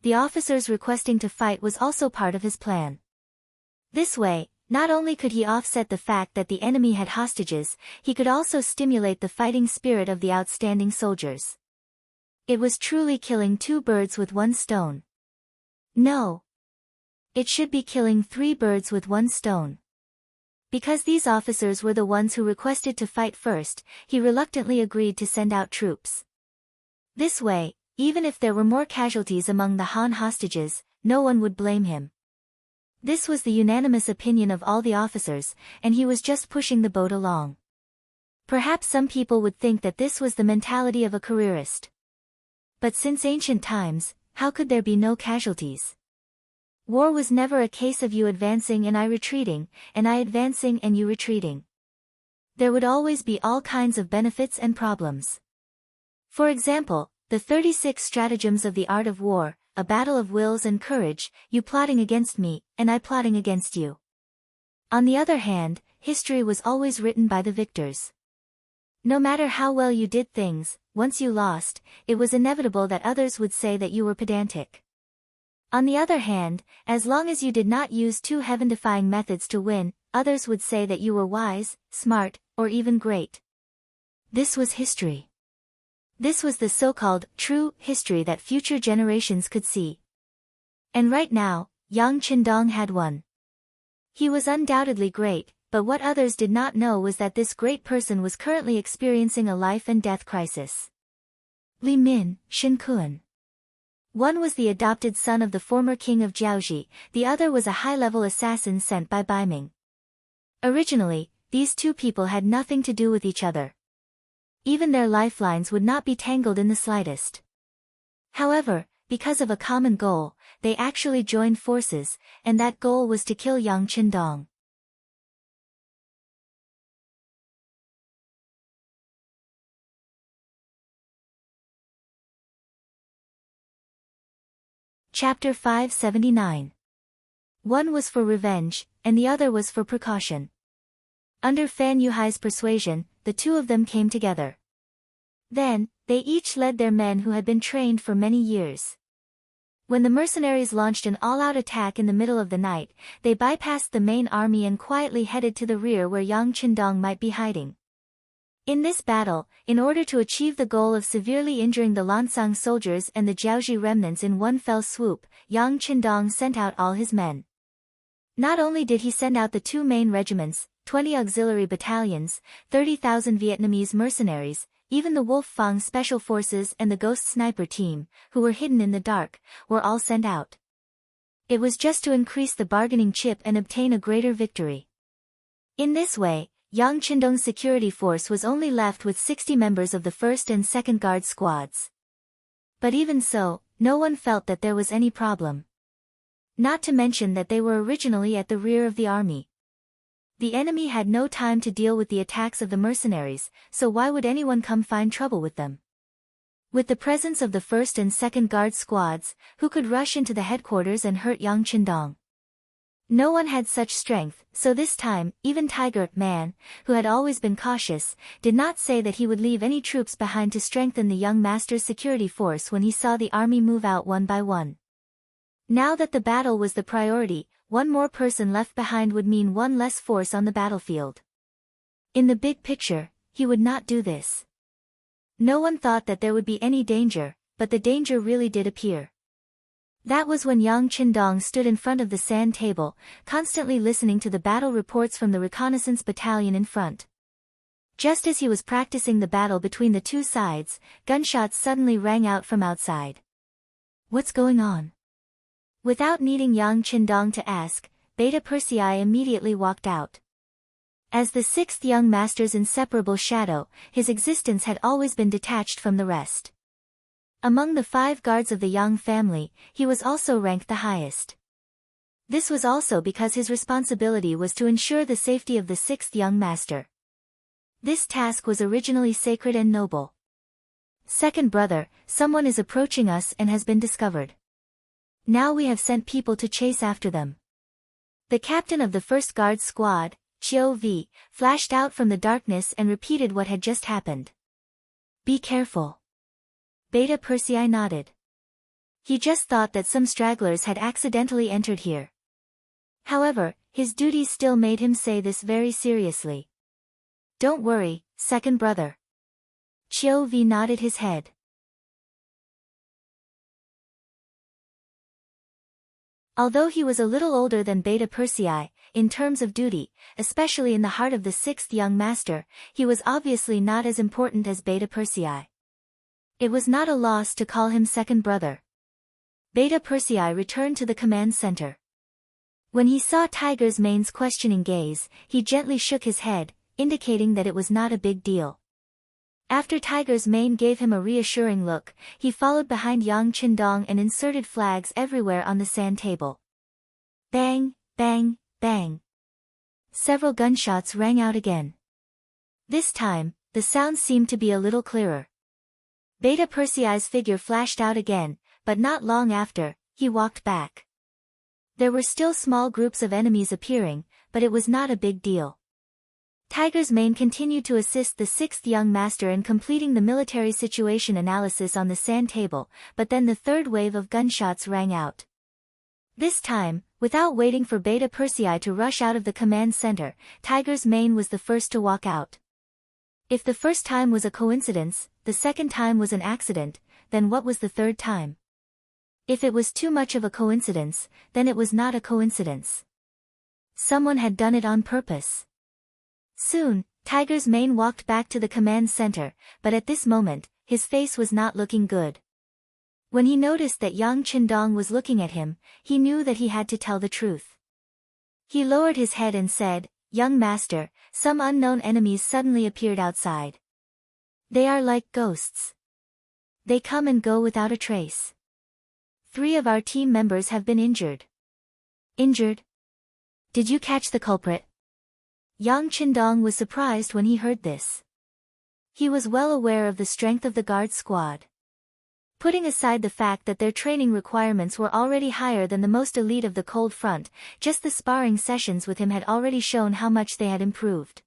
A: The officers requesting to fight was also part of his plan. This way, not only could he offset the fact that the enemy had hostages, he could also stimulate the fighting spirit of the outstanding soldiers. It was truly killing 2 birds with 1 stone. No. It should be killing 3 birds with 1 stone. Because these officers were the ones who requested to fight first, he reluctantly agreed to send out troops. This way, even if there were more casualties among the Han hostages, no one would blame him. This was the unanimous opinion of all the officers, and he was just pushing the boat along. Perhaps some people would think that this was the mentality of a careerist. But since ancient times, how could there be no casualties? War was never a case of you advancing and I retreating, and I advancing and you retreating. There would always be all kinds of benefits and problems. For example, the 36 stratagems of the art of war, a battle of wills and courage, you plotting against me, and I plotting against you. On the other hand, history was always written by the victors. No matter how well you did things, once you lost, it was inevitable that others would say that you were pedantic. On the other hand, as long as you did not use too heaven-defying methods to win, others would say that you were wise, smart, or even great. This was history. This was the so-called true history that future generations could see. And right now, Yang Qindong had won. He was undoubtedly great, but what others did not know was that this great person was currently experiencing a life and death crisis. Li Min, Shen Kun. One was the adopted son of the former king of Jiaoji, the other was a high-level assassin sent by Baiming. Originally, these two people had nothing to do with each other. Even their lifelines would not be tangled in the slightest. However, because of a common goal, they actually joined forces, and that goal was to kill Yang Qindong. Chapter 579. One was for revenge, and the other was for precaution. Under Fan Yuhai's persuasion, the two of them came together. Then, they each led their men who had been trained for many years. When the mercenaries launched an all-out attack in the middle of the night, they bypassed the main army and quietly headed to the rear where Yang Qindong might be hiding. In this battle, in order to achieve the goal of severely injuring the Lansang soldiers and the Jiaoji remnants in one fell swoop, Yang Qindong sent out all his men. Not only did he send out the two main regiments, 20 auxiliary battalions, 30,000 Vietnamese mercenaries, even the Wolf Fang Special Forces and the Ghost Sniper team, who were hidden in the dark, were all sent out. It was just to increase the bargaining chip and obtain a greater victory. In this way, Yang Qindong's security force was only left with 60 members of the 1st and 2nd Guard squads. But even so, no one felt that there was any problem. Not to mention that they were originally at the rear of the army. The enemy had no time to deal with the attacks of the mercenaries, so why would anyone come find trouble with them? With the presence of the 1st and 2nd Guard squads, who could rush into the headquarters and hurt Yang Qindong? No one had such strength, so this time, even Tiger Man, who had always been cautious, did not say that he would leave any troops behind to strengthen the young master's security force when he saw the army move out one by one. Now that the battle was the priority, one more person left behind would mean one less force on the battlefield. In the big picture, he would not do this. No one thought that there would be any danger, but the danger really did appear. That was when Yang Qindong stood in front of the sand table, constantly listening to the battle reports from the reconnaissance battalion in front. Just as he was practicing the battle between the two sides, gunshots suddenly rang out from outside. What's going on? Without needing Yang Qindong to ask, Beta Persei immediately walked out. As the 6th young master's inseparable shadow, his existence had always been detached from the rest. Among the 5 guards of the Yang family, he was also ranked the highest. This was also because his responsibility was to ensure the safety of the 6th young master. This task was originally sacred and noble. Second brother, someone is approaching us and has been discovered. Now we have sent people to chase after them. The captain of the 1st Guard squad, Qiu V, flashed out from the darkness and repeated what had just happened. Be careful. Beta Persei nodded. He just thought that some stragglers had accidentally entered here. However, his duties still made him say this very seriously. Don't worry, second brother. Qiu V nodded his head. Although he was a little older than Beta Persei, in terms of duty, especially in the heart of the 6th young master, he was obviously not as important as Beta Persei. It was not a loss to call him second brother. Beta Persei returned to the command center. When he saw Tiger's Mane's questioning gaze, he gently shook his head, indicating that it was not a big deal. After Tiger's Mane gave him a reassuring look, he followed behind Yang Qindong and inserted flags everywhere on the sand table. Bang, bang, bang. Several gunshots rang out again. This time, the sound seemed to be a little clearer. Beta Persei's figure flashed out again, but not long after, he walked back. There were still small groups of enemies appearing, but it was not a big deal. Tiger's Mane continued to assist the 6th young master in completing the military situation analysis on the sand table, but then the third wave of gunshots rang out. This time, without waiting for Beta Persei to rush out of the command center, Tiger's mane was the first to walk out. If the first time was a coincidence, the second time was an accident, then what was the third time? If it was too much of a coincidence, then it was not a coincidence. Someone had done it on purpose. Soon, Tiger's mane walked back to the command center, but at this moment, his face was not looking good. When he noticed that Yang Qindong was looking at him, he knew that he had to tell the truth. He lowered his head and said, "Young master, some unknown enemies suddenly appeared outside. They are like ghosts. They come and go without a trace. 3 of our team members have been injured." "Injured? Did you catch the culprit?" Yang Qindong was surprised when he heard this. He was well aware of the strength of the guard squad. Putting aside the fact that their training requirements were already higher than the most elite of the cold front, just the sparring sessions with him had already shown how much they had improved.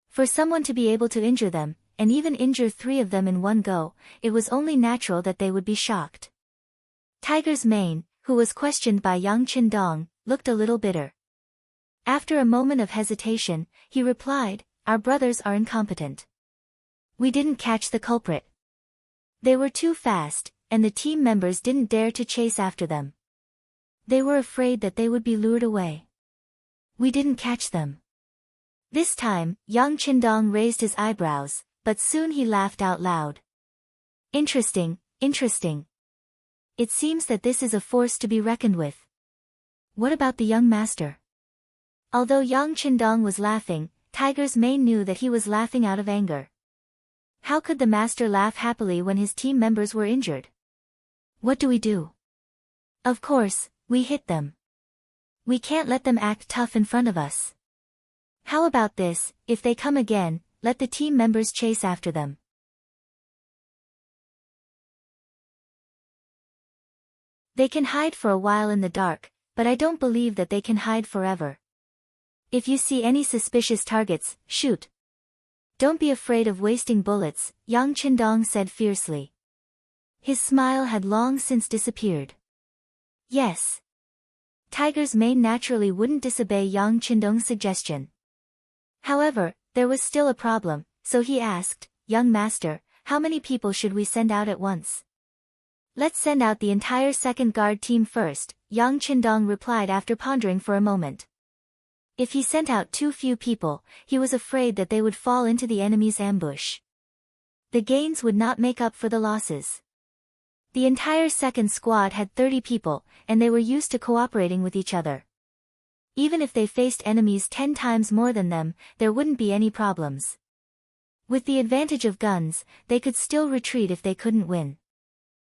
A: For someone to be able to injure them, and even injure 3 of them in one go, it was only natural that they would be shocked. Tiger's mane, who was questioned by Yang Qindong, looked a little bitter. After a moment of hesitation, he replied, "Our brothers are incompetent. We didn't catch the culprit. They were too fast, and the team members didn't dare to chase after them. They were afraid that they would be lured away. We didn't catch them." This time, Yang Qindong raised his eyebrows, but soon he laughed out loud. "Interesting, interesting. It seems that this is a force to be reckoned with. What about the young master?" Although Yang Qindong was laughing, Tiger's mane knew that he was laughing out of anger. How could the master laugh happily when his team members were injured? "What do we do?" "Of course, we hit them. We can't let them act tough in front of us. How about this, if they come again, let the team members chase after them. They can hide for a while in the dark, but I don't believe that they can hide forever. If you see any suspicious targets, shoot. Don't be afraid of wasting bullets," Yang Qindong said fiercely. His smile had long since disappeared. Yes. Tiger's mane naturally wouldn't disobey Yang Qindong's suggestion. However, there was still a problem, so he asked, "Young master, how many people should we send out at once?" "Let's send out the entire second guard team first," Yang Qindong replied after pondering for a moment. If he sent out too few people, he was afraid that they would fall into the enemy's ambush. The gains would not make up for the losses. The entire second squad had 30 people, and they were used to cooperating with each other. Even if they faced enemies 10 times more than them, there wouldn't be any problems. With the advantage of guns, they could still retreat if they couldn't win.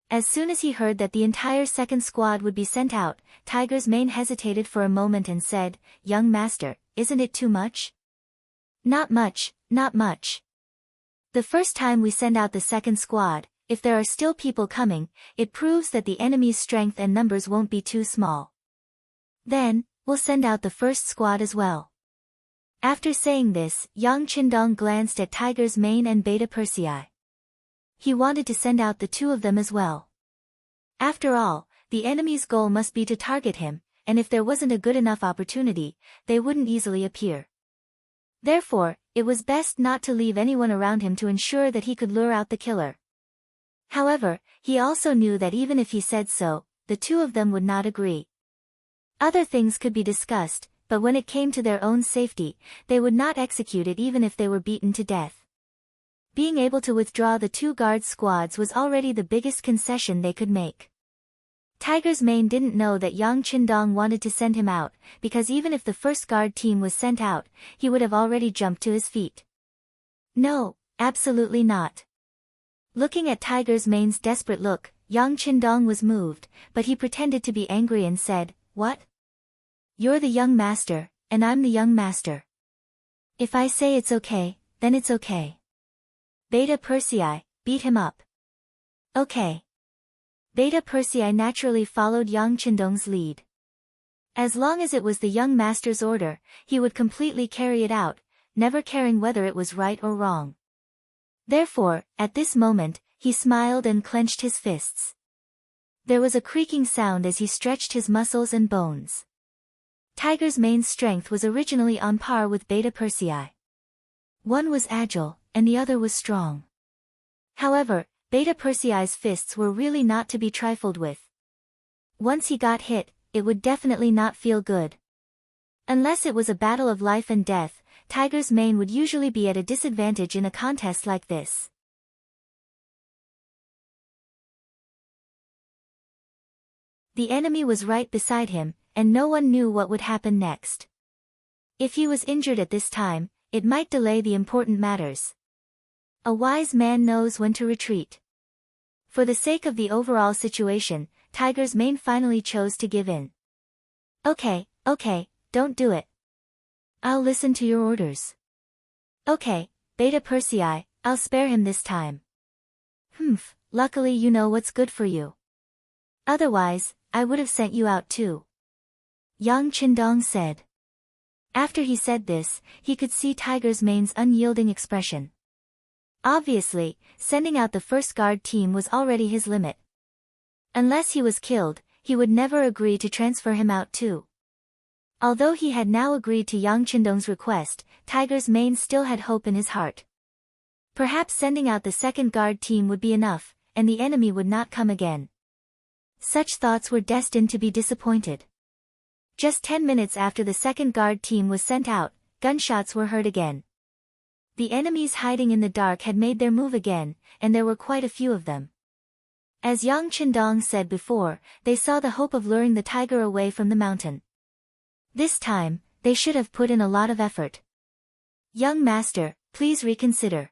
A: As soon as he heard that the entire second squad would be sent out, Tiger's mane hesitated for a moment and said, "Young master, isn't it too much?" "Not much, not much. The first time we send out the second squad, if there are still people coming, it proves that the enemy's strength and numbers won't be too small. Then, we'll send out the first squad as well." After saying this, Yang Qindong glanced at Tiger's mane and Beta Persei. He wanted to send out the 2 of them as well. After all, the enemy's goal must be to target him, and if there wasn't a good enough opportunity, they wouldn't easily appear. Therefore, it was best not to leave anyone around him to ensure that he could lure out the killer. However, he also knew that even if he said so, the 2 of them would not agree. Other things could be discussed, but when it came to their own safety, they would not execute it even if they were beaten to death. Being able to withdraw the 2 guard squads was already the biggest concession they could make. Tiger's mane didn't know that Yang Qindong wanted to send him out, because even if the first guard team was sent out, he would have already jumped to his feet. No, absolutely not. Looking at Tiger's mane's desperate look, Yang Qindong was moved, but he pretended to be angry and said, "What? You're the young master, and I'm the young master. If I say it's okay, then it's okay. Beta Persei, beat him up." "Okay." Beta Persei naturally followed Yang Qindong's lead. As long as it was the young master's order, he would completely carry it out, never caring whether it was right or wrong. Therefore, at this moment, he smiled and clenched his fists. There was a creaking sound as he stretched his muscles and bones. Tiger's mane's strength was originally on par with Beta Persei. One was agile, and the other was strong. However, Beta Persei's fists were really not to be trifled with. Once he got hit, it would definitely not feel good. Unless it was a battle of life and death, Tiger's mane would usually be at a disadvantage in a contest like this. The enemy was right beside him, and no one knew what would happen next. If he was injured at this time, it might delay the important matters. A wise man knows when to retreat. For the sake of the overall situation, Tiger's mane finally chose to give in. Okay, don't do it. I'll listen to your orders. Okay, Beta Persei, I'll spare him this time. Luckily you know what's good for you. Otherwise, I would have sent you out too. Yang Qindong said. After he said this, he could see Tiger's mane's unyielding expression. Obviously, sending out the first guard team was already his limit. Unless he was killed, he would never agree to transfer him out too. Although he had now agreed to Yang Qindong's request, Tiger's mane still had hope in his heart. Perhaps sending out the second guard team would be enough, and the enemy would not come again. Such thoughts were destined to be disappointed. Just 10 minutes after the second guard team was sent out, gunshots were heard again. The enemies hiding in the dark had made their move again, and there were quite a few of them. As Yang Qindong said before, they saw the hope of luring the tiger away from the mountain. This time, they should have put in a lot of effort. Young master, please reconsider.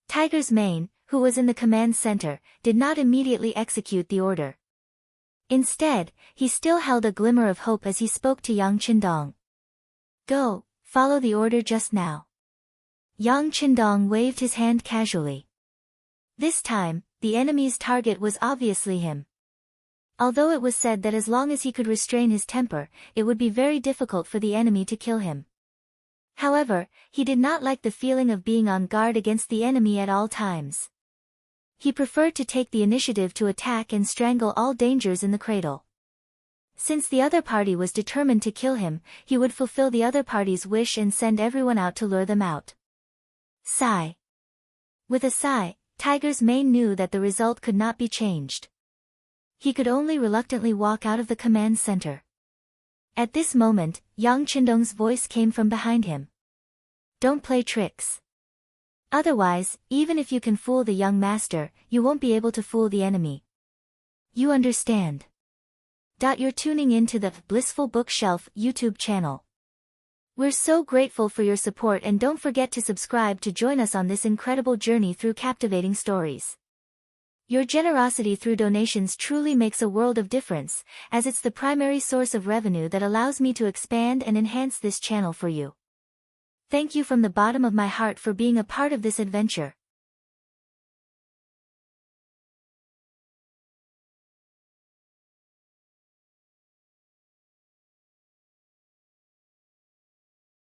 A: Tiger's mane, who was in the command center, did not immediately execute the order. Instead, he still held a glimmer of hope as he spoke to Yang Qindong. Go, follow the order just now. Yang Qindong waved his hand casually. This time, the enemy's target was obviously him. Although it was said that as long as he could restrain his temper, it would be very difficult for the enemy to kill him. However, he did not like the feeling of being on guard against the enemy at all times. He preferred to take the initiative to attack and strangle all dangers in the cradle. Since the other party was determined to kill him, he would fulfill the other party's wish and send everyone out to lure them out. Sigh. With a sigh, Tiger's mane knew that the result could not be changed. He could only reluctantly walk out of the command center. At this moment, Yang Qindong's voice came from behind him. Don't play tricks. Otherwise, even if you can fool the young master, you won't be able to fool the enemy. You understand? You're tuning in to the Blissful Bookshelf YouTube channel. We're so grateful for your support, and don't forget to subscribe to join us on this incredible journey through captivating stories. Your generosity through donations truly makes a world of difference, as it's the primary source of revenue that allows me to expand and enhance this channel for you. Thank you from the bottom of my heart for being a part of this adventure.